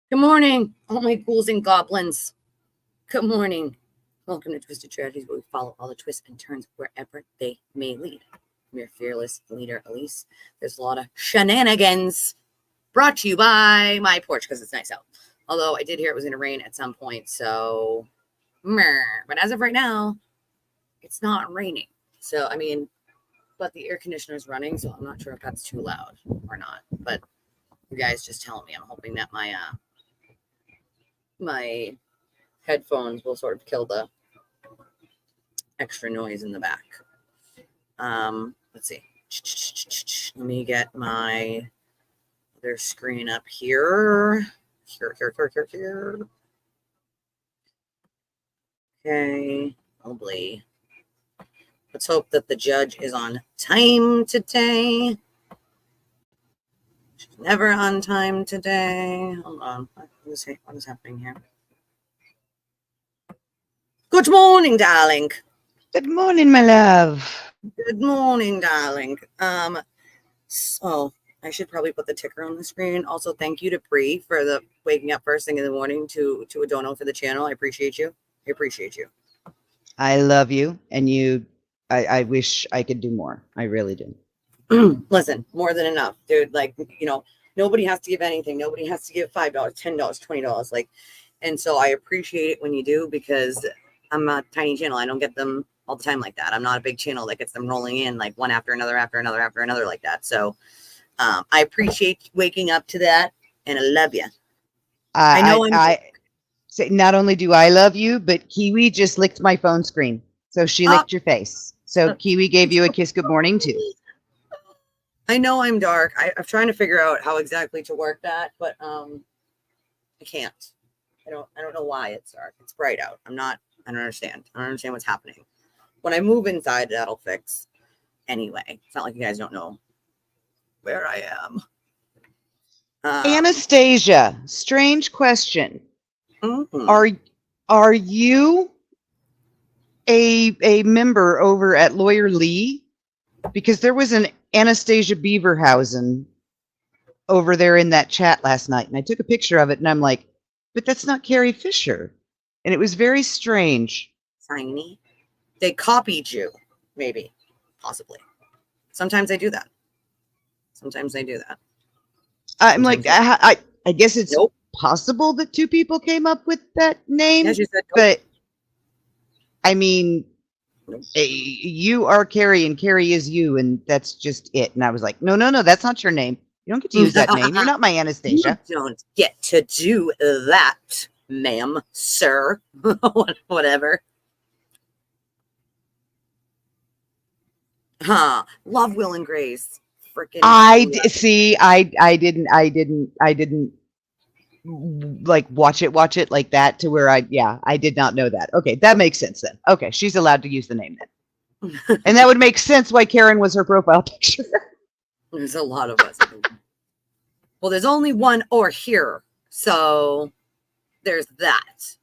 Good morning, all my ghouls and goblins. Good morning. Welcome to Twisted Strategies, where we follow all the twists and turns wherever they may lead. I'm your fearless leader, Elise. There's a lot of shenanigans brought to you by my porch because it's nice out. Although I did hear it was going to rain at some point, so but as of right now, it's not raining. So, but the air conditioner is running, so I'm not sure if that's too loud or not. But you guys just tell me. I'm hoping that my headphones will sort of kill the extra noise in the back. Let's see. Let me get my other screen up here. Here. Okay. Probably. Let's hope that the judge is on time today. She's never on time today. Hold on. What is happening here? Good morning, darling. Good morning, my love. Good morning, darling. So I should probably put the ticker on the screen. Also, thank you to Bree for the waking up first thing in the morning to a dono for the channel. I appreciate you. I love you, and I wish I could do more. I really do. Listen, more than enough, dude. Like, nobody has to give anything. Nobody has to give $5, $10, $20. Like, and so I appreciate it when you do, because I'm a tiny channel. I don't get them all the time like that. I'm not a big channel that gets them rolling in like one after another like that. So I appreciate waking up to that, and I love you. I say, not only do I love you, but Kiwi just licked my phone screen. So she licked your face. So Kiwi gave you a kiss good morning too. I know I'm dark. I'm trying to figure out how exactly to work that, but I can't. I don't know why it's dark. It's bright out. I don't understand. I don't understand what's happening. When I move inside, that'll fix. Anyway, it's not like you guys don't know where I am. Anastasia, strange question. Mm-hmm. Are you a member over at Lawyer Lee? Because there was an Anastasia Beaverhausen over there in that chat last night, and I took a picture of it, and I'm like, but that's not Carrie Fisher. And it was very strange. Tiny. They copied you, maybe, possibly. Sometimes they do that. I'm like, I guess it's possible that two people came up with that name. Yeah, she said, nope. But I mean, you are Carrie and Carrie is you, and that's just it. And I was like, no, that's not your name. You don't get to use that name. You're not my Anastasia. You don't get to do that, ma'am, sir, whatever. Love Will and Grace. Freaking. I didn't like watch it like that to where I did not know that. Okay, that makes sense then. Okay, she's allowed to use the name then. And that would make sense why Karen was her profile picture. There's a lot of us. Well, there's only one or here, so there's that.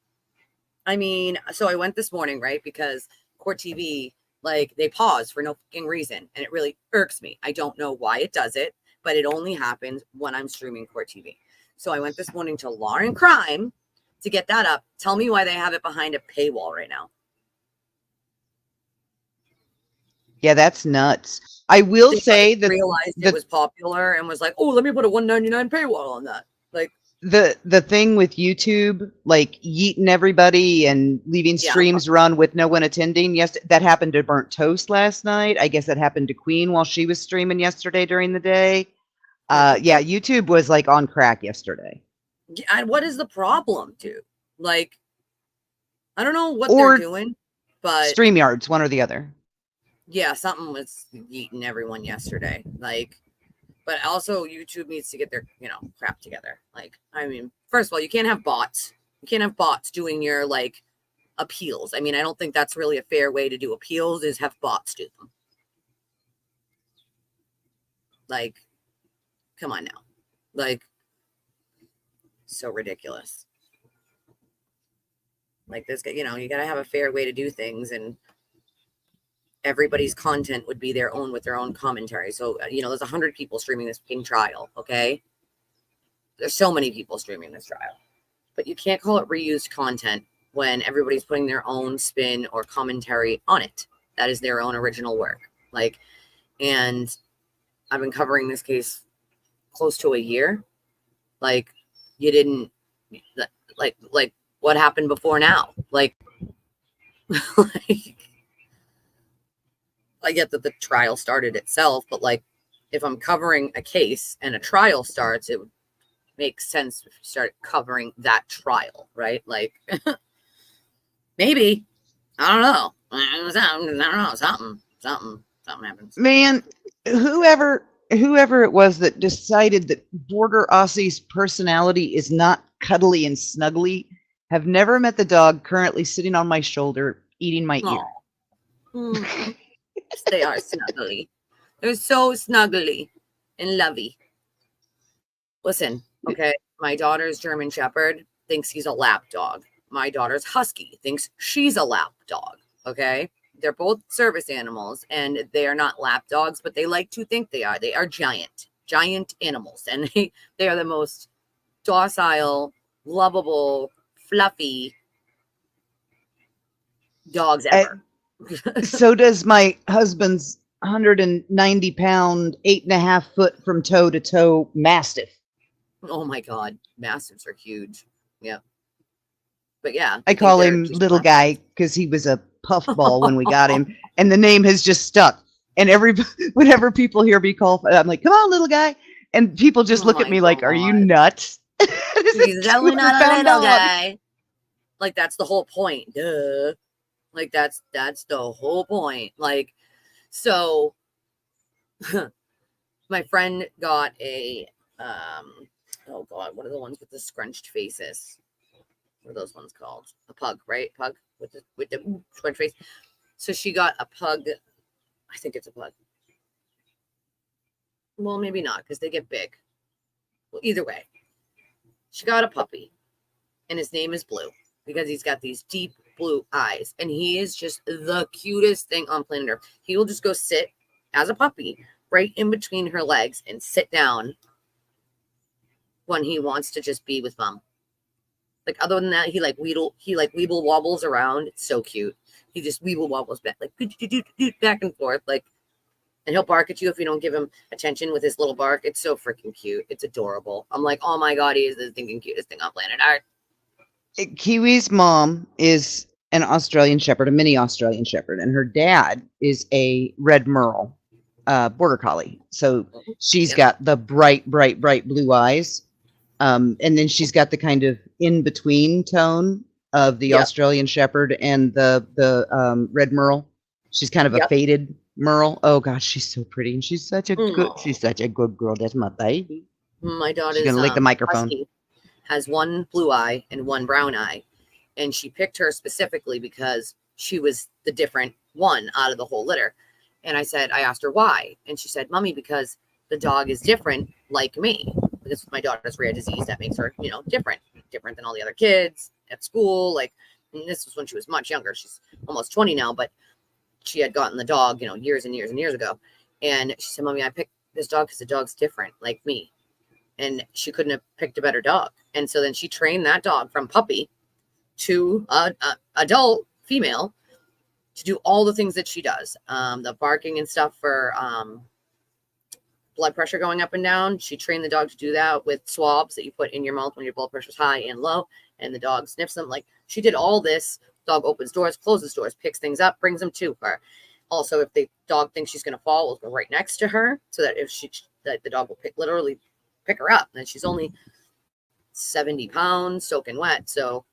I mean, so I went this morning, right? Because Court TV, like, they pause for no fucking reason, and it really irks me. I don't know why it does it, but it only happens when I'm streaming Court TV. So I went this morning to Law and Crime to get that up. Tell me why they have it behind a paywall right now. Yeah, that's nuts. I will say that realized it was popular and was like, oh, let me put a $1.99 paywall on that. Like, the thing with YouTube, like yeeting everybody and leaving streams run with no one attending. Yes, that happened to Burnt Toast last night. I guess that happened to Queen while she was streaming yesterday during the day. YouTube was like on crack yesterday. And what is the problem, dude? Like, I don't know what they're doing, but StreamYards, one or the other. Yeah, something was eating everyone yesterday. Like, but also YouTube needs to get their, crap together. Like, I mean, first of all, you can't have bots. You can't have bots doing your, like, appeals. I mean, I don't think that's really a fair way to do appeals, is have bots do them. Like, come on now. Like, so ridiculous. Like, this, you got to have a fair way to do things, and everybody's content would be their own with their own commentary. So, there's 100 people streaming this fucking trial, okay? there's so many people streaming this trial, but you can't call it reused content when everybody's putting their own spin or commentary on it. That is their own original work. Like, and I've been covering this case close to a year. Like, you didn't, like what happened before now? Like, like, I get that the trial started itself, but like, if I'm covering a case and a trial starts, it would make sense if you start covering that trial, right? Like, maybe, I don't know. I don't know. Something happens. Man, whoever it was that decided that Border Aussie's personality is not cuddly and snuggly have never met the dog currently sitting on my shoulder eating my ear. Yes, they are snuggly. They're so snuggly and lovey. Listen, okay, my daughter's German Shepherd thinks he's a lap dog. My daughter's Husky thinks she's a lap dog, okay? They're both service animals, and they are not lap dogs, but they like to think they are. They are giant animals, and they are the most docile, lovable, fluffy dogs ever. So does my husband's 190-pound, 8.5 foot from toe to toe Mastiff. Oh my God, Mastiffs are huge. Yeah. But yeah. I call him Little Guy because he was a puffball when we got him, and the name has just stuck. And whenever people hear me call, I'm like, "Come on, Little Guy," and people just look at me like, "Are you nuts?" He's definitely not a little guy. Like, that's the whole point. Duh. Like, that's the whole point. Like, so my friend got a oh God, what are the ones with the scrunched faces? What are those ones called? A pug, right? Pug with the scrunched face. So she got a pug. I think it's a pug. Well, maybe not, because they get big. Well, either way, she got a puppy, and his name is Blue because he's got these deep blue eyes, and he is just the cutest thing on planet Earth. He will just go sit as a puppy right in between her legs and sit down when he wants to just be with mom. Like, other than that, he weeble wobbles around. It's so cute. He just weeble wobbles back, like back and forth, like, and he'll bark at you if you don't give him attention with his little bark. It's so freaking cute. It's adorable. I'm like, oh my God, he is the thinking cutest thing on planet Earth. Kiwi's mom is an Australian Shepherd, a mini Australian Shepherd, and her dad is a red merle, border collie. So she's got the bright blue eyes. And then she's got the kind of in-between tone of the Australian Shepherd and the red merle. She's kind of a faded merle. Oh gosh, she's so pretty, and she's such a good girl. That's my baby. My daughter's gonna lick the microphone. Husky has one blue eye and one brown eye, and she picked her specifically because she was the different one out of the whole litter. And I asked her why, and she said, "Mommy, because the dog is different, like me. Because my daughter's rare disease, that makes her, different than all the other kids at school. Like, and this was when she was much younger. She's almost 20 now, but she had gotten the dog, years and years and years ago. And she said, Mommy, I picked this dog because the dog's different, like me." And she couldn't have picked a better dog. And so then she trained that dog from puppy to adult female to do all the things that she does. The barking and stuff for blood pressure going up and down. She trained the dog to do that with swabs that you put in your mouth when your blood pressure's high and low, and the dog sniffs them. Like, she did all this. Dog opens doors, closes doors, picks things up, brings them to her. Also, if the dog thinks she's going to fall, we'll go right next to her so that the dog will literally pick her up. And she's only 70 pounds soaking wet. So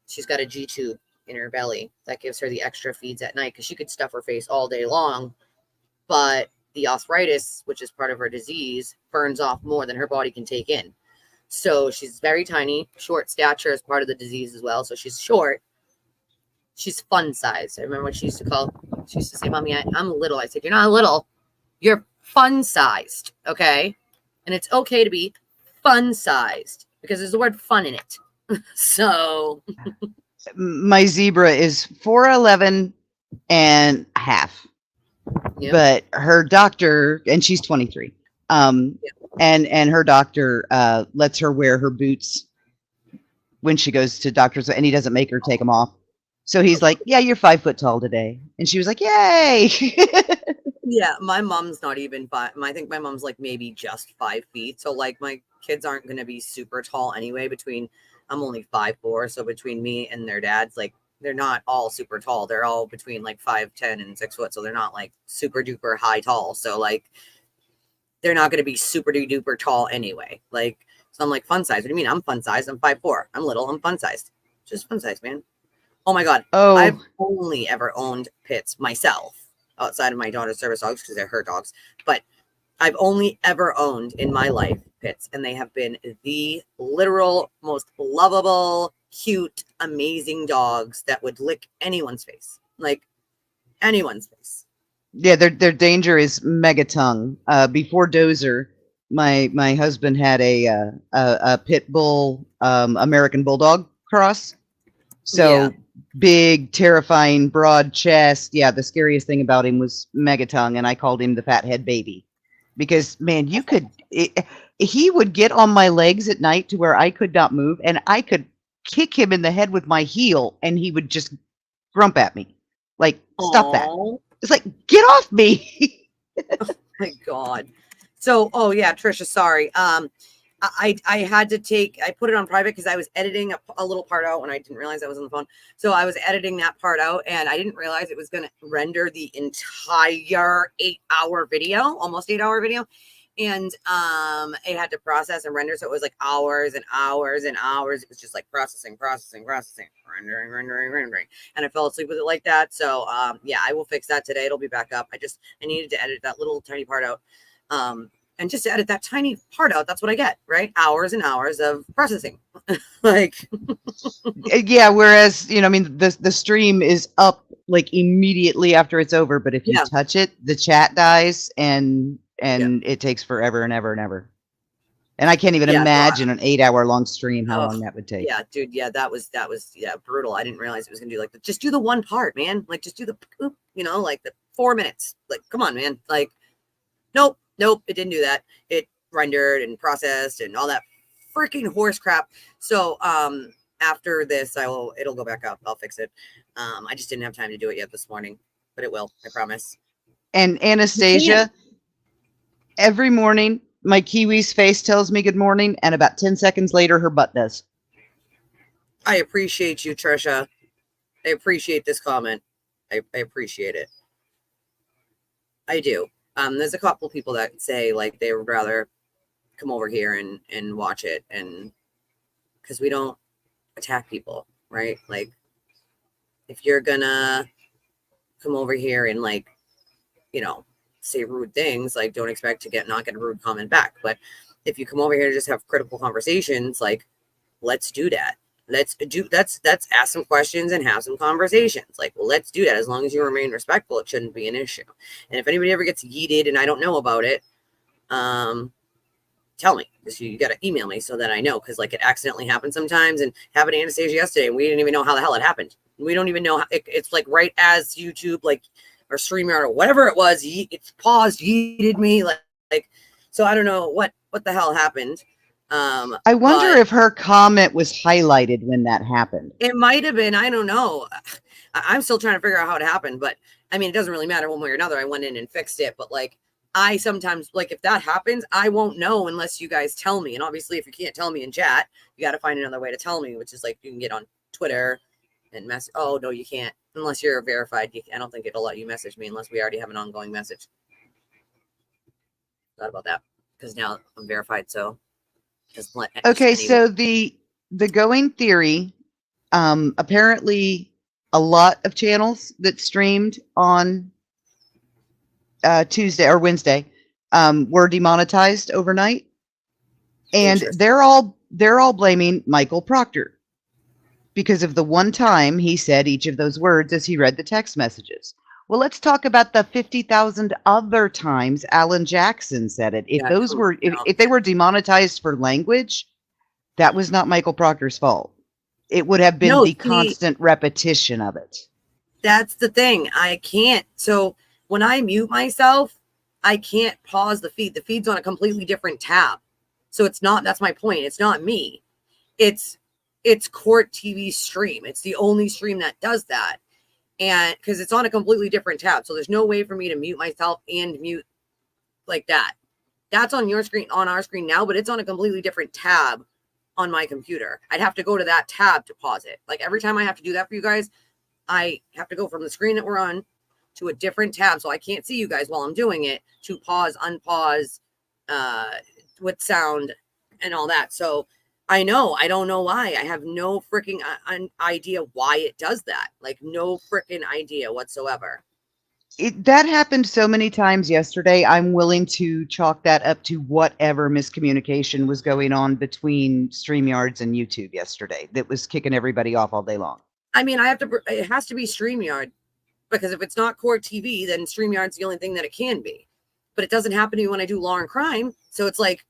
she's got a G tube in her belly that gives her the extra feeds at night, because she could stuff her face all day long, but the arthritis, which is part of her disease, burns off more than her body can take in. So she's very tiny. Short stature is part of the disease as well. So she's short. She's fun sized. I remember what she used to say, Mommy, I'm little. I said, you're not little. You're fun sized. Okay. And it's okay to be fun sized because there's the word fun in it. So my zebra is 4'11 and a half. Yep. But her doctor, and she's 23, and her doctor lets her wear her boots when she goes to doctors, and he doesn't make her take them off. So he's like, "Yeah, you're 5 foot tall today," and she was like, "Yay!" Yeah, my mom's not even five. I think my mom's like maybe just 5 feet. So like my kids aren't going to be super tall anyway. I'm only 5'4", so between me and their dads, like they're not all super tall. They're all between like 5'10" and 6 foot. So they're not like super duper high tall. So like they're not going to be super duper tall anyway. Like, so I'm like, fun size. What do you mean? I'm fun size. I'm 5'4". I'm little. I'm fun sized. Just fun size, man. Oh my God. I've Oh, only ever owned pits myself outside of my daughter's service dogs because they're her dogs. But I've only ever owned in my life pits, and they have been the literal most lovable, cute, amazing dogs that would lick anyone's face. Like anyone's face. yeah, their danger is megatongue. Before Dozer, my husband had a pit bull American bulldog cross. Yeah. So big, terrifying, broad chest. Yeah, the scariest thing about him was megatongue, and I called him the fathead baby because man, he would get on my legs at night to where I could not move, and I could kick him in the head with my heel, and he would just grump at me like, "Stop that!" Oh It's like, "Get off me!" my God. So, oh yeah, Trisha, sorry. I had to I put it on private because I was editing a little part out when I didn't realize I was on the phone. So I was editing that part out, and I didn't realize it was going to render the entire 8-hour video, almost 8-hour video. And it had to process and render. So it was like hours and hours and hours. It was just like processing, rendering. And I fell asleep with it like that. So yeah, I will fix that today. It'll be back up. I needed to edit that little tiny part out. And just to edit that tiny part out, that's what I get, right? Hours and hours of processing. Like, Yeah, whereas, I mean, the stream is up like immediately after it's over, but if you yeah, touch it, the chat dies and yeah, it takes forever and ever and ever. And I can't even yeah. So imagine an 8-hour long stream, how long that would take. yeah, dude. Yeah, that was yeah, brutal. I didn't realize it was gonna do like just do the one part, man. Like just do the poop, like the 4 minutes. Like, come on, man. Like, nope, it didn't do that. It rendered and processed and all that freaking horse crap. So after this, it'll go back up. I'll fix it. I just didn't have time to do it yet this morning, but it will, I promise. And Anastasia, every morning, my Kiwi's face tells me good morning, and about 10 seconds later, her butt does. I appreciate you, Trisha. I appreciate this comment. I appreciate it. I do. There's a couple people that say like they would rather come over here and watch it, and because we don't attack people, right? Like, if you're gonna come over here and like, say rude things, like don't expect to not get a rude comment back. But if you come over here to just have critical conversations, like, let's do that. Let's ask some questions and have some conversations. Like, well, let's do that. As long as you remain respectful, it shouldn't be an issue. And if anybody ever gets yeeted and I don't know about it, tell me. You got to email me so that I know, because like it accidentally happens sometimes, and happened to Anastasia yesterday, and we didn't even know how the hell it happened. We don't even know how it's like right as YouTube like or StreamYard or whatever it was, it's paused, yeeted me like so I don't know what the hell happened. I wonder if her comment was highlighted when that happened. It might have been. I don't know. I'm still trying to figure out how it happened, but I mean, it doesn't really matter one way or another. I went in and fixed it, but like I sometimes, like, if that happens, I won't know unless you guys tell me. And obviously, if you can't tell me in chat, you got to find another way to tell me, which is like you can get on Twitter and message. Oh, no, you can't. Unless you're verified. I don't think it'll let you message me unless we already have an ongoing message. Thought about that because now I'm verified. So just let. Okay, so the going theory, apparently a lot of channels that streamed on Tuesday or Wednesday were demonetized overnight, and they're all blaming Michael Proctor because of the one time he said each of those words as he read the text messages. Well, let's talk about the 50,000 other times Alan Jackson said it. If those were if they were demonetized for language, that was not Michael Proctor's fault. It would have been the constant repetition of it. That's the thing. I can't. So when I mute myself, I can't pause the feed. The feed's on a completely different tab. So it's not, that's my point. It's not me. It's Court TV stream. It's the only stream that does that. And because it's on a completely different tab. So there's no way for me to mute myself and mute like that. That's on your screen, on our screen now, but it's on a completely different tab on my computer. I'd have to go to that tab to pause it. Like every time I have to do that for you guys, I have to go from the screen that we're on to a different tab. So I can't see you guys while I'm doing it, to pause, unpause, with sound and all that. So I don't know why. I have no freaking idea why it does that. Like no freaking idea whatsoever. That happened so many times yesterday. I'm willing to chalk that up to whatever miscommunication was going on between StreamYards and YouTube yesterday that was kicking everybody off all day long. I mean, it has to be StreamYard, because if it's not Court TV, then StreamYard's the only thing that it can be. But it doesn't happen to me when I do Law and Crime. So it's like,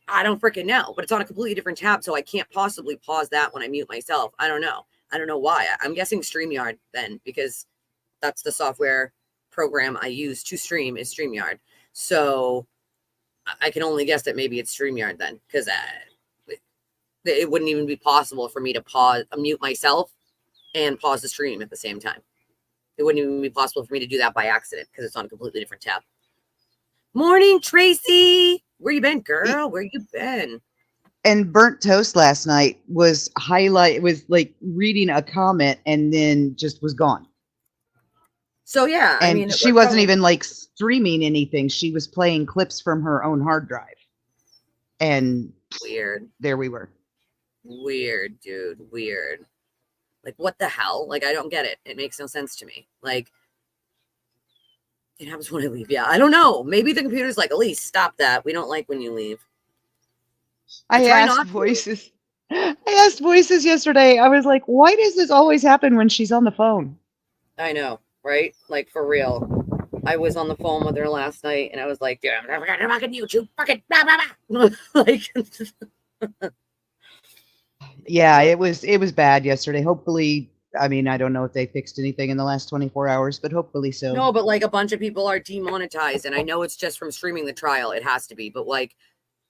I don't freaking know. But it's on a completely different tab, so I can't possibly pause that when I mute myself. I don't know. I don't know why. I'm guessing StreamYard then, because that's the software program I use to stream is StreamYard. So I can only guess that maybe it's StreamYard then, because it wouldn't even be possible for me to mute myself and pause the stream at the same time. It wouldn't even be possible for me to do that by accident because it's on a completely different tab. Morning, Tracy. Where you been, girl? Where you been? And Burnt Toast last night was like reading a comment and then just was gone. So yeah, and I mean, she wasn't even like streaming anything. She was playing clips from her own hard drive. And weird. There we were. Weird, dude. Weird. Like, what the hell? Like, I don't get it. It makes no sense to me. Like, it happens when I leave. Yeah, I don't know. Maybe the computer's like, Elise, stop that. We don't like when you leave. I asked Voices yesterday. I was like, why does this always happen when she's on the phone? I know, right? Like, for real. I was on the phone with her last night, and I was like, damn, I forgot to fucking YouTube. Fucking blah, blah, blah. Like... Yeah, it was bad yesterday. Hopefully, I mean, I don't know if they fixed anything in the last 24 hours, but hopefully so. No, but like a bunch of people are demonetized, and I know it's just from streaming the trial. It has to be, but like,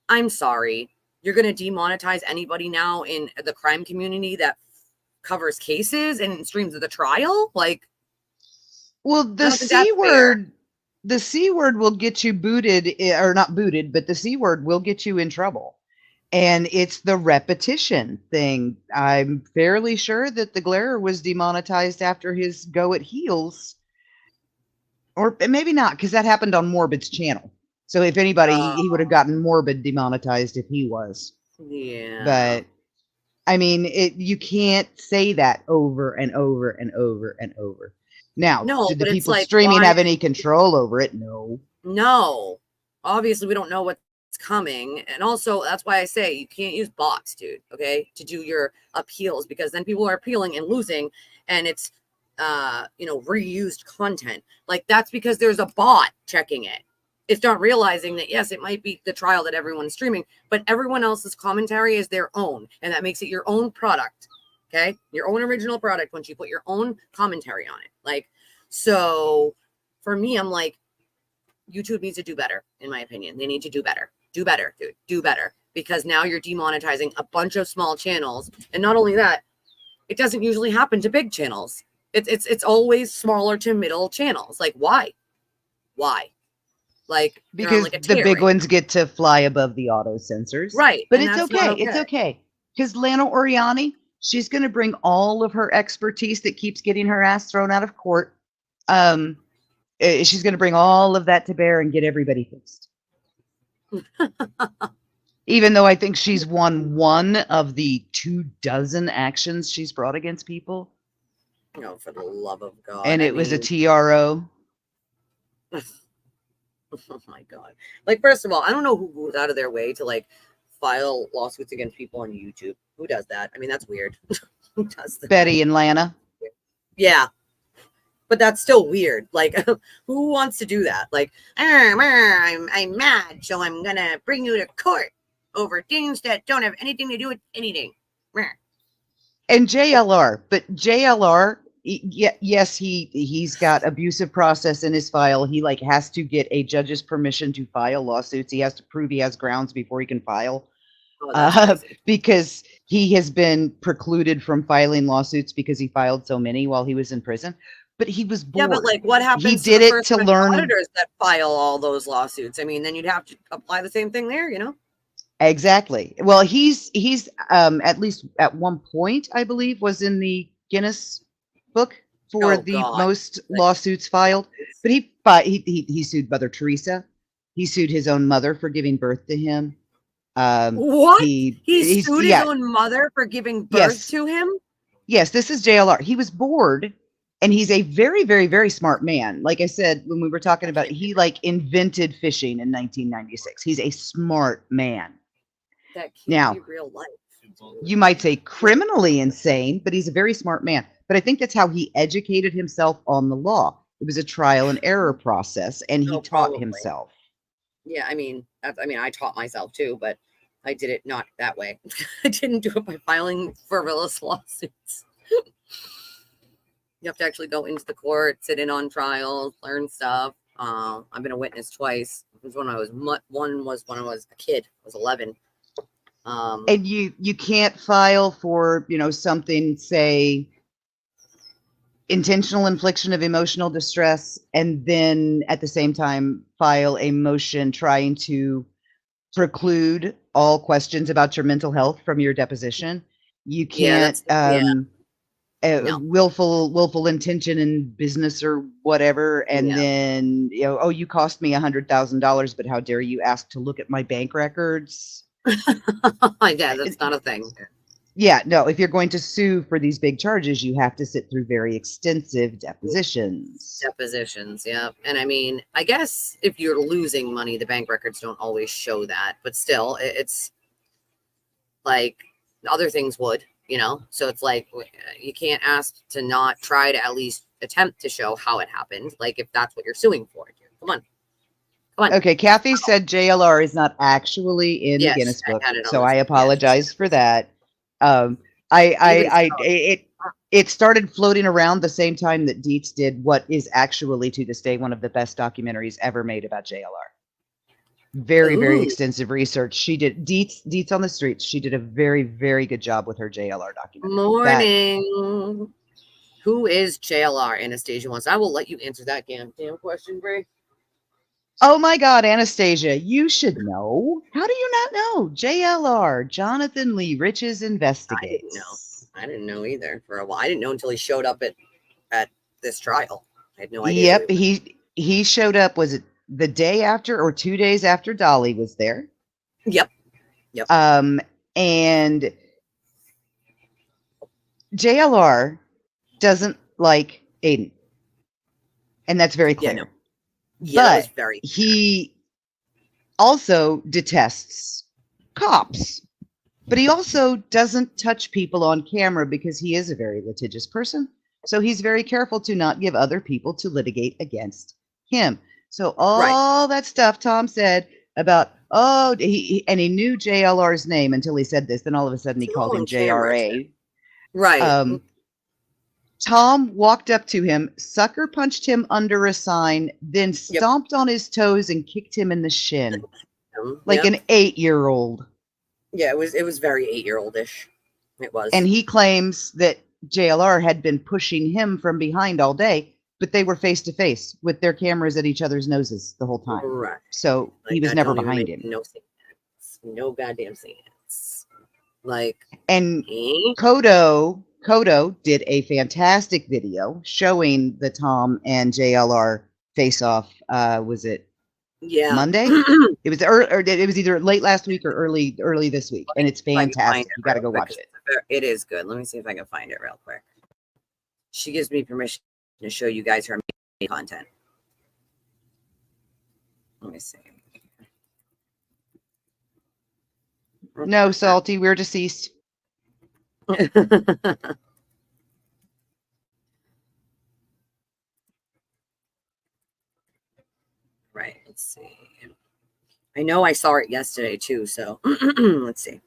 I'm sorry. You're going to demonetize anybody now in the crime community that covers cases and streams of the trial? Like, well, the C word will get you booted, or not booted, but the C word will get you in trouble. And it's the repetition thing. I'm fairly sure that the Glare was demonetized after his go at Heels. Or maybe not, because that happened on Morbid's channel. So if anybody, he would have gotten Morbid demonetized if he was. Yeah. But, I mean, you can't say that over and over and over and over. Now, did the people streaming have any control over it? No. No. Obviously, we don't know what's coming. And also, that's why I say you can't use bots, dude, okay, to do your appeals, because then people are appealing and losing, and it's reused content. Like, that's because there's a bot checking it. It's not realizing that, yes, it might be the trial that everyone's streaming, but everyone else's commentary is their own, and that makes it your own product. Okay, your own original product once you put your own commentary on it. Like, so for me, I'm like, YouTube needs to do better, in my opinion. They need to do better. Do better, dude. Do better. Because now you're demonetizing a bunch of small channels. And not only that, it doesn't usually happen to big channels. It's always smaller to middle channels. Like, why? Why? Like, because like the big ones get to fly above the auto censors. Right. But it's okay. It's okay. Because Lana Oriani, she's going to bring all of her expertise that keeps getting her ass thrown out of court. She's going to bring all of that to bear and get everybody fixed. Even though I think she's won one of the 24 actions she's brought against people. No, for the love of God. And it was a TRO. Oh my God. Like, first of all, I don't know who goes out of their way to like file lawsuits against people on YouTube. Who does that? I mean, that's weird. Who does that? Betty and Lana. Yeah. But that's still weird. Like, who wants to do that? Like, I'm mad, so I'm going to bring you to court over things that don't have anything to do with anything. And JLR. But JLR, yes, he's got abusive process in his file. He like has to get a judge's permission to file lawsuits. He has to prove he has grounds before he can file. Oh, that's crazy. Because he has been precluded from filing lawsuits because he filed so many while he was in prison. But he was bored. Yeah, but like, what happens He to did the it first to learn. auditors that file all those lawsuits? I mean, then you'd have to apply the same thing there, you know? Exactly. Well, he's at least at one point, I believe, was in the Guinness book for Oh the God. most lawsuits filed. But he sued Mother Teresa. He sued his own mother for giving birth to him. What? He sued his yeah, own mother for giving birth yes, to him? yes. This is JLR. He was bored, and he's a very, very, very smart man. Like I said when we were talking about, he like invented fishing in 1996. He's a smart man. That can't Now, be real life. you might say criminally insane, but he's a very smart man. But I think that's how he educated himself on the law. It was a trial and error process, and he taught Probably. himself. Yeah, I mean, I taught myself too, but I did it not that way. I didn't do it by filing frivolous lawsuits. You have to actually go into the court, sit in on trials, learn stuff. I've been a witness twice. It was when I was one was when I was a kid. I was 11. And you can't file for something, say intentional infliction of emotional distress, and then at the same time file a motion trying to preclude all questions about your mental health from your deposition. You can't No. willful intention in business or whatever, and then oh, you cost me $100,000, but how dare you ask to look at my bank records? Yeah, that's not a thing. Yeah, no, if you're going to sue for these big charges, you have to sit through very extensive depositions. Yeah. And I mean, I guess if you're losing money, the bank records don't always show that, but still, it's like other things would, so it's like you can't ask to not try to at least attempt to show how it happened, like if that's what you're suing for. Come on. Okay, Kathy said JLR is not actually in the Guinness book, so I apologize for that. It started floating around the same time that Dietz did what is actually to this day one of the best documentaries ever made about JLR. Very, very extensive research. She did Dietz on the Streets. She did a very, very good job with her JLR documentary. Morning. Who is JLR? Anastasia wants. I will let you answer that damn question, Bray. Oh my God, Anastasia, you should know. How do you not know? JLR, Jonathan Lee Riches Investigates. I didn't know either for a while. I didn't know until he showed up at this trial. I had no idea. Yep, he showed up. Was it the day after or 2 days after Dolly was there? Yep. And JLR doesn't like Aiden, and that's very clear. Yeah, no. Yeah, but he also detests cops, but he also doesn't touch people on camera because he is a very litigious person. So he's very careful to not give other people to litigate against him. So all that stuff Tom said about, and he knew JLR's name until he said this. Then all of a sudden he called him JRA. Right. Tom walked up to him, sucker punched him under a sign, then stomped on his toes and kicked him in the shin. Like an 8-year-old. Yeah, it was very 8-year-old-ish. It was. And he claims that JLR had been pushing him from behind all day, but they were face to face with their cameras at each other's noses the whole time. Right. So he was never behind him. No sense. No goddamn sense. And Kodo did a fantastic video showing the Tom and JLR face off. Was it Monday? It was it was either late last week or early this week, and it's fantastic. You got to go watch it. It is good. Let me see if I can find it real quick. She gives me permission to show you guys her content. Let me see. No, Salty, we're deceased. Right, let's see. I know I saw it yesterday too, so let's see.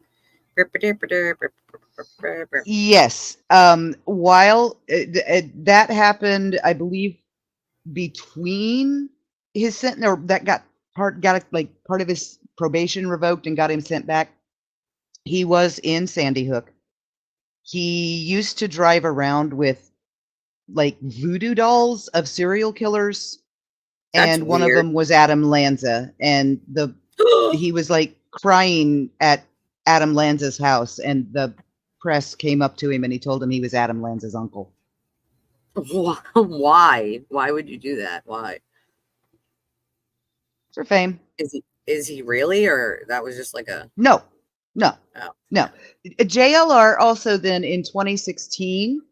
Yes. While that happened, I believe between his sentence, or that got like part of his probation revoked and got him sent back. He was in Sandy Hook. He used to drive around with like voodoo dolls of serial killers, That's and one of weird. them was Adam Lanza, and he was like crying at Adam Lanza's house, and the press came up to him and he told him he was Adam Lanza's uncle. Why? Why would you do that? Why? For fame. Is he really, or that was just like a No. oh. No. JLR also then in 2016,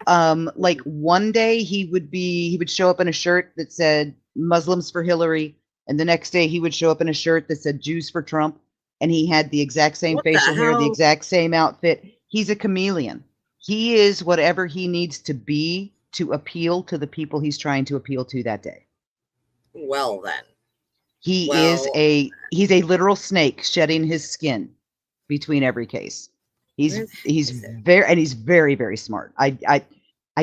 like one day he would show up in a shirt that said Muslims for Hillary, and the next day he would show up in a shirt that said Jews for Trump, and he had the exact same What the facial hair, the hell? exact same outfit. He's a chameleon. He is whatever he needs to be to appeal to the people he's trying to appeal to that day. Well then. He's a literal snake shedding his skin between every case. He's very, very smart. I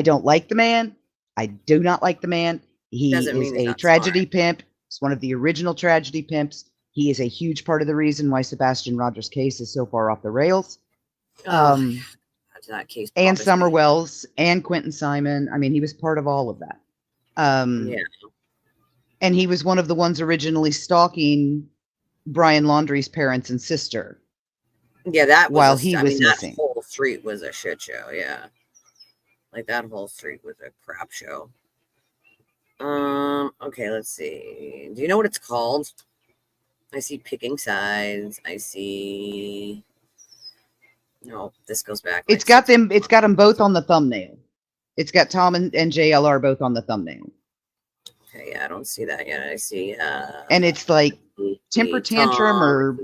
don't like the man. I do not like the man. He is a tragedy pimp. He's one of the original tragedy pimps. He is a huge part of the reason why Sebastian Rogers' case is so far off the rails. That case and Summer Wells and Quentin Simon. I mean, he was part of all of that. Yeah. And he was one of the ones originally stalking Brian Laundrie's parents and sister. Yeah, that was while he was missing. That whole street was a shit show. Yeah, like that whole street was a crap show. Okay, let's see. Do you know what it's called? I see picking sides. I see. No, this goes back. It's got them. It's got them both on the thumbnail. It's got Tom and JLR both on the thumbnail. Okay, yeah, I don't see that yet. I see. And it's like temper tantrum or.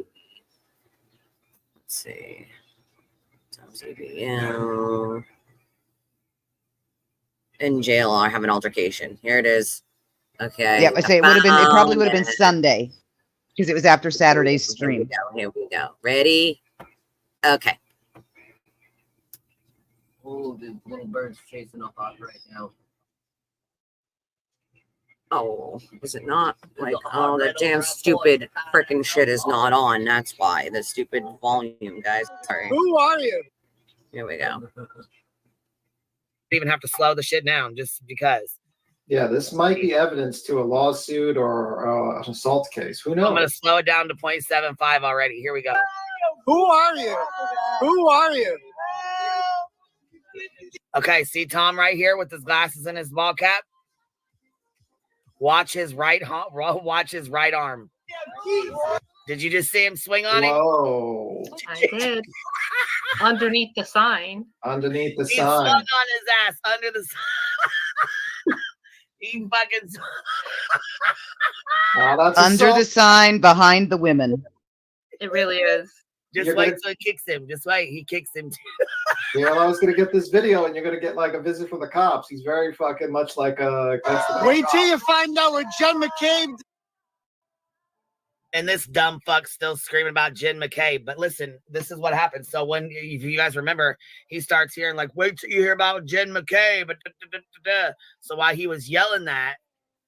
Let's see. Tom CBL. And JLR have an altercation. Here it is. Okay. Yeah, I say it would have been. It probably would have been Sunday because it was after Saturday's stream. Here we go. Ready? Okay. Oh, the little bird's chasing a hawk right now. Oh, is it not? Like, oh, that damn stupid freaking shit is not on. That's why. The stupid volume, guys. Sorry. Who are you? Here we go. Even have to slow the shit down just because. Yeah, this might be evidence to a lawsuit or an assault case. Who knows? I'm going to slow it down to 0.75 already. Here we go. Who are you? Who are you? Okay, see Tom right here with his glasses and his ball cap? Watch his right arm. Did you just see him swing on it? Whoa. I did. Underneath the sign. Underneath the He sign. swung on his ass under the sign. He fucking That's Under assault. the sign, behind the women. It really is. just You're wait gonna- till he kicks him. Just wait. He kicks him too. Yeah, I was gonna get this video, and you're gonna get like a visit from the cops. He's very fucking much like Wait till you find out what Jen McCabe. And this dumb fuck's still screaming about Jen McCabe. But listen, this is what happens. So when, if you guys remember, he starts hearing like, wait till you hear about Jen McCabe. So while he was yelling that,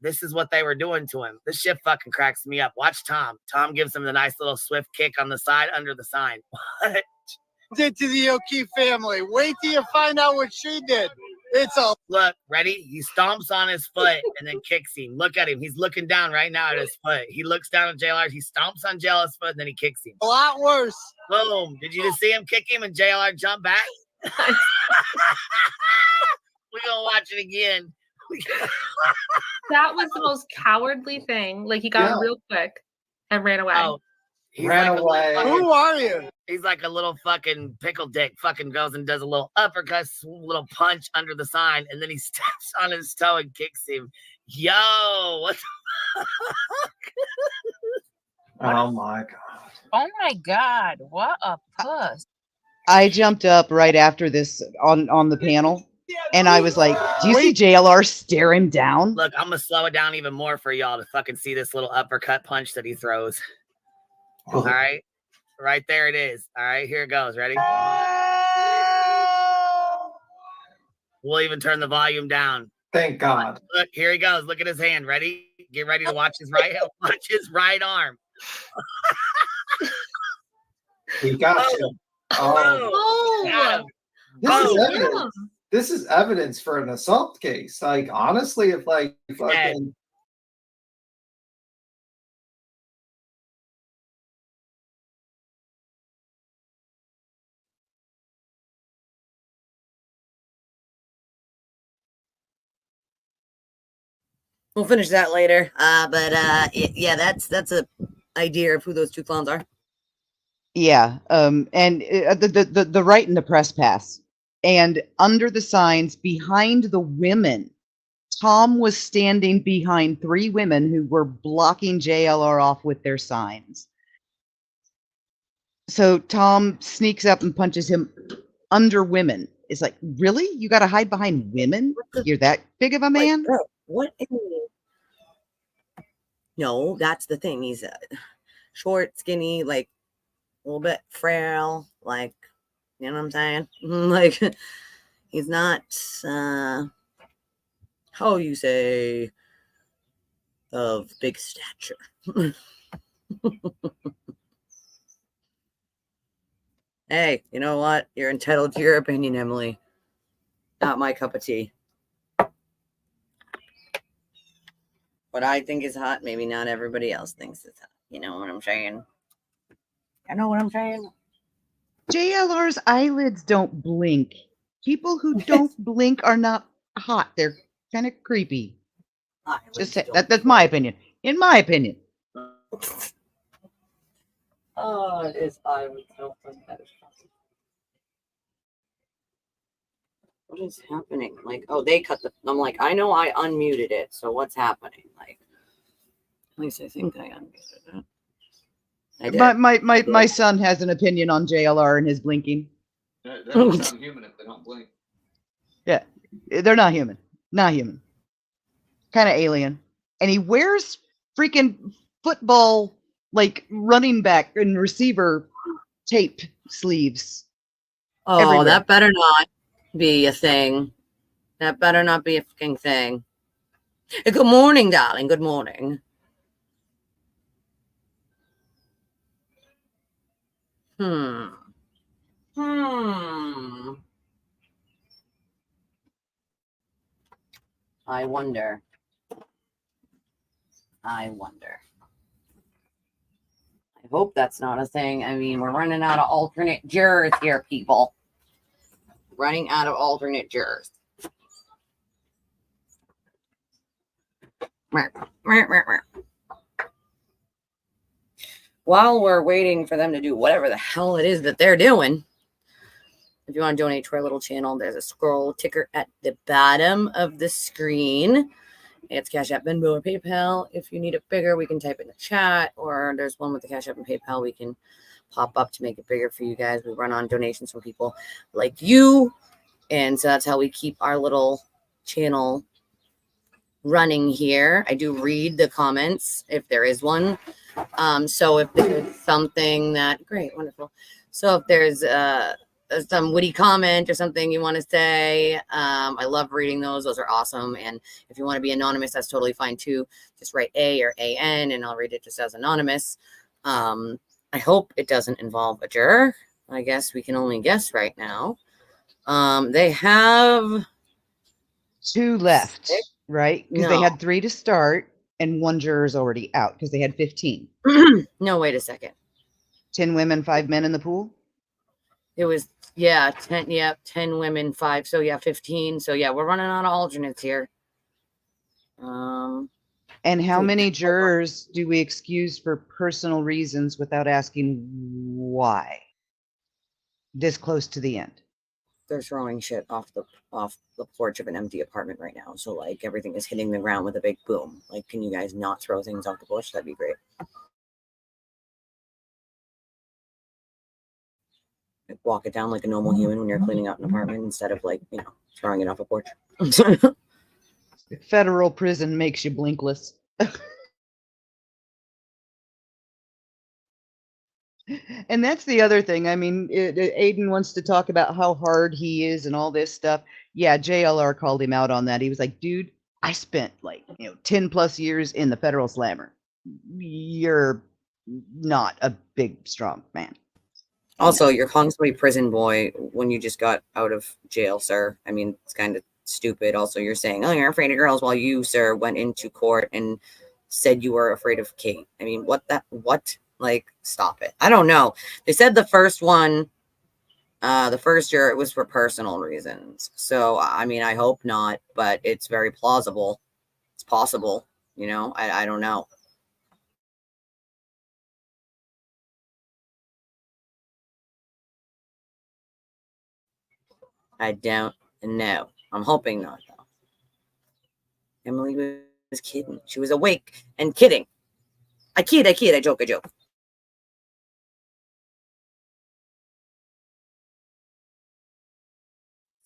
this is what they were doing to him. This shit fucking cracks me up. Watch Tom. Tom gives him the nice little swift kick on the side under the sign. What? did to the O'Keefe family. Wait till you find out what she did. It's a Look, ready? He stomps on his foot and then kicks him. Look at him. He's looking down right now at his foot. He looks down at JLR. He stomps on JLR's foot and then he kicks him. lot worse. Boom. Did you just see him kick him and JLR jump back? We're going to watch it again. That was the most cowardly thing. Like he got Yeah. it real quick and ran away. Oh, he's Ran like a away. little Who fucking- are you? He's like a little fucking pickle dick. Fucking goes and does a little uppercut, little punch under the sign, and then he steps on his toe and kicks him. Yo, what the Oh my god. Oh my God, what a puss. I jumped up right after this on the panel, and I was like, do you see JLR stare him down? Look, I'm gonna slow it down even more for y'all to fucking see this little uppercut punch that he throws. All right. Right there it is. All right, here it goes. Ready? We'll even turn the volume down. Thank God. Look, here he goes. Look at his hand. Ready? Get ready to watch his right hand. Watch his right arm. He got you. Oh, Got him. this is Oh, evidence. This is evidence for an assault case. Like, honestly, if like fucking We'll finish that later. Yeah, that's a idea of who those two clowns are. Yeah. And the right and the press pass. And under the signs behind the women, Tom was standing behind 3 women who were blocking JLR off with their signs. So Tom sneaks up and punches him under women. It's like, really? You got to hide behind women? You're that big of a man? Like, bro, what? No, that's the thing. He's short, skinny, like a little bit frail, like, you know what I'm saying? Like, he's not, how you say, of big stature. Hey, you know what? You're entitled to your opinion, Emily. Not my cup of tea. What I think is hot, maybe not everybody else thinks it's hot. You know what I'm saying? I know what I'm saying. JLR's eyelids don't blink. People who don't blink are not hot. They're kind of creepy. Just say, that's my opinion. In my opinion. Oh, it is eyelids. What is happening? Like, oh, they cut the. I'm like, I know I unmuted it. So what's happening? Like, at least I think I unmuted it. I did. My son has an opinion on JLR and his blinking. They don't sound human if they don't blink. Yeah, they're not human. Not human. Kind of alien. And he wears freaking football, like running back and receiver tape sleeves. Oh, everywhere. that better not be a thing. That better not be a fucking thing. Hey, good morning, darling. Good morning. I wonder. I hope that's not a thing. I mean, we're running out of alternate jurors here, people. Running out of alternate jurors. While we're waiting for them to do whatever the hell it is that they're doing, if you want to donate to our little channel, there's a scroll ticker at the bottom of the screen. It's Cash App, Venmo, or PayPal. If you need it bigger, we can type it in the chat, or there's one with the Cash App and PayPal we can pop up to make it bigger for you guys. We run on donations from people like you, and so that's how we keep our little channel running here. I do read the comments if there is one. So if there's something that, great, wonderful. So if there's some witty comment or something you want to say, I love reading those. Those are awesome. And if you want to be anonymous, that's totally fine too. Just write A or AN and I'll read it just as anonymous. I hope it doesn't involve a juror. I guess we can only guess right now. They have 2 left, 6? right? Because they had 3 to start and 1 juror's already out because they had 15. No, wait a second. 10 women, 5 men in the pool? It was, 10 women, 5. So 15. So we're running out of alternates here. And how many jurors do we excuse for personal reasons without asking why? This close to the end. They're throwing shit off the porch of an empty apartment right now. So like everything is hitting the ground with a big boom. Like, can you guys not throw things off the porch? That'd be great. Like, walk it down like a normal human when you're cleaning out an apartment instead of like, throwing it off a porch. Federal prison makes you blinkless. And that's the other thing. I mean, Aiden wants to talk about how hard he is and all this stuff. Yeah, JLR called him out on that. He was like, dude, I spent 10 plus years in the federal slammer. You're not a big, strong man. Also, you're calling somebody prison boy when you just got out of jail, sir. I mean, it's kind of stupid. Also, you're saying, oh, you're afraid of girls, while you, sir, went into court and said you were afraid of Kate. I mean, what? Like, stop it. I don't know. They said the first one, the first year, it was for personal reasons. So, I mean, I hope not, but it's very plausible. It's possible, I don't know. I don't know. I'm hoping not, though. Emily was kidding. She was awake and kidding. I kid, I joke.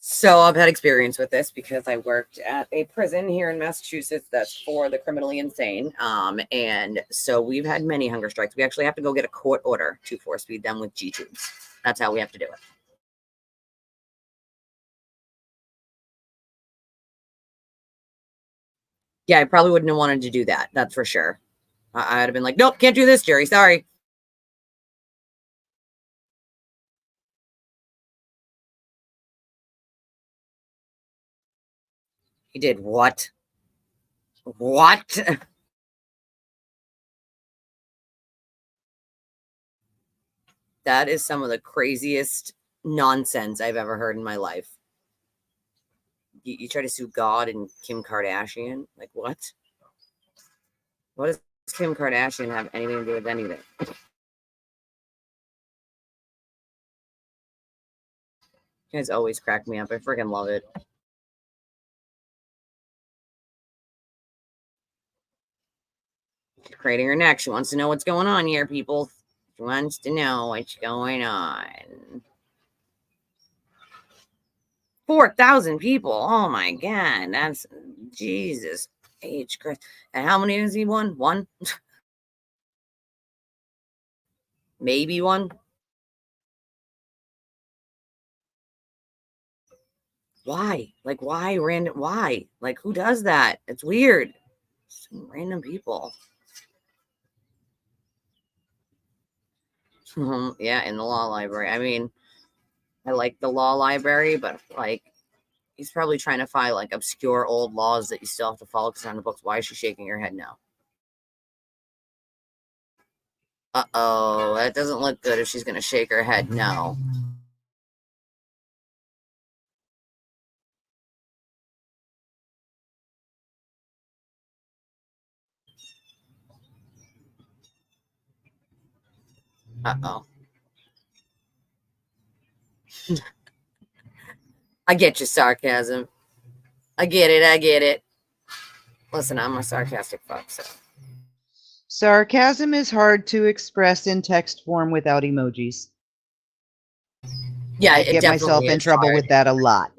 So I've had experience with this because I worked at a prison here in Massachusetts that's for the criminally insane. And so we've had many hunger strikes. We actually have to go get a court order to force feed them with G-tubes. That's how we have to do it. Yeah, I probably wouldn't have wanted to do that. That's for sure. I'd have been like, nope, can't do this, Jerry. Sorry. He did what? What? That is some of the craziest nonsense I've ever heard in my life. You try to sue God and Kim Kardashian? Like, what? What does Kim Kardashian have anything to do with anything? You guys always crack me up. I freaking love it. She's craning her neck. She wants to know what's going on here, people. She wants to know what's going on. 4,000 people. Oh my God. That's Jesus H. Christ. And how many has he won? One? Maybe one. Why? Like, why random? Why? Like, who does that? It's weird. Some random people. Yeah, in the law library. I mean, I like the law library, but like, he's probably trying to find like obscure old laws that you still have to follow because they're on the books. Why is she shaking her head now? Uh-oh, that doesn't look good if she's going to shake her head. No. Uh-oh. I get your sarcasm. I get it. Listen, I'm a sarcastic fuck, so. Sarcasm is hard to express in text form without emojis. Yeah, I get myself in trouble with that a lot.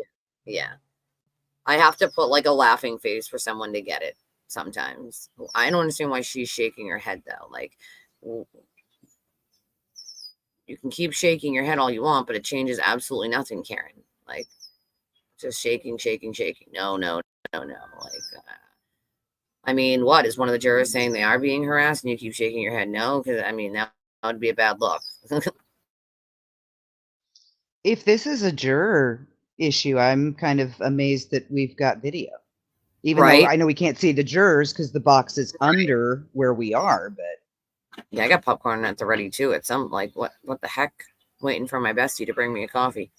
Yeah. I have to put like a laughing face for someone to get it sometimes. I don't understand why she's shaking her head, though. Like, you can keep shaking your head all you want, but it changes absolutely nothing, Karen. Like, just shaking. No. Like, I mean, what is one of the jurors saying they are being harassed and you keep shaking your head no? Because, I mean, that would be a bad look. If this is a juror issue, I'm kind of amazed that we've got video. Even though I know we can't see the jurors because the box is under where we are, but. Yeah, I got popcorn at the ready, too. It's like, what the heck? Waiting for my bestie to bring me a coffee.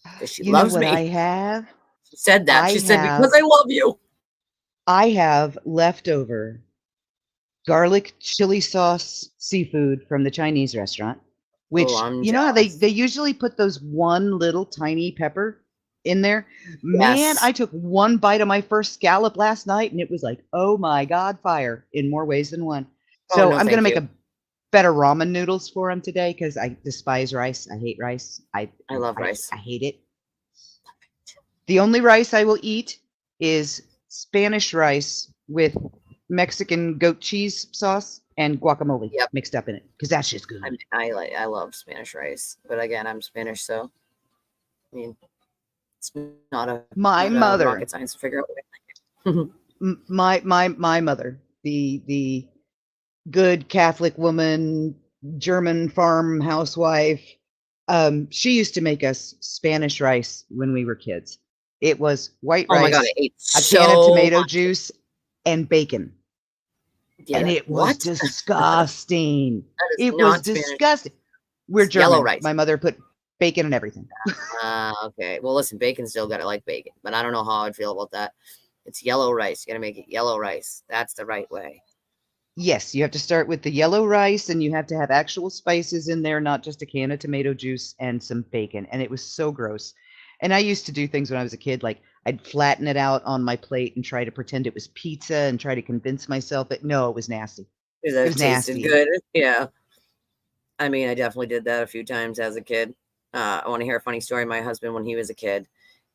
Because she loves me. I have? She said that. She said, because I love you. I have leftover garlic chili sauce seafood from the Chinese restaurant, which, you know how they usually put those one little tiny pepper in there? Yes. Man, I took one bite of my first scallop last night and it was like, oh my God, fire in more ways than one. So I'm going to make a better ramen noodles for him today because I despise rice. I hate rice. I love rice. I hate it. The only rice I will eat is Spanish rice with Mexican goat cheese sauce and guacamole Yep. mixed up in it because that's just good. I love Spanish rice, but again, I'm Spanish, so I mean, it's not a My not a mother, rocket science to figure out what I like. my mother, the good Catholic woman, German farm housewife. She used to make us Spanish rice when we were kids. It was white Oh my god, I rice, ate a can of so tomato much. juice, and bacon. Yeah, And it was what? disgusting. That is It was not Spanish. disgusting. We're It's yellow German. rice. My mother put bacon and everything. Okay. Well, listen, bacon still got to like bacon, but I don't know how I'd feel about that. It's yellow rice. You got to make it yellow rice. That's the right way. Yes, you have to start with the yellow rice and you have to have actual spices in there, not just a can of tomato juice and some bacon. And it was so gross. And I used to do things when I was a kid, like I'd flatten it out on my plate and try to pretend it was pizza and try to convince myself that no, it was nasty. It was tasted nasty. good. Yeah. I mean, I definitely did that a few times as a kid. I want to hear a funny story. My husband, when he was a kid,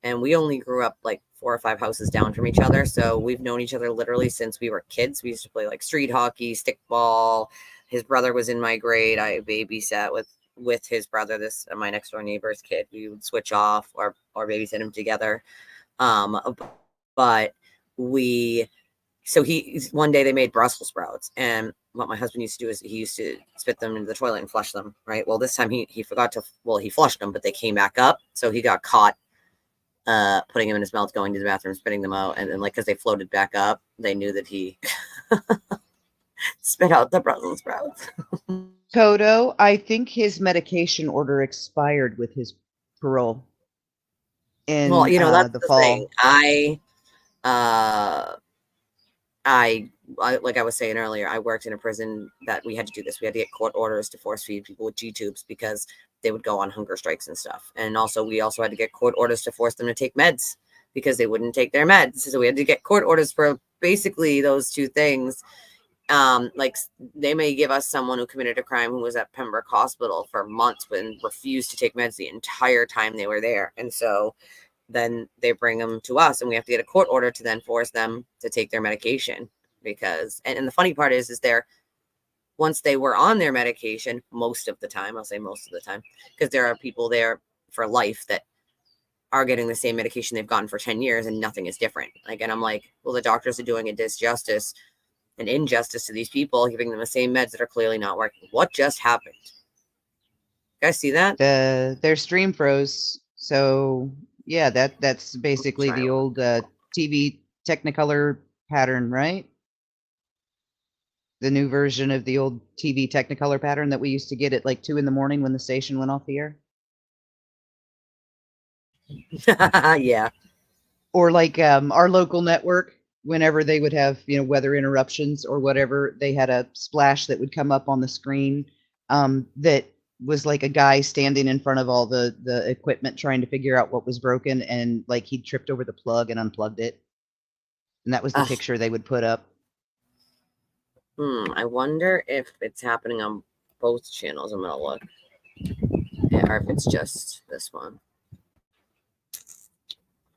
and we only grew up like 4 or 5 houses down from each other. So we've known each other literally since we were kids. We used to play like street hockey, stickball. His brother was in my grade. I babysat with his brother, this my next door neighbor's kid. We would switch off or babysit him together. But one day they made Brussels sprouts, and what my husband used to do is he used to spit them into the toilet and flush them. Right. Well, this time he forgot to. Well, he flushed them, but they came back up, so he got caught putting them in his mouth, going to the bathroom, spitting them out, and then like because they floated back up, they knew that he spit out the Brussels sprouts. Toto, I think his medication order expired with his parole in Well, that's the the fall. thing. I like I was saying earlier, I worked in a prison that we had to do this. We had to get court orders to force feed people with G-tubes because they would go on hunger strikes and stuff. And we also had to get court orders to force them to take meds because they wouldn't take their meds. So we had to get court orders for basically those two things. Like they may give us someone who committed a crime who was at Pembroke Hospital for months and refused to take meds the entire time they were there. And so then they bring them to us and we have to get a court order to then force them to take their medication because, and the funny part is once they were on their medication, most of the time, I'll say most of the time, because there are people there for life that are getting the same medication they've gotten for 10 years and nothing is different. Like, and I'm like, well, the doctors are doing a disjustice and injustice to these people, giving them the same meds that are clearly not working. What just happened? You guys see that? Their stream froze. So yeah, that's basically the old TV Technicolor pattern, right? The new version of the old TV Technicolor pattern that we used to get at like 2 a.m. when the station went off the air. Yeah. Or like our local network, whenever they would have weather interruptions or whatever, they had a splash that would come up on the screen that was like a guy standing in front of all the equipment trying to figure out what was broken, and like he tripped over the plug and unplugged it, and that was the picture they would put up. I wonder if it's happening on both channels. I'm gonna look, or if it's just this one.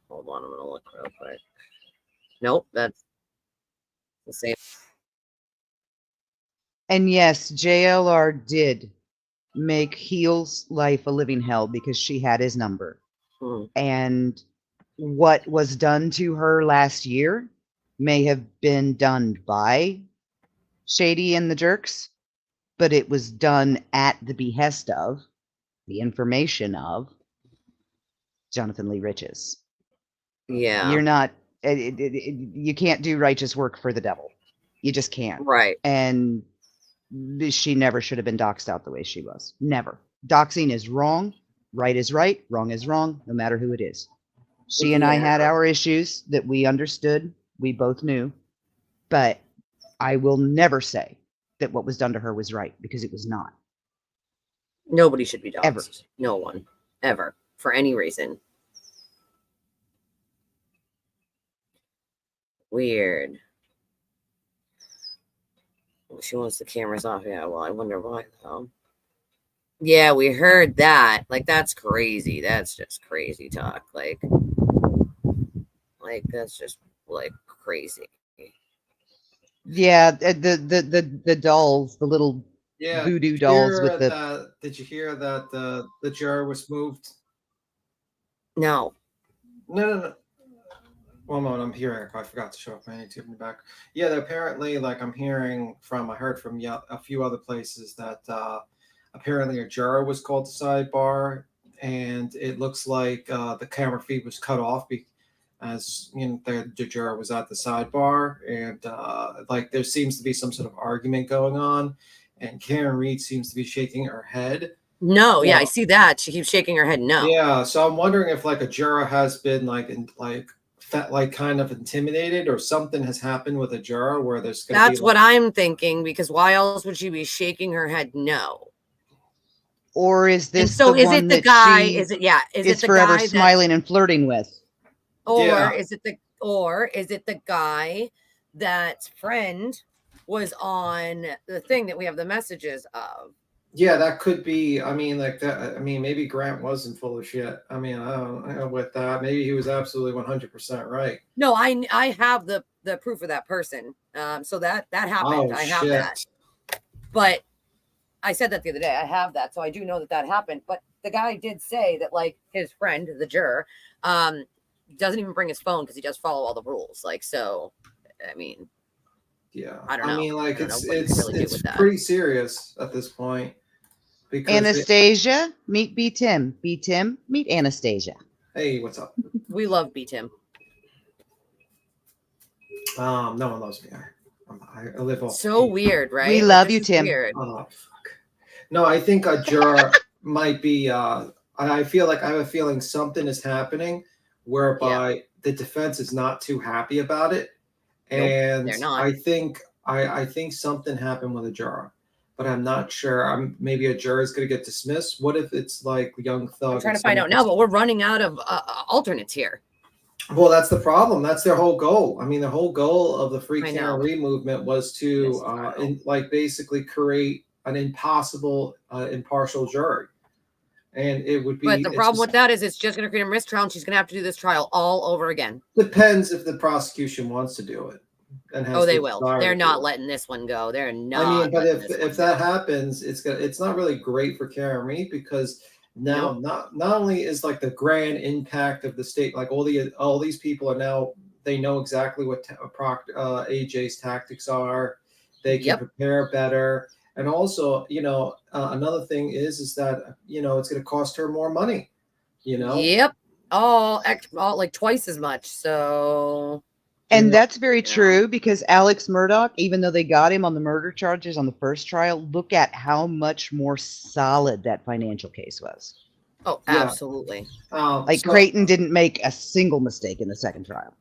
Hold on, I'm gonna look real quick. Nope, that's the same. And yes, JLR did make Heel's life a living hell because she had his number. And what was done to her last year may have been done by Shady and the Jerks, but it was done at the behest of, the information of, Jonathan Lee Riches. Yeah. You're not, you can't do righteous work for the devil. You just can't. Right. And she never should have been doxxed out the way she was. Never. Doxing is wrong. Right is right. Wrong is wrong, no matter who it is. She and I had our issues that we understood. We both knew. But I will never say that what was done to her was right, because it was not. Nobody should be doxxed. Ever. No one. Ever. For any reason. Weird. She wants the cameras off. Yeah, well, I wonder why, though. Yeah, we heard that. Like, that's crazy. That's just crazy talk. Like that's just, like, crazy. Yeah, the dolls, the little Yeah. voodoo Did you dolls hear with the. Did you hear that the jar was moved? No. No. One moment, I'm hearing. I forgot to show up my YouTube in the back. Yeah, apparently, like I heard from a few other places that apparently a juror was called to sidebar, and it looks like the camera feed was cut off as the juror was at the sidebar, and like there seems to be some sort of argument going on, and Karen Reed seems to be shaking her head. No, yeah, I see that. She keeps shaking her head no. Yeah, so I'm wondering if like a juror has been kind of intimidated, or something has happened with a juror where there's going to be. That's what I'm thinking, because why else would she be shaking her head no? Or is this so the is one it the that guy? she Is it is it the forever guy smiling and flirting with? Or is it the guy that's friend was on the thing that we have the messages of? Yeah, that could be. I mean, like that. I mean, maybe Grant wasn't full of shit. I mean, I don't know with that. Maybe he was absolutely 100% right. No, I have the proof of that person. So that happened. Oh, I have shit. that. But I said that the other day. I have that, so I do know that happened. But the guy did say that, like, his friend, the juror, doesn't even bring his phone because he does follow all the rules. Like, so, I mean, yeah, I don't know. I mean, like it's pretty serious at this point. Because Anastasia, meet B Tim. B Tim, meet Anastasia. Hey, what's up? We love B Tim. No one loves me. I live off. So weird, right? We love you, Tim. Weird. Oh, fuck. No, I think a juror might be. I feel like I have a feeling something is happening, whereby the defense is not too happy about it, and they're not. I think something happened with a juror, but I'm not sure. Maybe a juror is going to get dismissed. What if it's like Young Thug? I'm trying to find out now, but we're running out of alternates here. Well, that's the problem. That's their whole goal. I mean, the whole goal of the Free Karen Reed movement was to, basically create an impossible, impartial jury, and it would be. But the problem with that is it's just going to create a mistrial, and she's going to have to do this trial all over again. Depends if the prosecution wants to do it. And they will. They're not letting this one go. They're not. I mean, but if that happens, it's not really great for Karen Reed, because now not only is like the grand impact of the state, like all these people are now, they know exactly what AJ's tactics are. They can prepare better. And also, another thing is that, it's going to cost her more money, Yep. All like twice as much. So. And that's very true, because Alex Murdaugh, even though they got him on the murder charges on the first trial, look at how much more solid that financial case was. Oh, absolutely. Creighton didn't make a single mistake in the second trial.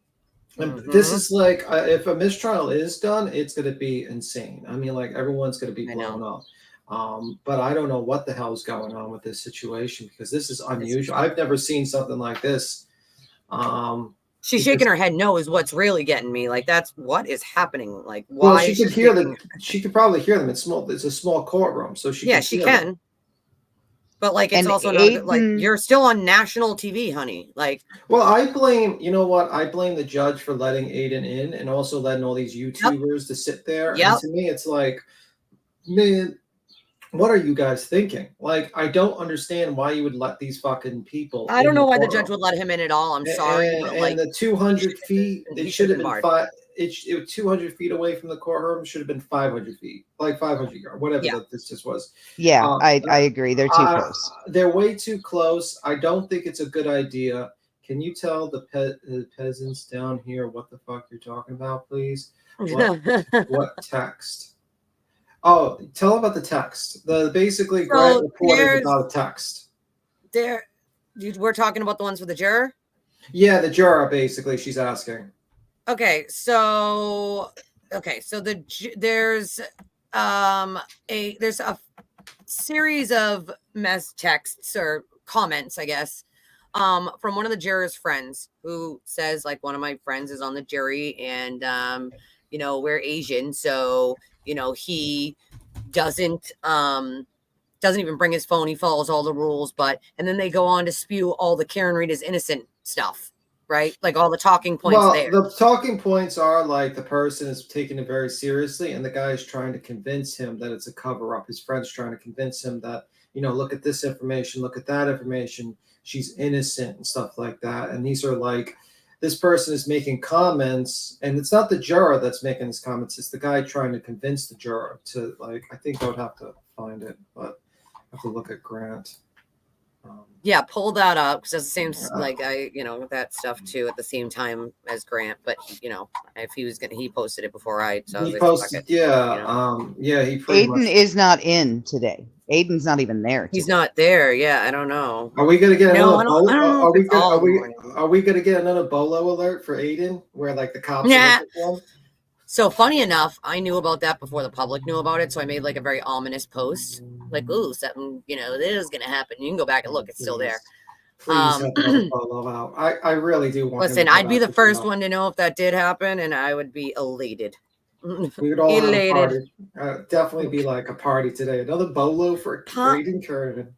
This is like, if a mistrial is done, it's going to be insane. I mean, like, everyone's going to be blown up. But I don't know what the hell is going on with this situation, because this is unusual. I've never seen something like this. She's shaking her head no is what's really getting me. Like, that's what is happening. Like, why? Well, she could hear them. She could probably hear them. It's a small courtroom, so she. Yeah, she can. Them. But like, it's also not good. Like, you're still on national TV, honey. Like, well, I blame. You know what? I blame the judge for letting Aiden in, and also letting all these YouTubers to sit there. And to me, it's like, man, what are you guys thinking? Like, I don't understand why you would let these fucking people. I don't know why the judge would let him in at all. I'm sorry, but like, the 200 feet, it should have been 200 feet away from the courtroom. Should have been 500 feet, like 500 yards, whatever this just was. Yeah, I agree. They're too close. They're way too close. I don't think it's a good idea. Can you tell the peasants down here what the fuck you're talking about, please? What text? Oh, tell them about the text. Basically, Grant reported about a text. We're talking about the ones with the juror? Yeah, the juror, basically, she's asking. Okay, so there's a series of mess texts or comments, I guess, from one of the jurors' friends, who says, like, one of my friends is on the jury, and we're Asian, so he doesn't even bring his phone. He follows all the rules, and then they go on to spew all the Karen Reed is innocent stuff. right? Like all the talking points Well, there. the talking points are like the person is taking it very seriously, and the guy is trying to convince him that it's a cover up. His friend's trying to convince him that, look at this information, look at that information. She's innocent and stuff like that. And these are like, this person is making comments, and it's not the juror that's making these comments. It's the guy trying to convince the juror to, like, I think I would have to find it, but I have to look at Grant. Yeah, pull that up because it's the same, like that stuff too at the same time as Grant. But if he was he posted it before so I was He like, fuck posted, it, he pretty much. Aiden is not in today. Aiden's not even there. He's today. not there. Yeah, I don't know. Are we gonna get No, another? I don't know Are if we it's all gonna? morning. Are we gonna get another Bolo alert for Aiden, where like the cops? Yeah. Are looking for him? So funny enough, I knew about that before the public knew about it. So I made like a very ominous post, like, "Ooh, something, this is gonna happen." You can go back and look; it's still there. Please have another Bolo out. I really do want. Listen, I'd be the first one to know if that did happen, and I would be elated. We would all have a party. Definitely be like a party today. Another Bolo for Aiden Kernan.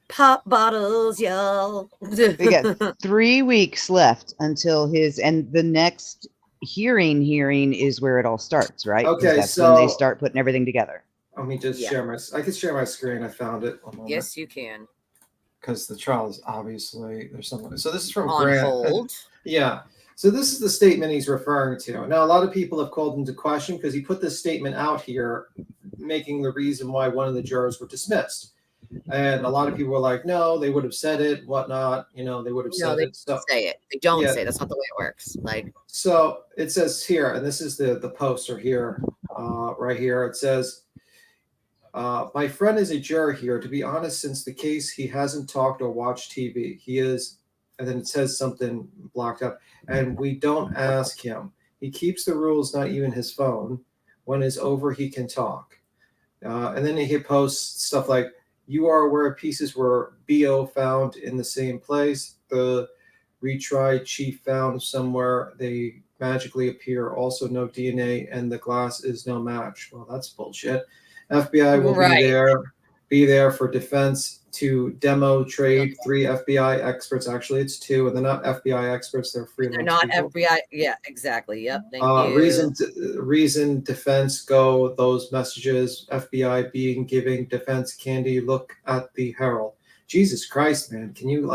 Pop bottles, y'all. We got 3 weeks left until and the next hearing is where it all starts, right? Okay, that's so when they start putting everything together. Let me just share I can share my screen. I found it. Yes, you can. Because the trial is obviously there's someone. So this is from on Grant. hold. Yeah. So this is the statement he's referring to. Now, a lot of people have called into question because he put this statement out here, making the reason why one of the jurors were dismissed. And a lot of people were like, no, they would have said it, whatnot. They would have said it. So say it. They don't say it. That's not the way it works. Like, so it says here, and this is the poster here, right here. It says, my friend is a juror here. To be honest, since the case, he hasn't talked or watched TV. He is, and then it says something blocked up, and we don't ask him. He keeps the rules, not even his phone. When it's over, he can talk. And then he posts stuff like, you are aware pieces were BO found in the same place. The retried chief found somewhere. They magically appear. Also no DNA, and the glass is no match. Well, that's bullshit. FBI will be there for defense to demo trade 3 FBI experts. Actually, it's 2, and they're not FBI experts. They're freelance. They're not people. FBI. Yeah, exactly. Yep. Thank you. Reason defense go those messages. FBI being giving defense candy. Look at the Herald. Jesus Christ, man. Can you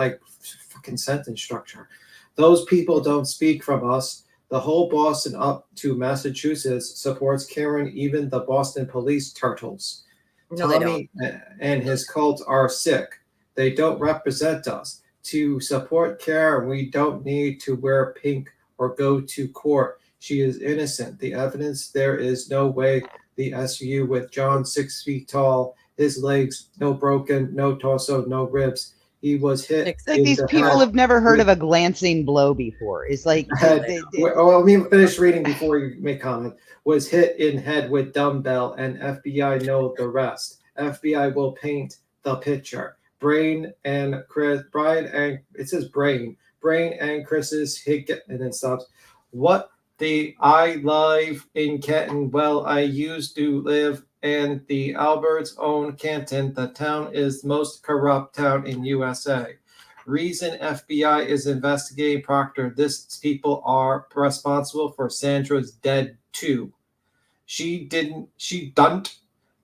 fucking sentence structure? Those people don't speak from us. The whole Boston up to Massachusetts supports Karen, even the Boston police turtles. No, Tommy and his cult are sick. They don't represent us. To support Karen, we don't need to wear pink or go to court. She is innocent. The evidence, there is no way the SU with John 6 feet tall, his legs, no broken, no torso, no ribs. He was hit. It's like these people have never heard of a glancing blow before. It's like let me finish reading before you make comment. Was hit in head with dumbbell, and FBI know the rest. FBI will paint the picture. Brian and it says Brain and Chris's hit, and then stops. What I live in Canton. Well, I used to live in the Albert's own Canton. The town is the most corrupt town in USA. Reason FBI is investigating Proctor. These people are responsible for Sandra's dead too. She didn't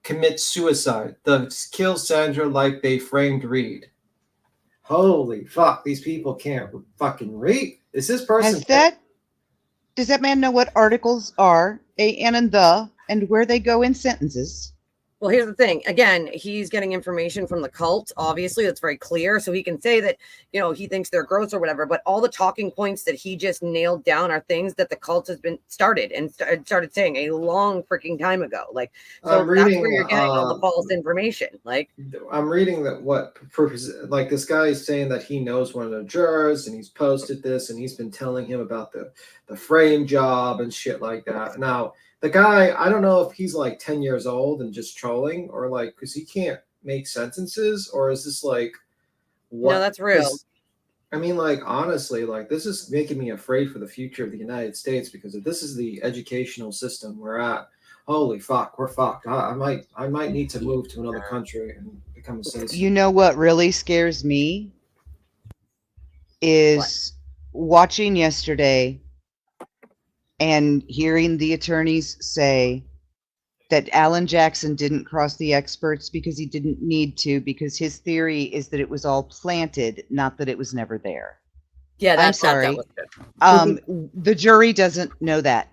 commit suicide. They kill Sandra like they framed Reed. Holy fuck, these people can't fucking read. Is this person does that man know what articles are, a, and the, and where they go in sentences? Well, here's the thing. Again, he's getting information from the cult. Obviously, that's very clear. So he can say that, he thinks they're gross or whatever. But all the talking points that he just nailed down are things that the cult has been started saying a long freaking time ago. That's where you're getting all the false information. I'm reading that what this guy is saying that he knows one of the jurors, and he's posted this, and he's been telling him about the frame job and shit like that. Now, the guy, I don't know if he's 10 years old and just trolling, or because he can't make sentences, or is this what? No, that's real. I mean, honestly, this is making me afraid for the future of the United States, because if this is the educational system we're at, holy fuck, we're fucked. I might need to move to another country and become a citizen. You know what really scares me is watching yesterday and hearing the attorneys say that Alan Jackson didn't cross the experts because he didn't need to, because his theory is that it was all planted, not that it was never there. Yeah, I'm sorry. The jury doesn't know that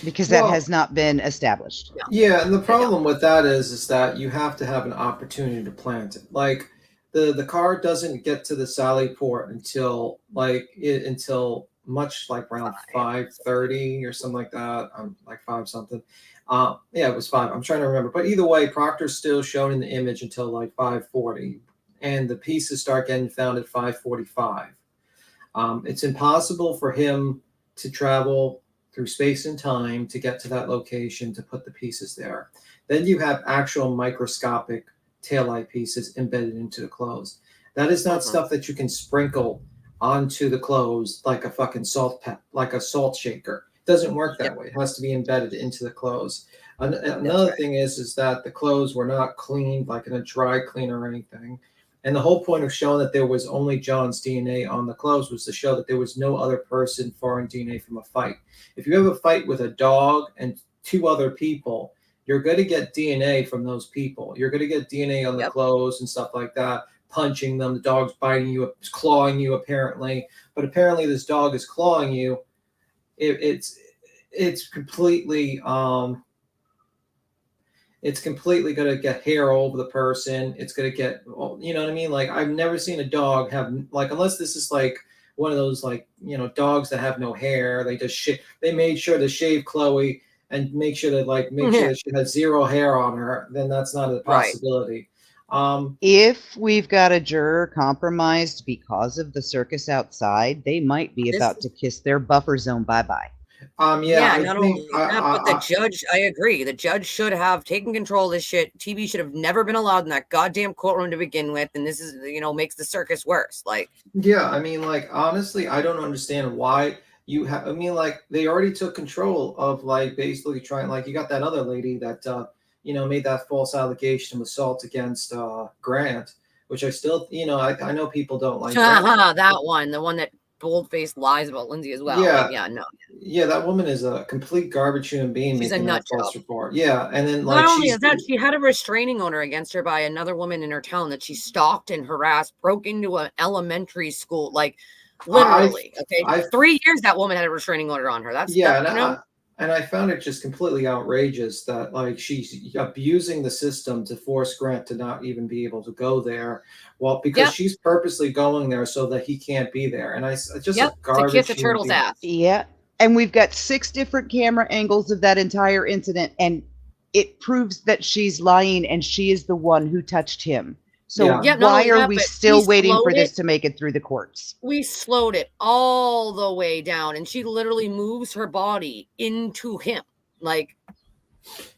because that Well, has not been established. Yeah, and the problem with that is that you have to have an opportunity to plant it. Like the car doesn't get to the Sally Port until until much like around 5:30 or something like that. Like 5 something. Yeah, it was 5. I'm trying to remember, but either way, Proctor's still shown in the image until like 5:40, and the pieces start getting found at 5:45. It's impossible for him to travel through space and time to get to that location to put the pieces there. Then you have actual microscopic taillight pieces embedded into the clothes. That is not stuff that you can sprinkle onto the clothes like a fucking like a salt shaker. It doesn't work that way. It has to be embedded into the clothes. Another thing is that the clothes were not cleaned like in a dry cleaner or anything. And the whole point of showing that there was only John's DNA on the clothes was to show that there was no other person foreign DNA from a fight. If you have a fight with a dog and 2 other people, you're going to get DNA from those people. You're going to get DNA on the clothes and stuff like that, punching them, the dog's biting you, clawing you apparently. But apparently this dog is clawing you. It's completely going to get hair all over the person. It's going to get, you know what I mean? Like, I've never seen a dog have, like, unless this is like one of those, like, you know, dogs that have no hair. They just they made sure to shave Chloe and make sure that she has 0 hair on her. Then that's not a possibility. If we've got a juror compromised because of the circus outside, they might be about to kiss their buffer zone bye-bye. Not only that, but the judge, I agree. The judge should have taken control of this shit. TV should have never been allowed in that goddamn courtroom to begin with. And this is, makes the circus worse. Like, yeah, I mean, like, honestly, I don't understand why you have, I mean, like, they already took control of, like, basically trying, like, you got that other lady that, made that false allegation of assault against Grant, which I still, I know people don't like that one, the one that bold-faced lies about Lindsay as well. Yeah, that woman is a complete garbage human being. She's making a nut that false job. report. Yeah, and then like not only is that, she had a restraining order against her by another woman in her town that she stalked and harassed, broke into an elementary school, like literally. 3 years that woman had a restraining order on her. And I found it just completely outrageous that, like, she's abusing the system to force Grant to not even be able to go there. Well, because she's purposely going there so that he can't be there. And just a garbage. To kiss a turtle's ass. Yeah. And we've got 6 different camera angles of that entire incident, and it proves that she's lying and she is the one who touched him. So why are we still waiting for this to make it through the courts? We slowed it all the way down, and she literally moves her body into him. Like,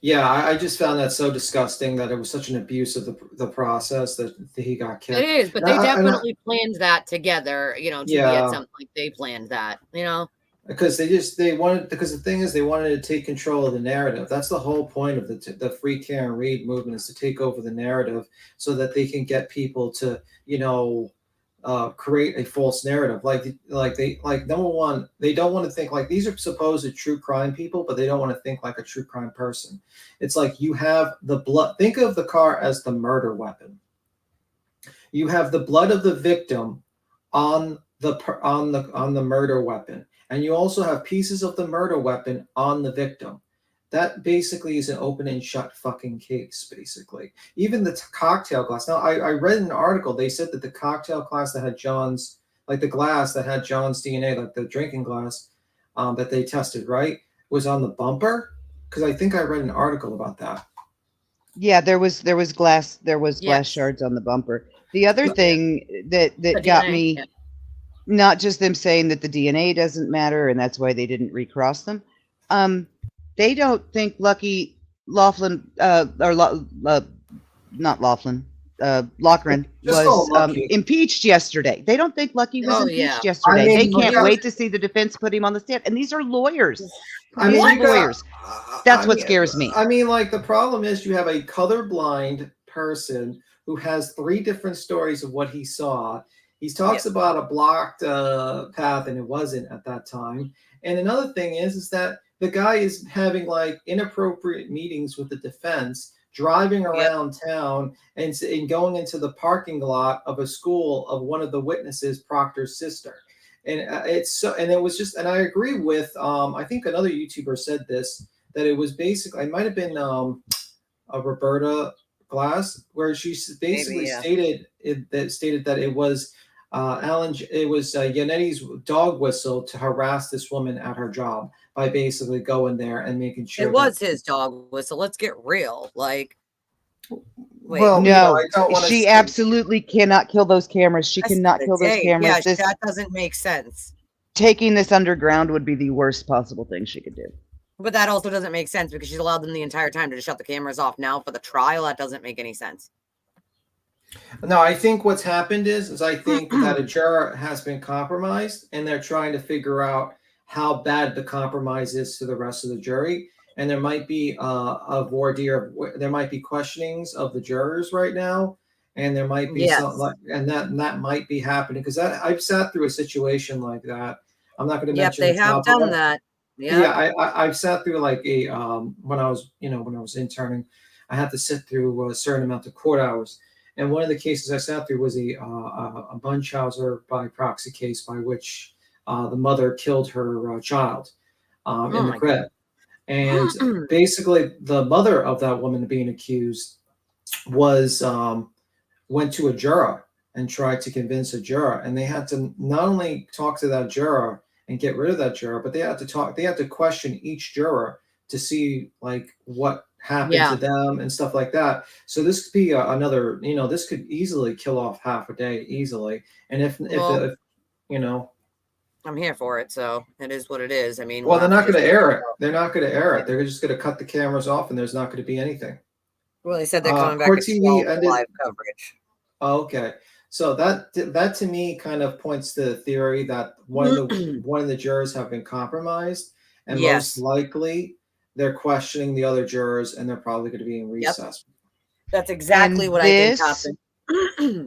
yeah, I just found that so disgusting that it was such an abuse of the process that he got killed. It is, but they definitely planned that together, to be at something like they planned that, Because they wanted, because the thing is, they wanted to take control of the narrative. That's the whole point of the Free Karen Read movement, is to take over the narrative so that they can get people to, create a false narrative. Number one, they don't want to think like, these are supposed true crime people, but they don't want to think like a true crime person. It's like, you have the blood. Think of the car as the murder weapon. You have the blood of the victim on the murder weapon. And you also have pieces of the murder weapon on the victim. That basically is an open and shut fucking case, basically. Even the cocktail glass. Now, I read in an article, they said that the cocktail glass that had John's, like the glass that had John's DNA, like the drinking glass that they tested, right, was on the bumper? Because I think I read an article about that. Yeah, there was glass shards on the bumper. The other thing that got me... Not just them saying that the DNA doesn't matter and that's why they didn't recross them. They don't think Loughran was impeached yesterday. They don't think Lucky was impeached yesterday. They can't wait to see the defense put him on the stand. And these are lawyers. Lawyers. That's what scares me. I mean, like, the problem is you have a colorblind person who has 3 different stories of what he saw. He talks about a blocked path, and it wasn't at that time. And another thing is that the guy is having like inappropriate meetings with the defense, driving around town and going into the parking lot of a school of one of the witnesses, Proctor's sister. And it's so, and it was just, and I agree with, I think another YouTuber said this, that it was basically, it might have been a Roberta Glass, where she basically stated that it was Yanetti's dog whistle to harass this woman at her job by basically going there and making sure it was his dog whistle. Let's get real. Like, wait, well, no, I don't wanna she say- absolutely cannot kill those cameras. She cannot kill those cameras. Yeah, that doesn't make sense. Taking this underground would be the worst possible thing she could do. But that also doesn't make sense because she's allowed them the entire time to just shut the cameras off now for the trial. That doesn't make any sense. No, I think what's happened is I think that a juror has been compromised, and they're trying to figure out how bad the compromise is to the rest of the jury. And there might be a voir dire, there might be questionings of the jurors right now, and there might be something like, and that might be happening because I've sat through a situation like that. I'm not going to mention. Yep, they have done that. Yeah, I've sat through like a when I was interning, I had to sit through a certain amount of court hours, and one of the cases I sat through was a Munchausen by proxy case by which the mother killed her child in the crib, and basically the mother of that woman being accused was went to a juror and tried to convince a juror, and they had to not only talk to that juror and get rid of that juror, but they had to question each juror to see like what happened to them and stuff like that. So this could be another, this could easily kill off half a day easily. And if I'm here for it, so it is what it is. I mean, well, they're not going to air it. They're not going to air it. They're just going to cut the cameras off, and there's not going to be anything. Well, they said they're coming back Court at TV 12 live coverage. Oh, okay. So that to me kind of points to the theory that one of the jurors have been compromised, and most likely they're questioning the other jurors, and they're probably going to be in recess. That's exactly what I think happened.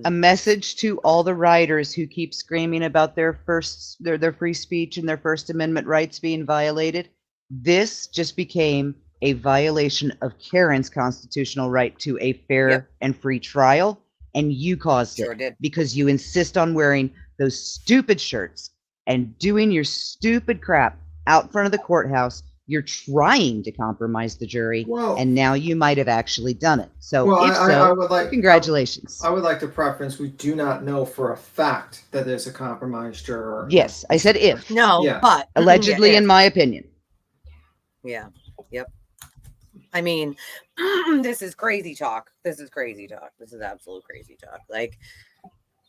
A message to all the writers who keep screaming about their free speech and their First Amendment rights being violated. This just became a violation of Karen's constitutional right to a fair and free trial. And you caused it because you insist on wearing those stupid shirts and doing your stupid crap out front of the courthouse. You're trying to compromise the jury, and now you might have actually done it. So, I would like, congratulations. I would like to preference, we do not know for a fact that there's a compromised juror. Yes, I said if. No, but allegedly, in my opinion. Yeah. Yep. I mean, this is crazy talk. This is crazy talk. This is absolute crazy talk. Like,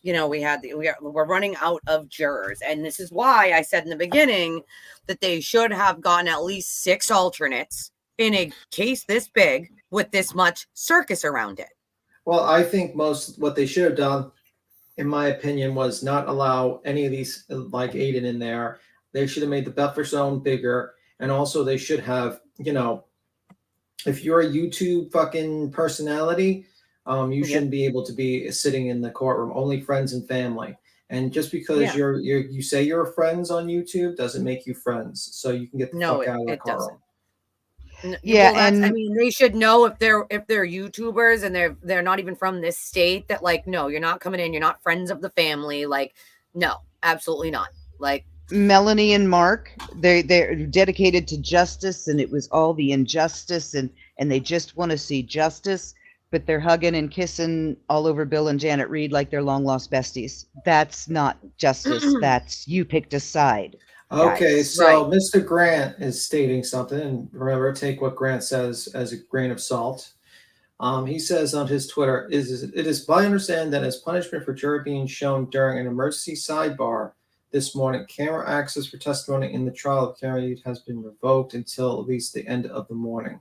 we're running out of jurors. And this is why I said in the beginning that they should have gotten at least 6 alternates in a case this big with this much circus around it. Well, I think what they should have done, in my opinion, was not allow any of these like Aiden in there. They should have made the buffer zone bigger. And also they should have, if you're a YouTube fucking personality, you shouldn't be able to be sitting in the courtroom. Only friends and family. And just because you say you're friends on YouTube doesn't make you friends. So you can get the fuck out of the courtroom. I mean, they should know if they're YouTubers and they're not even from this state that like, no, you're not coming in. You're not friends of the family. Like, no, absolutely not. Like, Melanie and Mark, they're dedicated to justice, and it was all the injustice, and they just want to see justice, but they're hugging and kissing all over Bill and Janet Reed like they're long lost besties. That's not justice. That's you picked a side. Okay, so Mr. Grant is stating something, and remember, take what Grant says as a grain of salt. He says on his Twitter, it is my understanding that as punishment for juror being shown during an emergency sidebar this morning, camera access for testimony in the trial of Karen has been revoked until at least the end of the morning.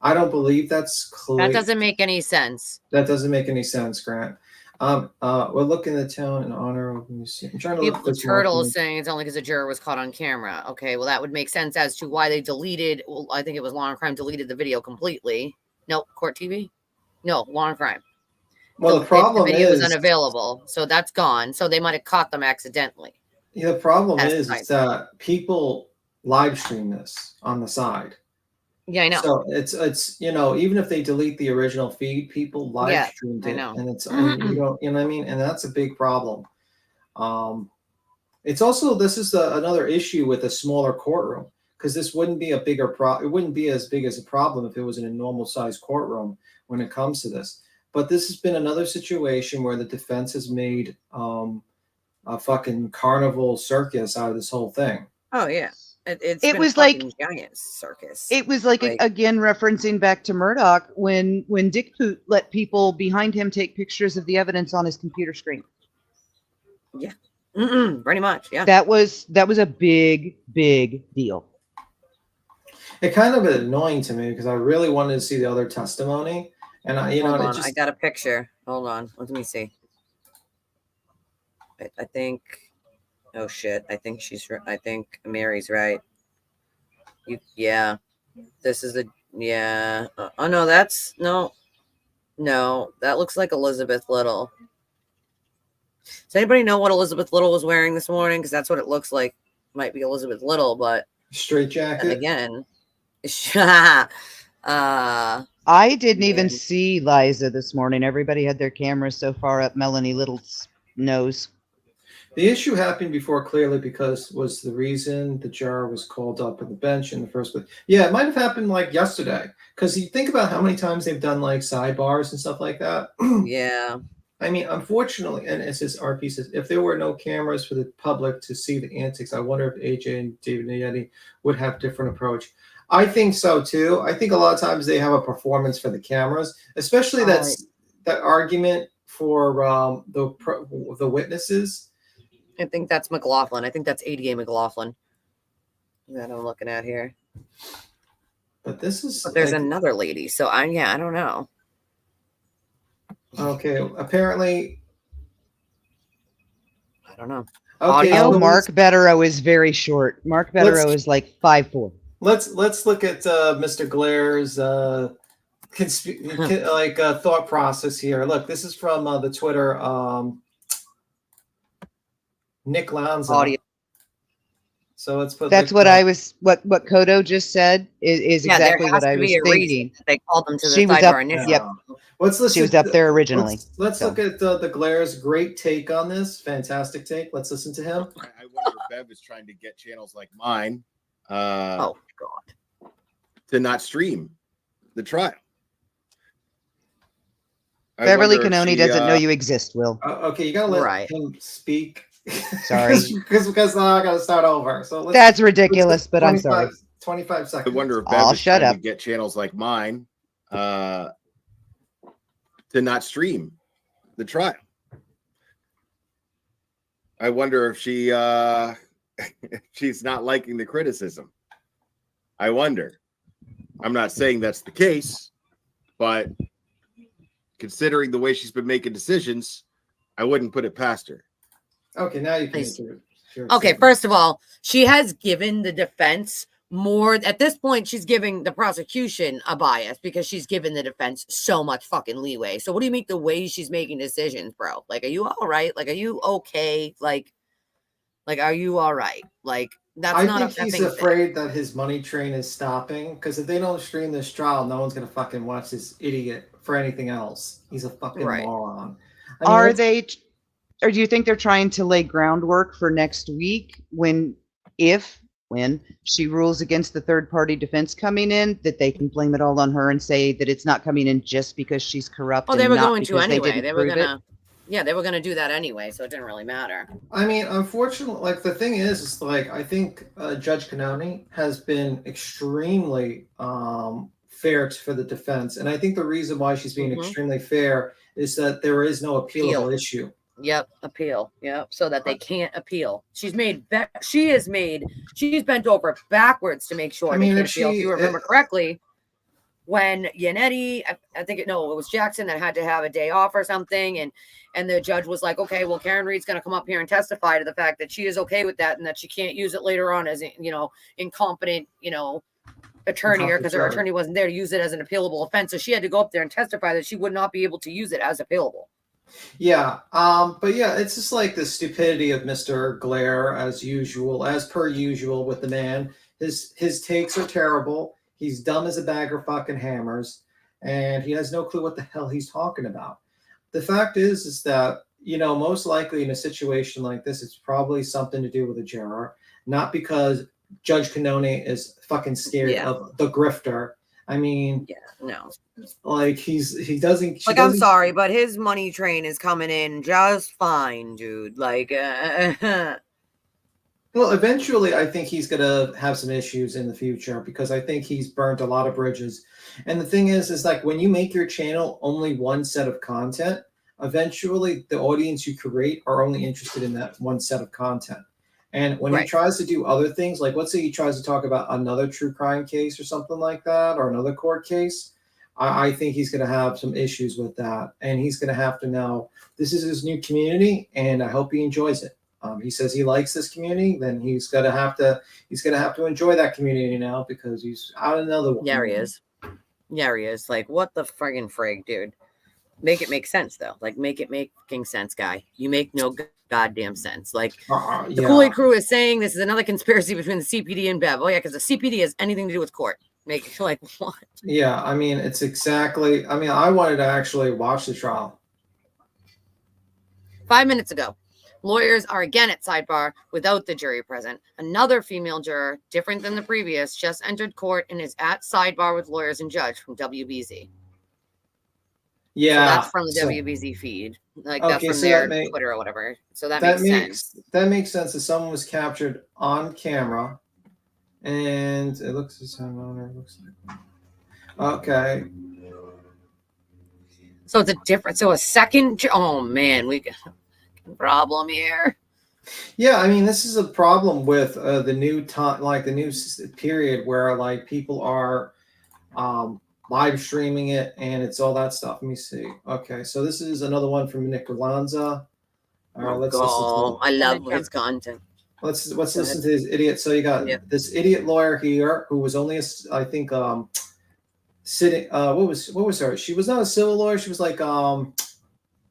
I don't believe that's clear. That doesn't make any sense. That doesn't make any sense, Grant. We're looking at the town in honor of, let me see. I'm trying to look. The turtle is saying it's only because a juror was caught on camera. Okay, well, that would make sense as to why they deleted. Well, I think it was Law and Crime deleted the video completely. Nope, Court TV. No, Law and Crime. Well, the problem video was is unavailable, so that's gone. So they might have caught them accidentally. the problem As is side that people live stream this on the side. Yeah, I know. So it's even if they delete the original feed, people live Yeah, streamed I it, know. and you know what I mean, and that's a big problem. It's also this is another issue with a smaller courtroom because this wouldn't be a bigger it wouldn't be as big as a problem if it was in a normal sized courtroom when it comes to this. But this has been another situation where the defense has made a fucking carnival circus out of this whole thing. Oh yeah, it It was like giant circus. it was like again referencing back to Murdoch when Dick Poot let people behind him take pictures of the evidence on his computer screen. Yeah, pretty much. Yeah, that was a big deal. It kind of been annoying to me because I really wanted to see the other testimony, and Hold on, I got a picture. Hold on, let me see. I think. Oh shit! I think I think Mary's right. Yeah. This is oh no, that's no. That looks like Elizabeth Little. Does anybody know what Elizabeth Little was wearing this morning? Because that's what it looks like. Might be Elizabeth Little, but straight jacket. And again, I didn't even see Liza this morning. Everybody had their cameras so far up Melanie Little's nose. The issue happened before clearly because was the reason the jar was called up on the bench in the first place. Yeah, it might have happened like yesterday because you think about how many times they've done like sidebars and stuff like that. Yeah. I mean, unfortunately, and as his RP says, if there were no cameras for the public to see the antics, I wonder if AJ and David Nayetti would have different approach. I think so too. I think a lot of times they have a performance for the cameras, especially that argument for the witnesses. I think that's McLaughlin. I think that's ADA McLaughlin that I'm looking at here. But this is. But there's another lady. So I don't know. Okay, apparently. I don't know. Okay, audio. Mark Betterow is very short. Mark Betterow is like 5'4". Let's look at Mr. Glaire's thought process here. Look, this is from the Twitter. Nick Lanza. Audio. So let's put. That's what I was. What Kodo just said is exactly what I was thinking. They called them to the sidebar initially. Yep. Let's listen. She was up there originally. Let's look at the Glaire's great take on this. Fantastic take. Let's listen to him. I wonder if Bev is trying to get channels like mine. Oh God. To not stream the trial. Beverly Canoni doesn't know you exist, Will. Okay, you gotta let him speak. Sorry. because now I gotta start over. So that's ridiculous, but I'm sorry. 25 seconds. I wonder if Bev is trying to get channels like mine to not stream the trial. I wonder if she's not liking the criticism. I wonder. I'm not saying that's the case, but considering the way she's been making decisions, I wouldn't put it past her. Okay, now you can. Okay, first of all, she has given the defense more. At this point, she's giving the prosecution a bias because she's given the defense so much fucking leeway. So what do you make the way she's making decisions, bro? Like, are you all right? Like, are you okay? Like, are you all right? Like, that's not. I think he's afraid that his money train is stopping because if they don't stream this trial, no one's gonna fucking watch this idiot for anything else. He's a fucking moron. I mean, or do you think they're trying to lay groundwork for next week when she rules against the third party defense coming in, that they can blame it all on her and say that it's not coming in just because she's corrupt? Well, they were going to anyway. They were going to do that anyway, so it didn't really matter. I mean, unfortunately, like the thing is like I think Judge Canoni has been extremely fair for the defense, and I think the reason why she's being extremely fair is that there is no appealable issue. Yep, appeal. Yep, so that they can't appeal. She's bent over backwards to make sure they can't appeal. If you remember correctly, when Yannetti, I think it was Jackson that had to have a day off or something, and the judge was like, okay, well, Karen Reed's going to come up here and testify to the fact that she is okay with that and that she can't use it later on as incompetent, attorney Not the because her jury. attorney wasn't there to use it as an appealable offense. So she had to go up there and testify that she would not be able to use it as appealable. Yeah, but yeah, it's just like the stupidity of Mr. Glare as usual, as per usual with the man. His takes are terrible. He's dumb as a bag of fucking hammers, and he has no clue what the hell he's talking about. The fact is that, you know, most likely in a situation like this, it's probably something to do with a juror, not because Judge Canone is fucking scared of the grifter. I mean, no. Like he doesn't. Like, I'm sorry, but his money train is coming in just fine, dude. Like, well, eventually, I think he's gonna have some issues in the future because I think he's burnt a lot of bridges. And the thing is like when you make your channel only one set of content, eventually the audience you create are only interested in that one set of content. And when he tries to do other things, like let's say he tries to talk about another true crime case or something like that, or another court case, I think he's going to have some issues with that. And he's going to have to know this is his new community, and I hope he enjoys it. He says he likes this community, then he's going to have to enjoy that community now because he's out another one. Yeah, he is. Yeah, he is. Like, what the friggin' frig, dude? Make it make sense, though. Like, make it making sense, guy. You make no goddamn sense. Like, the Kool-Aid crew is saying this is another conspiracy between the CPD and Bev. Oh, yeah, because the CPD has anything to do with court. Make it like, what? Yeah, I mean, it's exactly. I mean, I wanted to actually watch the trial. 5 minutes ago, lawyers are again at sidebar without the jury present. Another female juror, different than the previous, just entered court and is at sidebar with lawyers and judge from WBZ. Yeah, so that's from the WBZ feed. Like, that's from their Twitter or whatever. So that makes sense. That makes sense. That someone was captured on camera, and it looks as homeowner looks like. Okay. So it's a different. So a second. Oh man, we got a problem here. Yeah, I mean, this is a problem with the new time, like the new period where like people are live streaming it and it's all that stuff. Let me see. Okay, so this is another one from Nick Galanza. All right, let's listen to. I love his content. Let's listen to this idiot. So you got this idiot lawyer here who was only I think sitting. What was her? She was not a civil lawyer. She was like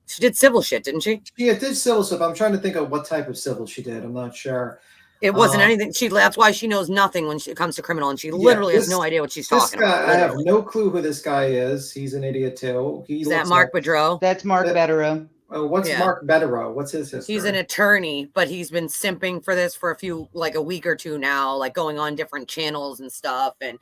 She did civil shit, didn't she? Yeah, did civil stuff. I'm trying to think of what type of civil she did. I'm not sure. It wasn't anything. That's why she knows nothing when it comes to criminal, and she literally has no idea what she's talking about. I have no clue who this guy is. He's an idiot too. Is that Mark Bedreau? That's Mark Bedreau. What's Mark Bedreau? What's his history? He's an attorney, but he's been simping for this for a week or two now, like going on different channels and stuff, and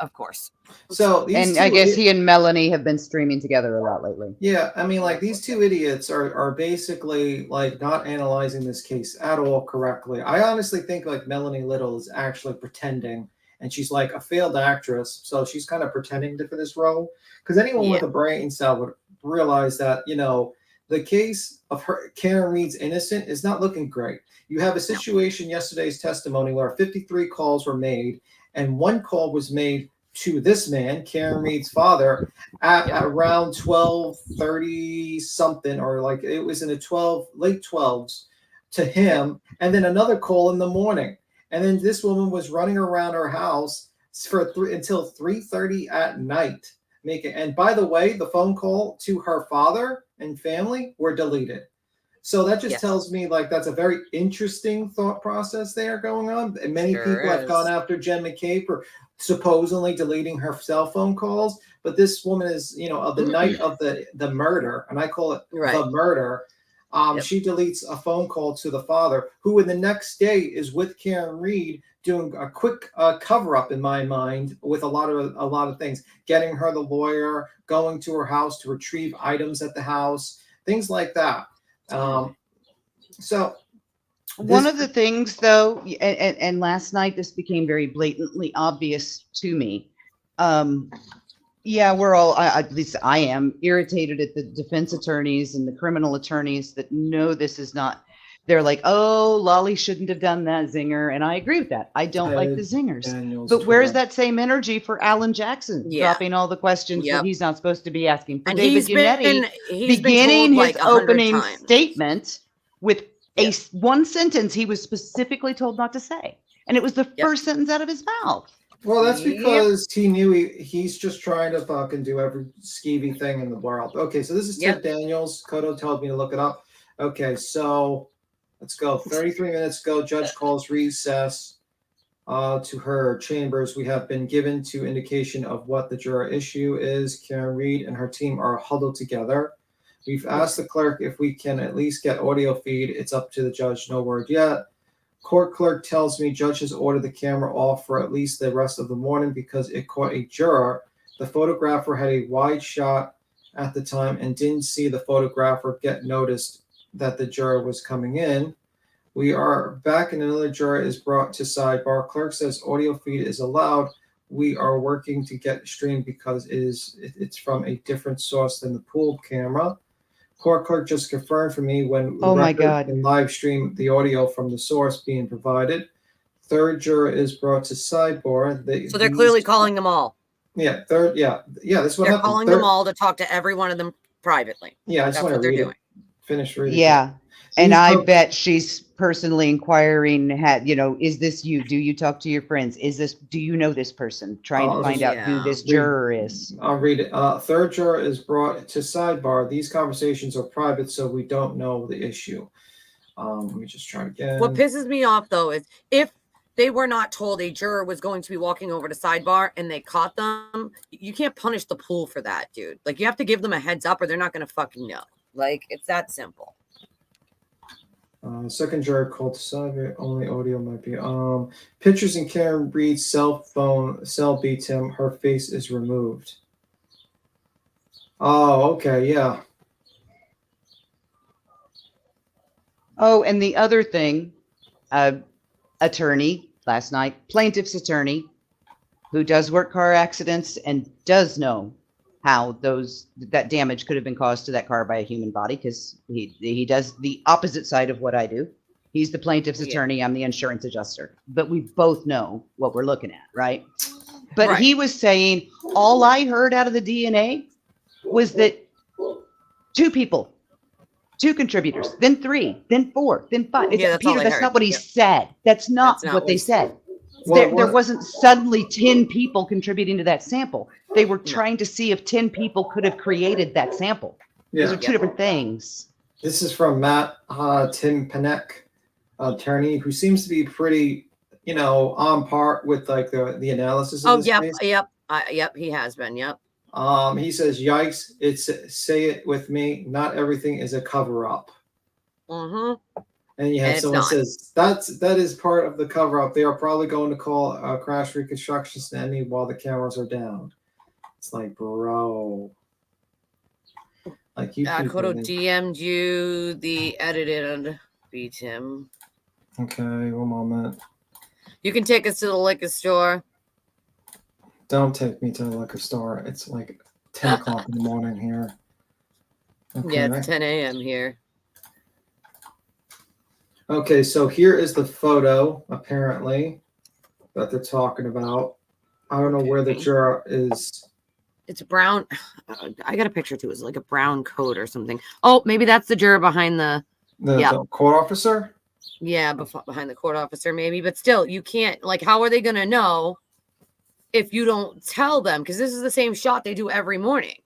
of course. So I guess he and Melanie have been streaming together a lot lately. Yeah, I mean, like these two idiots are basically like not analyzing this case at all correctly. I honestly think like Melanie Little is actually pretending, and she's like a failed actress, so she's kind of pretending for this role. Because anyone with a brain cell would realize that the case of Karen Reed's innocent is not looking great. You have a situation yesterday's testimony where 53 calls were made. And one call was made to this man, Karen Reed's father, at around 12:30 something, or like it was in the late 12s to him, and then another call in the morning. And then this woman was running around her house until 3:30 at night. And by the way, the phone call to her father and family were deleted. So that just tells me like that's a very interesting thought process there going on. And many people have gone after Jen McKay for supposedly deleting her cell phone calls. But this woman is, of the night of the murder, and I call it the murder. She deletes a phone call to the father, who in the next day is with Karen Reed doing a quick cover up in my mind with a lot of things, getting her the lawyer, going to her house to retrieve items at the house, things like that. So one of the things though, and last night this became very blatantly obvious to me. We're all, at least I am, irritated at the defense attorneys and the criminal attorneys that know this is not, they're like, oh, Lolly shouldn't have done that zinger. And I agree with that. I don't like the zingers. But where's that same energy for Alan Jackson dropping all that he that he's not supposed to be asking? For David Giannetti beginning his opening statement with one sentence he was specifically told not to say. And it was the first sentence out of his mouth. Well, that's Yep. because he knew he's just trying to fucking do every skeevy thing in the world. Okay, so this is Ted Daniels. Kodo told me to look it up. Okay, so let's go. 33 minutes ago, judge calls recess to her chambers. We have been given to indication of what the juror issue is. Karen Reed and her team are huddled together. We've asked the clerk if we can at least get audio feed. It's up to the judge. No word yet. Court clerk tells me judge has ordered the camera off for at least the rest of the morning because it caught a juror. The photographer had a wide shot at the time and didn't see the photographer get noticed that the juror was coming in. We are back and another juror is brought to sidebar. Clerk says audio feed is allowed. We are working to get streamed because it's from a different source than the pooled camera. Court clerk just confirmed for me when and live stream the audio from the source being provided. Third juror is brought to sidebar. So they're clearly calling them all. Yeah, third. Yeah. This is what they're happened. calling them all to talk to every one of them privately. Yeah, I just want to read it. Finish reading. Yeah. And I bet she's personally inquiring, is this you? Do you talk to your friends? Do you know this person? Trying to find out who this juror is. I'll read it. Third juror is brought to sidebar. These conversations are private, so we don't know the issue. Let me just try again. What pisses me off, though, is if they were not told a juror was going to be walking over to sidebar and they caught them, you can't punish the pool for that, dude. Like, you have to give them a heads up or they're not going to fucking know. Like, it's that simple. Second juror called to sidebar. Only audio might be. Pictures in Karen Reed's cell beats him. Her face is removed. Oh, okay, yeah. Oh, and the other thing, attorney last night, plaintiff's attorney, who does work car accidents and does know how that damage could have been caused to that car by a human body, because he does the opposite side of what I do. He's the plaintiff's attorney. I'm the insurance adjuster. But we both know what we're looking at, right? But he was saying, all I heard out of the DNA was that 2 people, 2 contributors, then 3, then 4, then 5. Yeah, Peter, that's not what he said. That's not what they said. There wasn't suddenly 10 people contributing to that sample. They were trying to see if 10 people could have created that sample. Those are 2 different things. This is from Matt Tim Panek, attorney, who seems to be pretty, on par with like the analysis of this case. Yep, he has been, yep. He says, yikes, say it with me, not everything is a cover-up. Mm-hmm. And you have someone says, that is part of the cover-up. They are probably going to call crash reconstruction standing while the cameras are down. It's like, bro. Like you Kodo DM'd you the edited beat him. Okay, one moment. You can take us to the liquor store. Don't take me to the liquor store. It's like 10 o'clock in the morning here. Okay. Yeah, it's 10 a.m. here. Okay, so here is the photo, apparently, that they're talking about. I don't know where the juror is. It's brown. I got a picture too. It's like a brown coat or something. Oh, maybe that's the juror behind the court officer? Yeah, behind the court officer, maybe. But still, you can't, like, how are they going to know if you don't tell them? Because this is the same shot they do every morning.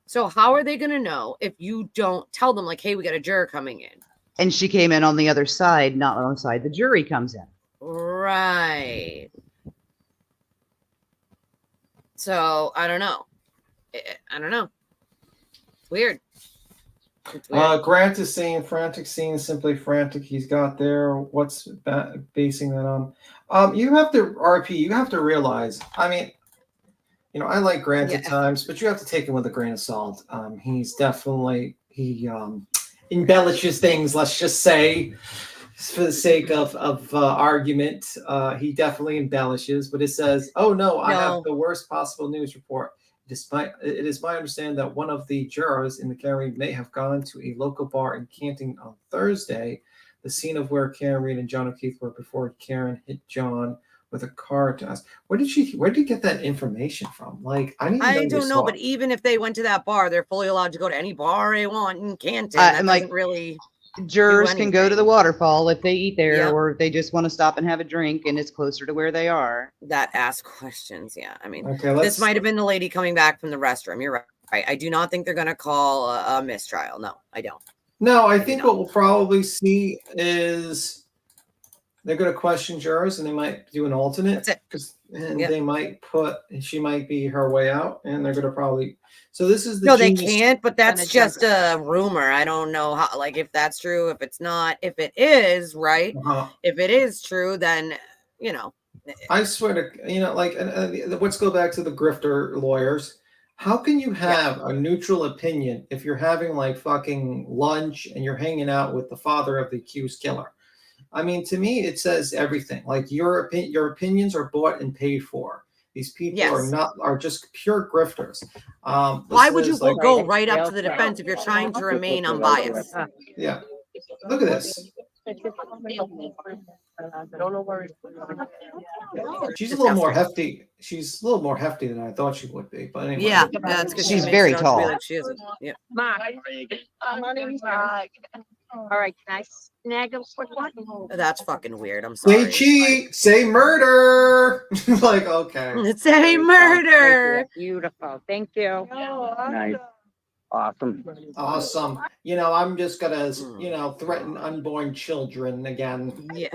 So how are they going to know if you don't tell them, like, hey, we got a juror coming in? And she came in on the other side, not on the side the jury comes in. Right. So I don't know. Weird. Grant is saying frantic scene, simply frantic. He's got there. What's basing that on? You have to, RP, you have to realize, I mean, I like Grant at times, but you have to take him with a grain of salt. He's definitely, he embellishes things, let's just say, for the sake of argument. He definitely embellishes, but it says, oh no, I have the worst possible news report. It is my understanding that one of the jurors in the Karen Reed may have gone to a local bar in Canton on Thursday, the scene of where Karen Reed and John O'Keefe were before Karen hit John with a car to us. Where did you get that information from? Like, I don't know, but even if they went to that bar, they're fully allowed to go to any bar they want in Canton. That doesn't really. jurors can go to the anything. waterfall if they eat there, Yep. or if they just want to stop and have a drink and it's closer to where they are. That ask questions. Yeah, I mean, Okay, this might have been the lady coming back from the restroom. You're right. I do not think they're going to call a mistrial. No, I don't. No, I do think not. what we'll probably see is they're going to question jurors, and they might do an alternate. That's it. They might she might be her way out, and they're going to probably. So this is the No, they genius- can't, but that's just a rumor. I don't know how, like, if that's true, if it's not, if it is, right? Uh-huh. If it is true, then, you know. I swear to, like, let's go back to the grifter lawyers. How can you have a neutral opinion if you're having like fucking lunch and you're hanging out with the father of the accused killer? I mean, to me, it says everything. Like your opinions are bought and paid for. These people are just pure grifters. Why would you go right up to the defense if you're trying to remain unbiased? Yeah. Look at this. She's a little more hefty. She's a little more hefty than I thought she would be. But anyway. Yeah, that's because she's very tall. Like she isn't. Yeah. All right, can I snag a quick one? That's fucking weird. I'm Say sorry. cheat. Say murder. Like, okay. Say murder. Beautiful. Thank you. Nice. Awesome. I'm just gonna, threaten unborn children again. Yeah.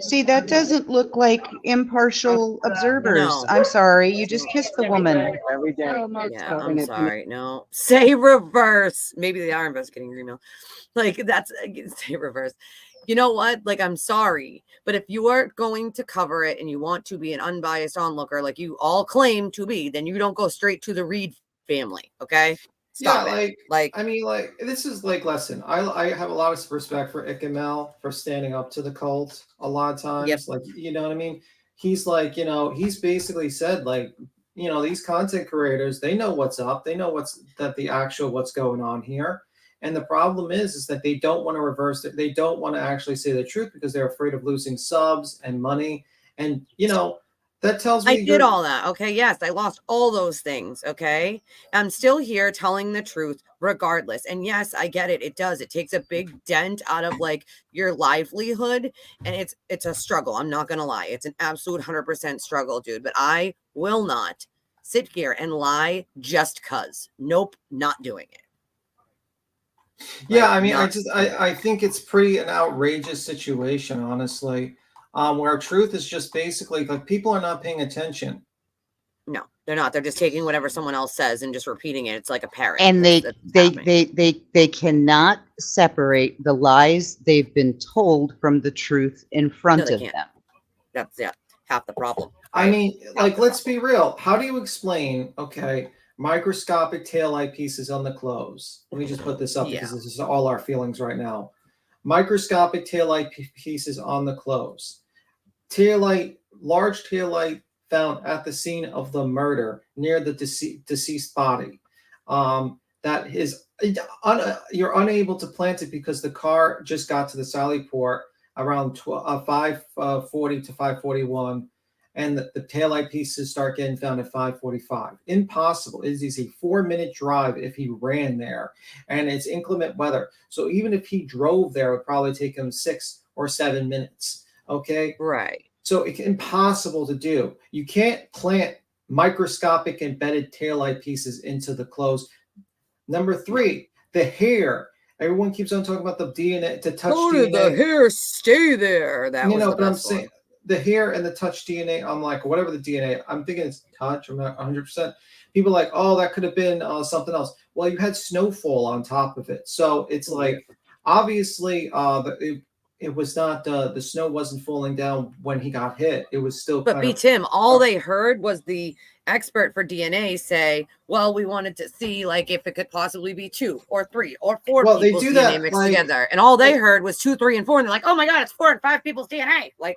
See, that doesn't look like impartial observers. No. I'm sorry. You just kissed the woman. Every day. Yeah, I'm sorry. No, say reverse. Maybe they are investigating your email. Like, that's say reverse. You know what? Like, I'm sorry, but if you are going to cover it and you want to be an unbiased onlooker, like you all claim to be, then you don't go straight to the Reed family. Okay. Stop it. I mean, this is like, listen, I have a lot of respect for Ikamel for standing up to the cult a lot of times. Yep. Like, you know what I mean? He's like, he's basically said, like, these content creators, they know what's up. They know what's going on here. And the problem is that they don't want to reverse it. They don't want to actually say the truth because they're afraid of losing subs and money. And, that tells me I did all that. Okay. Yes. I lost all those things. Okay. I'm still here telling the truth regardless. And yes, I get it. It does. It takes a big dent out of like your livelihood. And it's a struggle. I'm not going to lie. It's an absolute 100% struggle, dude. But I will not sit here and lie just cause. Nope. Not doing it. Yeah, I mean, I think it's pretty an outrageous situation, honestly, where truth is just basically like people are not paying attention. No, they're not. They're just taking whatever someone else says and just repeating it. It's like a parrot. And they cannot separate the lies they've been told from the truth in front of them. That's half the problem. I mean, like, let's be real. How do you explain, microscopic taillight pieces on the clothes? Let me just put this up because this is all our feelings right now. Microscopic taillight pieces on the clothes. Large taillight found at the scene of the murder near the deceased body. That is, you're unable to plant it because the car just got to the Sally Port around 5:40 to 5:41. And the taillight pieces start getting found at 5:45. Impossible. It is a 4-minute drive if he ran there. And it's inclement weather. So even if he drove there, it would probably take him 6 or 7 minutes. Okay? Right. So it's impossible to do. You can't plant microscopic embedded taillight pieces into the clothes. Number 3, the hair. Everyone keeps on talking about the DNA, to touch How DNA. did the hair stay there? That was the but I'm best saying one. the hair and the touch DNA, I'm like, whatever the DNA, I'm thinking it's touch. I'm not 100%. People are like, oh, that could have been something else. Well, you had snowfall on top of it. So it's like, obviously, it was not, the snow wasn't falling down when he got hit. It was still. But Tim, all they heard was the expert for DNA say, well, we wanted to see like if it could possibly be 2 or 3 or 4 people's DNA mixed together. And all they heard was 2, 3, and 4. And they're like, oh my God, it's 4 and 5 people's DNA. Like,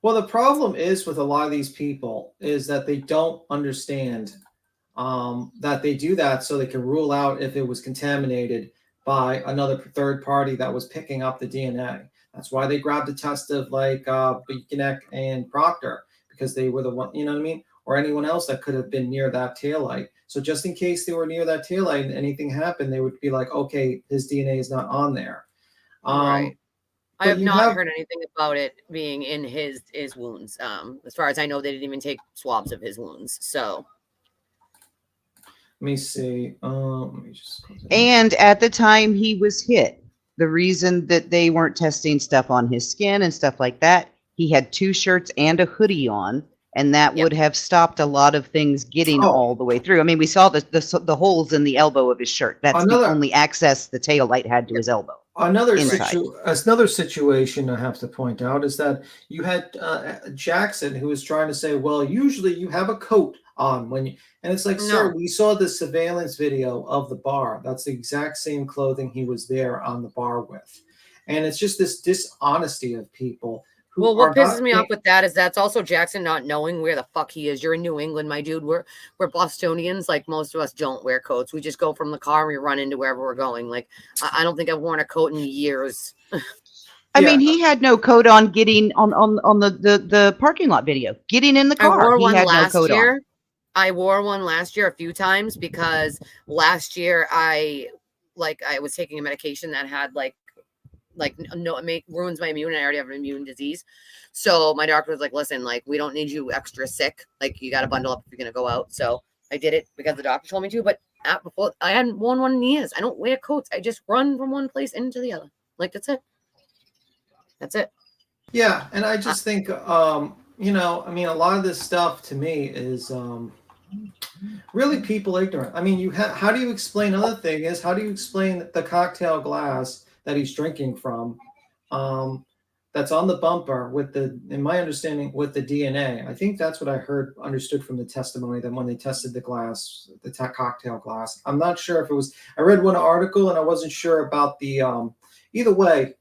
well, the problem is with a lot of these people is that they don't understand that they do that so they can rule out if it was contaminated by another third party that was picking up the DNA. That's why they grabbed the test of like Buchanan and Proctor, because they were the one, you know what I mean? or anyone else that could have been near that taillight. So just in case they were near that taillight and anything happened, they would be like, okay, his DNA is not on there. Right. I but have you not have- heard anything about it being in his wounds. As far as I know, they didn't even take swabs of his wounds. So Let me see. Let me just close it out. And at the time he was hit, the reason that they weren't testing stuff on his skin and stuff like that, he had 2 shirts and a hoodie on, and that would have stopped a lot of things getting all the way through. I mean, we saw the holes in the elbow of his shirt. That's the only access the tail light had to his elbow. Another inside. situation I have to point out is that you had Jackson, who was trying to say, well, usually you have a coat on when you, and it's like, sir, we saw the surveillance video of the bar. That's the exact same clothing he was there on the bar with. And it's just this dishonesty of people. Well, what pisses me off with that is that's also Jackson not knowing where the fuck he is. You're in New England, my dude. We're Bostonians. Like, most of us don't wear coats. We just go from the car and we run into wherever we're going. Like, I don't think I've worn a coat in years. I mean, he had no coat on getting on the parking lot video. Getting in the car, I wore he one had last no coat year. on. I wore one last year a few times because last year I was taking a medication that had no, it ruins my immune. And I already have an immune disease. So my doctor was like, listen, like, we don't need you extra sick. Like, you got to bundle up if you're going to go out. So I did it because the doctor told me to, but before I hadn't worn one in years. I don't wear coats. I just run from one place into the other. Like, that's it. That's it. Yeah. And I just think, you know, I mean, a lot of this stuff to me is really people ignorant. I mean, how do you explain? Another thing is, how do you explain the cocktail glass that he's drinking from, that's on the bumper with in my understanding, with the DNA? I think that's what I understood from the testimony, that when they tested the glass, the cocktail glass, I'm not sure if it was, I read one article and I wasn't sure about the, either way,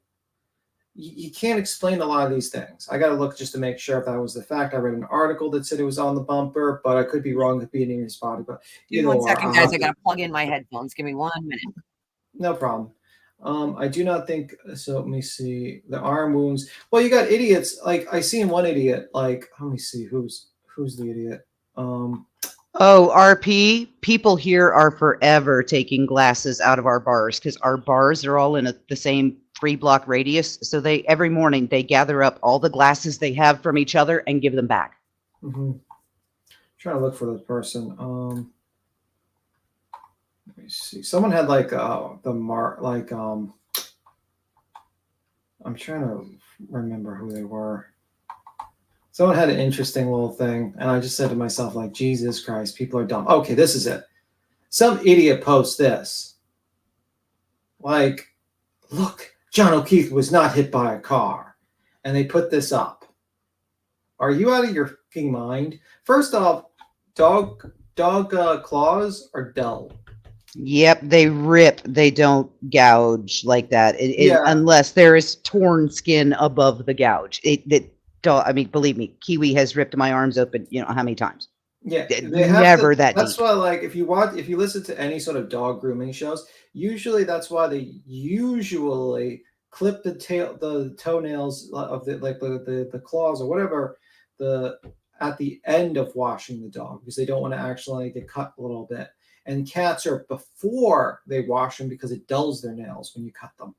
you can't explain a lot of these things. I got to look just to make sure if that was the fact. I read an article that said it was on the bumper, but I could be wrong. It could be in his body, but give me 1 second, guys. I got to plug in my headphones. Give me 1 minute. No problem. I do not think so. Let me see the arm wounds. Well, you got idiots. Like, I seen one idiot. Like, let me see who's the idiot. Oh, RP, people here are forever taking glasses out of our bars because our bars are all in the same 3-block radius. So every morning they gather up all the glasses they have from each other and give them back. Trying to look for the person. Let me see. Someone had like I'm trying to remember who they were. Someone had an interesting little thing, and I just said to myself, like, Jesus Christ, people are dumb. Okay, this is it. Some idiot posts this. Like, look, John O'Keefe was not hit by a car. And they put this up. Are you out of your fucking mind? First off, dog claws are dull. Yep, they rip. They don't gouge like that, unless there is torn skin above the gouge. I mean, believe me, Kiwi has ripped my arms open. You know how many times? Yeah, never that. That's deep. why, like, if you listen to any sort of dog grooming shows, usually that's why they usually clip the toenails of the claws or whatever at the end of washing the dog, because they don't want to actually get cut a little bit. And cats are before they wash them because it dulls their nails when you cut them.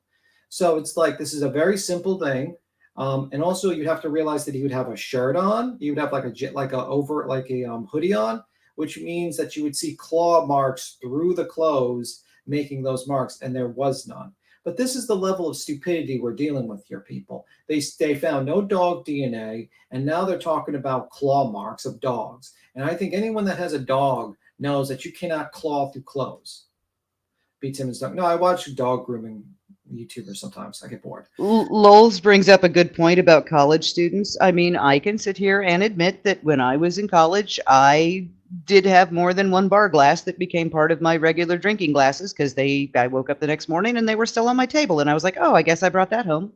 So it's like, this is a very simple thing. And also you'd have to realize that he would have a shirt on. You would have like a hoodie on, which means that you would see claw marks through the clothes making those marks, and there was none. But this is the level of stupidity we're dealing with here, people. They found no dog DNA, and now they're talking about claw marks of dogs. And I think anyone that has a dog knows that you cannot claw through clothes. Be Tim's dog. No, I watch dog grooming YouTubers sometimes. I get bored. Lowles brings up a good point about college students. I mean, I can sit here and admit that when I was in college, I did have more than one bar glass that became part of my regular drinking glasses because I woke up the next morning and they were still on my table, and I was like, oh, I guess I brought that home.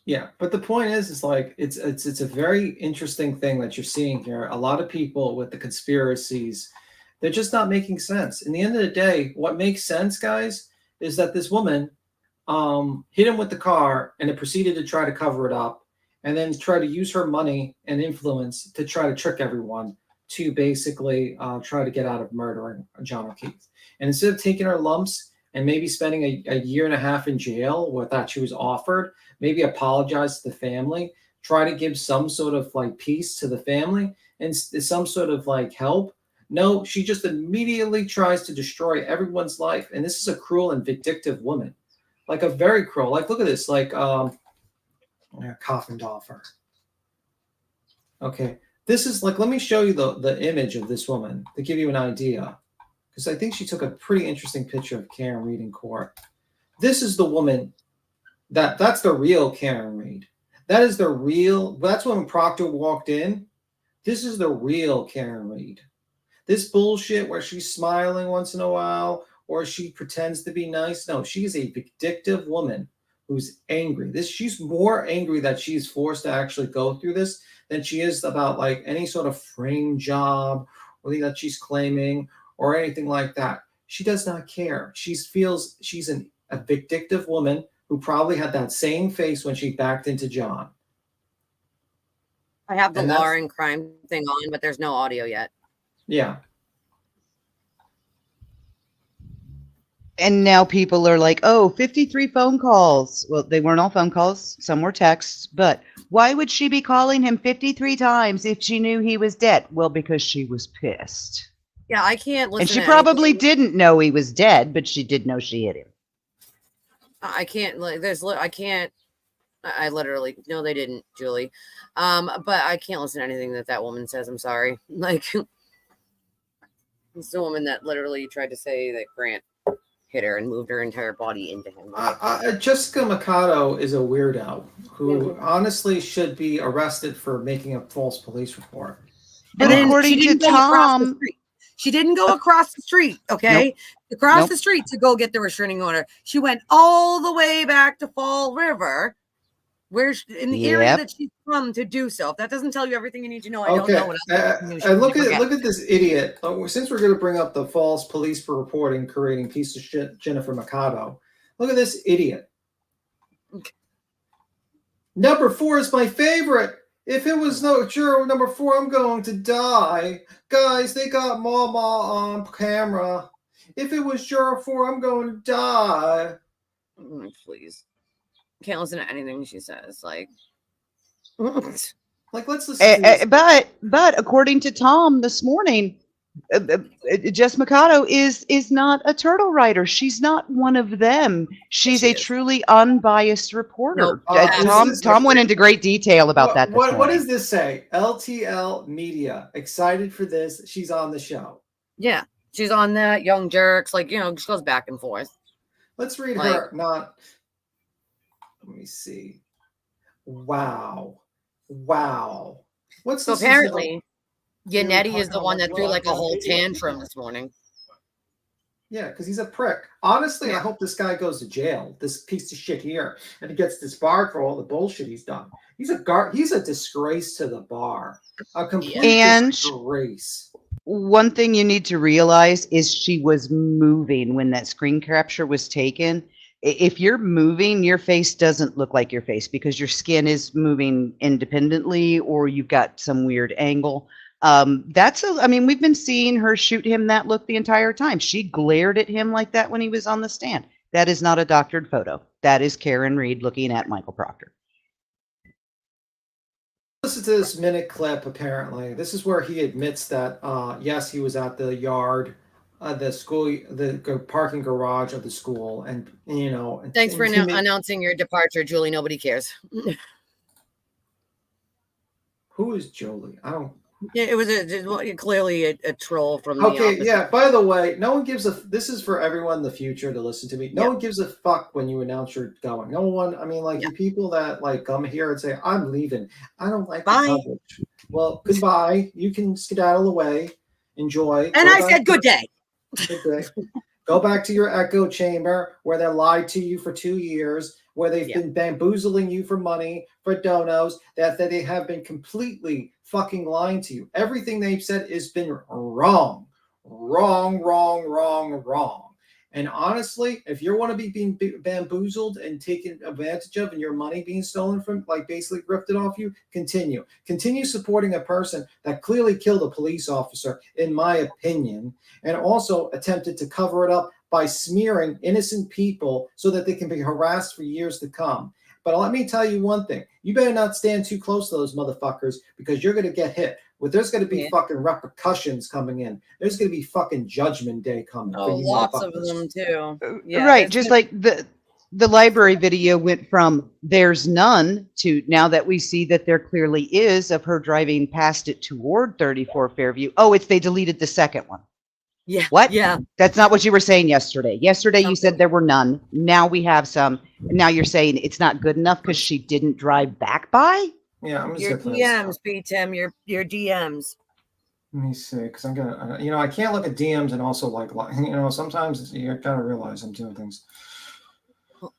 Yeah, but the point is like, it's a very interesting thing that you're seeing here. A lot of people with the conspiracies, they're just not making sense. In the end of the day, what makes sense, guys, is that this woman hit him with the car and it proceeded to try to cover it up. and then try to use her money and influence to try to trick everyone to basically try to get out of murdering John O'Keefe. And instead of taking her lumps and maybe spending a year and a half in jail with that she was offered, maybe apologize to the family, try to give some sort of like peace to the family and some sort of like help. No, she just immediately tries to destroy everyone's life. And this is a cruel and vindictive woman, like a very cruel. Like, look at this, like Coffindorfer. Okay, this is like, let me show you the image of this woman to give you an idea, because I think she took a pretty interesting picture of Karen Reed in court. This is the woman that's the real Karen Reed. That is the real. That's when Proctor walked in. This is the real Karen Reed. This bullshit where she's smiling once in a while or she pretends to be nice. No, she's a vindictive woman who's angry. She's more angry that she's forced to actually go through this than she is about like any sort of frame job or that she's claiming or anything like that. She does not care. She feels she's a vindictive woman who probably had that same face when she backed into John. I have the law and crime thing on, but there's no audio yet. Yeah. And now people are like, oh, 53 phone calls. Well, they weren't all phone calls. Some were texts. But why would she be calling him 53 times if she knew he was dead? Well, because she was pissed. Yeah, I can't listen. And she probably didn't know he was dead, but she did know she hit him. I can't, like, I literally, no, they didn't, Julie. But I can't listen to anything that woman says. I'm sorry. Like, it's the woman that literally tried to say that Grant hit her and moved her entire body into him. Jessica Mikado is a weirdo who honestly should be arrested for making a false police report. But according to Tom, she didn't go across the street, okay? Nope. Across the street to go get the restraining order. She went all the way back to Fall River, where in the area that she's from, to do so. If that doesn't tell you everything you need to know, I don't know what else. And look at this idiot. Since we're going to bring up the false police reporting, creating piece of shit Jennifer Mikado, look at this idiot. Okay. Number 4 is my favorite. If it was no juror number 4, I'm going to die. Guys, they got Mama on camera. If it was juror 4, I'm going to die. Please. Can't listen to anything she says. Like let's listen to this. But according to Tom this morning, Jess Mikado is not a turtle writer. She's not one of them. She's a truly unbiased reporter. Tom went into great detail about that. What does this say? LTL Media excited for this. She's on the show. Yeah, she's on that. Young Jerks, like, she goes back and forth. Let's read her. Let me see. Wow. What's so this? Apparently, Yannetti is the one that threw like a whole tantrum this morning. Yeah, because he's a prick. Honestly, I hope this guy goes to jail. This piece of shit here, and he gets disbarred for all the bullshit he's done. He's a disgrace to the bar. A complete disgrace. One thing you need to realize is she was moving when that screen capture was taken. If you're moving, your face doesn't look like your face because your skin is moving independently or you've got some weird angle. We've been seeing her shoot him that look the entire time. She glared at him like that when he was on the stand. That is not a doctored photo. That is Karen Reed looking at Michael Proctor. Listen to this minute clip, apparently. This is where he admits that, yes, he was at the yard, the school, the parking garage of the school. And, Thanks for announcing your departure, Julie. Nobody cares. Who is Jolie? I don't. Yeah, it was clearly a troll from the office. Yeah. By the way, no one gives this is for everyone in the future to listen to me. No one gives a fuck when you announce you're going. No one. I mean, you people that come here and say I'm leaving. I don't like the coverage. Well, goodbye. You can skedaddle away. Enjoy. And I said good day. Good day. Go back to your echo chamber where they lied to you for 2 years, where they've been bamboozling you for money, for donos, that they have been completely fucking lying to you. Everything they've said has been wrong. And honestly, if you want to be being bamboozled and taken advantage of and your money being stolen from, like basically grifted off you, continue supporting a person that clearly killed a police officer, in my opinion, and also attempted to cover it up by smearing innocent people so that they can be harassed for years to come. But let me tell you one thing. You better not stand too close to those motherfuckers, because you're going to get hit. There's going to be fucking repercussions coming in. There's going to be fucking judgment day coming. Oh, for you lots of motherfuckers. them too. Yeah, Right. Just like the library video went from there's none to now that we see that there clearly is, of her driving past it toward 34 Fairview. Oh, they deleted the second one. Yeah. What? Yeah. That's not what you were saying yesterday. Yesterday you said there were none. Now we have some. And now you're saying it's not good enough because she didn't drive back by? Yeah, I'm just Your gonna DMs, P. Tim, your DMs. Let me see, because I'm gonna, I can't look at DMs and also sometimes you gotta realize I'm doing things.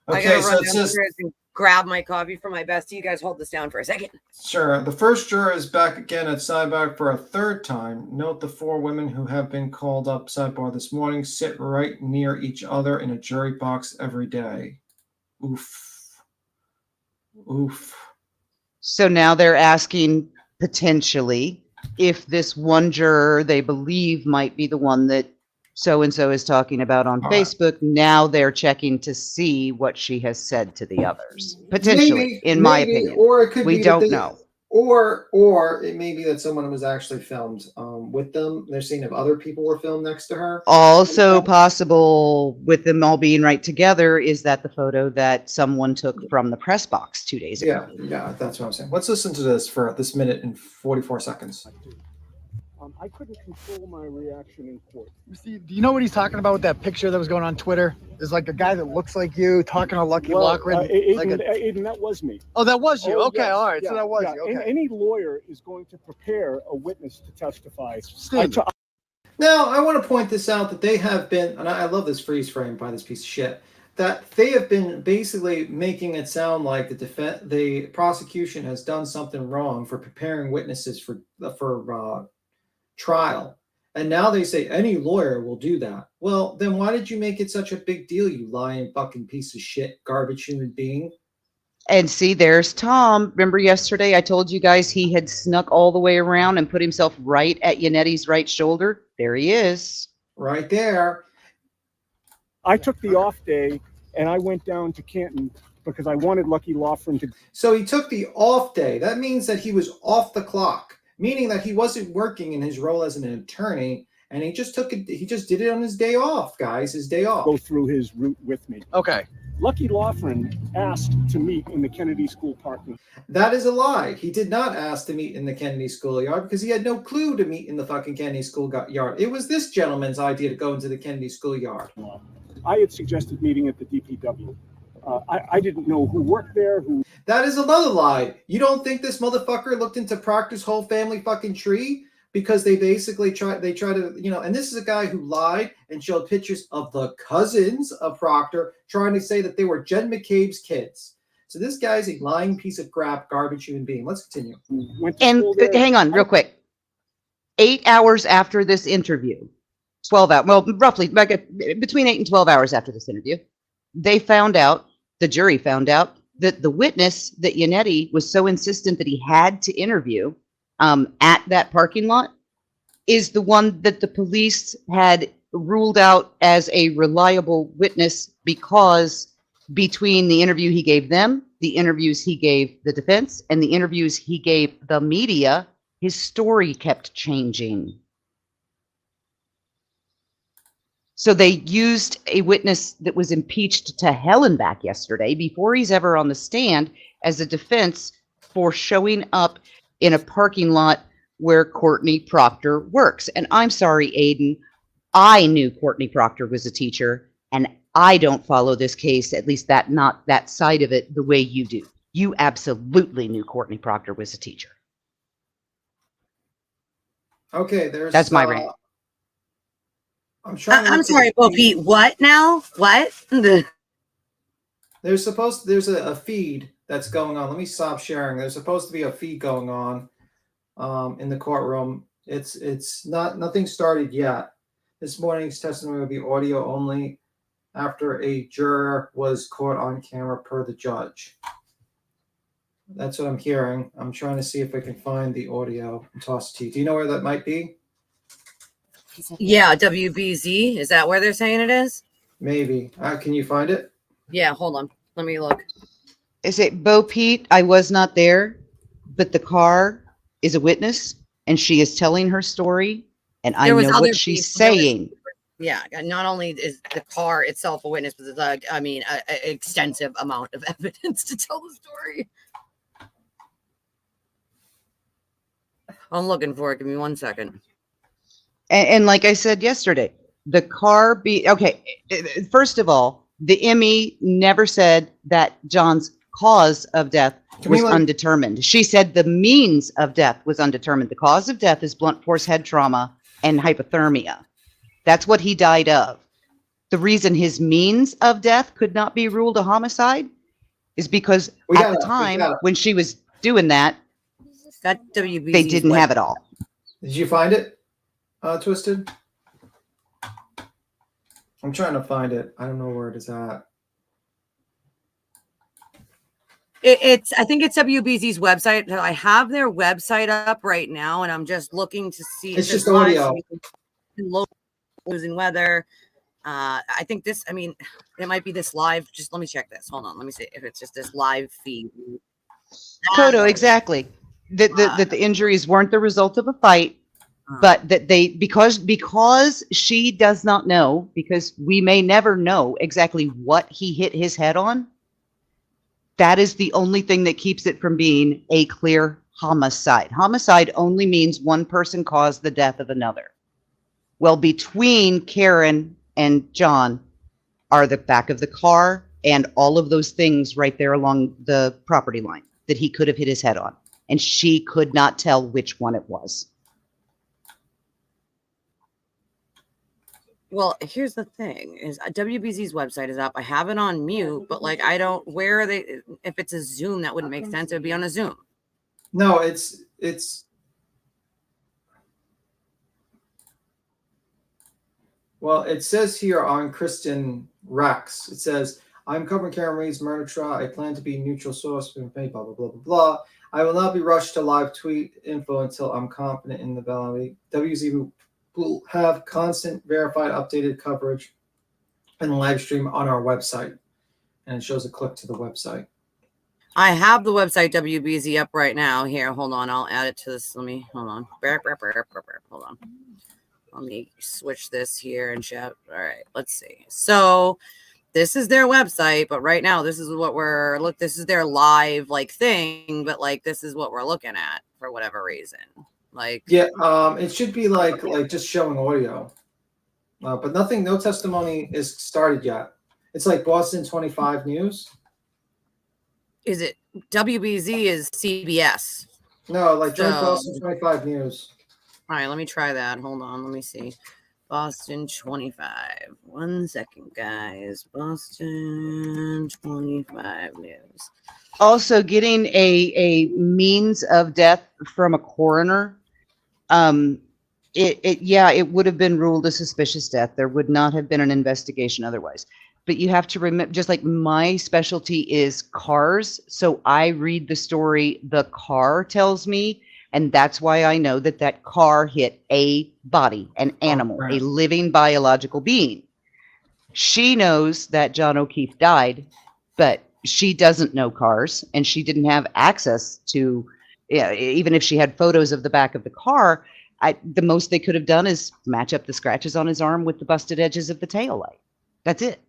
I Okay, gotta so run it says, downstairs and grab my coffee from my bestie. You guys hold this down for a second. sure. The first juror is back again at sidebar for a third time. Note the 4 women who have been called up sidebar this morning sit right near each other in a jury box every day. Oof. Oof. So now they're asking potentially if this one juror they believe might be the one that so-and-so is talking about on Facebook. Now they're checking to see what she has said to the others. Potentially, in my opinion. Or it could we be don't know. Or it may be that someone was actually filmed with them. They're seeing if other people were filmed next to her. Also possible with them all being right together is that the photo that someone took from the press box 2 days ago. Yeah, that's what I'm saying. Let's listen to this for this minute and 44 seconds. I couldn't control my reaction in court. Do you know what he's talking about with that picture that was going on Twitter? There's like a guy that looks like you talking to Lucky Lochran. Aiden, that was me. Oh, that was you. Oh, Okay, yes, all right. yeah, So that was yeah. you. Okay. And any lawyer is going to prepare a witness to testify. Now, I want to point this out that they have been, and I love this freeze frame by this piece of shit, that they have been basically making it sound like the prosecution has done something wrong for preparing witnesses for trial. And now they say any lawyer will do that. Well, then why did you make it such a big deal, you lying fucking piece of shit, garbage human being? And see, there's Tom. Remember yesterday I told you guys he had snuck all the way around and put himself right at Yanetti's right shoulder? There he is. Right there. I took the off day and I went down to Canton because I wanted Lucky Lochran to. So he took the off day. That means that he was off the clock, meaning that he wasn't working in his role as an attorney, and he just did it on his day off, guys, his day off. Go through his route with me. Okay. Lucky Lochran asked to meet in the Kennedy School parking. That is a lie. He did not ask to meet in the Kennedy schoolyard because he had no clue to meet in the fucking Kennedy schoolyard. It was this gentleman's idea to go into the Kennedy schoolyard. I had suggested meeting at the DPW. I didn't know who worked there. That is another lie. You don't think this motherfucker looked into Proctor's whole family fucking tree? Because they basically try to, and this is a guy who lied and showed pictures of the cousins of Proctor trying to say that they were Jen McCabe's kids. So this guy's a lying piece of crap, garbage human being. Let's continue. And hang on real quick. 8 hours after this interview, 12 hours, well, roughly between 8 and 12 hours after this interview, the jury found out that the witness that Yannetti was so insistent that he had to interview at that parking lot is the one that the police had ruled out as a reliable witness because between the interview he gave them, the interviews he gave the defense, and the interviews he gave the media, his story kept changing. So they used a witness that was impeached to hell and back yesterday before he's ever on the stand as a defense for showing up in a parking lot where Courtney Proctor works. And I'm sorry, Aiden, I knew Courtney Proctor was a teacher, and I don't follow this case, at least not that side of it, the way you do. You absolutely knew Courtney Proctor was a teacher. Okay, that's my rant. I'm sorry, Bo Pete. What now? What? There's a feed that's going on. Let me stop sharing. There's supposed to be a feed going on in the courtroom. Nothing started yet. This morning's testimony will be audio only. after a juror was caught on camera per the judge. That's what I'm hearing. I'm trying to see if I can find the audio and toss it to you. Do you know where that might be? Yeah, WBZ. Is that where they're saying it is? Maybe. Can you find it? Yeah, hold on. Let me look. Is it Bo Pete? I was not there, but the car is a witness and she is telling her story and I There was know other what she's people. There was- saying. Yeah, and not only is the car itself a witness, but there's an extensive amount of evidence to tell the story. I'm looking for it. Give me 1 second. And like I said yesterday, the car first of all, the ME never said that John's cause of death was undetermined. She said the means of death was undetermined. The cause of death is blunt force head trauma and hypothermia. That's what he died of. The reason his means of death could not be ruled a homicide is because at the time when she was doing that, WBZ's they didn't have it all. Did you find it, Twisted? I'm trying to find it. I don't know where it is at. I think it's WBZ's website. I have their website up right now, and I'm just looking to see. It's just audio. Losing weather. I think this. I mean, it might be this live. Just let me check this. Hold on. Let me see if it's just this live feed. Kodo, exactly. That the injuries weren't the result of a fight, but that they because she does not know, because we may never know exactly what he hit his head on. That is the only thing that keeps it from being a clear homicide. Homicide only means one person caused the death of another. Well, between Karen and John are the back of the car and all of those things right there along the property line that he could have hit his head on. And she could not tell which one it was. Well, here's the thing: is WBZ's website is up. I have it on mute, but like I don't. Where are they? If it's a Zoom, that wouldn't make sense. It would be on a Zoom. No, it's. Well, it says here on Kristen Rex. It says, "I'm covering Karen Reed's murder trial. I plan to be neutral source. Blah blah blah blah blah. I will not be rushed to live tweet info until I'm confident in the validity. WZ will have constant, verified, updated coverage and live stream on our website." And it shows a click to the website. I have the website WBZ up right now. Here, hold on. I'll add it to this. Let me hold on. Hold on. Let me switch this here and chat. All right, let's see. So this is their website, but right now this is what this is their live thing, but this is what we're looking at for whatever reason. It should be like just showing audio, but nothing. No testimony is started yet. It's like Boston 25 News. Is it WBZ? Is CBS? No, join Boston 25 News. All right, let me try that. Hold on, let me see. Boston 25. 1 second, guys. Boston 25 News. Also, getting a means of death from a coroner, it would have been ruled a suspicious death. There would not have been an investigation otherwise. But you have to remember, just like my specialty is cars, so I read the story the car tells me, and that's why I know that car hit a body, an animal, a living biological being. She knows that John O'Keefe died, but she doesn't know cars, and she didn't have access to, even if she had photos of the back of the car, the most they could have done is match up the scratches on his arm with the busted edges of the taillight. That's it.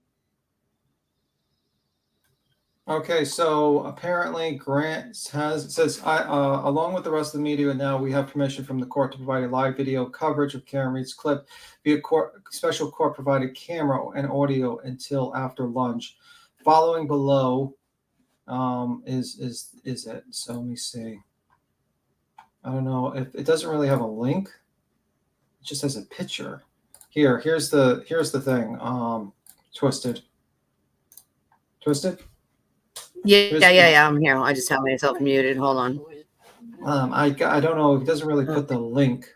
Okay, so apparently Grant says, along with the rest of the media, now we have permission from the court to provide a live video coverage of Karen Reed's clip via special court-provided camera and audio until after lunch. Following below is it. So let me see. I don't know if it doesn't really have a link. It just has a picture. Here's the thing. Twisted. Yeah. I'm here. I just have myself muted. Hold on. I don't know. It doesn't really put the link.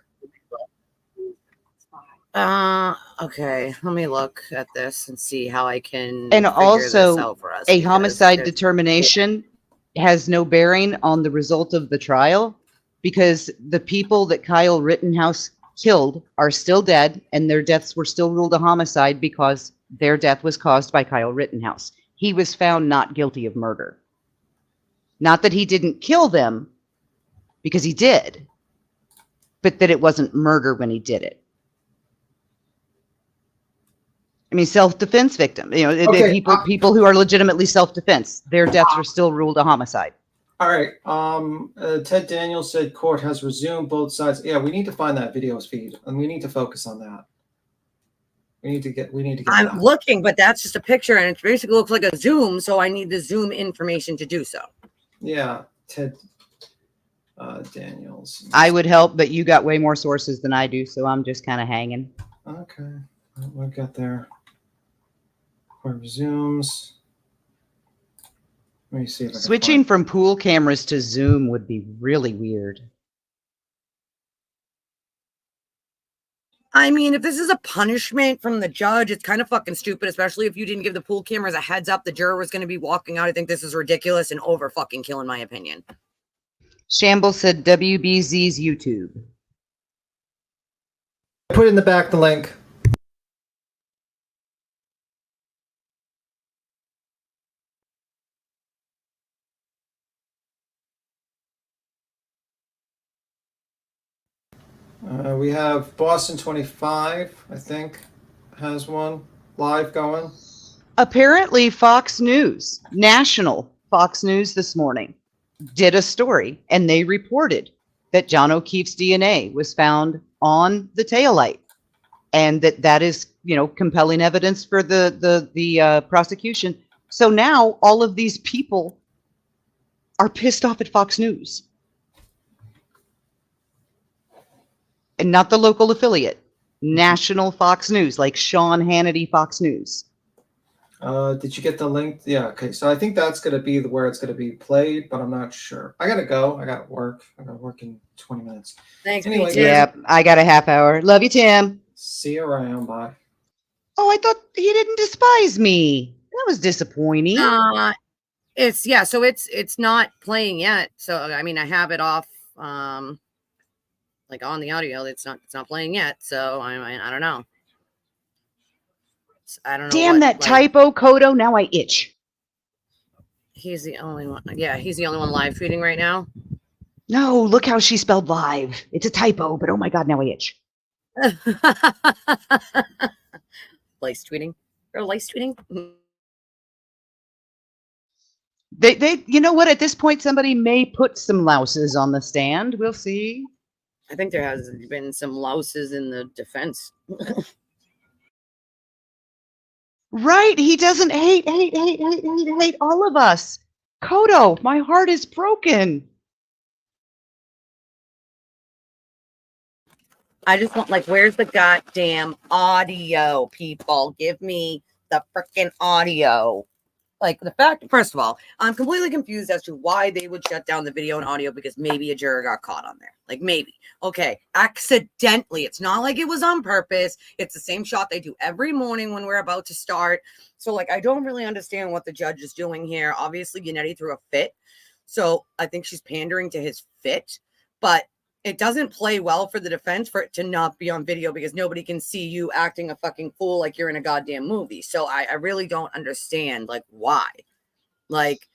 Okay. Let me look at this and see how I can And figure this also, out for us. a because homicide there's- determination has no bearing on the result of the trial because the people that Kyle Rittenhouse killed are still dead and their deaths were still ruled a homicide because their death was caused by Kyle Rittenhouse. He was found not guilty of murder. Not that he didn't kill them, because he did, but that it wasn't murder when he did it. I mean, self-defense victim. You know, Okay, people who are legitimately self-defense, their deaths are still ruled a homicide. All right. Ted Daniels said court has resumed both sides. Yeah, we need to find that video feed, and we need to focus on that. We need to get. I'm that. looking, but that's just a picture, and it basically looks like a Zoom. So I need the Zoom information to do so. Yeah, Ted Daniels. I would help, but you got way more sources than I do, so I'm just kind of hanging. Okay, we'll get there. Court resumes. Let me see if I can Switching from pool cameras to Zoom would be really weird. I mean, if this is a punishment from the judge, it's kind of fucking stupid, especially if you didn't give the pool cameras a heads up the juror was going to be walking out. I think this is ridiculous and over fucking kill, in my opinion. Shambles said WBZ's YouTube. put in the back the link. We have Boston 25, I think, has one live going. Apparently, Fox News, national Fox News this morning, did a story, and they reported that John O'Keefe's DNA was found on the taillight, and that is, you know, compelling evidence for the prosecution. So now all of these people are pissed off at Fox News, and not the local affiliate, national Fox News, like Sean Hannity Fox News. Did you get the link? Yeah, okay. So I think that's going to be where it's going to be played, but I'm not sure. I got to go. I got work. I got work in 20 minutes. Thanks, Anyway, Tim. Yep, I got a half hour. Love you, Tim. See you around. Bye. Oh, I thought he didn't despise me. That was disappointing. So it's not playing yet. So I mean, I have it off like on the audio. It's not playing yet. So I don't know. I don't know. Damn that typo, Kodo. Now I itch. He's the only one. Yeah, he's the only one live tweeting right now. No, look how she spelled live. It's a typo, but oh my god, now I itch. Lice tweeting or lice tweeting. They, you know what? At this point, somebody may put some louses on the stand. We'll see. I think there has been some louses in the defense. Right? He doesn't hate all of us. Kodo, my heart is broken. I just want, like, where's the goddamn audio, people? Give me the freaking audio. Like, the fact, first of all, I'm completely confused as to why they would shut down the video and audio, because maybe a juror got caught on there. Like, maybe. Okay, accidentally. It's not like it was on purpose. It's the same shot they do every morning when we're about to start. So, like, I don't really understand what the judge is doing here. Obviously, Yannetti threw a fit. So, I think she's pandering to his fit. But it doesn't play well for the defense for it to not be on video, because nobody can see you acting a fucking fool like you're in a goddamn movie. So I really don't understand, like, why. Like,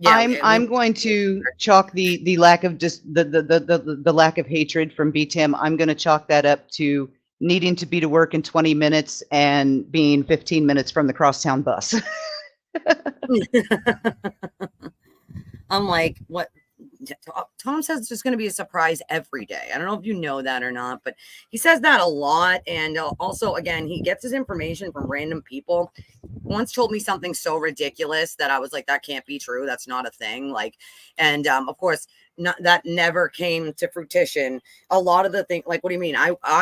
yeah, I'm going to chalk the lack of just the lack of hatred from BTIM. I'm going to chalk that up to needing to be to work in 20 minutes and being 15 minutes from the crosstown bus. I'm like, what? Tom says there's going to be a surprise every day. I don't know if you know that or not, but he says that a lot. And also, again, he gets his information from random people. Once told me something so ridiculous that I was like, that can't be true. That's not a thing. Like, and of course, that never came to fruition. A lot of the thing, like, what do you mean?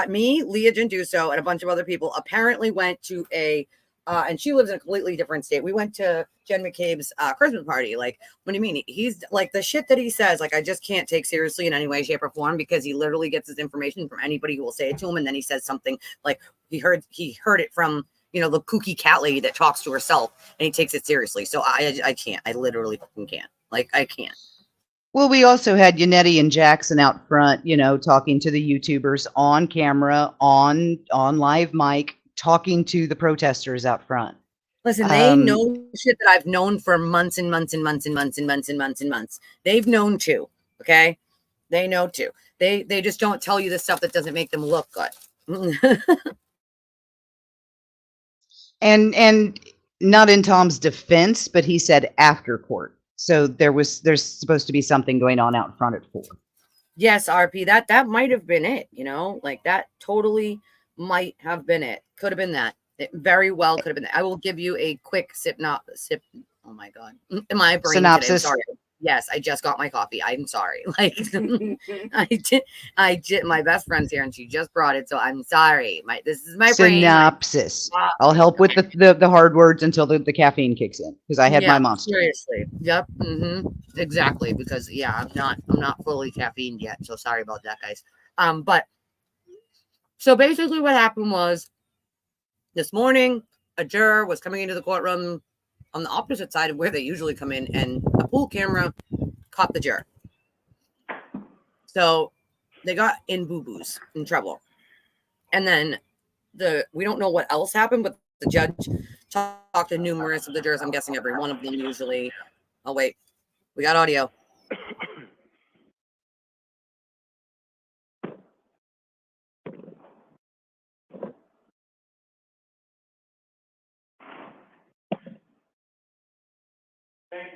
Me, Leah Genduso, and a bunch of other people apparently went to a And she lives in a completely different state. We went to Jen McCabe's Christmas party. Like, what do you mean? He's like, the shit that he says, like, I just can't take seriously in any way, shape, or form, because he literally gets his information from anybody who will say it to him. And then he says something like he heard it from, you know, the kooky cat lady that talks to herself, and he takes it seriously. So I can't. I literally fucking can't. Like, I can't. Well, we also had Yannetti and Jackson out front, you know, talking to the YouTubers on camera, on live mic, talking to the protesters out front. Listen, they know shit that I've known for months and months and months and months and months and months and months. They've known too. Okay, they know too. They just don't tell you the stuff that doesn't make them look good. And not in Tom's defense, but he said after court. So there's supposed to be something going on out front at 4. Yes, RP, that might have been it, you know, like that totally might have been it. Could have been that. It very well could have been that. I will give you a quick oh my god. My brain synopsis. Today, sorry. Yes, I just got my coffee. I'm sorry. Like I did my best friend's here and she just brought it, so I'm sorry. This is my synopsis. brain. I'll help with the hard words until the caffeine kicks in, because I had my monster. Seriously. Yep. Exactly. Because I'm not fully caffeined yet. So sorry about that, guys. But so basically what happened was this morning, a juror was coming into the courtroom on the opposite side of where they usually come in, and a pool camera caught the juror. So they got in boo-boos, in trouble. And then we don't know what else happened, but the judge talked to numerous of the jurors. I'm guessing every one of them usually. Oh, wait. We got audio.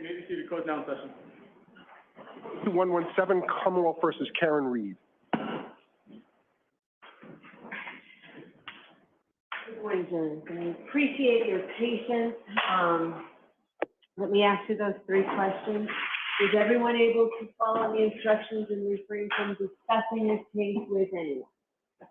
Maybe see the close down session. 117 Commonwealth versus Karen Reed. Good morning, Jen. I appreciate your patience. Let me ask you those 3 questions. Is everyone able to follow the instructions and refrain from discussing this case with anyone?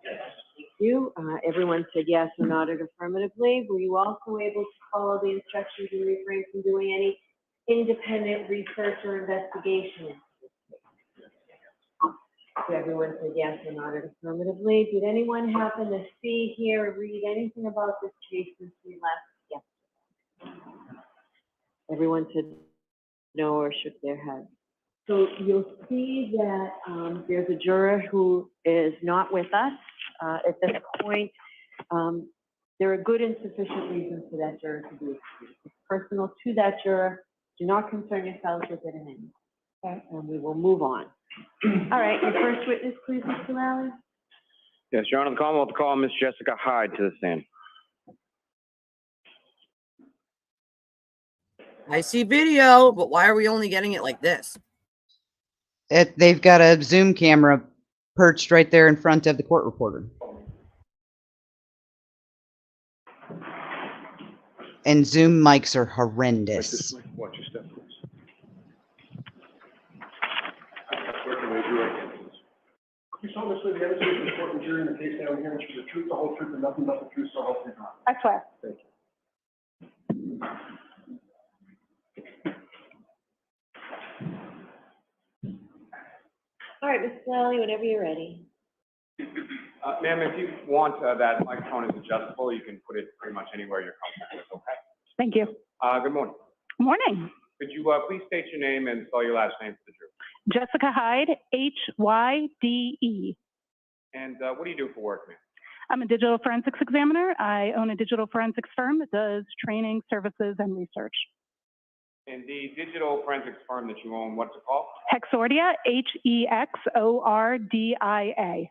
Thank you. Everyone said yes or nodded affirmatively. Were you also able to follow the instructions and refrain from doing any independent research or investigation? So everyone said yes or nodded affirmatively. Did anyone happen to see, hear, or read anything about this case since we left yesterday? Everyone said no or shook their head. So you'll see that there's a juror who is not with us at this point. There are good and sufficient reasons for that juror to be excused. It's personal to that juror. Do not concern yourselves with it in any way. Okay, and we will move on. All right, your first witness, please, Mr. Lally. Yes, Your Honor, the Commonwealth call Miss Jessica Hyde to the stand. I see video, but why are we only getting it like this? They've got a Zoom camera perched right there in front of the court reporter. And Zoom mics are horrendous. Watch your step, please. You solemnly swear the evidence in the court and jury in the case now hearing should the truth, the whole truth, and nothing but the truth, so help you God. I swear. Thank you. All right, Mr. Lally, whenever you're ready. Ma'am, if you want that microphone is adjustable, you can put it pretty much anywhere you're comfortable with, okay? Thank you. Good morning. Morning. Could you please state your name and spell your last name for the jury? Jessica Hyde, Hyde. And what do you do for work, ma'am? I'm a digital forensics examiner. I own a digital forensics firm that does training, services, and research. And the digital forensics firm that you own, what's it called? Hexordia, Hexordia.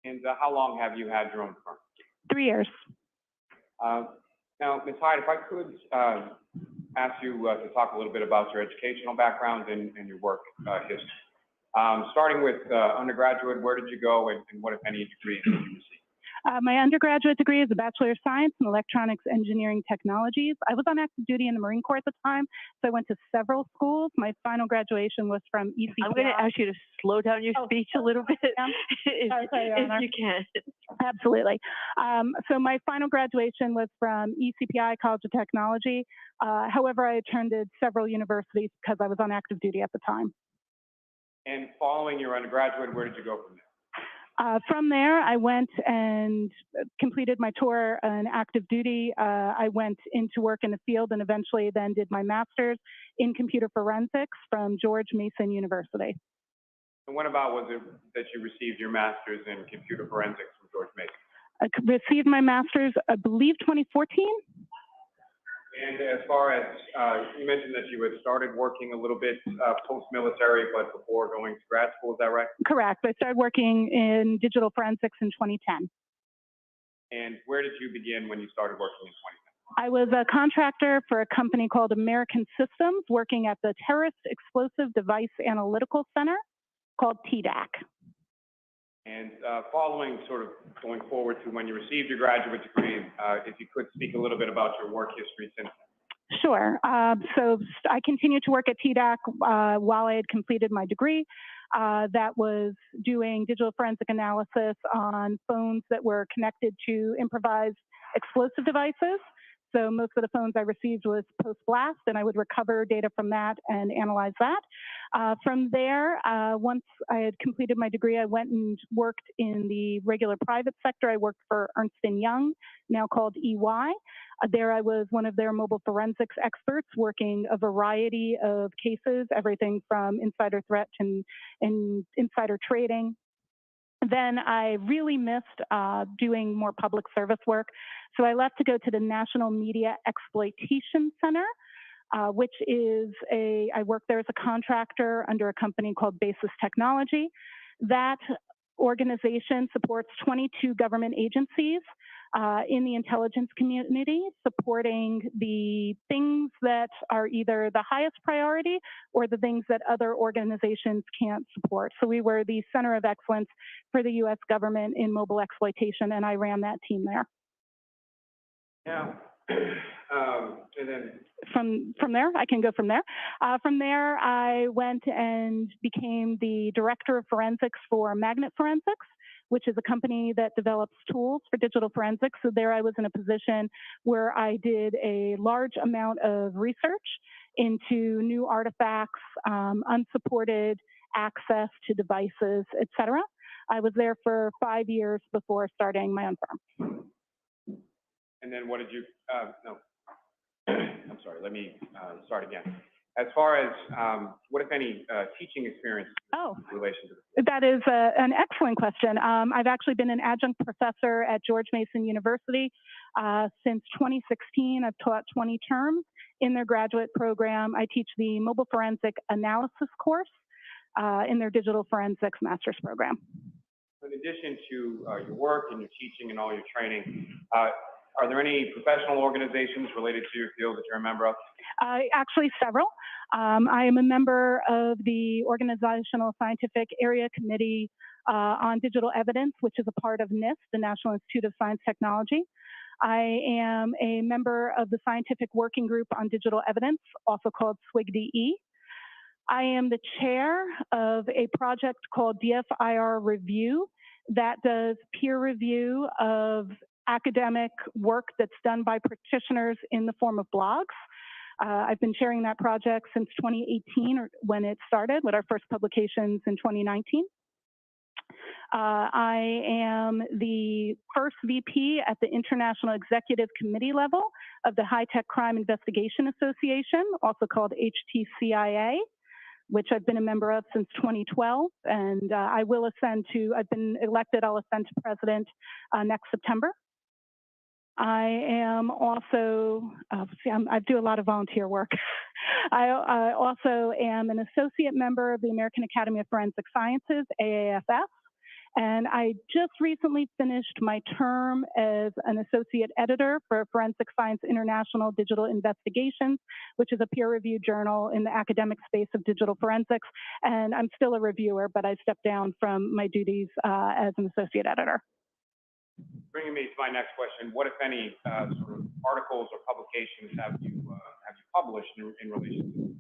And how long have you had your own firm? 3 years. Now, Ms. Hyde, if I could ask you to talk a little bit about your educational background and your work history. Starting with undergraduate, where did you go and what, if any, degrees did you receive? My undergraduate degree is a Bachelor of Science in Electronics Engineering Technologies. I was on active duty in the Marine Corps at the time, so I went to several schools. My final graduation was from ECPI. I'm going to ask you to slow down your speech a little bit, if you can. Absolutely. So my final graduation was from ECPI College of Technology. However, I attended several universities because I was on active duty at the time. And following your undergraduate, where did you go from there? From there, I went and completed my tour on active duty. I went into work in the field and eventually then did my master's in computer forensics from George Mason University. And when about was it that you received your master's in computer forensics from George Mason? I received my master's, I believe, 2014. And as far as, you mentioned that you had started working a little bit post-military, but before going to grad school, is that right? Correct. I started working in digital forensics in 2010. And where did you begin when you started working in 2010? I was a contractor for a company called American Systems, working at the Terrorist Explosive Device Analytical Center, called TDAC. And following sort of going forward to when you received your graduate degree, if you could speak a little bit about your work history since then. Sure. So I continued to work at TDAC while I had completed my degree. That was doing digital forensic analysis on phones that were connected to improvised explosive devices. So most of the phones I received was post-blast, and I would recover data from that and analyze that. From there, once I had completed my degree, I went and worked in the regular private sector. I worked for Ernst & Young, now called EY. There I was one of their mobile forensics experts working a variety of cases, everything from insider threat and insider trading. Then I really missed doing more public service work. So I left to go to the National Media Exploitation Center, which is I worked there as a contractor under a company called Basis Technology. That organization supports 22 government agencies in the intelligence community, supporting the things that are either the highest priority or the things that other organizations can't support. So we were the center of excellence for the U.S. government in mobile exploitation, and I ran that team there. Yeah. And then from there, I can go from there. From there, I went and became the director of forensics for Magnet Forensics, which is a company that develops tools for digital forensics. So there I was in a position where I did a large amount of research into new artifacts, unsupported access to devices, et cetera. I was there for 5 years before starting my own firm. And then what did you, no, I'm sorry, let me start again. As far as what, if any, teaching experience in relation to this? That is an excellent question. I've actually been an adjunct professor at George Mason University since 2016. I've taught 20 terms in their graduate program. I teach the mobile forensic analysis course in their digital forensics master's program. In addition to your work and your teaching and all your training, are there any professional organizations related to your field that you're a member of? Actually, several. I am a member of the Organizational Scientific Area Committee on Digital Evidence, which is a part of NIST, the National Institute of Science Technology. I am a member of the Scientific Working Group on Digital Evidence, also called SWIG-DE. I am the chair of a project called DFIR Review that does peer review of academic work that's done by practitioners in the form of blogs. I've been chairing that project since 2018, or when it started, with our first publications in 2019. I am the first VP at the International Executive Committee level of the High Tech Crime Investigation Association, also called HTCIA, which I've been a member of since 2012. And I will ascend to, I've been elected, I'll ascend to president next September. I am also, I do a lot of volunteer work. I also am an associate member of the American Academy of Forensic Sciences, AAFS, and I just recently finished my term as an associate editor for Forensic Science International Digital Investigations, which is a peer-reviewed journal in the academic space of digital forensics, and I'm still a reviewer, but I stepped down from my duties as an associate editor. bringing me to my next question, what, if any, sort of articles or publications have you published in relation to this?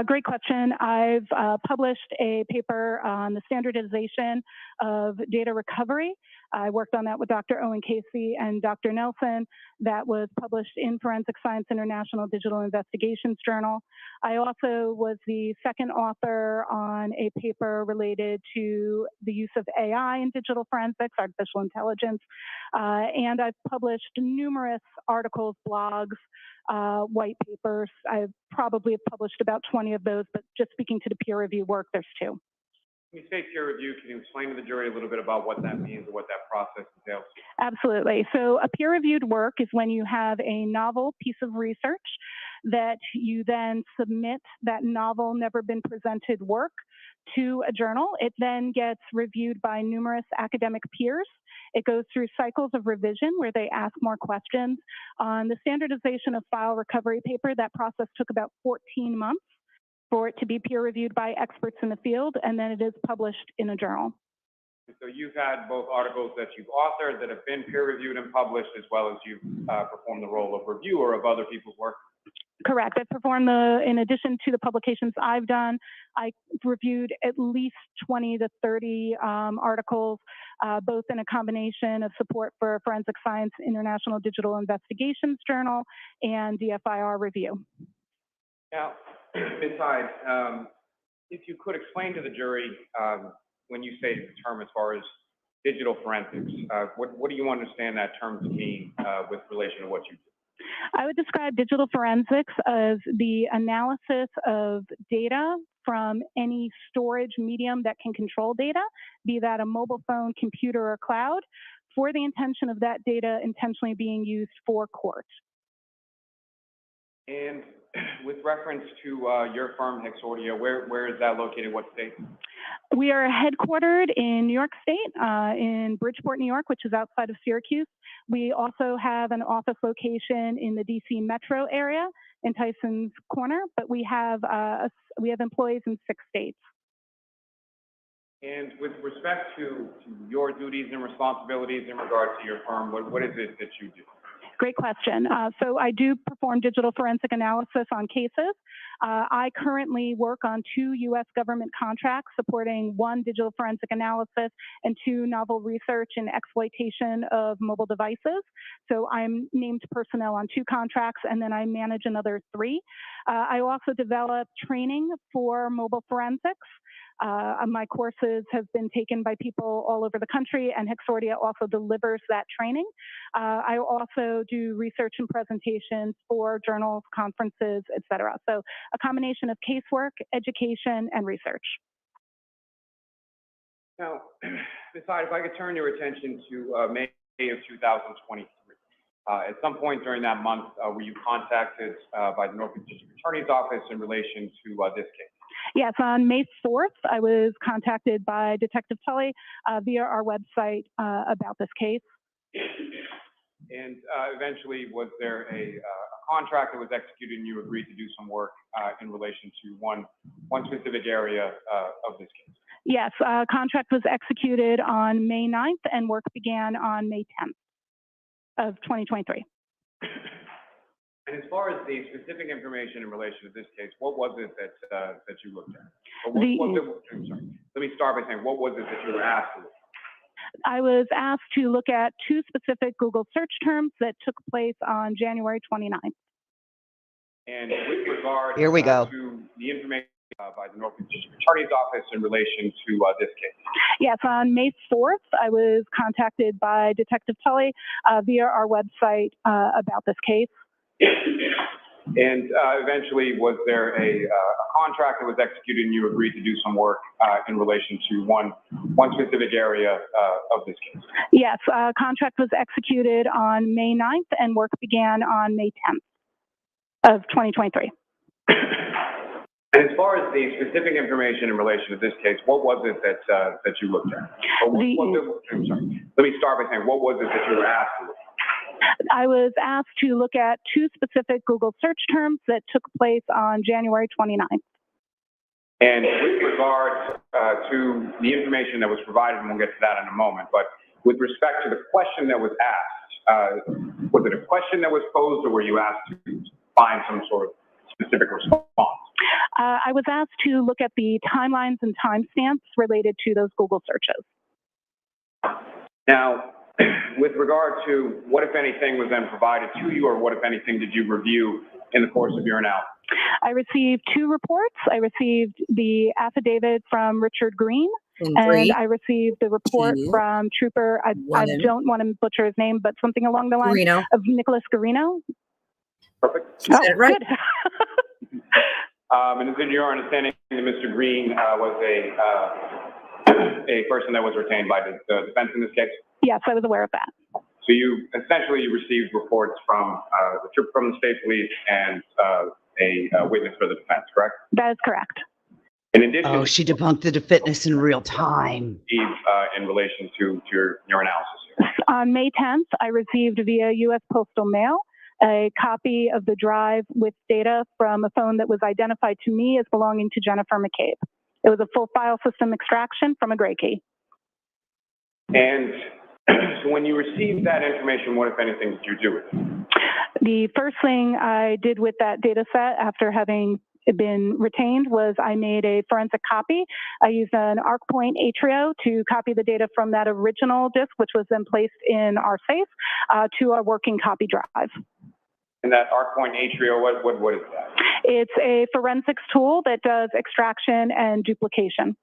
Great question. I've published a paper on the standardization of data recovery. I worked on that with Dr. Owen Casey and Dr. Nelson. That was published in Forensic Science International Digital Investigations Journal. I also was the second author on a paper related to the use of AI in digital forensics, artificial intelligence, and I've published numerous articles, blogs, white papers. I probably have published about 20 of those, but just speaking to the peer review work, there's 2. When you say peer review, can you explain to the jury a little bit about what that means or what that process entails? Absolutely. So a peer-reviewed work is when you have a novel piece of research that you then submit that novel, never been presented work to a journal. It then gets reviewed by numerous academic peers. It goes through cycles of revision where they ask more questions. On the standardization of file recovery paper, that process took about 14 months for it to be peer reviewed by experts in the field, and then it is published in a journal. So you've had both articles that you've authored that have been peer reviewed and published, as well as you've performed the role of reviewer of other people's work? Correct. I've performed in addition to the publications I've done, I reviewed at least 20 to 30 articles, both in a combination of support for Forensic Science International Digital Investigations Journal and DFIR review. Now, Ms. Hyde, if you could explain to the jury, when you say the term as far as digital forensics, what do you understand that term to mean with relation to what you do? I would describe digital forensics as the analysis of data from any storage medium that can control data, be that a mobile phone, computer, or cloud, for the intention of that data intentionally being used for court. And with reference to your firm, Hexordia, where is that located? What state? We are headquartered in New York State, in Bridgeport, New York, which is outside of Syracuse. We also have an office location in the DC metro area in Tyson's Corner, but we have employees in 6 states. And with respect to your duties and responsibilities in regard to your firm, what is it that you do? Great question. So I do perform digital forensic analysis on cases. I currently work on 2 U.S. government contracts supporting 1 digital forensic analysis and 2 novel research and exploitation of mobile devices. So I'm named personnel on 2 contracts, and then I manage another 3. I also develop training for mobile forensics. My courses have been taken by people all over the country, and Hexordia also delivers that training. I also do research and presentations for journals, conferences, etc. So a combination of casework, education, and research. Now, Ms. Hyde, if I could turn your attention to May of 2023. At some point during that month, were you contacted by the Norfolk District Attorney's Office in relation to this case? Yes, on May 4th, I was contacted by Detective Tully via our website about this case. And eventually, was there a contract that was executed and you agreed to do some work in relation to one specific area of this case? Yes, contract was executed on May 9th and work began on May 10th of 2023. And as far as the specific information in relation to this case, what was it that you looked at? I'm sorry. Let me start by saying, what was it that you were asked to look at? I was asked to look at 2 specific Google search terms that took place on January 29th. And with regard Here we go. to the information by the Norfolk District Attorney's Office in relation to this case. Yes, on May 4th, I was contacted by Detective Tully via our website about this case. And eventually, was there a contract that was executed and you agreed to do some work in relation to one specific area of this case? Yes, contract was executed on May 9th and work began on May 10th of 2023. And as far as the specific information in relation to this case, what was it that you looked at? I'm sorry. Let me start by saying, what was it that you were asked to look at? I was asked to look at 2 specific Google search terms that took place on January 29th. And with regard to the information that was provided, and we'll get to that in a moment, but with respect to the question that was asked, was it a question that was posed, or were you asked to find some sort of specific response? I was asked to look at the timelines and timestamps related to those Google searches. Now, with regard to what, if anything, was then provided to you, or what, if anything, did you review in the course of your analysis? I received 2 reports. I received the affidavit from Richard Green, and I received the report from Trooper, I don't want to butcher his name, but something along the lines of Nicholas Garino. Perfect. You said it right. Good. And is it your understanding that Mr. Green was a person that was retained by the defense in this case? Yes, I was aware of that. So you essentially received reports from the state police and a witness for the defense, correct? That is correct. In addition, she debunked the fitness in real time. In relation to your analysis here. On May 10th, I received via U.S. Postal Mail a copy of the drive with data from a phone that was identified to me as belonging to Jennifer McCabe. It was a full file system extraction from a gray key. And so when you received that information, what, if anything, did you do with it? The first thing I did with that data set after having been retained was I made a forensic copy. I used an ArcPoint Atrio to copy the data from that original disk, which was then placed in our safe, to our working copy drive. And that ArcPoint Atrio, what is that? It's a forensics tool that does extraction and duplication.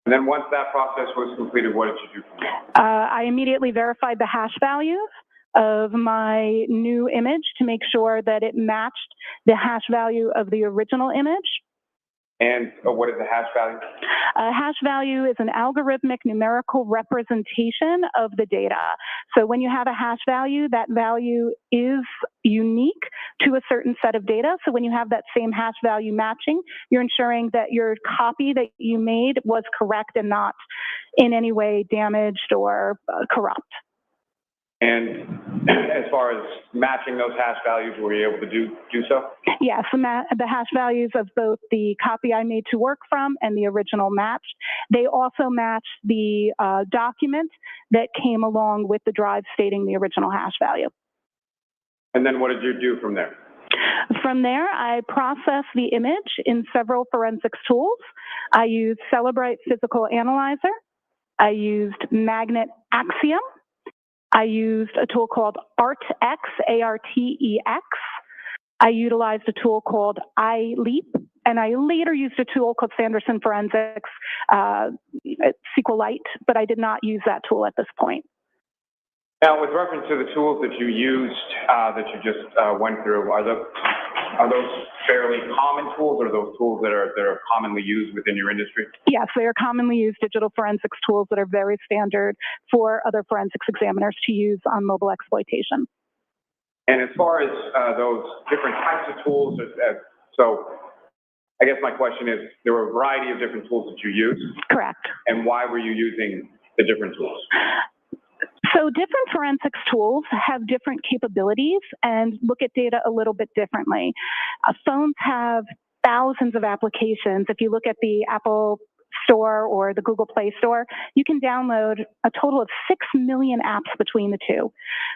And then once that process was completed, what did you do from there? I immediately verified the hash values of my new image to make sure that it matched the hash value of the original image. And what is the hash value? A hash value is an algorithmic numerical representation of the data. So when you have a hash value, that value is unique to a certain set of data. So when you have that same hash value matching, you're ensuring that your copy that you made was correct and not in any way damaged or corrupt. And as far as matching those hash values, were you able to do so? Yes, the hash values of both the copy I made to work from and the original matched. They also matched the document that came along with the drive stating the original hash value. And then what did you do from there? From there, I processed the image in several forensics tools. I used Celebrite Physical Analyzer. I used Magnet Axiom. I used a tool called ARTX, A-R-T-E-X. I utilized a tool called iLeap, and I later used a tool called Sanderson Forensics SQLite, but I did not use that tool at this point. Now, with reference to the tools that you used, that you just went through, are those fairly common tools, or are those tools that are commonly used within your industry? Yes, they are commonly used digital forensics tools that are very standard for other forensics examiners to use on mobile exploitation. And as far as those different types of tools, so I guess my question is, there were a variety of different tools that you used. Correct. And why were you using the different tools? So different forensics tools have different capabilities and look at data a little bit differently. Phones have thousands of applications. If you look at the Apple Store or the Google Play Store, you can download a total of 6 million apps between the two.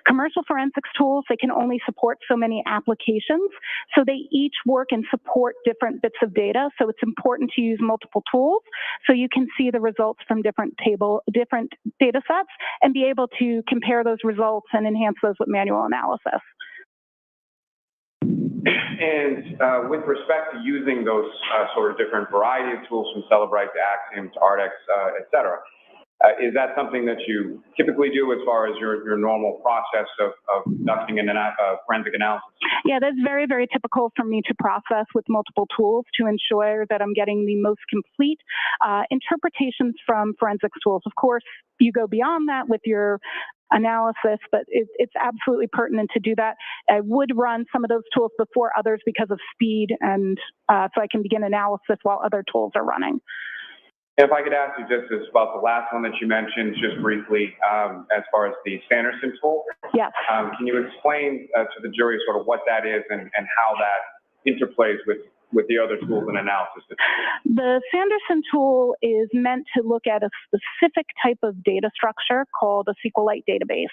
Commercial forensics tools, they can only support so many applications, so they each work and support different bits of data. So it's important to use multiple tools so you can see the results from different data sets and be able to compare those results and enhance those with manual analysis. And with respect to using those sort of different variety of tools from Celebrite to Axiom to ARTX, et cetera, is that something that you typically do as far as your normal process of conducting a forensic analysis? Yeah, that's very, very typical for me to process with multiple tools to ensure that I'm getting the most complete interpretations from forensics tools. Of course, you go beyond that with your analysis, but it's absolutely pertinent to do that. I would run some of those tools before others because of speed, and so I can begin analysis while other tools are running. If I could ask you just about the last one that you mentioned, just briefly, as far as the Sanderson tool. Yes. Can you explain to the jury sort of what that is and how that interplays with with the other tools and analysis? The Sanderson tool is meant to look at a specific type of data structure called a SQLite database.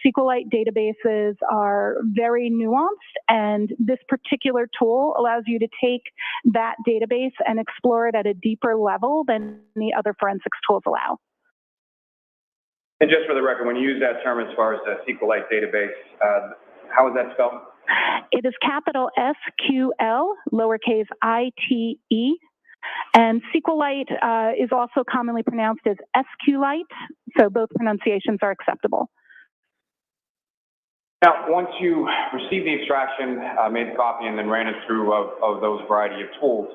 SQLite databases are very nuanced, and this particular tool allows you to take that database and explore it at a deeper level than the other forensics tools allow. And just for the record, when you use that term as far as the SQLite database, how is that spelled? It is capital SQL, lowercase ITE, and SQLite is also commonly pronounced as SQLite, so both pronunciations are acceptable. Now, once you received the extraction, made the copy, and then ran it through of those variety of tools,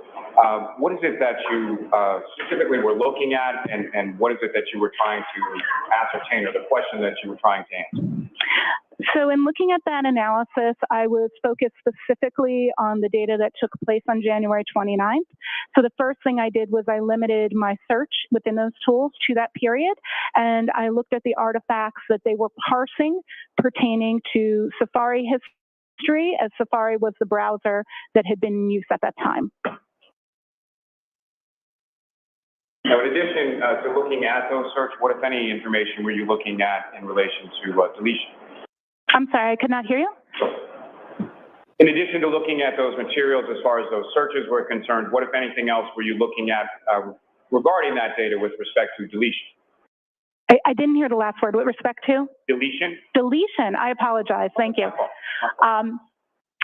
what is it that you specifically were looking at, and what is it that you were trying to ascertain, or the question that you were trying to answer? So in looking at that analysis, I was focused specifically on the data that took place on January 29th. So the first thing I did was I limited my search within those tools to that period, and I looked at the artifacts that they were parsing pertaining to Safari history, as Safari was the browser that had been in use at that time. Now, in addition to looking at those search, what, if any, information were you looking at in relation to deletion? I'm sorry, I could not hear you. In addition to looking at those materials as far as those searches were concerned, what, if anything else, were you looking at regarding that data with respect to deletion? I didn't hear the last word. With respect to? Deletion? Deletion. I apologize. Thank you.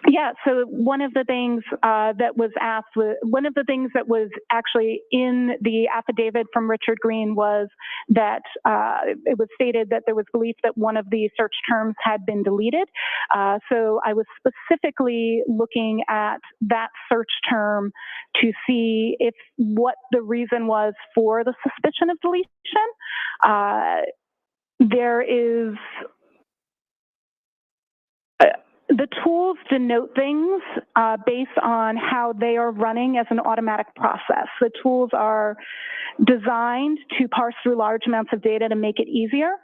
Yeah, so one of the things that was asked, one of the things that was actually in the affidavit from Richard Green was that it was stated that there was belief that one of the search terms had been deleted. So I was specifically looking at that search term to see if what the reason was for the suspicion of deletion. There is... the tools denote things based on how they are running as an automatic process. The tools are designed to parse through large amounts of data to make it easier.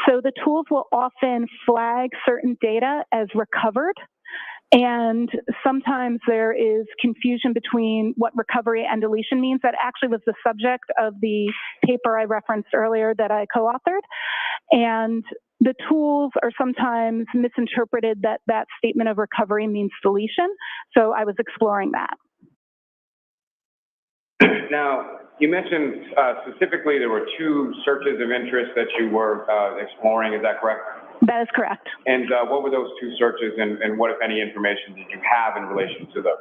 So the tools will often flag certain data as recovered, and sometimes there is confusion between what recovery and deletion means. That actually was the subject of the paper I referenced earlier that I co-authored. And the tools are sometimes misinterpreted that that statement of recovery means deletion. So I was exploring that. Now, you mentioned specifically there were two searches of interest that you were exploring. Is that correct? That is correct. And what were those two searches, and what, if any, information did you have in relation to those?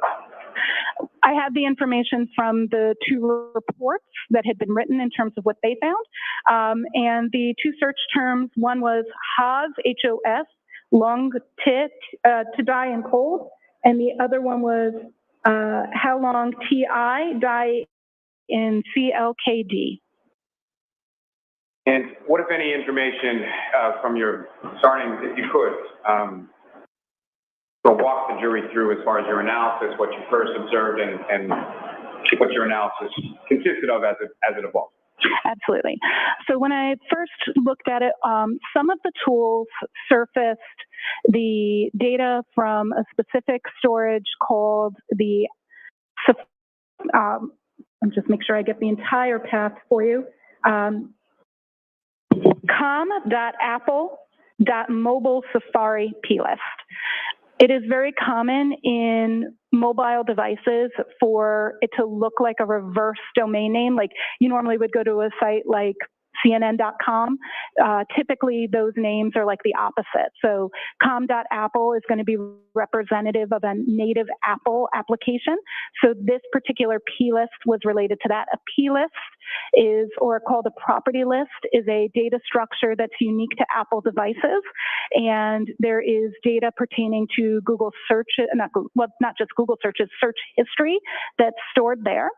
I had the information from the two reports that had been written in terms of what they found. And the two search terms, one was HOS, H-O-S, long to die in cold, and the other one was how long T-I, die in C-L-K-D. And what, if any, information from your, starting, if you could, so walk the jury through as far as your analysis, what you first observed, and what your analysis consisted of as it evolved. Absolutely. So when I first looked at it, some of the tools surfaced the data from a specific storage called the, I'll just make sure I get the entire path for you. com.apple.mobile Safari plist. It is very common in mobile devices for it to look like a reverse domain name. Like you normally would go to a site like CNN.com. Typically, those names are like the opposite. So com.apple is going to be representative of a native Apple application. So this particular plist was related to that. A plist is, or called a property list, is a data structure that's unique to Apple devices. And there is data pertaining to Google search, not just Google searches, search history that's stored there.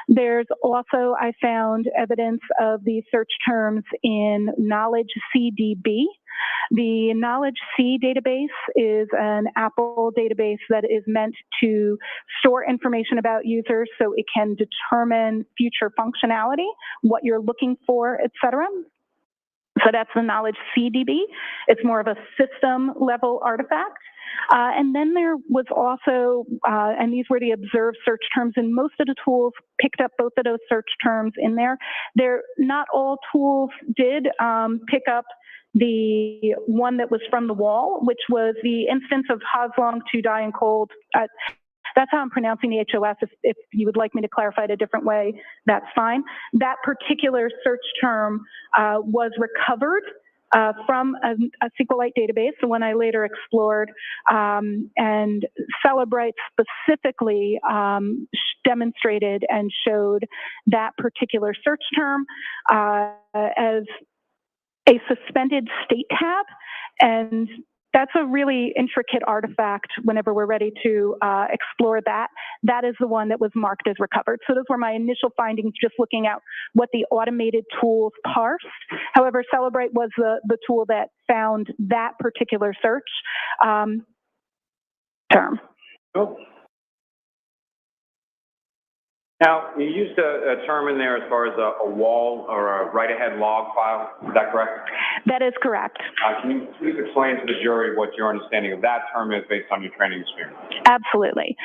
There's also, I found evidence of the search terms in Knowledge CDB. The Knowledge C database is an Apple database that is meant to store information about users so it can determine future functionality, what you're looking for, et cetera. So that's the Knowledge CDB. It's more of a system level artifact. And then there was also, and these were the observed search terms, and most of the tools picked up both of those search terms in there. Not all tools did pick up the one that was from the wall, which was the instance of Haslong to die in cold. That's how I'm pronouncing the HOS. If you would like me to clarify it a different way, that's fine. That particular search term was recovered from a SQLite database, the one I later explored, and Celebrite specifically demonstrated and showed that particular search term as a suspended state tab, and that's a really intricate artifact whenever we're ready to explore that. That is the one that was marked as recovered. So those were my initial findings, just looking at what the automated tools parsed. However, Celebrite was the tool that found that particular search term. Oh. Now, you used a term in there as far as a wall or a write-ahead log file. Is that correct? That is correct. Can you please explain to the jury what your understanding of that term is based on your training experience? Absolutely.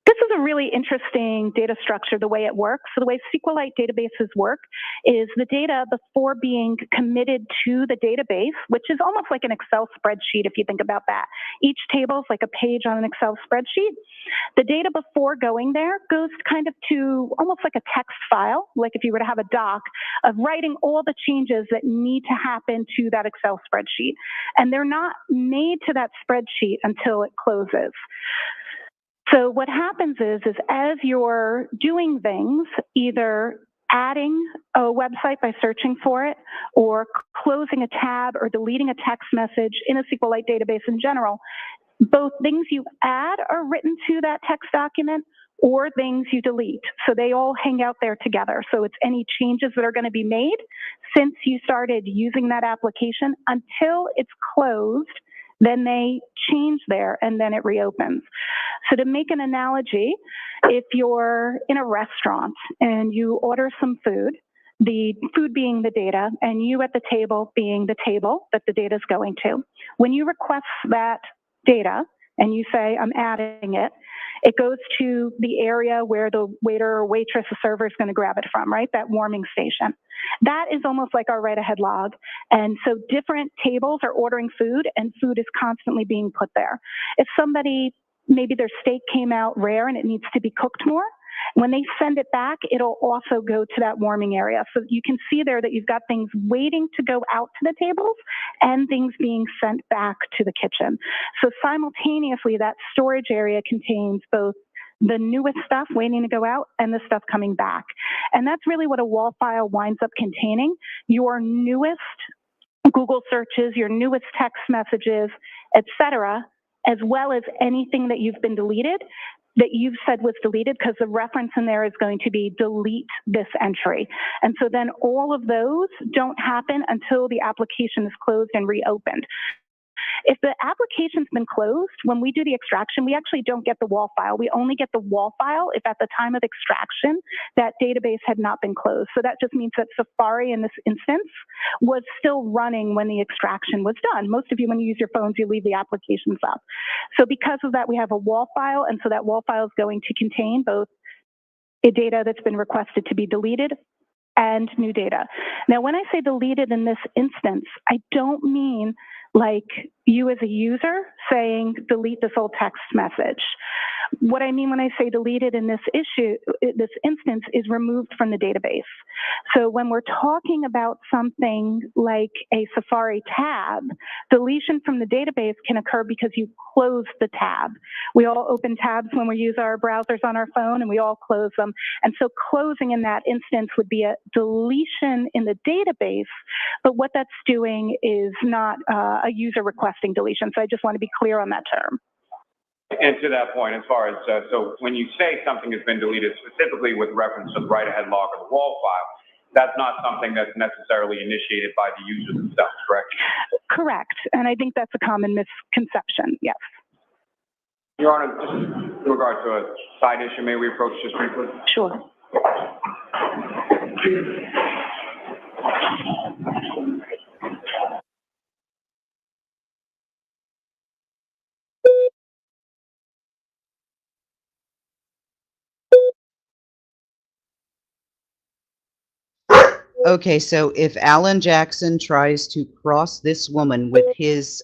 This is a really interesting data structure, the way it works. So the way SQLite databases work is the data, before being committed to the database, which is almost like an Excel spreadsheet if you think about that. Each table is like a page on an Excel spreadsheet. The data before going there goes kind of to almost like a text file, like if you were to have a doc, of writing all the changes that need to happen to that Excel spreadsheet. And they're not made to that spreadsheet until it closes. So what happens is as you're doing things, either adding a website by searching for it, or closing a tab or deleting a text message in a SQLite database in general, both things you add are written to that text document or things you delete. So they all hang out there together. So it's any changes that are going to be made since you started using that application until it's closed. Then they change there and then it reopens. So to make an analogy, if you're in a restaurant and you order some food, the food being the data and you at the table being the table that the data is going to, when you request that data and you say, I'm adding it, it goes to the area where the waiter or waitress or server is going to grab it from, right? That warming station. That is almost like our write-ahead log. And so different tables are ordering food and food is constantly being put there. If somebody, maybe their steak came out rare and it needs to be cooked more, when they send it back, it'll also go to that warming area. So you can see there that you've got things waiting to go out to the tables and things being sent back to the kitchen. So simultaneously, that storage area contains both the newest stuff waiting to go out and the stuff coming back. And that's really what a wall file winds up containing: your newest Google searches, your newest text messages, etc., as well as anything that you've been deleted, that you've said was deleted, because the reference in there is going to be delete this entry. And so then all of those don't happen until the application is closed and reopened. If the application's been closed, when we do the extraction, we actually don't get the wall file. We only get the wall file if at the time of extraction, that database had not been closed. So that just means that Safari in this instance was still running when the extraction was done. Most of you, when you use your phones, you leave the applications up. So because of that, we have a wall file. And so that wall file is going to contain both a data that's been requested to be deleted and new data. Now, when I say deleted in this instance, I don't mean like you as a user saying delete this old text message. What I mean when I say deleted in this instance is removed from the database. So when we're talking about something like a Safari tab, deletion from the database can occur because you closed the tab. We all open tabs when we use our browsers on our phone, and we all close them. And so closing in that instance would be a deletion in the database, but what that's doing is not a user requesting deletion. So I just want to be clear on that term. And to that point, as far as, so when you say something has been deleted, specifically with reference to the write-ahead log or the wall file, that's not something that's necessarily initiated by the user themselves, correct? Correct. And I think that's a common misconception, yes. Your Honor, just in regard to a side issue, may we approach this briefly? Sure. Okay, so if Alan Jackson tries to cross this woman with his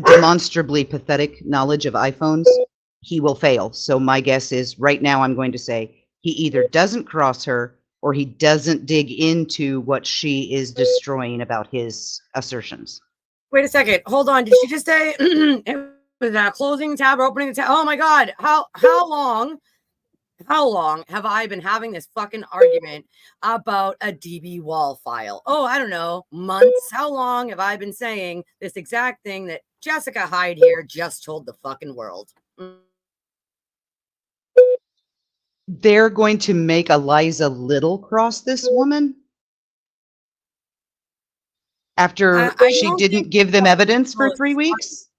demonstrably pathetic knowledge of iPhones, he will fail. So my guess is right now I'm going to say he either doesn't cross her or he doesn't dig into what she is destroying about his assertions. Wait a second. Hold on. Did she just say it was closing the tab or opening the tab? Oh my God. How long have I been having this fucking argument about a DB wall file? Oh, I don't know, months. How long have I been saying this exact thing that Jessica Hyde here just told the fucking world? They're going to make Eliza Little cross this woman after she didn't give them evidence for 3 weeks?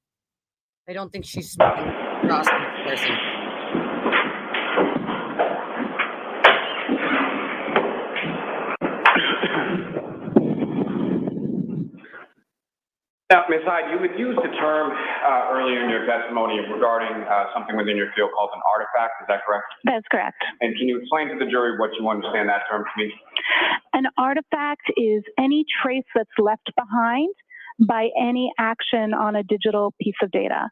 I don't think she's crossed this person. Now, Ms. Hyde, you had used the term earlier in your testimony regarding something within your field called an artifact. Is that correct? That's correct. And can you explain to the jury what you understand that term to mean? An artifact is any trace that's left behind by any action on a digital piece of data.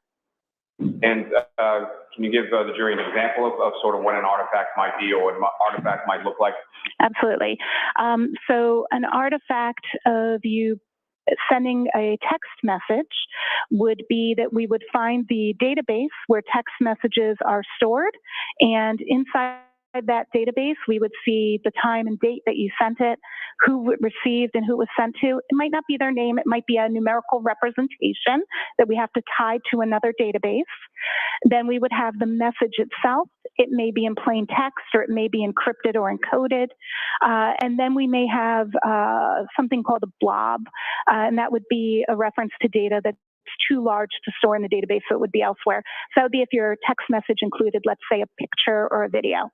And can you give the jury an example of sort of what an artifact might be or what an artifact might look like? Absolutely. So an artifact of you sending a text message would be that we would find the database where text messages are stored, and inside that database we would see the time and date that you sent it, who it received and who it was sent to. It might not be their name, it might be a numerical representation that we have to tie to another database. Then we would have the message itself. It may be in plain text or it may be encrypted or encoded. And then we may have something called a blob, and that would be a reference to data that's too large to store in the database, so it would be elsewhere. So that would be if your text message included, let's say, a picture or a video.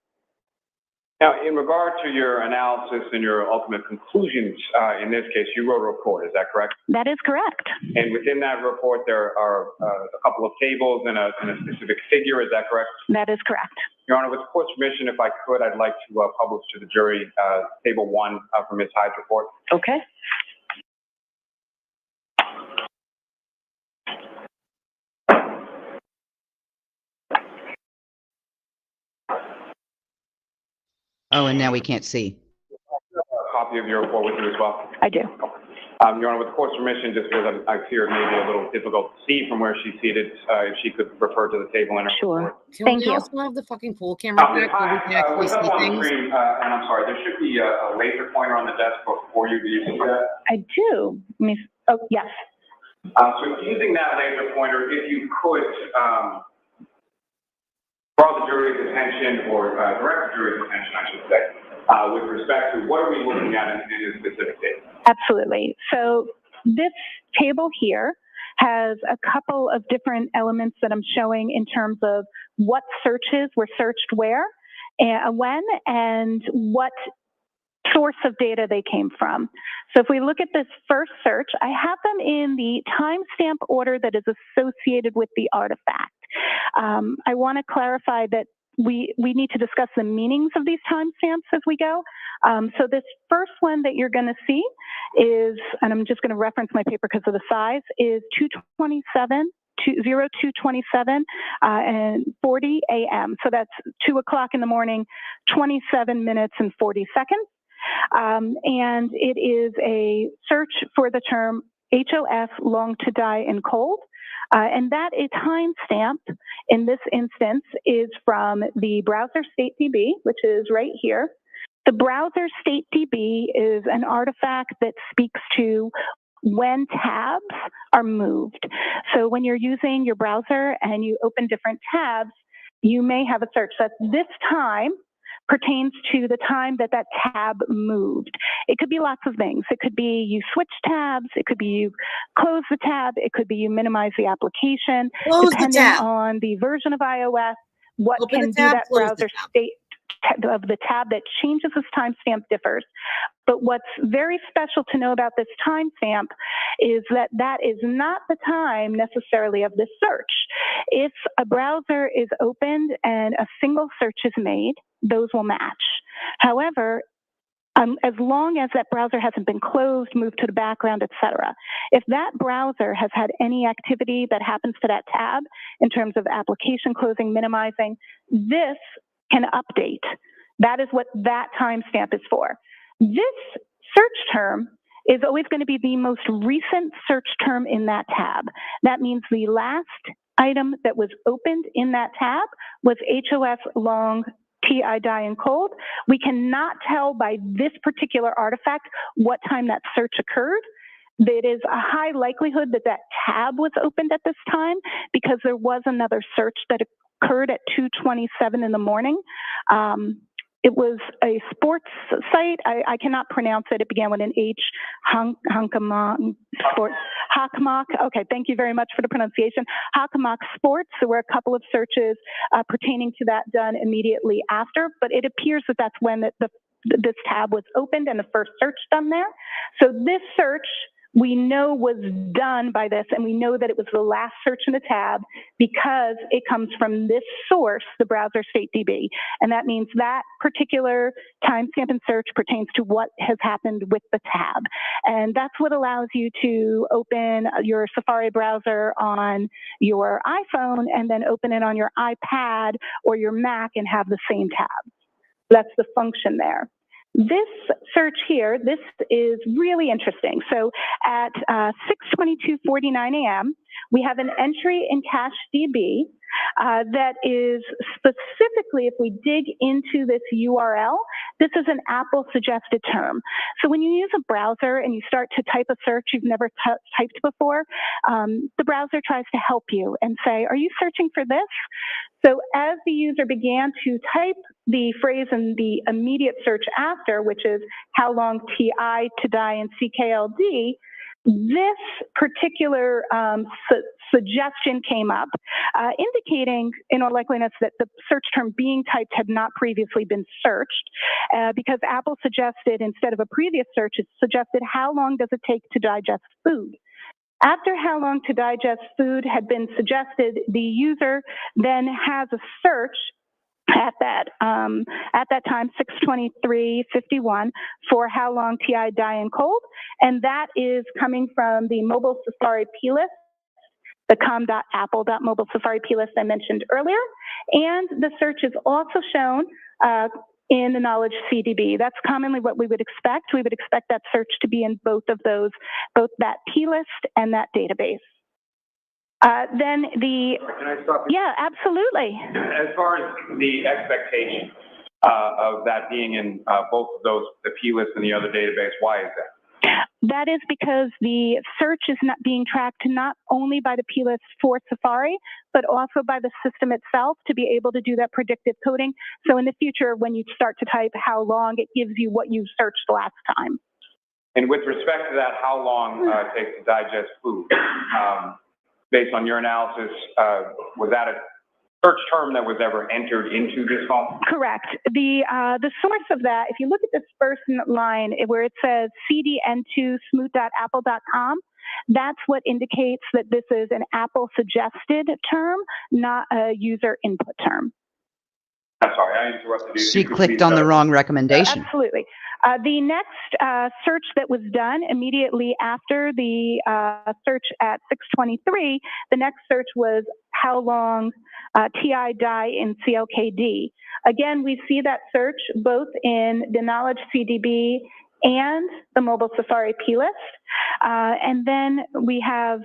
Now, in regard to your analysis and your ultimate conclusions, in this case, you wrote a report, is that correct? That is correct. And within that report, there are a couple of tables and a specific figure, is that correct? That is correct. Your Honor, with the court's permission, if I could, I'd like to publish to the jury Table 1 from Ms. Hyde's report. Okay. Oh, and now we can't see. A copy of your report with you as well? I do. Your Honor, with the court's permission, just because I fear it may be a little difficult to see from where she's seated, if she could refer to the table in her report. Can we also have the fucking pool camera back so we can actually what's see up on the things? screen, and I'm sorry, there should be a laser pointer on the desk before you. Do you see that? I do. Oh, yes. So using that laser pointer, if you could draw the jury's attention, or direct the jury's attention, I should say, with respect to what are we looking at in this specific case? Absolutely. So this table here has a couple of different elements that I'm showing in terms of what searches were searched where, and when, and what source of data they came from. So if we look at this first search, I have them in the timestamp order that is associated with the artifact. I want to clarify that we need to discuss the meanings of these timestamps as we go. So this first one that you're going to see is, and I'm just going to reference my paper because of the size, is 0227 and 40 a.m. So that's 2 o'clock in the morning, 27 minutes and 40 seconds. And it is a search for the term HOF, long to die in cold. And that is timestamped in this instance is from the browser state DB, which is right here. The browser state DB is an artifact that speaks to when tabs are moved. So when you're using your browser and you open different tabs, you may have a search that this time pertains to the time that that tab moved. It could be lots of things. It could be you switch tabs. It could be you close the tab. It could be you minimize the application. Close depending the tab. on the version of iOS, what Open can the tab, do that close the browser tab. state of the tab that changes this timestamp differs. But what's very special to know about this timestamp is that that is not the time necessarily of the search. If a browser is opened and a single search is made, those will match. However, as long as that browser hasn't been closed, moved to the background, etc. If that browser has had any activity that happens to that tab in terms of application closing, minimizing, this can update. That is what that timestamp is for. This search term is always going to be the most recent search term in that tab. That means the last item that was opened in that tab was HOS long TI die and cold. We cannot tell by this particular artifact what time that search occurred. It is a high likelihood that that tab was opened at this time because there was another search that occurred at 2:27 in the morning. It was a sports site. I cannot pronounce it. It began with an H. Hockomock Sports. Hockomock. Okay, thank you very much for the pronunciation. Hockomock Sports. There were a couple of searches pertaining to that done immediately after, but it appears that that's when this tab was opened and the first search done there. So this search we know was done by this, and we know that it was the last search in the tab because it comes from this source, the browser state DB. And that means that particular timestamp and search pertains to what has happened with the tab. And that's what allows you to open your Safari browser on your iPhone and then open it on your iPad or your Mac and have the same tab. That's the function there. This search here, this is really interesting. So at 6:22:49 a.m., we have an entry in CacheDB that is specifically, if we dig into this URL, this is an Apple suggested term. So when you use a browser and you start to type a search you've never typed before, the browser tries to help you and say, are you searching for this? So as the user began to type the phrase in the immediate search after, which is how long TI to die in CKLD, this particular suggestion came up, indicating in all likeliness that the search term being typed had not previously been searched, because Apple suggested, instead of a previous search, it suggested how long does it take to digest food. After how long to digest food had been suggested, the user then has a search at that time, 6:23:51, for how long TI die and cold, and that is coming from the mobile Safari plist, the com.apple.mobile Safari plist I mentioned earlier, and the search is also shown in the knowledge CDB. That's commonly what we would expect. We would expect that search to be in both of those, both that plist and that database. Then the... Can I stop you? Yeah, absolutely. As far as the expectation of that being in both of those, the plist and the other database, why is that? That is because the search is not being tracked not only by the plist for Safari, but also by the system itself to be able to do that predictive coding. So in the future, when you start to type how long, it gives you what you searched last time. And with respect to that, how long it takes to digest food, based on your analysis, was that a search term that was ever entered into this phone? Correct. The source of that, if you look at this first line where it says cdn2smooth.apple.com, that's what indicates that this is an Apple suggested term, not a user input term. I'm sorry, I interrupted you. She clicked on the wrong recommendation. Absolutely. The next search that was done immediately after the search at 6:23, the next search was how long TI die in CLKD. Again, we see that search both in the Knowledge CDB and the mobile Safari plist. And then we have,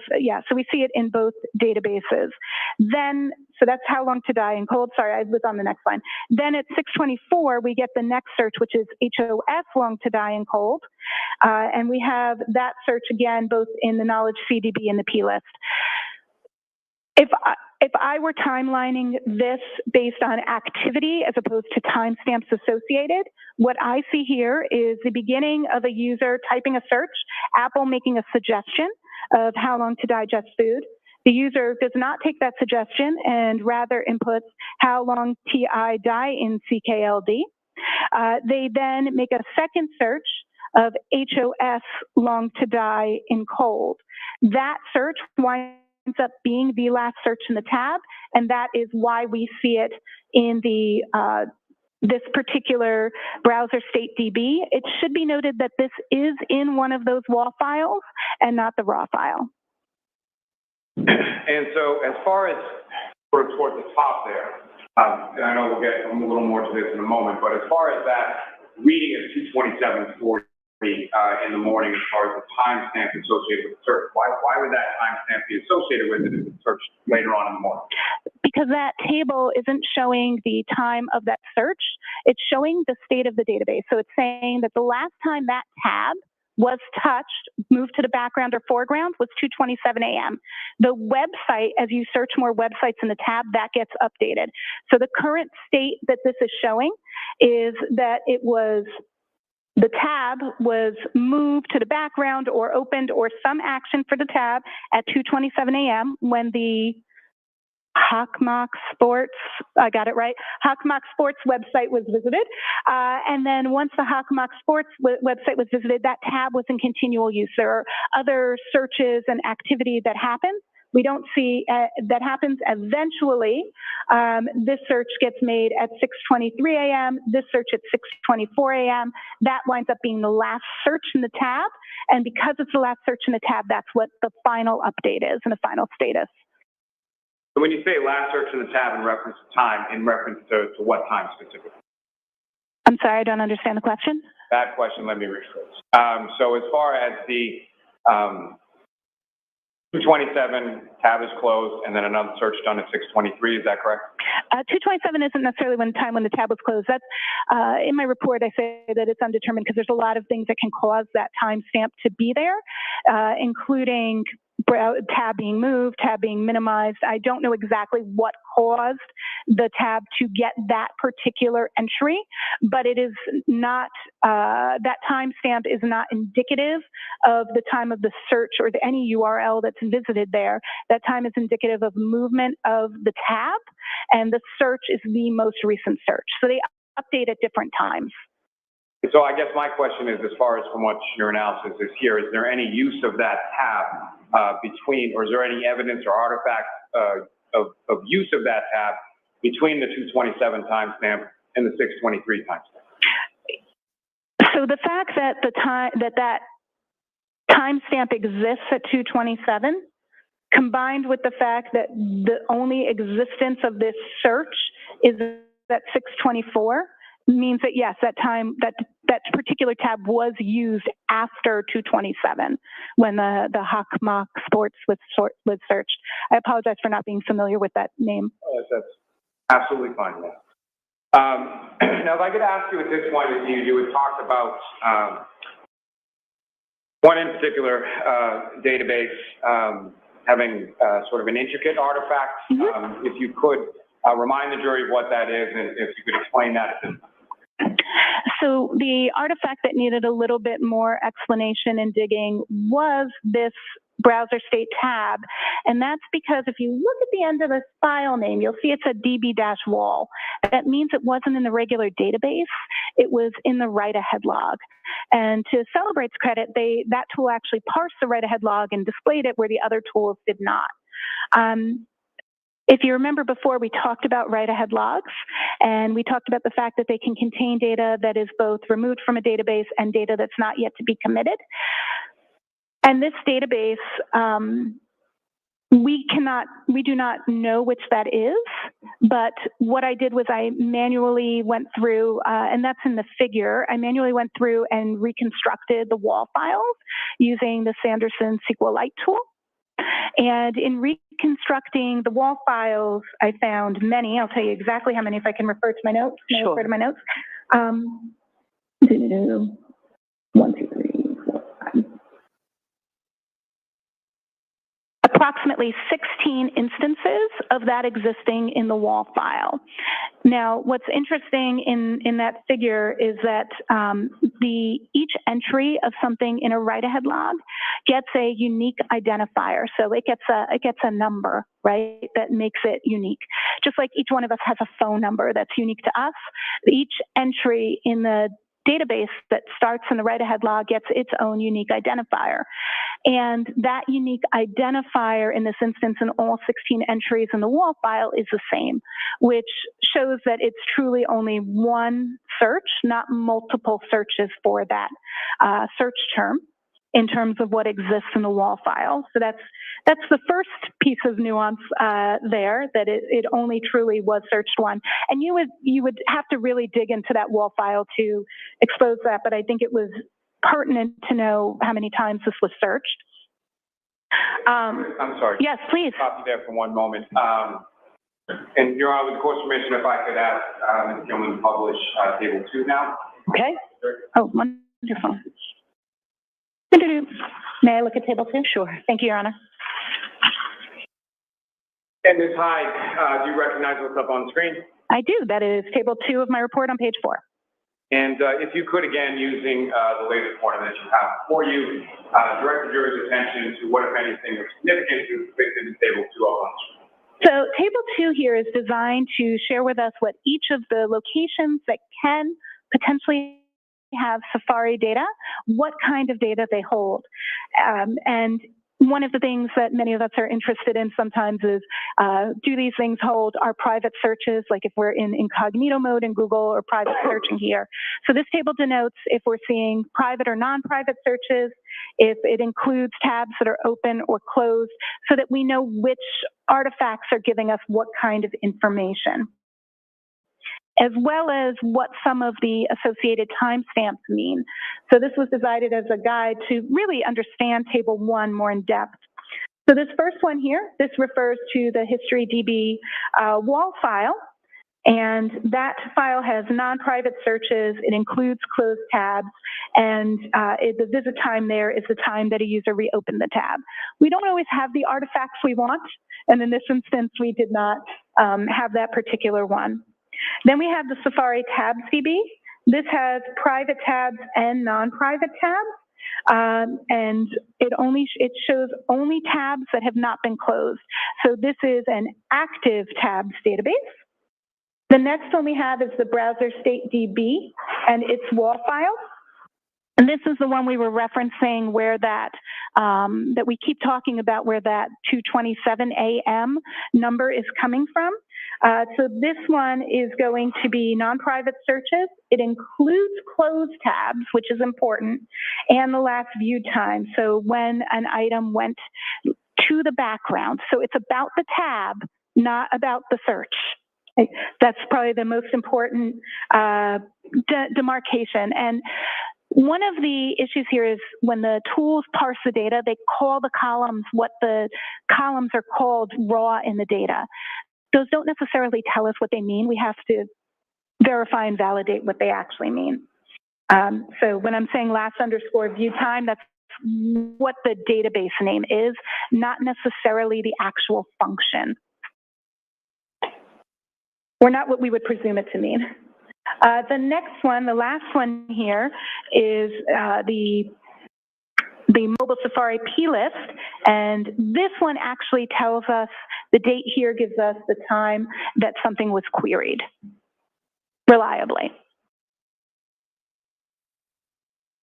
so we see it in both databases. Then, so that's how long to die in cold. Sorry, I was on the next line. Then at 6:24, we get the next search, which is HOS long to die in cold. And we have that search again, both in the Knowledge CDB and the plist. If I were timelining this based on activity as opposed to timestamps associated, what I see here is the beginning of a user typing a search, Apple making a suggestion of how long to digest food. The user does not take that suggestion and rather inputs how long TI die in CKLD. They then make a second search of HOS long to die in cold. That search winds up being the last search in the tab, and that is why we see it in the this particular browser state DB, it should be noted that this is in one of those WAL files and not the raw file. And so as far as towards the top there, and I know we'll get a little more to this in a moment, but as far as that reading of 227:40 in the morning, as far as the timestamp associated with the search, why would that timestamp be associated with it if it's searched later on in the morning? Because that table isn't showing the time of that search, it's showing the state of the database. So it's saying that the last time that tab was touched, moved to the background or foreground, was 2:27 a.m. The website, as you search more websites in the tab, that gets updated. So the current state that this is showing is that the tab was moved to the background or opened or some action for the tab at 2:27 a.m. when the Hawkmock Sports, I got it right, Hawkmock Sports website was visited. And then once the Hawkmock Sports website was visited, that tab was in continual use. There are other searches and activity that happens. We don't see that happens eventually. This search gets made at 6:23 a.m., this search at 6:24 a.m. That winds up being the last search in the tab. And because it's the last search in the tab, that's what the final update is and the final status. So when you say last search in the tab in reference to time, in reference to what time specifically? I'm sorry, I don't understand the question. That question, let me rephrase. So as far as the 227 tab is closed and then another search done at 6:23, is that correct? 2:27 isn't necessarily when the tab was closed. That's in my report. I say that it's undetermined because there's a lot of things that can cause that timestamp to be there, including tab being moved, tab being minimized. I don't know exactly what caused the tab to get that particular entry, but it is not, that timestamp is not indicative of the time of the search or any URL that's visited there. That time is indicative of movement of the tab, and the search is the most recent search. So they update at different times. So I guess my question is, as far as from what your analysis is here, is there any use of that tab between, or is there any evidence or artifact of use of that tab between the 227 timestamp and the 6:23 timestamp? So the fact that that timestamp exists at 2:27, combined with the fact that the only existence of this search is at 6:24, means that yes, that particular tab was used after 2:27 when the Hawkmock Sports was searched. I apologize for not being familiar with that name. Oh, that's absolutely fine. Yeah. Now, if I could ask you at this point, you had talked about one in particular database having sort of an intricate artifact. Mm-hmm. If you could remind the jury what that is, and if you could explain that. So the artifact that needed a little bit more explanation and digging was this browser state tab. And that's because if you look at the end of the file name, you'll see it's a db-wall. That means it wasn't in the regular database. It was in the write-ahead log. And to Celebrate's credit, that tool actually parsed the write-ahead log and displayed it where the other tools did not. If you remember before, we talked about write-ahead logs, and we talked about the fact that they can contain data that is both removed from a database and data that's not yet to be committed. And this database, we do not know which that is, but what I did was I manually went through, and that's in the figure, I manually went through and reconstructed the WAL files using the Sanderson SQLite tool. And in reconstructing the WAL files, I found many. I'll tell you exactly how many if I can refer to my notes. Can I refer to my notes? 1, 2, 3, 4, 5. Approximately 16 instances of that existing in the WAL file. Now, what's interesting in that figure is that each entry of something in a write-ahead log gets a unique identifier. So it gets a number, right, that makes it unique. Just like each one of us has a phone number that's unique to us, each entry in the database that starts in the write-ahead log gets its own unique identifier. And that unique identifier in this instance in all 16 entries in the wall file is the same, which shows that it's truly only one search, not multiple searches for that search term in terms of what exists in the wall file. So that's the first piece of nuance there, that it only truly was searched one. And you would have to really dig into that wall file to expose that, but I think it was pertinent to know how many times this was searched. I'm sorry. Yes, please. Stop you there for one moment. And Your Honor, with the court's permission, if I could ask Ms. Gilman to publish Table 2 now. Okay. Oh, wonderful. May I look at Table 2? Sure. Thank you, Your Honor. And Ms. Hyde, do you recognize what's up on the screen? I do. That is Table 2 of my report on page 4. And if you could, again, using the latest form that you have before you, direct the jury's attention to what, if anything, is significant is depicted in Table 2 up on the screen. So Table 2 here is designed to share with us what each of the locations that can potentially have Safari data, what kind of data they hold. And one of the things that many of us are interested in sometimes is, do these things hold our private searches, like if we're in incognito mode in Google or private searching here. So this table denotes if we're seeing private or non-private searches, if it includes tabs that are open or closed, so that we know which artifacts are giving us what kind of information, as well as what some of the associated timestamps mean. So this was designed as a guide to really understand Table 1 more in depth. So this first one here, this refers to the history DB wall file, and that file has non-private searches. It includes closed tabs, and the visit time there is the time that a user reopened the tab. We don't always have the artifacts we want, and in this instance, we did not have that particular one. Then we have the Safari Tabs DB. This has private tabs and non-private tabs, and it shows only tabs that have not been closed. So this is an active tabs database. The next one we have is the Browser State DB and its wall file. And this is the one we were referencing where that we keep talking about, where that 2:27 a.m. number is coming from. So this one is going to be non-private searches. It includes closed tabs, which is important, and the last viewed time. So when an item went to the background. So it's about the tab, not about the search. That's probably the most important demarcation. And one of the issues here is when the tools parse the data, they call the columns what the columns are called raw in the data. Those don't necessarily tell us what they mean. We have to verify and validate what they actually mean. So when I'm saying last underscore view time, that's what the database name is, not necessarily the actual function. Or not what we would presume it to mean. The next one, the last one here, is the mobile Safari plist, and this one actually tells us, the date here gives us the time that something was queried reliably.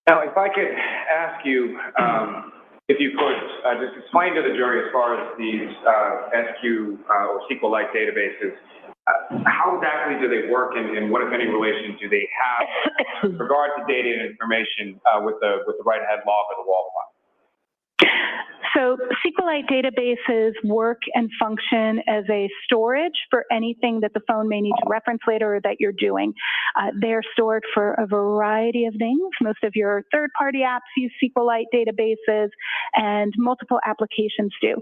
Now, if I could ask you, if you could just explain to the jury as far as these SQ or SQLite databases, how exactly do they work, and what, if any, relation do they have with regard to data and information with the write-ahead log of the wall file? So SQLite databases work and function as a storage for anything that the phone may need to reference later or that you're doing. They're stored for a variety of things. Most of your third-party apps use SQLite databases, and multiple applications do.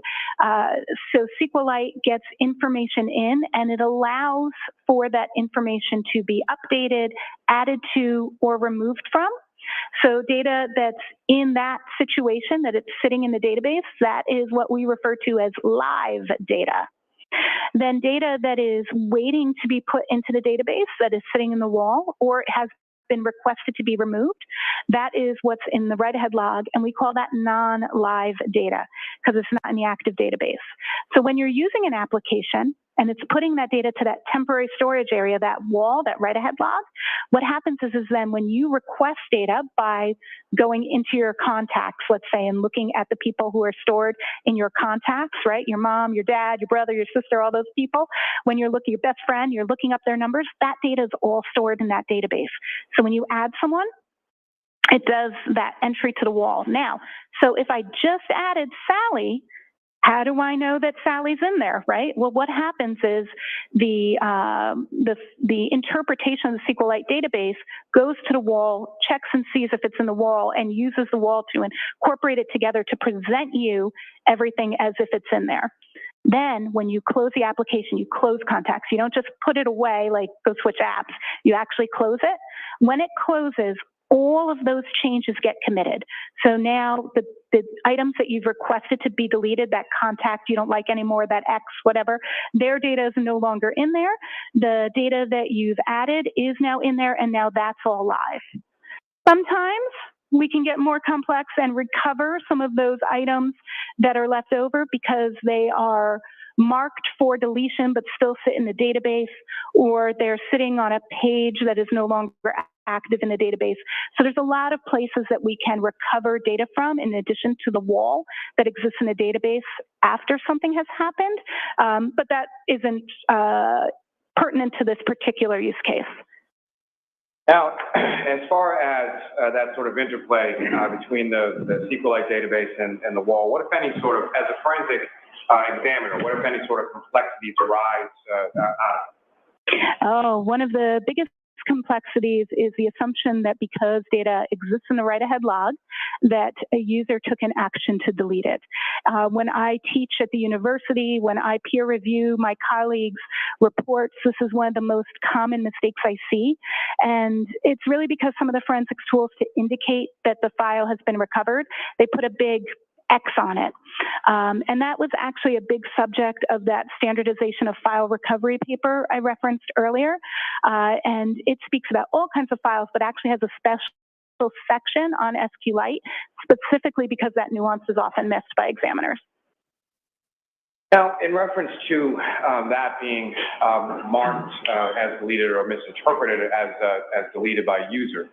So SQLite gets information in, and it allows for that information to be updated, added to, or removed from. So data that's in that situation, that it's sitting in the database, that is what we refer to as live data. Then data that is waiting to be put into the database, that is sitting in the wall, or has been requested to be removed, that is what's in the write-ahead log, and we call that non-live data because it's not in the active database. So when you're using an application, and it's putting that data to that temporary storage area, that wall, that write-ahead log, what happens is then when you request data by going into your contacts, let's say, and looking at the people who are stored in your contacts, right? Your mom, your dad, your brother, your sister, all those people. When you're looking, your best friend, you're looking up their numbers, that data is all stored in that database. So when you add someone, it does that entry to the wall. Now, so if I just added Sally, how do I know that Sally's in there, right? Well, what happens is the interpretation of the SQLite database goes to the wall, checks and sees if it's in the wall, and uses the wall to incorporate it together to present you everything as if it's in there. Then when you close the application, you close contacts. You don't just put it away like go switch apps. You actually close it. When it closes, all of those changes get committed. So now the items that you've requested to be deleted, that contact you don't like anymore, that X, whatever, their data is no longer in there. The data that you've added is now in there, and now that's all live. Sometimes we can get more complex and recover some of those items that are left over because they are marked for deletion but still sit in the database, or they're sitting on a page that is no longer active in the database. So there's a lot of places that we can recover data from in addition to the wall that exists in the database after something has happened, but that isn't pertinent to this particular use case. Now, as far as that sort of interplay between the SQLite database and the wall, what, if any, sort of, as a forensic examiner, what, if any, sort of complexities arise out of it? Oh, one of the biggest complexities is the assumption that because data exists in the write-ahead log, that a user took an action to delete it. When I teach at the university, when I peer review my colleagues' reports, this is one of the most common mistakes I see. And it's really because some of the forensics tools to indicate that the file has been recovered, they put a big X on it. And that was actually a big subject of that standardization of file recovery paper I referenced earlier. And it speaks about all kinds of files, but actually has a special section on SQLite, specifically because that nuance is often missed by examiners. Now, in reference to that being marked as deleted or misinterpreted as deleted by a user,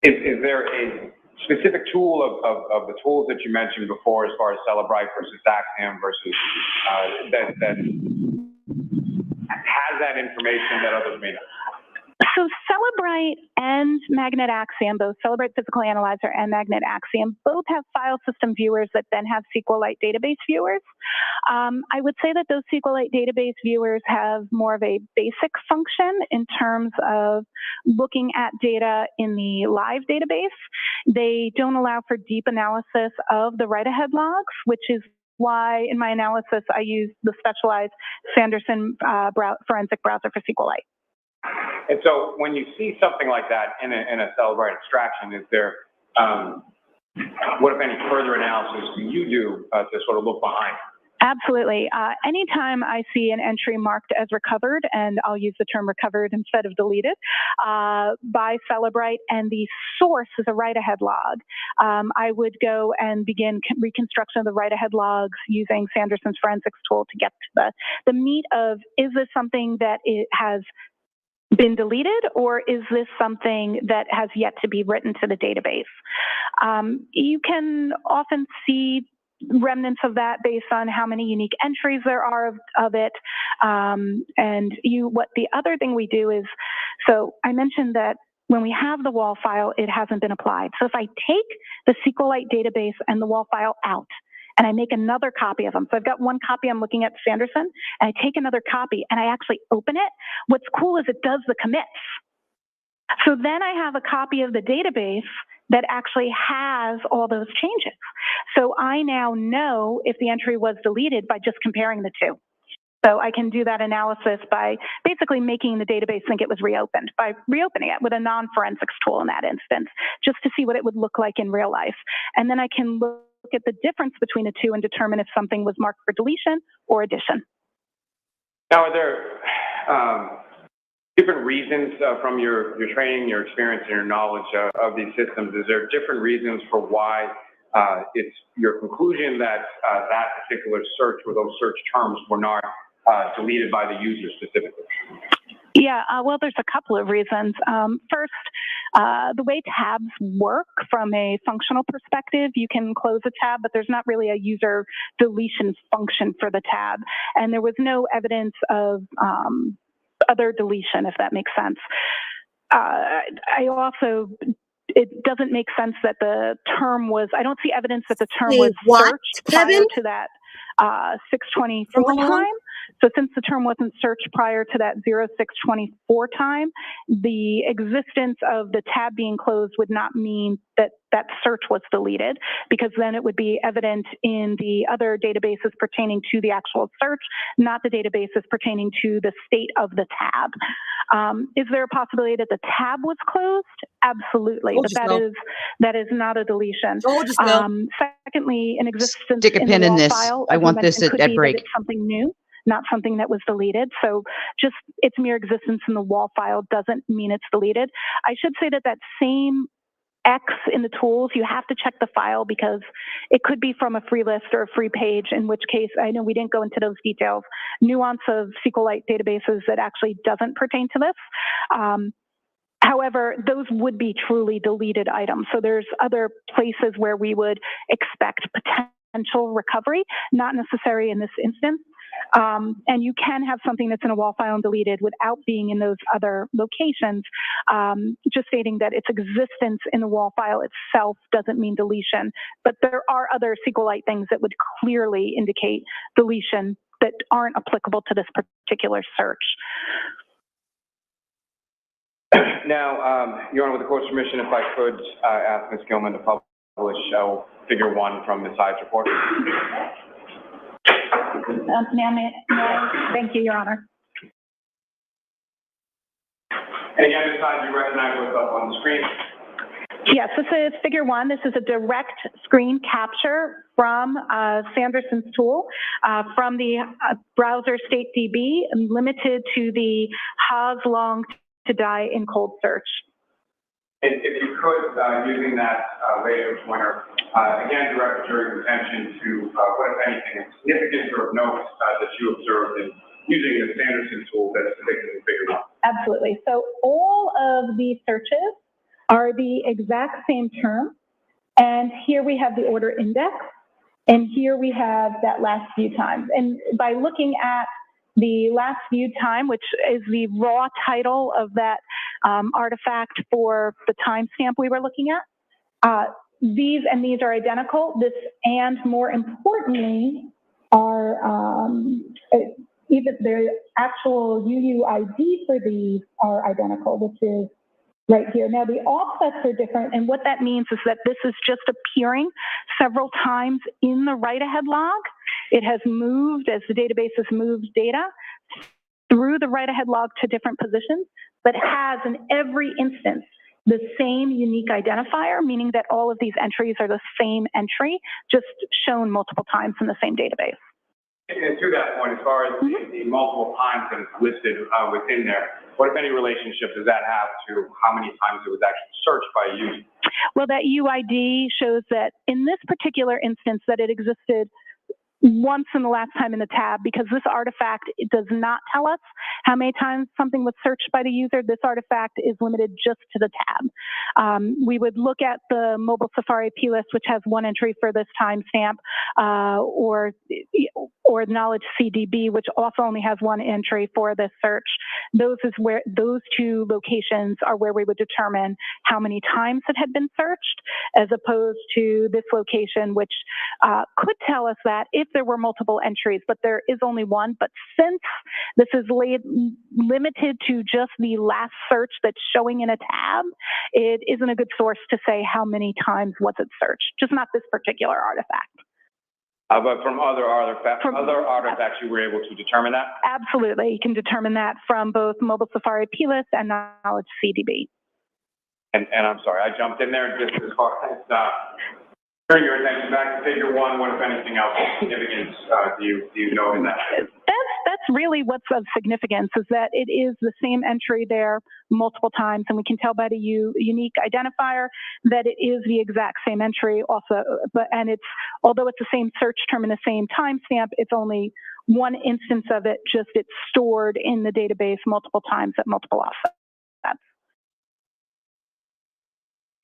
is there a specific tool of the tools that you mentioned before, as far as Cellebrite versus Axiom versus that has that information that others may not? So Cellebrite and Magnet Axiom, both Cellebrite Physical Analyzer and Magnet Axiom, both have file system viewers that then have SQLite database viewers. I would say that those SQLite database viewers have more of a basic function in terms of looking at data in the live database. They don't allow for deep analysis of the write-ahead logs, which is why in my analysis I use the specialized Sanderson forensic browser for SQLite. And so when you see something like that in a Cellebrite extraction, is there, what, if any, further analysis do you do to sort of look behind? Absolutely. Anytime I see an entry marked as recovered, and I'll use the term recovered instead of deleted, by Cellebrite, and the source is a write-ahead log, I would go and begin reconstruction of the write-ahead logs using Sanderson's forensics tool to get to the meat of, is this something that it has been deleted, or is this something that has yet to be written to the database? You can often see remnants of that based on how many unique entries there are of it. The other thing we do is, so I mentioned that when we have the wall file, it hasn't been applied. So if I take the SQLite database and the wall file out, and I make another copy of them. So I've got one copy I'm looking at Sanderson, and I take another copy and I actually open it. What's cool is it does the commits. So then I have a copy of the database that actually has all those changes. So I now know if the entry was deleted by just comparing the two. So I can do that analysis by basically making the database think it was reopened, by reopening it with a non-forensics tool in that instance, just to see what it would look like in real life. And then I can look at the difference between the two and determine if something was marked for deletion or addition. Now, are there different reasons from your training, your experience, and your knowledge of these systems? Is there different reasons for why it's your conclusion that that particular search or those search terms were not deleted by the user specifically. Yeah, well, there's a couple of reasons. First, the way tabs work from a functional perspective, you can close a tab, but there's not really a user deletion function for the tab. And there was no evidence of other deletion, if that makes sense. It doesn't make sense that the term was, I don't see evidence that the term was searched prior to that 624 time. So since the term wasn't searched prior to that 0624 time, the existence of the tab being closed would not mean that that search was deleted, because then it would be evident in the other databases pertaining to the actual search, not the databases pertaining to the state of the tab. Is there a possibility that the tab was closed? Absolutely, but that is not a deletion. Secondly, an existence Stick a in pin the in raw this. file, I as you want this mentioned, could at be break. that it's something new, not something that was deleted. So just its mere existence in the wall file doesn't mean it's deleted. I should say that that same X in the tools, you have to check the file because it could be from a free list or a free page, in which case, I know we didn't go into those details, nuance of SQLite databases that actually doesn't pertain to this. However, those would be truly deleted items. So there's other places where we would expect potential recovery, not necessary in this instance. And you can have something that's in a wall file and deleted without being in those other locations. Just stating that its existence in the wall file itself doesn't mean deletion. But there are other SQLite things that would clearly indicate deletion that aren't applicable to this particular search. Now, Your Honor, with the court's permission, if I could ask Ms. Gilman to publish figure 1 from Ms. Hyde's report. Thank you, Your Honor. And again, Ms. Hyde, you recognize what's up on the screen? Yes, this is figure 1. This is a direct screen capture from Sanderson's tool from the browser state DB, limited to the Haas long to die in cold search. If you could, using that laser pointer, again, direct the jury's attention to what, if anything, significance or notes that you observed in using the Sanderson tool that's depicted in figure 1. Absolutely. So all of these searches are the exact same term. And here we have the order index. And here we have that last view time. And by looking at the last view time, which is the raw title of that artifact for the timestamp we were looking at, these and these are identical. This and more importantly are even the actual UUID for these are identical, which is right here. Now the offsets are different, and what that means is that this is just appearing several times in the write-ahead log. It has moved as the database has moved data through the write-ahead log to different positions, but has in every instance the same unique identifier, meaning that all of these entries are the same entry, just shown multiple times in the same database. And to that point, as far as the multiple times that it's listed within there, what, if any, relationship does that have to how many times it was actually searched by a user? Well, that UID shows that in this particular instance that it existed once in the last time in the tab, because this artifact, it does not tell us how many times something was searched by the user. This artifact is limited just to the tab. We would look at the mobile Safari plist, which has one entry for this timestamp, or knowledge CDB, which also only has one entry for this search. Those two locations are where we would determine how many times it had been searched, as opposed to this location, which could tell us that if there were multiple entries, but there is only one. But since this is limited to just the last search that's showing in a tab, it isn't a good source to say how many times was it searched, just not this particular artifact. But from other artifacts, you were able to determine that? Absolutely. You can determine that from both mobile Safari plist and knowledge CDB. And I'm sorry, I jumped in there just as far as turn your attention back to figure 1. What, if anything else, significance do you know in that? That's really what's of significance, is that it is the same entry there multiple times, and we can tell by the unique identifier that it is the exact same entry also, and it's, although it's the same search term and the same timestamp, it's only one instance of it, just it's stored in the database multiple times at multiple offsets.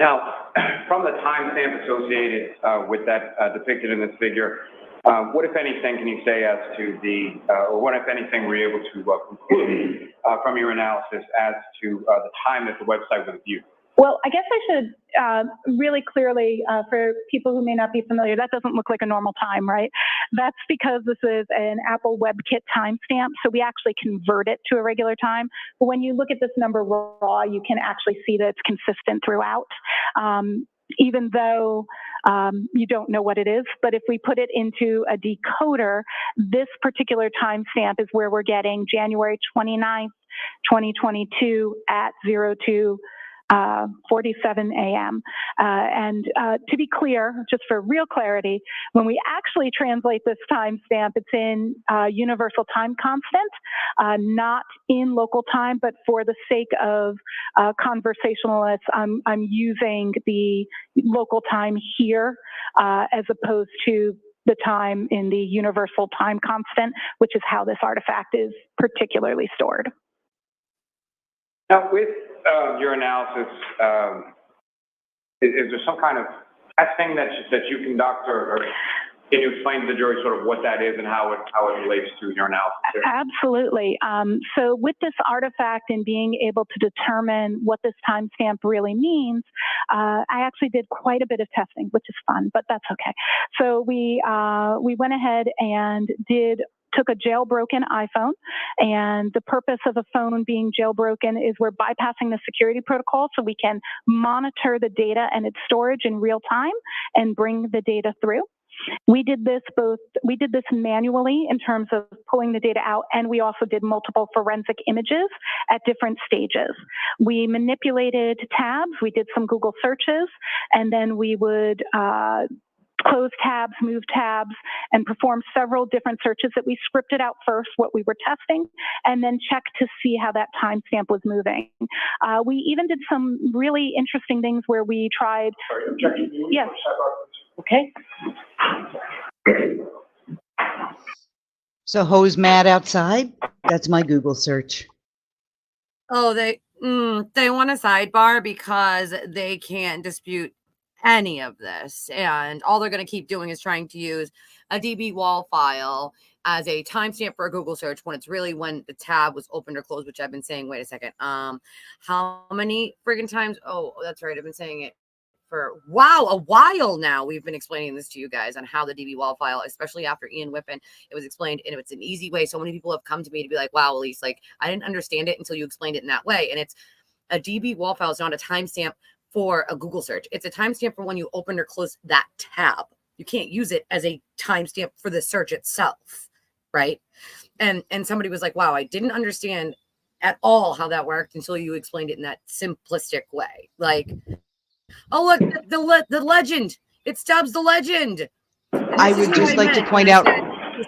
Now, from the timestamp associated with that depicted in this figure, what, if anything, can you say as to the, or what, if anything, were you able to conclude from your analysis as to the time that the website was viewed? Well, I guess I should really clearly, for people who may not be familiar, that doesn't look like a normal time, right? That's because this is an Apple WebKit timestamp, so we actually convert it to a regular time. But when you look at this number raw, you can actually see that it's consistent throughout, even though you don't know what it is. But if we put it into a decoder, this particular timestamp is where we're getting January 29th, 2022 at 02:47 a.m. And to be clear, just for real clarity, when we actually translate this timestamp, it's in universal time constant, not in local time, but for the sake of conversationalists, I'm using the local time here as opposed to the time in the universal time constant, which is how this artifact is particularly stored. Now, with your analysis, is there some kind of testing that you conduct, or can you explain to the jury sort of what that is and how it relates to your analysis here? Absolutely. So with this artifact and being able to determine what this timestamp really means, I actually did quite a bit of testing, which is fun, but that's okay. So we went ahead and took a jailbroken iPhone, and the purpose of a phone being jailbroken is we're bypassing the security protocol so we can monitor the data and its storage in real time and bring the data through. We did this manually in terms of pulling the data out, and we also did multiple forensic images at different stages. We manipulated tabs, we did some Google searches, and then we would close tabs, move tabs, and perform several different searches that we scripted out first, what we were testing, and then checked to see how that timestamp was moving. We even did some really interesting things where we tried. Sorry, objection. Yes. Okay. So Ho's mad outside? That's my Google search. Oh, they want a sidebar because they can't dispute any of this, and all they're going to keep doing is trying to use a DB wall file as a timestamp for a Google search when it's really when the tab was opened or closed, which I've been saying. Wait a second. How many friggin' times? Oh, that's right. I've been saying it for a while now. We've been explaining this to you guys on how the DB wall file, especially after Ian Whippen, it was explained, and it's an easy way. So many people have come to me to be like, wow, Elise, like I didn't understand it until you explained it in that way. And it's a DB wall file is not a timestamp for a Google search. It's a timestamp for when you opened or closed that tab. You can't use it as a timestamp for the search itself, right? And somebody was like, wow, I didn't understand at all how that worked until you explained it in that simplistic way. Like, oh, look, the legend. It stubs the legend. I would just like to point out